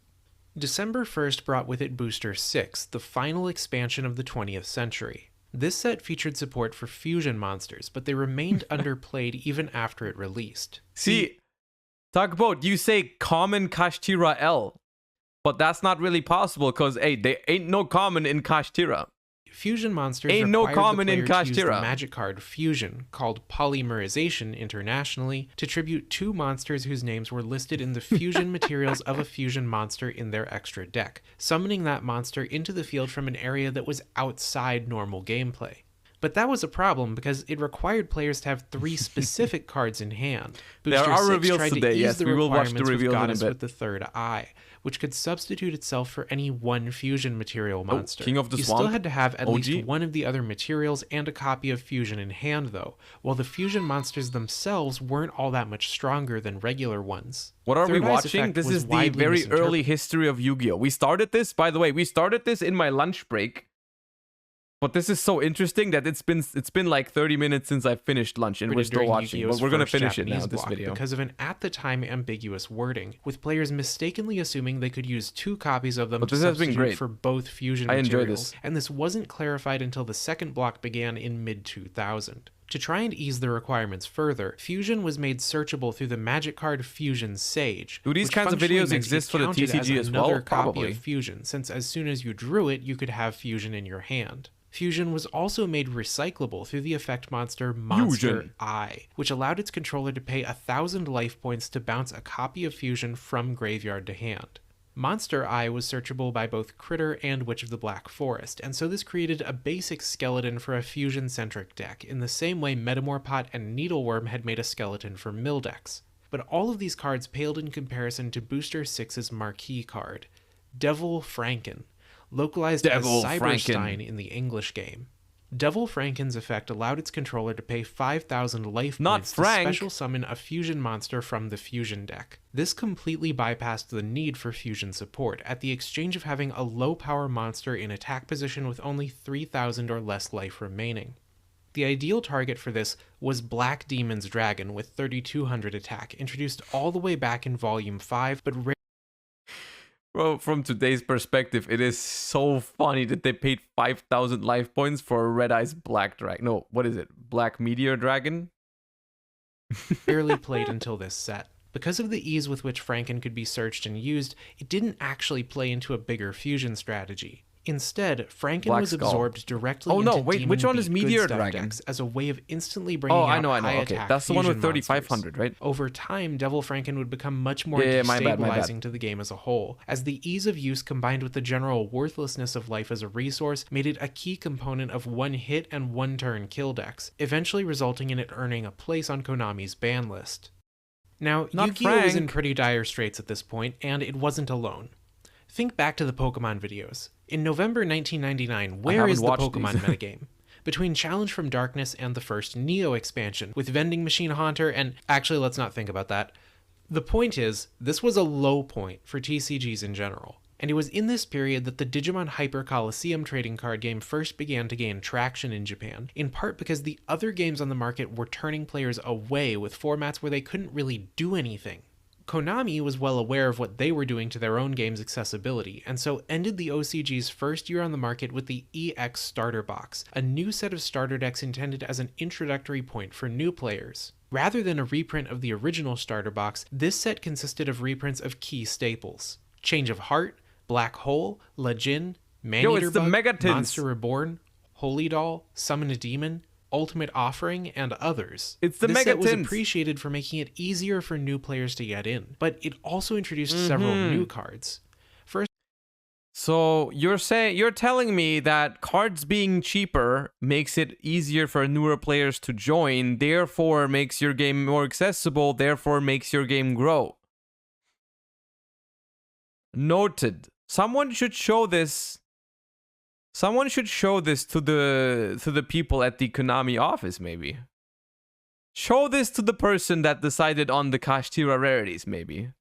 December 1st brought with it Booster 6, the final expansion of the 20th century. This set featured support for fusion monsters, but they remained underplayed even after it released. See, talk about you say common Kashtira L, but that's not really possible because hey, there ain't no common in Kashtira. Fusion monsters Ain't no required the common in player to use the Kashtira. magic card Fusion, called Polymerization internationally, to tribute 2 monsters whose names were listed in the fusion materials of a fusion monster in their extra deck, summoning that monster into the field from an area that was outside normal gameplay. But that was a problem because it required players to have 3 specific cards in hand. There are 6 reveals tried today, to ease yes, the we will watch the requirements with reveals in a Goddess bit. with the third eye, which could substitute itself for any one fusion material monster. King of the you Swamp? still had to have at OG? least one of the other materials and a copy of fusion in hand though, while the fusion monsters themselves weren't all that much stronger than regular ones. What are we Third Eye's watching? effect This was is the widely very misinterpreted. early history of Yu-Gi-Oh! We started this, by the way, in my lunch break. But this is so interesting that it's been like 30 minutes since I finished lunch and we're still during watching. Yu-Gi-Oh's But we're gonna first finish it now, Japanese this block, video. because of an at the time ambiguous wording, with players mistakenly assuming they could use 2 copies of them But to this has been substitute great. for both fusion I enjoy materials, this. and this wasn't clarified until the second block began in mid-2000. To try and ease the requirements further, Fusion was made searchable through the magic card Fusion Sage. Do these which kinds of functionally videos meant exist it for the counted TCG as well? another copy Probably. of Fusion, since as soon as you drew it, you could have Fusion in your hand. Fusion was also made recyclable through the effect monster Monster Fusion. Eye, which allowed its controller to pay 1,000 life points to bounce a copy of Fusion from graveyard to hand. Monster Eye was searchable by both Critter and Witch of the Black Forest, and so this created a basic skeleton for a fusion-centric deck, in the same way Metamorpot and Needleworm had made a skeleton for mill decks. But all of these cards paled in comparison to Booster 6's marquee card, Devil Franken, localized Devil as Franken. Cyberstein in the English game. Devil Franken's effect allowed its controller to pay 5,000 life Not points Frank. to special summon a fusion monster from the fusion deck. This completely bypassed the need for fusion support, at the exchange of having a low power monster in attack position with only 3,000 or less life remaining. The ideal target for this was Black Demon's Dragon with 3,200 attack, introduced all the way back in Volume 5, but Bro, from today's perspective, it is so funny that they paid 5,000 life points for a Red Eyes Black Dragon. No, what is it? Black Meteor Dragon? rarely played until this set. Because of the ease with which Franken could be searched and used, it didn't actually play into a bigger fusion strategy. Instead, Franken Black was Skull. absorbed directly Oh, no, into wait, Demon which one is Beat Meteor Good Stuff Dragon? decks as a way of instantly bringing Oh, out I know. high Okay, attack that's the one with fusion 3,500, right? Over time, Devil Franken would become much more Yeah, my bad. destabilizing to the game as a whole, as the ease of use combined with the general worthlessness of life as a resource made it a key component of one-hit and one-turn kill decks, eventually resulting in it earning a place on Konami's ban list. Now, Not Yu-Gi-Oh! Was in Frank. pretty dire straits at this point, and it wasn't alone. Think back to the Pokemon videos. In November 1999, where haven't is the watched Pokemon these. metagame? Between Challenge from Darkness and the first Neo expansion, with Vending Machine Haunter and... Actually, let's not think about that. The point is, this was a low point for TCGs in general. And it was in this period that the Digimon Hyper Coliseum trading card game first began to gain traction in Japan, in part because the other games on the market were turning players away with formats where they couldn't really do anything. Konami was well aware of what they were doing to their own game's accessibility, and so ended the OCG's first year on the market with the EX Starter Box, a new set of starter decks intended as an introductory point for new players. Rather than a reprint of the original starter box, this set consisted of reprints of key staples. Change of Heart, Black Hole, Lejin, Maneater it's the Bug, Megatins. Monster Reborn, Holy Doll, Summon a Demon, Ultimate Offering, and others. It's the This set was Megatins. appreciated for making it easier for new players to get in, but it also introduced several new cards. First, So you're telling me that cards being cheaper makes it easier for newer players to join, therefore makes your game more accessible, therefore makes your game grow. Noted. Someone should show this to the people at the Konami office, maybe. Show this to the person that decided on the Kashtira rarities, maybe.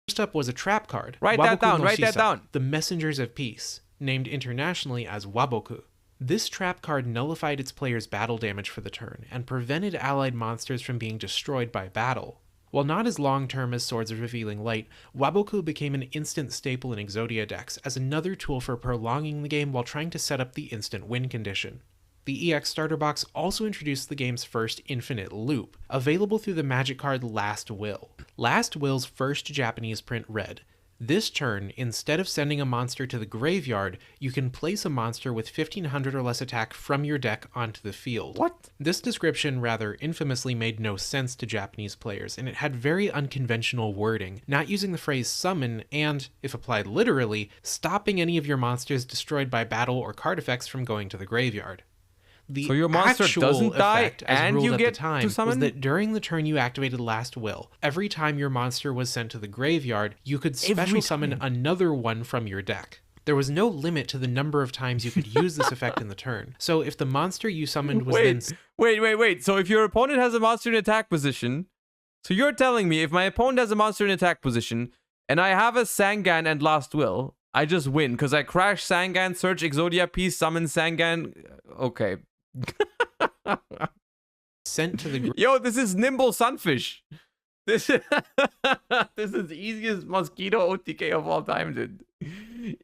First up was a trap card. Write that Waboku down, no write that Shisa, down. The Messengers of Peace, named internationally as Waboku. This trap card nullified its player's battle damage for the turn, and prevented allied monsters from being destroyed by battle. While not as long-term as Swords of Revealing Light, Waboku became an instant staple in Exodia decks as another tool for prolonging the game while trying to set up the instant win condition. The EX starter box also introduced the game's first infinite loop, available through the magic card Last Will. Last Will's first Japanese print read, "This turn, instead of sending a monster to the graveyard, you can place a monster with 1500 or less attack from your deck onto the field." What? This description rather infamously made no sense to Japanese players, and it had very unconventional wording, not using the phrase summon and, if applied literally, stopping any of your monsters destroyed by battle or card effects from going to the graveyard. The So your monster actual doesn't die, effect, as and ruled you at get the time, to was summon? that during the turn you activated Last Will, every time your monster was sent to the graveyard, you could special summon another one from your deck. There was no limit to the number of times you could use this effect in the turn. So if the monster you summoned was then Wait. So if your opponent has a monster in attack position, so you're telling me if my opponent has a monster in attack position, and I have a Sangan and Last Will, I just win because I crash Sangan, search Exodia piece, summon Sangan. Okay. sent to the Yo, this is Nimble Sunfish. This is the easiest mosquito OTK of all time, dude.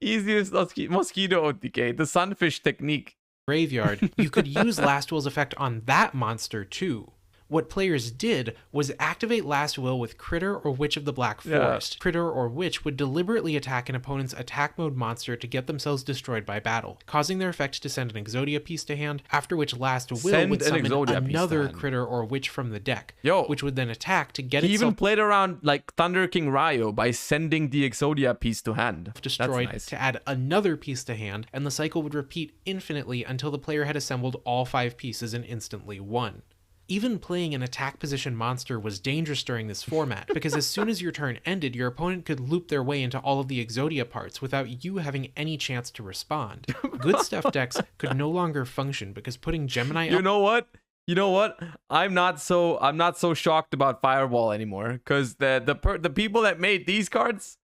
Easiest mosquito OTK, the Sunfish technique. graveyard, you could use Last Will's effect on that monster too. What players did was activate Last Will with Critter or Witch of the Black Forest. Yeah. Critter or Witch would deliberately attack an opponent's attack mode monster to get themselves destroyed by battle, causing their effect to send an Exodia piece to hand, after which Last Will would summon another Critter or Witch from the deck, which would then attack to get itself... He even played around like Thunder King Ryo by sending the Exodia piece to hand. Destroyed to add another piece to hand, and the cycle would repeat infinitely until the player had assembled all 5 pieces and instantly won. Even playing an attack position monster was dangerous during this format, because as soon as your turn ended, your opponent could loop their way into all of the Exodia parts without you having any chance to respond. Good Stuff decks could no longer function because putting Gemini You know what? I'm not so shocked about Firewall anymore, because the people that made these cards,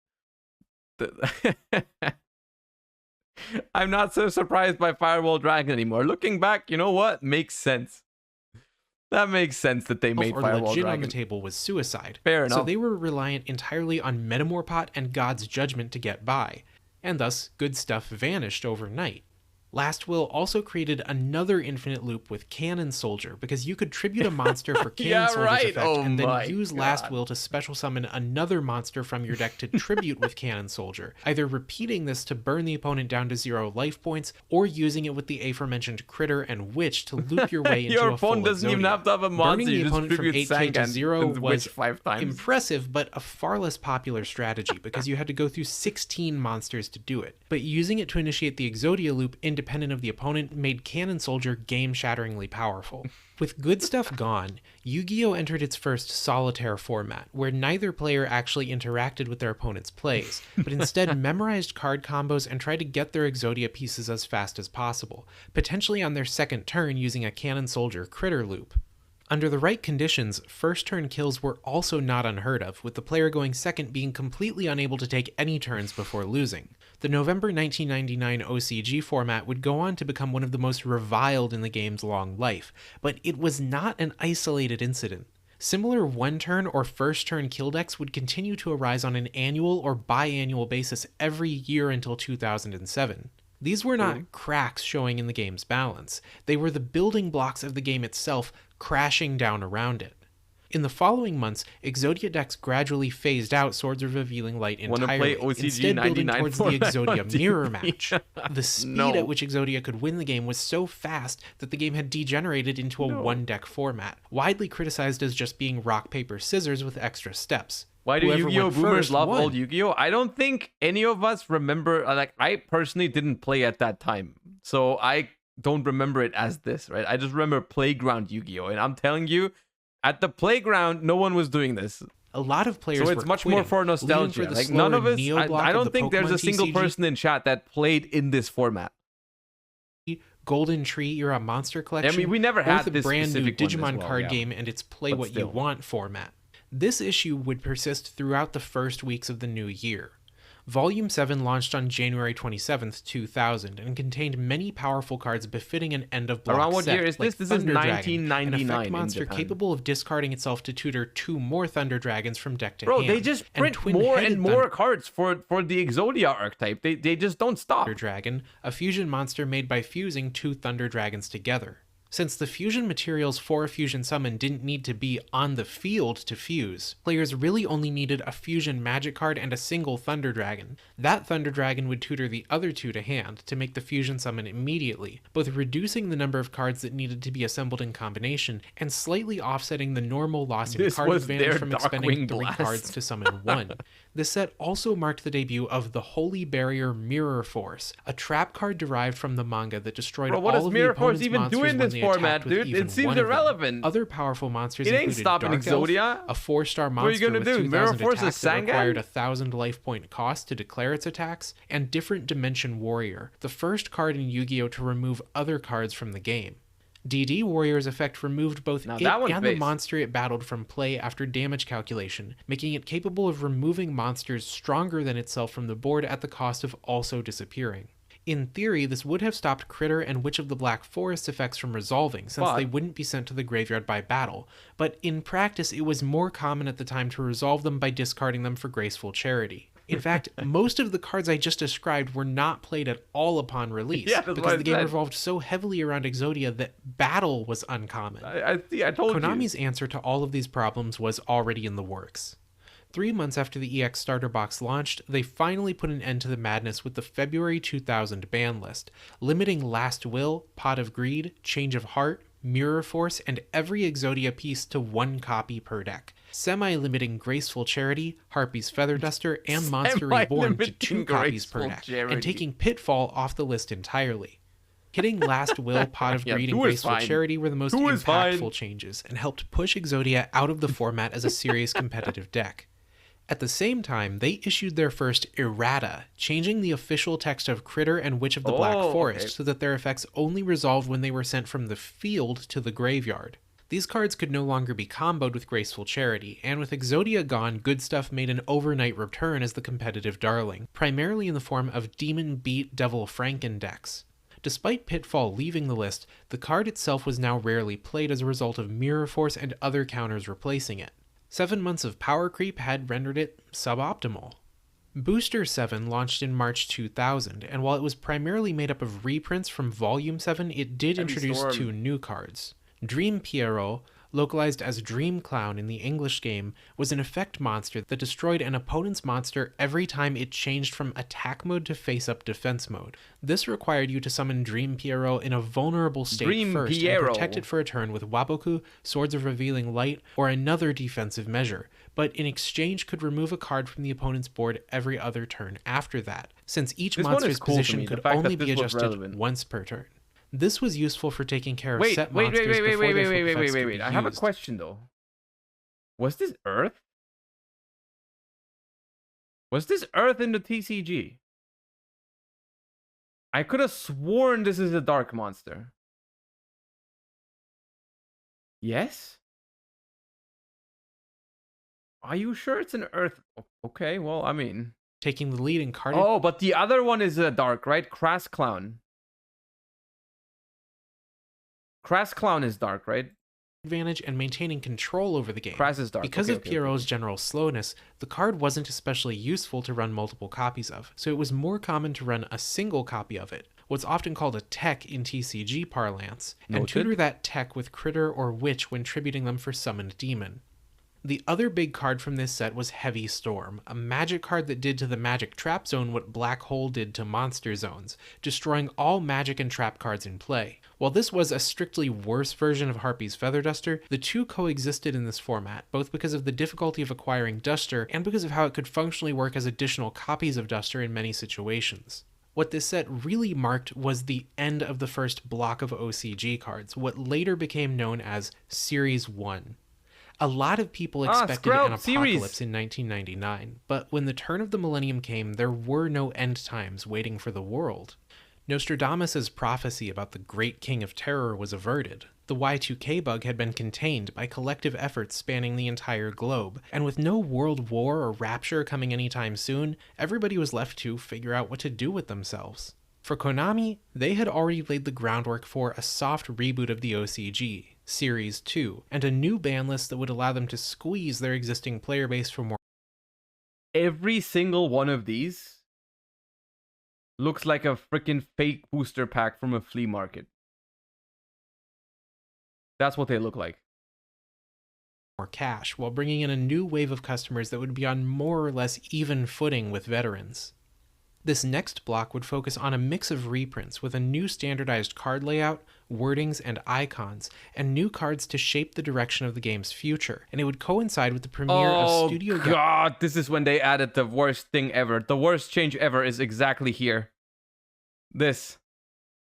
I'm not so surprised by Firewall Dragon anymore. Looking back, you know what? Makes sense. That makes sense that they made Firewall Dragon. On the table was suicide. Fair enough. So they were reliant entirely on Metamorpot and God's Judgment to get by, and thus Good Stuff vanished overnight. Last Will also created another infinite loop with Cannon Soldier, because you could tribute a monster for Cannon Soldier's effect and then use Last Will to special summon another monster from your deck to tribute with Cannon Soldier, either repeating this to burn the opponent down to 0 life points, or using it with the aforementioned Critter and Witch to loop your way into a full opponent doesn't even have to have a monster. Burning the opponent from 8k to 0 was 5 times. Impressive, but a far less popular strategy, because you had to go through 16 monsters to do it. But using it to initiate the Exodia loop independent of the opponent made Cannon Soldier game-shatteringly powerful. With Good Stuff gone, Yu-Gi-Oh! Entered its first solitaire format, where neither player actually interacted with their opponent's plays, but instead memorized card combos and tried to get their Exodia pieces as fast as possible, potentially on their second turn using a Cannon Soldier Critter loop. Under the right conditions, first turn kills were also not unheard of, with the player going second being completely unable to take any turns before losing. The November 1999 OCG format would go on to become one of the most reviled in the game's long life, but it was not an isolated incident. Similar one-turn or first-turn kill decks would continue to arise on an annual or biannual basis every year until 2007. These were not cracks showing in the game's balance. They were the building blocks of the game itself crashing down around it. In the following months, Exodia decks gradually phased out Swords of Revealing Light entirely, instead building towards the Exodia mirror match. The speed at which Exodia could win the game was so fast that the game had degenerated into a one-deck format, widely criticized as just being rock, paper, scissors with extra steps. Why do Whoever Yu-Gi-Oh went boomers first love won. old Yu-Gi-Oh? I don't think any of us remember, like, I personally didn't play at that time, so I don't remember it as this, right? I just remember Playground Yu-Gi-Oh, and I'm telling you, at the playground, no one was doing this. A lot of players So it's were much quitting, more for nostalgia. leaning for the Like, none of slower us, neo-block I of don't the think there's a Pokemon single TCG, person in chat that played in this format. Golden Tree era monster collection. I mean, we never or had the this brand new specific one as Digimon well, card yeah. game and its play But what you still. want format. This issue would persist throughout the first weeks of the new year. Volume 7 launched on January 27th, 2000, and contained many powerful cards befitting an end-of-block Around what set, year is like this? This is Thunder Dragon, an 1999 effect in monster Japan. capable of discarding itself to tutor 2 more Thunder Dragons from deck to Bro, hand. they just and print more twin-headed and more cards for the Exodia archetype. They just don't stop. Thunder Dragon, a fusion monster made by fusing 2 Thunder Dragons together. Since the fusion materials for a fusion summon didn't need to be on the field to fuse, players really only needed a fusion magic card and a single Thunder Dragon. That Thunder Dragon would tutor the other 2 to hand to make the fusion summon immediately, both reducing the number of cards that needed to be assembled in combination and slightly offsetting the normal loss in This card was advantage their from Darkwing expending 3 Blast. cards to summon 1. This set also marked the debut of the Holy Barrier Mirror Force, a trap card derived from the manga that destroyed Bro, what all does of the Mirror Force opponent's even do monsters in when this they format, attacked with dude? even It seems one of them. irrelevant. Other powerful monsters It ain't included stopping Dark Elf, Exodia. a 4-star What are you monster gonna with do? 2,000 Mirror Force attacks is that required Sangan? 1,000 life point cost to declare its attacks, and Different Dimension Warrior, the first card in Yu-Gi-Oh! To remove other cards from the game. DD Warrior's effect removed both Now it that one's and the based. monster it battled from play after damage calculation, making it capable of removing monsters stronger than itself from the board at the cost of also disappearing. In theory, this would have stopped Critter and Witch of the Black Forest effects from resolving, since But- they wouldn't be sent to the graveyard by battle, but in practice it was more common at the time to resolve them by discarding them for graceful charity. In fact, most of the cards I just described were not played at all upon release, Yeah, that's what because I the game said. revolved so heavily around Exodia that battle was uncommon. I told you. Konami's answer to all of these problems was already in the works. 3 months after the EX starter box launched, they finally put an end to the madness with the February 2000 ban list, limiting Last Will, Pot of Greed, Change of Heart, Mirror Force, and every Exodia piece to 1 copy per deck, semi-limiting Graceful Charity, Harpy's Feather Duster, and Monster Reborn to 2 copies per Graceful deck, Charity. and taking Pitfall off the list entirely. Hitting Last Will, Pot of Yeah, Greed, and 2 is Graceful fine. Charity were the most 2 is fine. impactful changes, and helped push Exodia out of the format as a serious competitive deck. At the same time, they issued their first errata, changing the official text of Critter and Witch of the Black Oh, Forest okay. so that their effects only resolved when they were sent from the field to the graveyard. These cards could no longer be comboed with Graceful Charity, and with Exodia gone, Good Stuff made an overnight return as the competitive darling, primarily in the form of Demon Beat Devil Franken decks. Despite Pitfall leaving the list, the card itself was now rarely played as a result of Mirror Force and other counters replacing it. 7 months of power creep had rendered it suboptimal. Booster 7 launched in March 2000, and while it was primarily made up of reprints from Volume 7, it did Heavy introduce Storm. 2 new cards. Dream Pierrot, localized as Dream Clown in the English game, was an effect monster that destroyed an opponent's monster every time it changed from attack mode to face-up defense mode. This required you to summon Dream Pierrot in a vulnerable state Dream first Pierrot. and protect it for a turn with Waboku, Swords of Revealing Light, or another defensive measure, but in exchange could remove a card from the opponent's board every other turn after that, since each This one is monster's cool to position me, the could fact only that be this was adjusted relevant. once per turn. This was useful for taking care of Wait, set wait, monsters wait, wait, before wait, their wait, flip wait, effects wait, could wait. be I have a used. question though. Was this Earth? Was this Earth in the TCG? I could have sworn this is a dark monster. Yes? Are you sure it's an Earth? Okay, well, I mean... Taking the lead in card. Oh, but the other one is a dark, right? Crass Clown. Crass Clown is dark, right? advantage and maintaining control over the game. Crisis Dark. Because Okay, of okay, Pierrot's general slowness, the card wasn't especially useful to run multiple copies of, so it was more common to run a single copy of it, what's often called a tech in TCG parlance, and Noted. tutor that tech with Critter or Witch when tributing them for Summoned Demon. The other big card from this set was Heavy Storm, a magic card that did to the Magic Trap Zone what Black Hole did to Monster Zones, destroying all magic and trap cards in play. While this was a strictly worse version of Harpy's Feather Duster, the two coexisted in this format, both because of the difficulty of acquiring Duster and because of how it could functionally work as additional copies of Duster in many situations. What this set really marked was the end of the first block of OCG cards, what later became known as Series 1. A lot of people expected an apocalypse in 1999, but when the turn of the millennium came, there were no end times waiting for the world. Nostradamus' prophecy about the Great King of Terror was averted. The Y2K bug had been contained by collective efforts spanning the entire globe, and with no world war or rapture coming anytime soon, everybody was left to figure out what to do with themselves. For Konami, they had already laid the groundwork for a soft reboot of the OCG, Series 2, and a new ban list that would allow them to squeeze their existing player base for more. Every single one of these looks like a freaking fake booster pack from a flea market. That's what they look like. More cash, while bringing in a new wave of customers that would be on more or less even footing with veterans. This next block would focus on a mix of reprints with a new standardized card layout, wordings, and icons, and new cards to shape the direction of the game's future, and it would coincide with the premiere of Studio God, this is when they added the worst thing ever. The worst change ever is exactly here. This.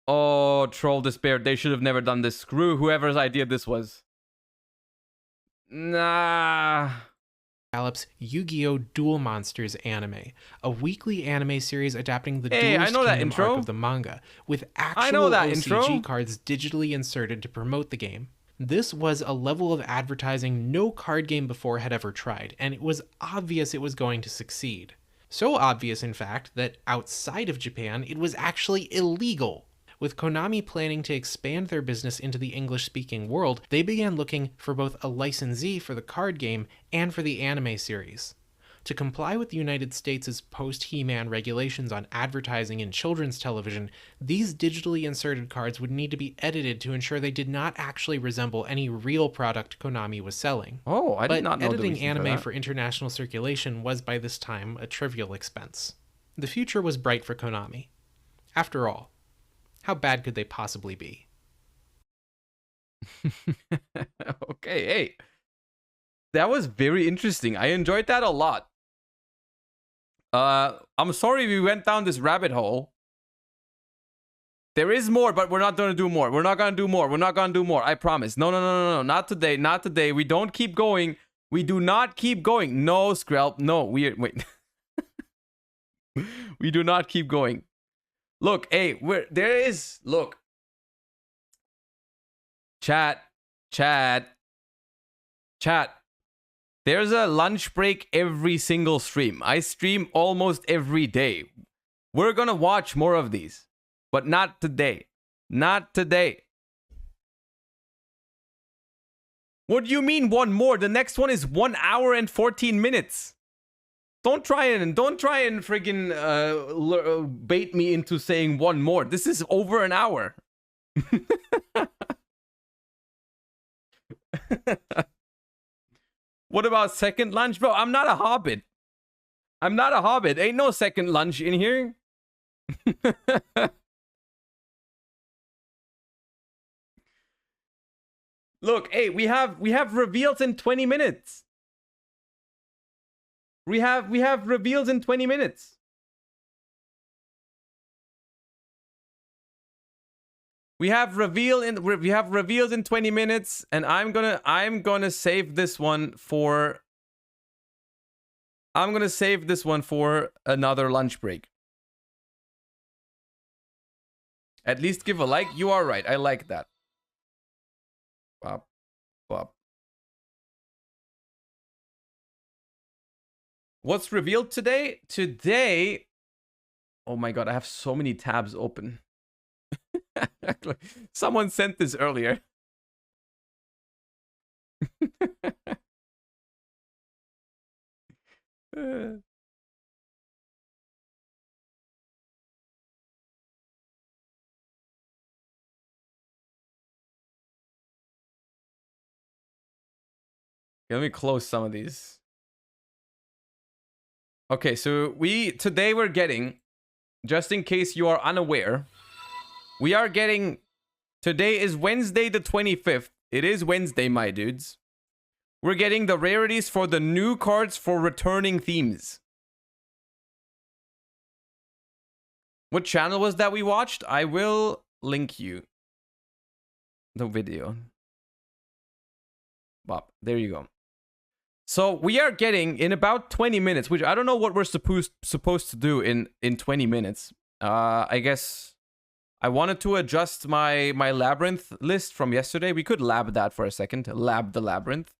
Oh, Troll Despair. They should have never done this. Screw whoever's idea this was. Nah. Develops Yu-Gi-Oh! Duel Monsters anime, a weekly anime series adapting the Hey, Duelist I know that Kingdom intro. arc of the manga, with actual OCG intro. cards digitally inserted to promote the game. This was a level of advertising no card game before had ever tried, and it was obvious it was going to succeed. So obvious, in fact, that outside of Japan, it was actually illegal. With Konami planning to expand their business into the English-speaking world, they began looking for both a licensee for the card game and for the anime series. To comply with the United States' post-He-Man regulations on advertising in children's television, these digitally inserted cards would need to be edited to ensure they did not actually resemble any real product Konami was selling. Oh, I did not know the editing reason anime for for international circulation was by this time a trivial expense. The future was bright for Konami. After all, how bad could they possibly be? Okay, hey. That was very interesting. I enjoyed that a lot. I'm sorry we went down this rabbit hole. There is more, but we're not going to do more. We're not going to do more. We're not going to do more. I promise. No. Not today. Not today. We don't keep going. We do not keep going. No, Skrelp. No, wait. We do not keep going. Look, hey, look. Chat. There's a lunch break every single stream. I stream almost every day. We're gonna watch more of these, but not today. Not today. What do you mean one more? The next one is 1 hour and 14 minutes. Don't try and friggin' bait me into saying one more. This is over an hour. What about second lunch? Bro, I'm not a hobbit. Ain't no second lunch in here. Look, hey, we have reveals in 20 minutes. We have reveals in 20 minutes. We have reveals in 20 minutes, and I'm gonna save this one for another lunch break. At least give a like. You are right. I like that. Bop, bop. What's revealed today? Today, oh my god, I have so many tabs open. Someone sent this earlier. Let me close some of these. Okay, so today we're getting, just in case you are unaware, we are getting, today is Wednesday the 25th. It is Wednesday, my dudes. We're getting the rarities for the new cards for returning themes. What channel was that we watched? I will link you the video. Bob, there you go. So we are getting in about 20 minutes, which I don't know what we're supposed to do in 20 minutes. I guess I wanted to adjust my labyrinth list from yesterday. We could lab that for a second. Lab the labyrinth.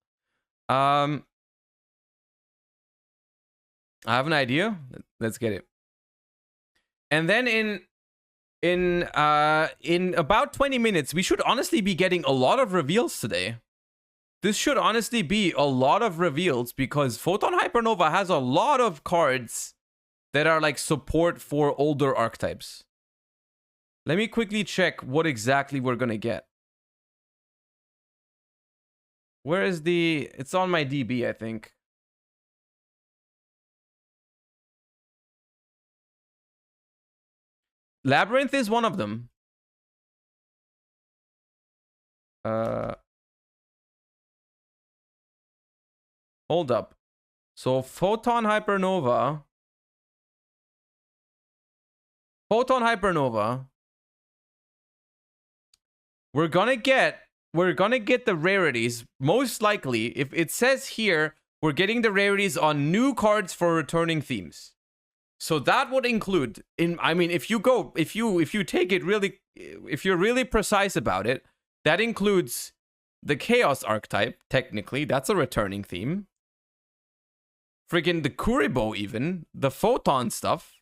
I have an idea. Let's get it. And then in about 20 minutes, we should honestly be getting a lot of reveals today. This should honestly be a lot of reveals because Photon Hypernova has a lot of cards that are like support for older archetypes. Let me quickly check what exactly we're gonna get. Where is the... It's on my DB, I think. Labyrinth is one of them. Hold up. So Photon Hypernova. We're gonna get the rarities. Most likely, if it says here, we're getting the rarities on new cards for returning themes. So that would include, I mean, if you take it really, if you're really precise about it, that includes the Chaos archetype. Technically, that's a returning theme. Freaking the Kuribo, even the Photon stuff,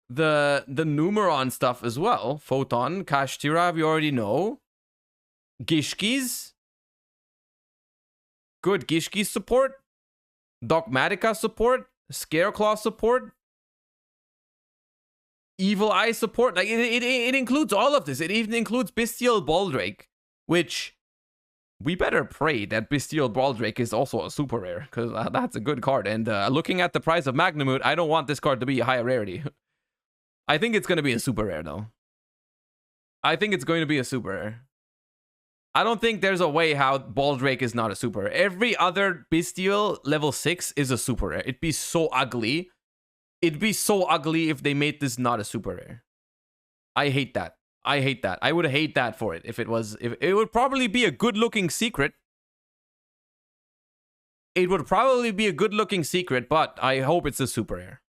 the Numeron stuff as well. Photon, Kashtira, we already know. Gishkis, good Gishki support. Dogmatica support. Scareclaw support. Evil Eye support. Like it includes all of this. It even includes Bestial Baldrake, which we better pray that Bestial Baldrake is also a super rare, because that's a good card. And looking at the price of Magnamute, I don't want this card to be a higher rarity. I think it's going to be a super rare, though. I think it's going to be a super rare. I don't think there's a way how Baldrake is not a super rare. Every other Bestial level 6 is a super rare. It'd be so ugly. It'd be so ugly if they made this not a super rare. I hate that. I hate that. I would hate that for it if it was... If it would probably be a good-looking secret. It would probably be a good-looking secret, but I hope it's a super rare.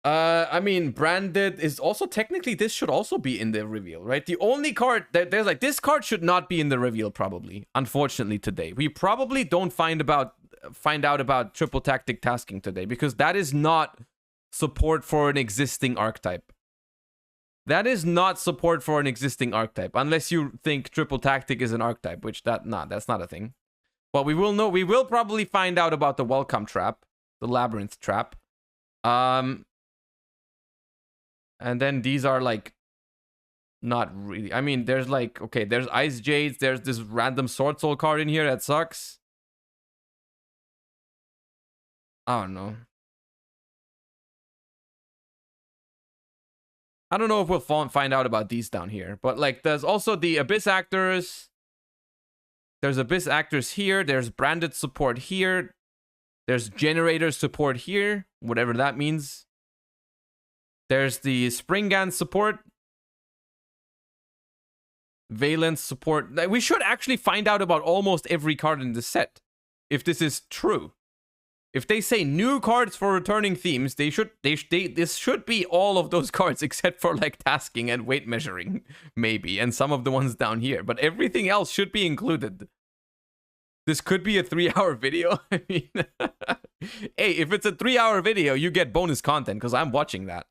I mean, branded is also technically, this should also be in the reveal, right? The only card that there's like, this card should not be in the reveal, probably. Unfortunately, today. We probably don't find out about triple tactic tasking today, because that is not support for an existing archetype. That is not support for an existing archetype, unless you think triple tactic is an archetype, which that's not a thing. But we will know, we will probably find out about the welcome trap, the labyrinth trap. And then these are like, not really. I mean, there's like, okay, there's Ice Jades, there's this random Sword Soul card in here that sucks. I don't know. I don't know if we'll find out about these down here, but like there's also the Abyss Actors. There's Abyss Actors here. There's branded support here. There's generator support here, whatever that means. There's the Springan support. Valence support. We should actually find out about almost every card in the set, if this is true. If they say new cards for returning themes, this should be all of those cards except for like tasking and weight measuring, maybe, and some of the ones down here. But everything else should be included. This could be a 3-hour video. I mean, hey, if it's a 3-hour video, you get bonus content because I'm watching that.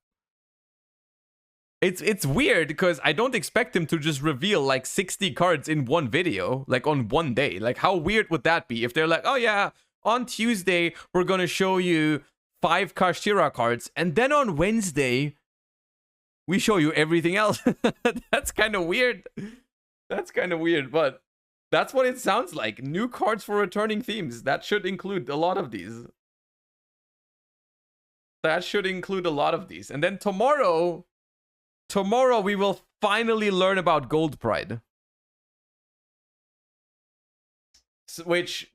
It's weird because I don't expect him to just reveal like 60 cards in one video, like on one day. Like, how weird would that be if they're like, oh yeah, on Tuesday we're gonna show you 5 Kashtira cards, and then on Wednesday we show you everything else. That's kind of weird. That's kind of weird, but that's what it sounds like. New cards for returning themes. That should include a lot of these. That should include a lot of these. And then tomorrow we will finally learn about Gold Pride. Which,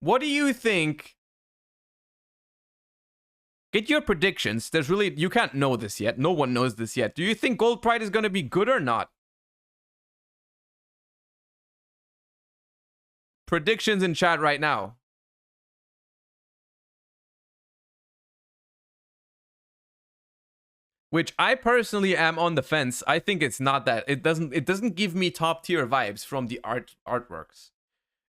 what do you think? Get your predictions. There's really, you can't know this yet. No one knows this yet. Do you think Gold Pride is going to be good or not? Predictions in chat right now. Which I personally am on the fence. I think it's not that. It doesn't give me top tier vibes from the artworks.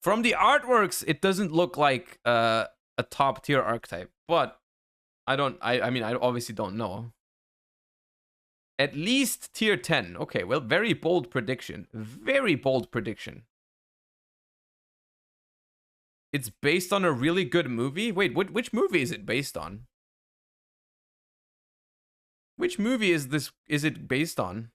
From the artworks, it doesn't look like a top tier archetype. But I mean, I obviously don't know. At least tier 10. Okay, well, very bold prediction. Very bold prediction. It's based on a really good movie? Wait, which movie is it based on? Which movie is it based on?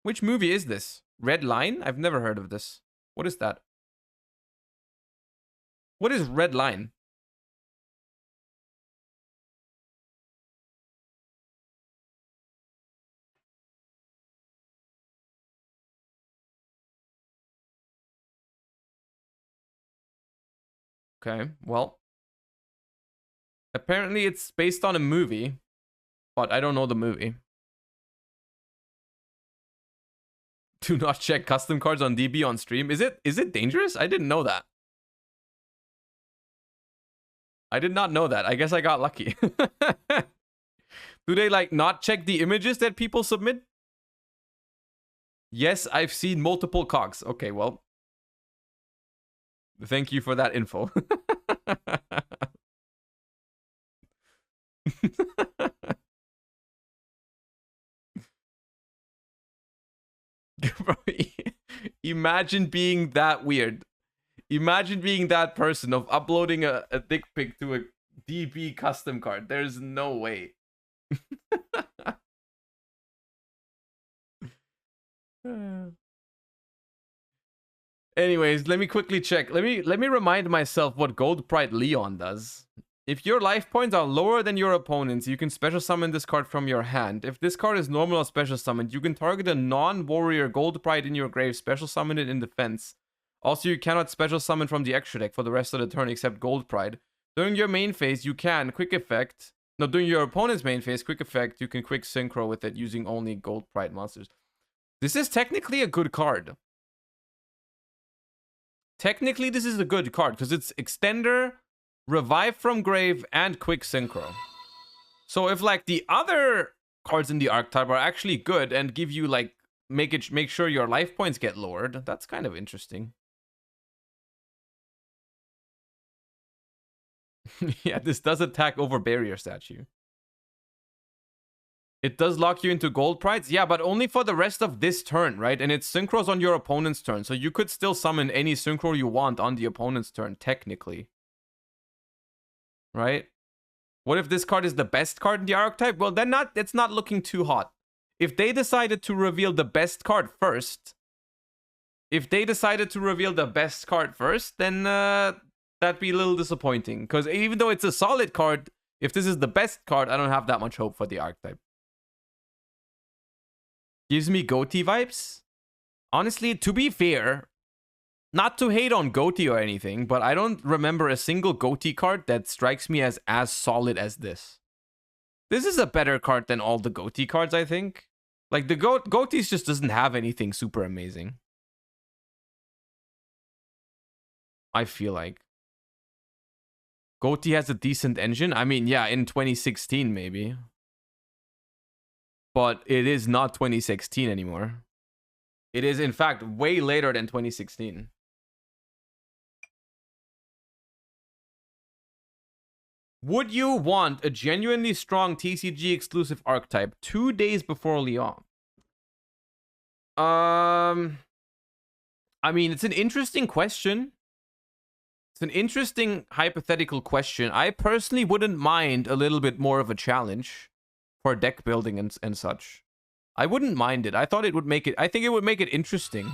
Which movie is this? Red Line? I've never heard of this. What is that? What is Red Line? Okay, well. Apparently it's based on a movie, but I don't know the movie. Do not check custom cards on DB on stream. Is it dangerous? I didn't know that. I did not know that. I guess I got lucky. Do they like not check the images that people submit? Yes, I've seen multiple cocks. Okay, well. Thank you for that info. Imagine being that weird. Imagine being that person of uploading a dick pic to a DB custom card. There's no way. Anyways, let me quickly check. Let me remind myself what Gold Pride Leon does. If your life points are lower than your opponent's, you can special summon this card from your hand. If this card is normal or special summoned, you can target a non-warrior Gold Pride in your grave, special summon it in defense. Also, you cannot special summon from the extra deck for the rest of the turn except Gold Pride. During your main phase, you can quick effect. No, during your opponent's main phase, quick effect, you can quick synchro with it using only Gold Pride monsters. This is technically a good card. Technically, this is a good card because it's Extender, Revive from Grave, and Quick Synchro. So if like the other cards in the archetype are actually good and give you like make sure your life points get lowered, that's kind of interesting. Yeah, this does attack over barrier statue. It does lock you into Gold Prides, yeah, but only for the rest of this turn, right? And it synchros on your opponent's turn, so you could still summon any synchro you want on the opponent's turn, technically. Right? What if this card is the best card in the archetype? Well, then it's not looking too hot. If they decided to reveal the best card first, then that'd be a little disappointing. Because even though it's a solid card, if this is the best card, I don't have that much hope for the archetype. Gives me goatee vibes. Honestly, to be fair, not to hate on goatee or anything, but I don't remember a single goatee card that strikes me as solid as this. This is a better card than all the goatee cards, I think. Like, the goatees just doesn't have anything super amazing. I feel like. Goatee has a decent engine. I mean, yeah, in 2016, maybe. But it is not 2016 anymore. It is, in fact, way later than 2016. Would you want a genuinely strong TCG exclusive archetype 2 days before Lyon? I mean, it's an interesting question. It's an interesting hypothetical question. I personally wouldn't mind a little bit more of a challenge for deck building and such. I wouldn't mind it. I thought it would make it... I think it would make it interesting.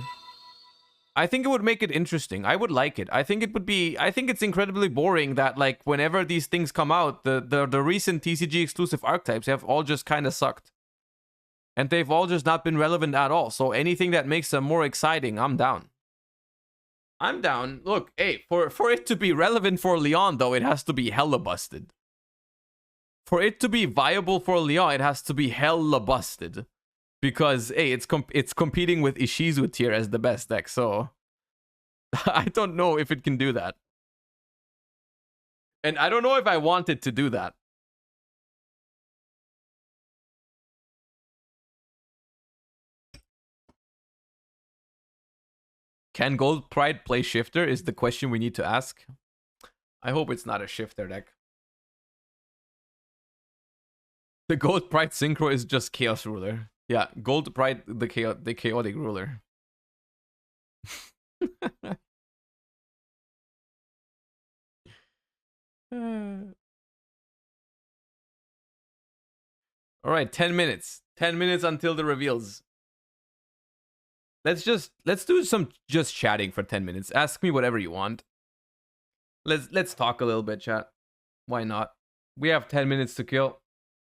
I think it would make it interesting. I would like it. I think it would be... I think it's incredibly boring that, like, whenever these things come out, the recent TCG exclusive archetypes have all just kind of sucked. And they've all just not been relevant at all. So anything that makes them more exciting, I'm down. I'm down. Look, hey, for it to be relevant for Lyon, though, it has to be hella busted. For it to be viable for Lyon, it has to be hella busted. Because, hey, it's competing with Ishizu tier as the best deck, so... I don't know if it can do that. And I don't know if I want it to do that. Can Gold Pride play Shifter is the question we need to ask. I hope it's not a Shifter deck. The Gold Pride Synchro is just Chaos Ruler. Yeah, Gold Pride, the chaotic ruler. Alright, 10 minutes. 10 minutes until the reveals. Let's do some just chatting for 10 minutes. Ask me whatever you want. Let's talk a little bit, chat. Why not? We have 10 minutes to kill.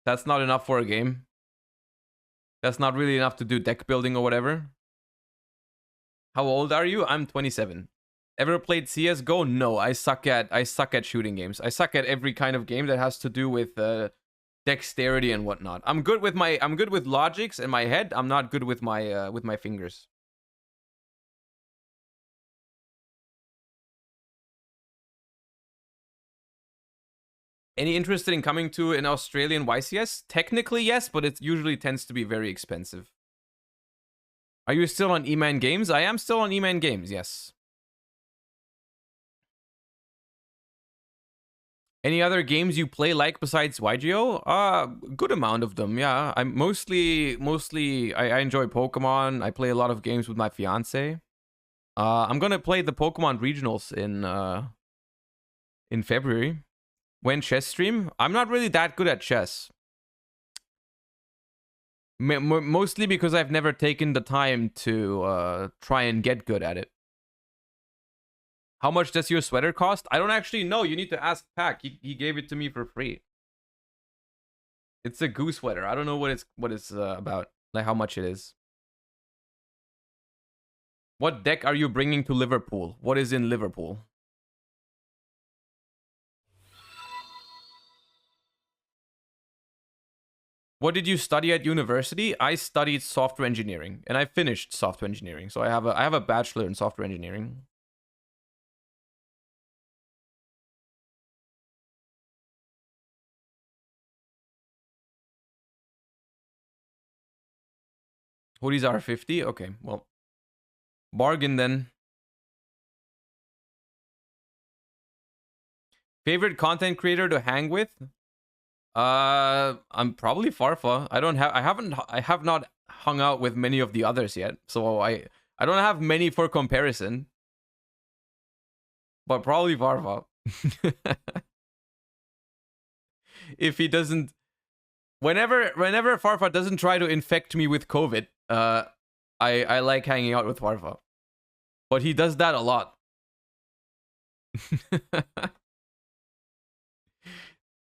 That's not enough for a game. That's not really enough to do deck building or whatever. How old are you? I'm 27. Ever played CS:GO? No, I suck at shooting games. I suck at every kind of game that has to do with dexterity and whatnot. I'm good with logics in my head. I'm not good with my fingers. Any interest in coming to an Australian YCS? Technically, yes, but it usually tends to be very expensive. Are you still on E-Man Games? I am still on E-Man Games, yes. Any other games you play like besides yugioh? Good amount of them, yeah. I'm mostly I enjoy Pokemon. I play a lot of games with my fiance. I'm gonna play the Pokemon regionals in February. When chess stream? I'm not really that good at chess. Mostly because I've never taken the time to try and get good at it. How much does your sweater cost? I don't actually know. You need to ask Pac. He gave it to me for free. It's a goose sweater. I don't know what it's about. Like how much it is. What deck are you bringing to Liverpool? What is in Liverpool? What did you study at university? I studied software engineering, and I finished software engineering. So I have a bachelor in software engineering. Hoodies are 50? Okay, well. Bargain then. Favorite content creator to hang with? I'm probably Farfa. I have not hung out with many of the others yet, so I don't have many for comparison. But probably Farfa. If he doesn't, whenever Farfa doesn't try to infect me with COVID, I like hanging out with Farfa. But he does that a lot.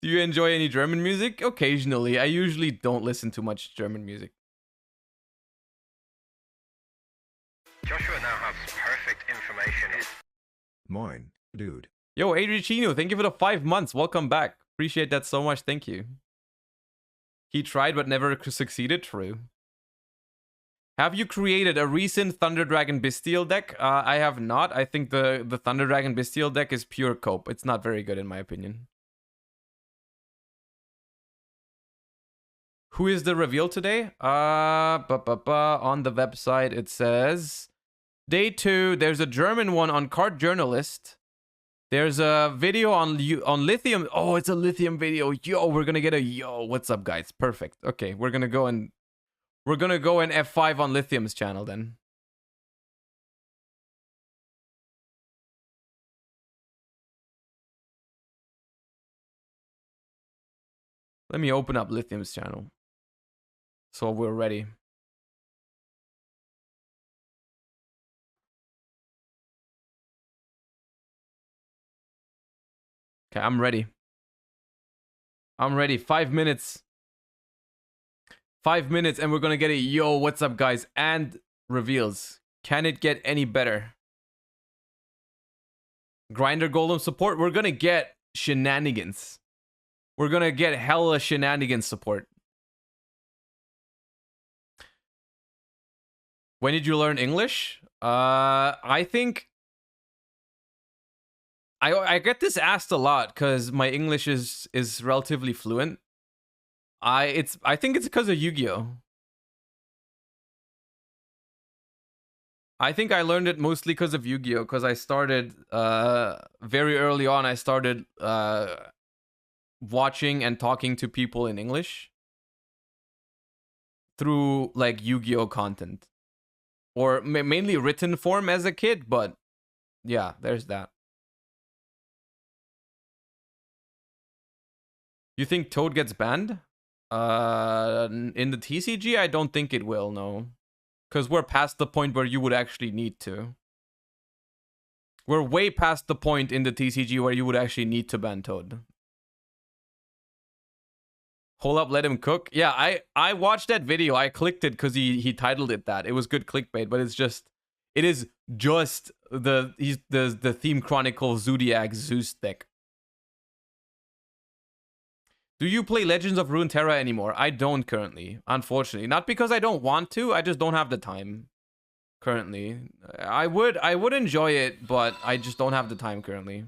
Do you enjoy any German music? Occasionally. I usually don't listen to much German music. Joshua now has perfect information. Moin, dude. Yo, Adriano, thank you for the 5 months. Welcome back. Appreciate that so much. Thank you. He tried but never succeeded. True. Have you created a recent Thunder Dragon Bestial deck? I have not. I think the Thunder Dragon Bestial deck is pure cope. It's not very good in my opinion. Who is the reveal today? On the website it says day 2. There's a German one on Card Journalist. There's a video on lithium. Oh, it's a lithium video. Yo, we're gonna get a yo. What's up, guys? Perfect. Okay, we're gonna go and F5 on Lithium's channel then. Let me open up Lithium's channel so we're ready. Okay, I'm ready. I'm ready. 5 minutes. 5 minutes and we're gonna get a yo, what's up, guys? And reveals. Can it get any better? Grinder Golem support. We're gonna get shenanigans. We're gonna get hella shenanigans support. When did you learn English? I think I get this asked a lot because my English is relatively fluent. I think it's because of Yu-Gi-Oh. I think I learned it mostly because of Yu-Gi-Oh, because I started very early on. I started watching and talking to people in English through like Yu-Gi-Oh content, or mainly written form as a kid. But yeah, there's that. You think Toad gets banned? In the TCG, I don't think it will, no. Because we're past the point where you would actually need to. We're way past the point in the TCG where you would actually need to ban Toad. Hold up, let him cook. Yeah, I watched that video. I clicked it because he titled it that. It was good clickbait, but it is just the Theme Chronicle Zodiac Zeus deck. Do you play Legends of Runeterra anymore? I don't currently, unfortunately. Not because I don't want to, I just don't have the time currently. I would enjoy it, but I just don't have the time currently.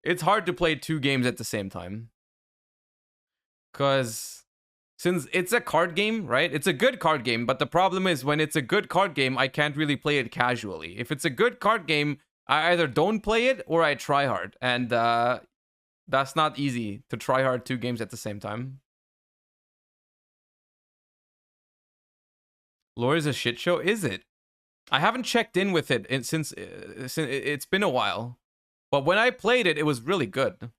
It's hard to play 2 games at the same time. Because since it's a card game, right? It's a good card game, but the problem is when it's a good card game, I can't really play it casually. If it's a good card game, I either don't play it or I try hard. And that's not easy to try hard 2 games at the same time. Lore is a shit show? Is it? I haven't checked in with it since it's been a while. But when I played it, it was really good.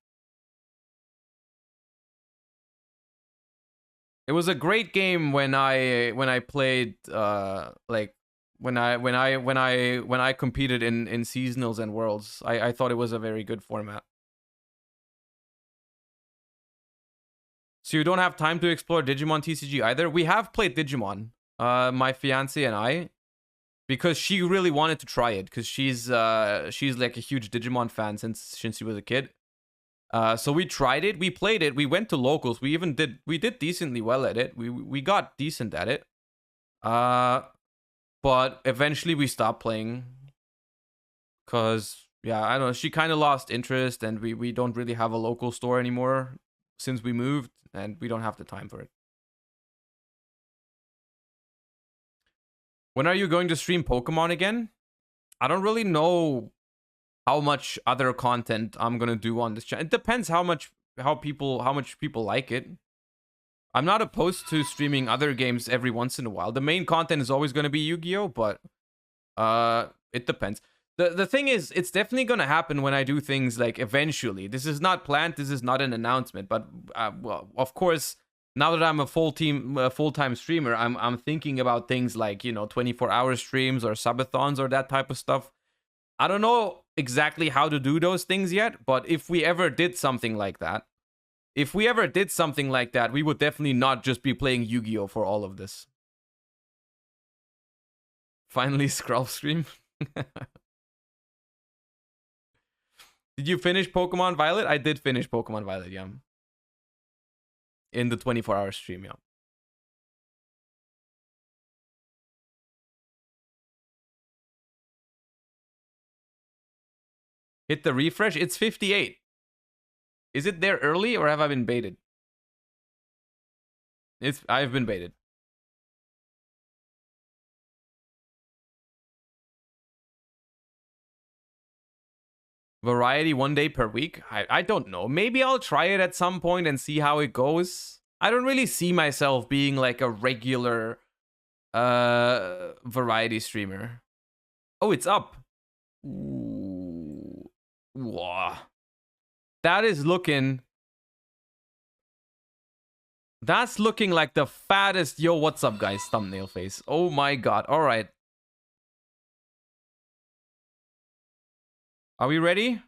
It was a great game when I played like when I competed in seasonals and worlds. I thought it was a very good format. So you don't have time to explore Digimon TCG either? We have played Digimon, my fiance and I, because she really wanted to try it, because she's like a huge Digimon fan since she was a kid. So we tried it, we played it, we went to locals, we did decently well at it. We got decent at it. But eventually we stopped playing. Cause yeah, I don't know, she kind of lost interest, and we don't really have a local store anymore since we moved, and we don't have the time for it. When are you going to stream Pokemon again? I don't really know how much other content I'm gonna do on this channel. It depends how much people like it. I'm not opposed to streaming other games every once in a while. The main content is always gonna be Yu-Gi-Oh, but it depends. The thing is, it's definitely gonna happen when I do things like eventually. This is not planned. This is not an announcement. But well, of course, now that I'm a full-time streamer, I'm thinking about things like, you know, 24-hour streams or subathons or that type of stuff. I don't know exactly how to do those things yet, but if we ever did something like that, we would definitely not just be playing Yu-Gi-Oh for all of this. Finally, Scrolf stream. Did you finish Pokemon Violet? I did finish Pokemon Violet, yeah. In the 24-hour stream, yeah. Hit the refresh. It's 58. Is it there early or have I been baited? I've been baited. Variety 1 day per week? I don't know. Maybe I'll try it at some point and see how it goes. I don't really see myself being like a regular variety streamer. Oh, it's up. Ooh. Wow. That is looking... That's looking like the fattest yo what's up guys thumbnail face. Oh my god. All right. Are we ready?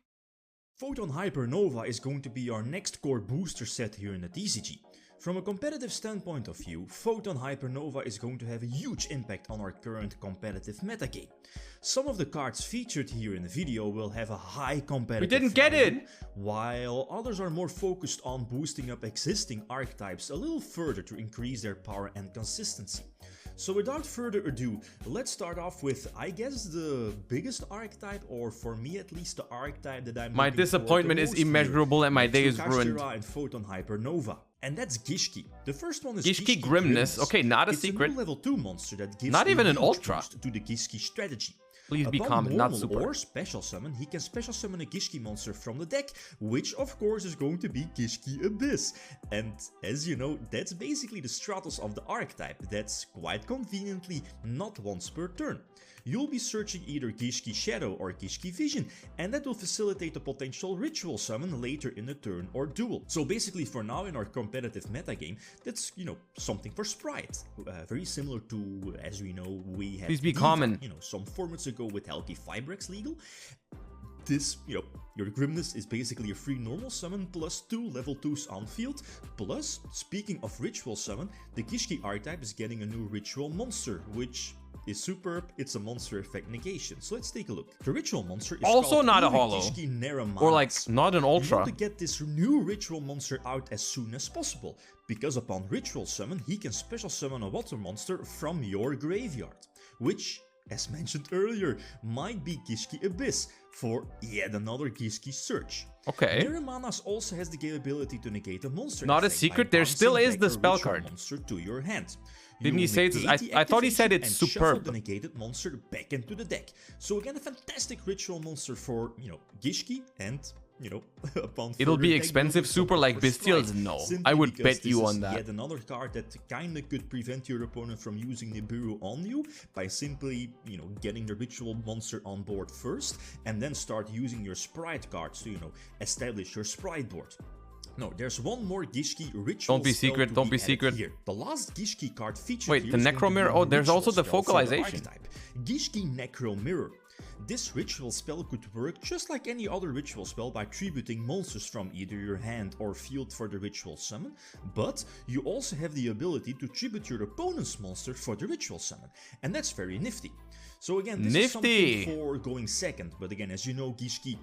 Photon Hypernova is going to be our next core booster set here in the TCG. From a competitive standpoint of view, Photon Hypernova is going to have a huge impact on our current competitive metagame. Some of the cards featured here in the video will have a high competitive We didn't get value, it! while others are more focused on boosting up existing archetypes a little further to increase their power and consistency. So without further ado, let's start off with, I guess, the biggest archetype, or for me at least, the archetype that I'm My disappointment is immeasurable and my day is ruined. Kashtira and Photon Hypernova. And that's Gishki. The first one is Gishki Grimness. Okay, not a it's secret. A new level 2 monster that gives Not even a an huge ultra. boost to the Gishki strategy. Please be Upon common, not normal super. or special summon, he can special summon a Gishki monster from the deck, which of course is going to be Gishki Abyss. And as you know, that's basically the Stratos of the archetype. That's quite conveniently not once per turn. You'll be searching either Gishki Shadow or Gishki Vision, and that will facilitate a potential ritual summon later in the turn or duel. So basically for now in our competitive metagame, that's, you know, something for Sprite. Very similar to, as we know, we have Please be Diva, common. you know, some formats ago with Helki Fibrex legal. This, you know, your Grimness is basically a free normal summon plus 2 level 2s on field. Plus, speaking of ritual summon, the Gishki archetype is getting a new ritual monster, which is superb. It's a monster effect negation. So let's take a look. The ritual monster is Also not a hollow. Or like not an You ultra. want to get this new ritual monster out as soon as possible, because upon ritual summon, he can special summon a water monster from your graveyard, which, as mentioned earlier, might be Gishki Abyss for yet another Gishki search. Okay. Niramanas also has the capability to negate a monster. Not a effect by secret, there still bouncing is back the a spell ritual card. monster to your hand. Didn't he You say it's... negate the I thought he said activation it's and shuffle superb. the negated monster back into the deck. So again, a fantastic ritual monster for, you know, Gishki, and, you know, upon It'll further be deck expensive building, super something like for Bestials? Sprite, No. simply I would because bet you this on is that. Yet another card that kinda could prevent your opponent from using Nibiru on you by simply, you know, getting the ritual monster on board first, and then start using your Sprite cards to, you know, establish your Sprite board. No, there's one more Gishki ritual Don't be spell secret, to don't be added secret. Here. The last Gishki card featured Wait, here the is going to be Necromirror? a Oh, there's also the ritual spell for focalization. archetype, Gishki Necro Mirror. This ritual spell could work just like any other ritual spell by tributing monsters from either your hand or field for the ritual summon, but you also have the ability to tribute your opponent's monster for the ritual summon, and that's very nifty. So again, this is Nifty. something for going second, but again, as you know, Gishki,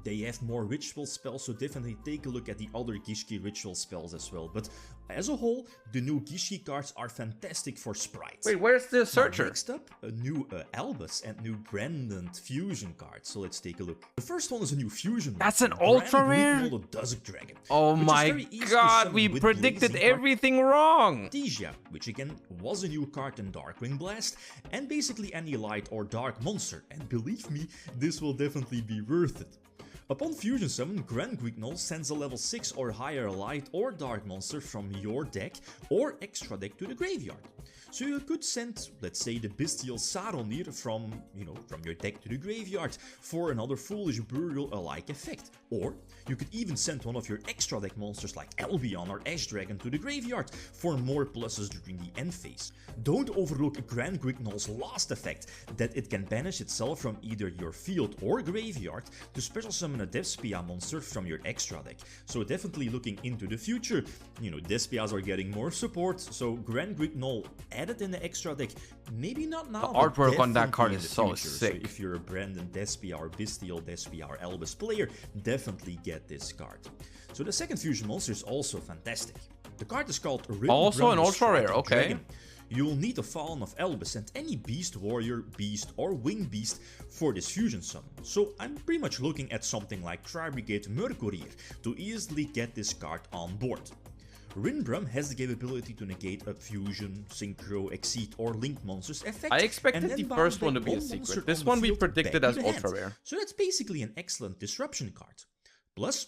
they have more ritual spells, so definitely take a look at the other Gishki ritual spells as well. But as a whole, the new Gishki cards are fantastic for Sprites. Wait, where's the Now, searcher? next up, a new Albus and new Branded Fusion card. So let's take a look. The first one is a new Fusion. That's an monster, ultra Grand rare? Greek Molded Dusk Dragon. Oh which is my very easy to god, summon we with predicted Blazing everything wrong! Artesia, which again was a new card in Darkwing Blast, and basically any light or dark monster, and believe me, this will definitely be worth it. Upon Fusion Summon, Grand Guignol sends a level 6 or higher light or dark monster from your deck or extra deck to the graveyard. So you could send, let's say, the Bestial Saronir from your deck to the graveyard for another Foolish Burial-alike effect. Or you could even send one of your extra deck monsters like Albion or Ash Dragon to the graveyard for more pluses during the end phase. Don't overlook Grand Guignol's last effect, that it can banish itself from either your field or graveyard to special summon a Despia monster from your extra deck. So definitely looking into the future, Despias are getting more support, so Grand Guignol added in the extra deck, maybe not now, The but artwork on that definitely card in is the so future. sick. So if you're a Brandon Despia or Bestial Despia or Albus player, definitely get this card. So the second fusion monster is also fantastic. The card is called Rhythm Also an Brandon ultra rare, Striking okay. Dragon. You'll need a Fallen of Albus and any Beast Warrior, Beast or Wing Beast for this fusion summon. So I'm pretty much looking at something like Tri-Brigade Mercurier to easily get this card on board. Rinbrum has the capability to negate a fusion, synchro, exceed or link monsters effect. I expected and then the bounce first one to back be a monster secret. This on the one we field predicted back as to the ultra hand. rare. So that's basically an excellent disruption card. Plus,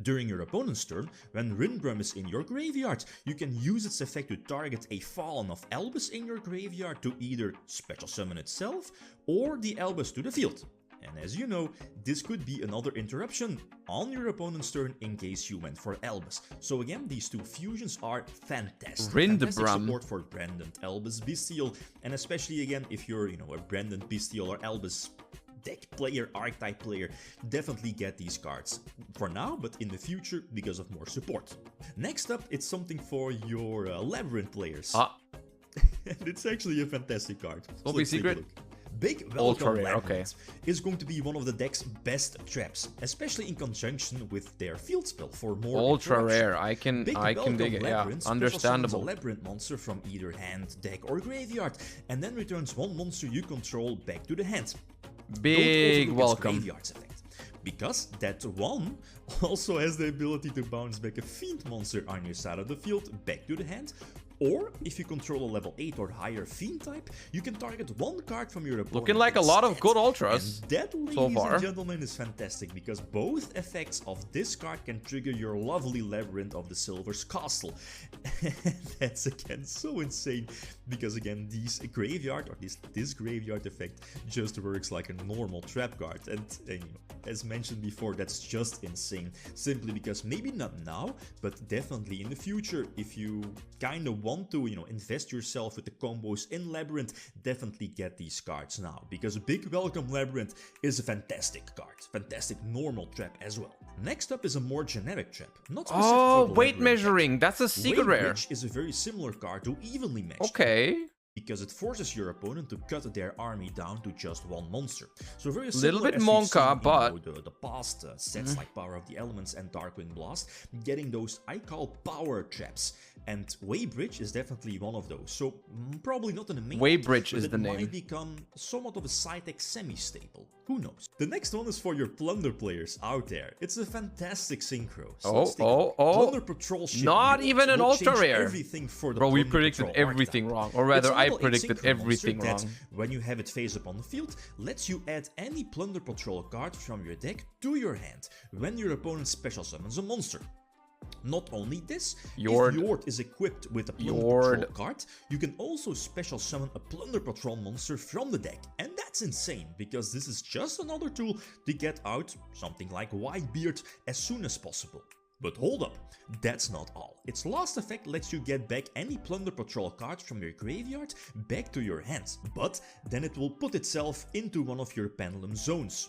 during your opponent's turn, when Rinbrum is in your graveyard, you can use its effect to target a Fallen of Elbus in your graveyard to either special summon itself or the Elbus to the field. And as you know, this could be another interruption on your opponent's turn in case you went for Elbus. So again, these two fusions are fantastic. Fantastic support for Brandon Elbus Bestial, and especially again if you're, a Brandon Bestial or Elbus deck player, archetype player, definitely get these cards. For now, but in the future because of more support. Next up, it's something for your Labyrinth players. And it's actually a fantastic card. Don't be secret. Big Welcome Labyrinth is going to be one of the deck's best traps, especially in conjunction with their field spell for more ultra rare. I can dig it. Yeah, understandable. A Labyrinth monster from either hand, deck, or graveyard, and then returns one monster you control back to the hand. Big welcome. Graveyard's effect, because that one also has the ability to bounce back a Fiend monster on your side of the field back to the hand. Or, if you control a level 8 or higher Fiend type, you can target one card from your opponent. Looking like a lot of good ultras and that, ladies and gentlemen, is fantastic, because both effects of this card can trigger your lovely Labyrinth of the Silver's Castle. That's again so insane, because again, this graveyard effect just works like a normal trap card. And as mentioned before, that's just insane, simply because maybe not now, but definitely in the future, if you kind of want to, invest yourself with the combos in Labyrinth, definitely get these cards now, because Big Welcome Labyrinth is a fantastic card, fantastic normal trap as well. Next up is a more generic trap, not specific for the weight Labyrinth measuring, deck. that's a secret rare. Which is a very similar card to Evenly Matched. Okay. Because it forces your opponent to cut their army down to just one monster. So very little similar bit Monka, but the past sets like Power of the Elements and Darkwing Blast, getting those I call power traps. And Waybridge is definitely one of those. So probably not in the main. Waybridge is the name. It might become somewhat of a side deck semi-staple. Who knows? The next one is for your Plunder players out there. It's a fantastic synchro. Plunder Patrol ship. Not even an ultra rare. Everything for the Bro, we Plunder predicted Patrol everything archetype. wrong. Or rather, I It's predicted everything wrong. When you have it face up on the field, lets you add any Plunder Patrol card from your deck to your hand when your opponent special summons a monster. Not only this, if Yord is equipped with a Plunder Patrol card, you can also special summon a Plunder Patrol monster from the deck. And that's insane, because this is just another tool to get out something like Whitebeard as soon as possible. But hold up, that's not all. Its last effect lets you get back any Plunder Patrol cards from your graveyard back to your hands, but then it will put itself into one of your Pendulum zones.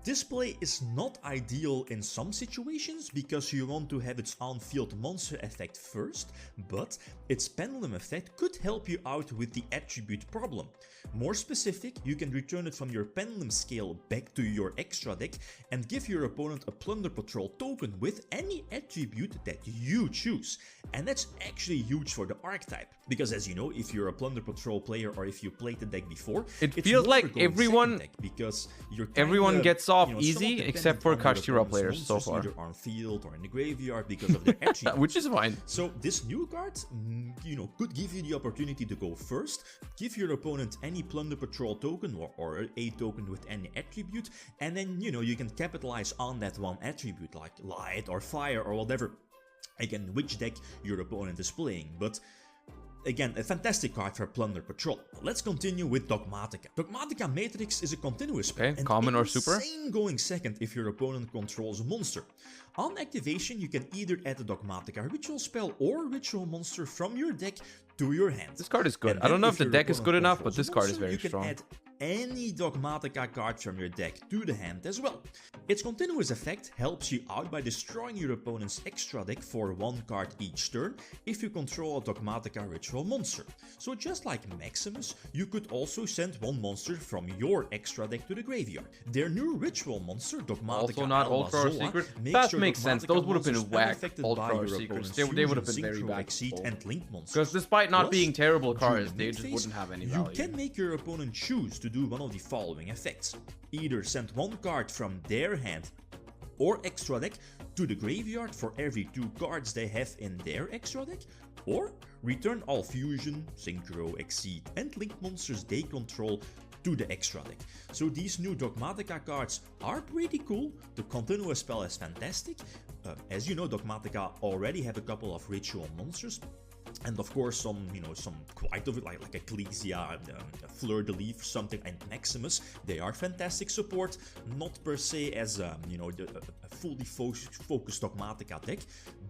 This play is not ideal in some situations because you want to have its on-field monster effect first, but its Pendulum effect could help you out with the attribute problem. More specific, you can return it from your Pendulum scale back to your extra deck and give your opponent a Plunder Patrol token with any attribute that you choose. And that's actually huge for the archetype, because as you know, if you're a Plunder Patrol player or if you played the deck before, it feels like everyone gets off easy except for Kashtira players so far. Either on field or in the graveyard because of their attributes. Which is fine. So this new card, could give you the opportunity to go first, give your opponent any Plunder Patrol token or a token with any attribute, and then, you can capitalize on that one attribute like Light or Fire or whatever. Again, which deck your opponent is playing, but again, a fantastic card for Plunder Patrol. Let's continue with Dogmatica. Dogmatica Matrix is a continuous spell, and common or super? Insane going second if your opponent controls a monster. On activation, you can either add a Dogmatica ritual spell or ritual monster from your deck to your hand. This card is good. I don't know if the deck is good enough, but this card is very strong. You can add any Dogmatica card from your deck to the hand as well. Its continuous effect helps you out by destroying your opponent's extra deck for one card each turn if you control a Dogmatica ritual monster. So just like Maximus, you could also send one monster from your extra deck to the graveyard. Their new ritual monster, Dogmatica also not ultra or secret. That makes sense. Those would have been whack ultra or secrets. They would have been very bad. Because despite not being terrible cards, they just wouldn't have any value. You can make your opponent choose to do one of the following effects. Either send one card from their hand or extra deck to the graveyard for every 2 cards they have in their extra deck, or return all fusion, synchro, exceed and link monsters they control to the extra deck. So these new Dogmatica cards are pretty cool. The continuous spell is fantastic. As you know, Dogmatica already have a couple of ritual monsters. And of course some, some quite of it, like Ecclesia, Fleur de Lis, something, and Maximus. They are fantastic support, not per se as, a fully focused Dogmatica deck.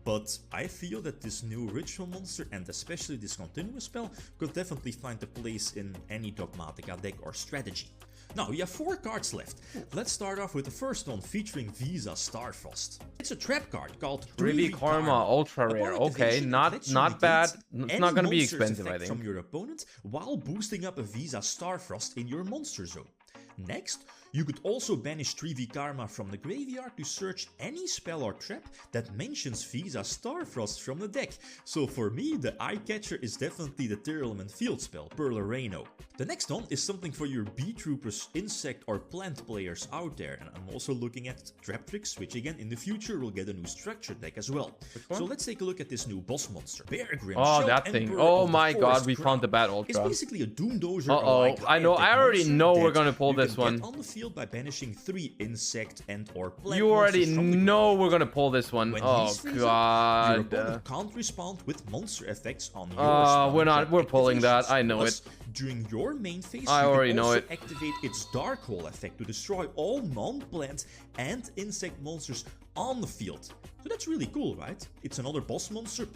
But I feel that this new ritual monster, and especially this continuous spell, could definitely find a place in any Dogmatica deck or strategy. Now, we have 4 cards left. Let's start off with the first one, featuring Visa Starfrost. It's a trap card called Really Karma, ultra rare. Okay, not bad. It's not gonna be expensive, I think. From your opponent while boosting up a Visa Starfrost in your monster zone. Next, you could also banish 3V Karma from the graveyard to search any spell or trap that mentions Visa Starfrost from the deck. So for me, the eye-catcher is definitely the Tearlament field spell, Perlereno. The next one is something for your B-Troopers, insect or plant players out there, and I'm also looking at Trap Tricks, which again in the future will get a new structured deck as well. So let's take a look at this new boss monster, Bear Grim. Oh, that thing. Oh my god, we found the bad ultra. It's basically a Doom Dozer. Uh-oh, I know, I already know we're gonna pull this one. On the field by banishing 3 insect and or plant. You already know we're gonna pull this one. When oh god. Your opponent can't respond with monster effects on your we're pulling that. I know it. During your main phase, I already know it. Activate its Dark Hole effect to destroy all non-plant and insect monsters on the field. So that's really cool, right? It's another boss monster,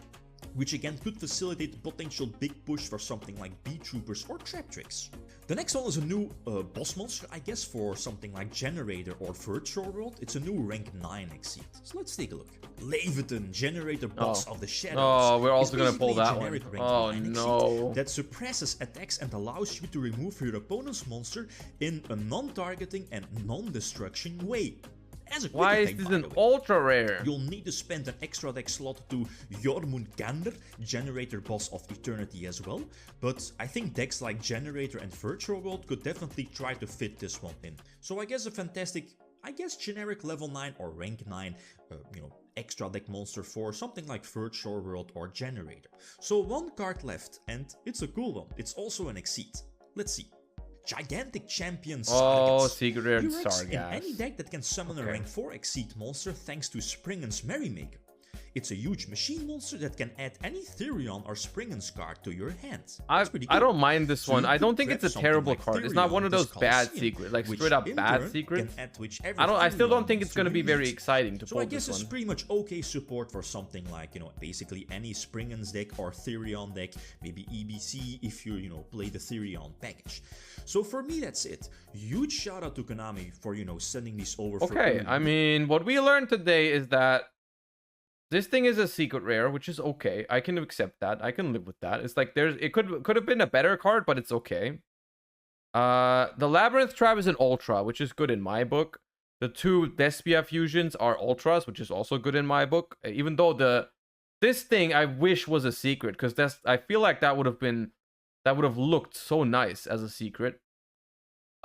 which again could facilitate the potential big push for something like B-Troopers or Trap Tricks. The next one is a new boss monster, I guess, for something like Generator or Virtual World. It's a new rank 9 exceed. So let's take a look. Leviathan, Generator boss of the Shadows. Oh, we're also gonna pull that one. Oh no. That suppresses attacks and allows you to remove your opponent's monster in a non-targeting and non-destruction way. Why is this an ultra rare? You'll need to spend an extra deck slot to Jormungandr, Generator Boss of Eternity as well, but I think decks like Generator and Virtual World could definitely try to fit this one in. So I guess a fantastic, generic level 9 or rank 9, extra deck monster for something like Virtual World or Generator. So 1 card left, and it's a cool one. It's also an exceed. Let's see. Gigantic Champion Sargas. Oh, secret rare Sargas. In any deck that can summon a rank 4 exceed monster thanks to Springen's Merrymaker. It's a huge machine monster that can add any Therion or Springen's card to your hand. I don't mind this one. I don't think it's a terrible card. It's not one of those bad secrets, like straight up bad secrets. I still don't think it's gonna be very exciting to pull this one. So I guess it's pretty much okay support for something like, basically any Springen's deck or Therion deck, maybe EBC if you, play the Therion package. So for me, that's it. Huge shout out to Konami for, sending these over. Okay, I mean, what we learned today is that this thing is a secret rare, which is okay. I can accept that. I can live with that. It's like it could have been a better card, but it's okay. The Labyrinth Trap is an ultra, which is good in my book. The 2 Despia fusions are ultras, which is also good in my book. Even though this thing I wish was a secret, because I feel like that would have looked so nice as a secret.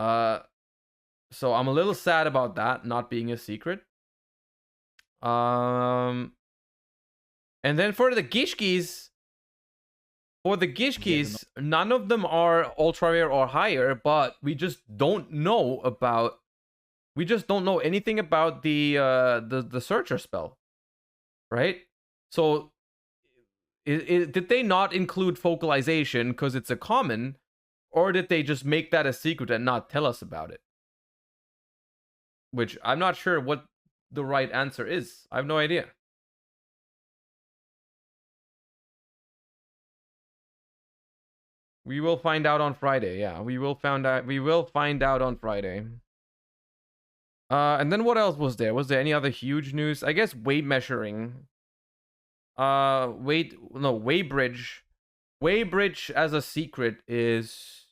So I'm a little sad about that not being a secret. And then for the Gishkis, none of them are ultra rare or higher, but we just don't know anything about the searcher spell, right? So did they not include focalization because it's a common, or did they just make that a secret and not tell us about it? Which I'm not sure what the right answer is. I have no idea. We will find out on Friday. Yeah, we will find out on Friday. And then what else was there? Was there any other huge news? I guess weight measuring. Weighbridge. Weighbridge as a secret is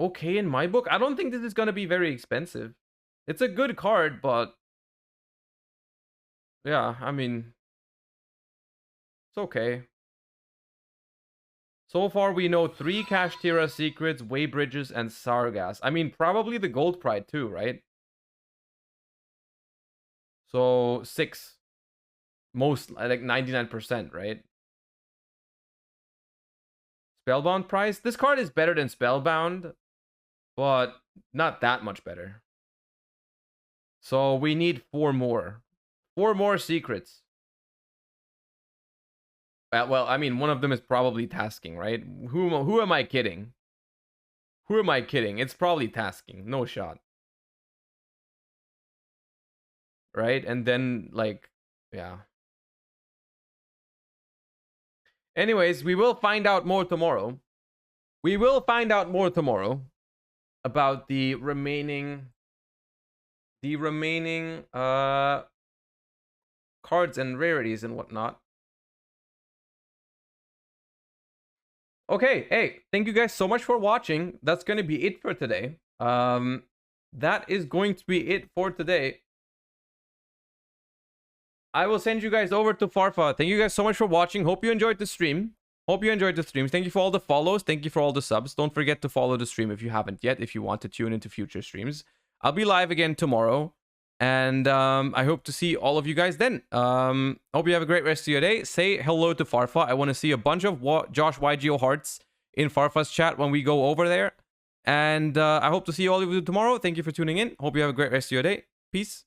okay in my book. I don't think this is gonna be very expensive. It's a good card, but yeah, I mean, it's okay. So far, we know 3 Kashtira secrets, Weybridges, and Sargas. I mean, probably the Gold Pride too, right? So 6. Most, like 99%, right? Spellbound price. This card is better than Spellbound, but not that much better. So we need 4 more. 4 more secrets. Well, I mean, one of them is probably tasking, right? Who am I kidding? Who am I kidding? It's probably tasking. No shot. Right? And then, like, yeah. Anyways, we will find out more tomorrow. We will find out more tomorrow about the remaining cards and rarities and whatnot. Okay, hey, thank you guys so much for watching. That's going to be it for today. That is going to be it for today. I will send you guys over to Farfa. Thank you guys so much for watching. Hope you enjoyed the stream. Hope you enjoyed the streams. Thank you for all the follows. Thank you for all the subs. Don't forget to follow the stream if you haven't yet, if you want to tune into future streams. I'll be live again tomorrow. And I hope to see all of you guys then. Hope you have a great rest of your day. Say hello to Farfa. I want to see a bunch of Josh YGO hearts in Farfa's chat when we go over there. And I hope to see all of you tomorrow. Thank you for tuning in. Hope you have a great rest of your day. Peace.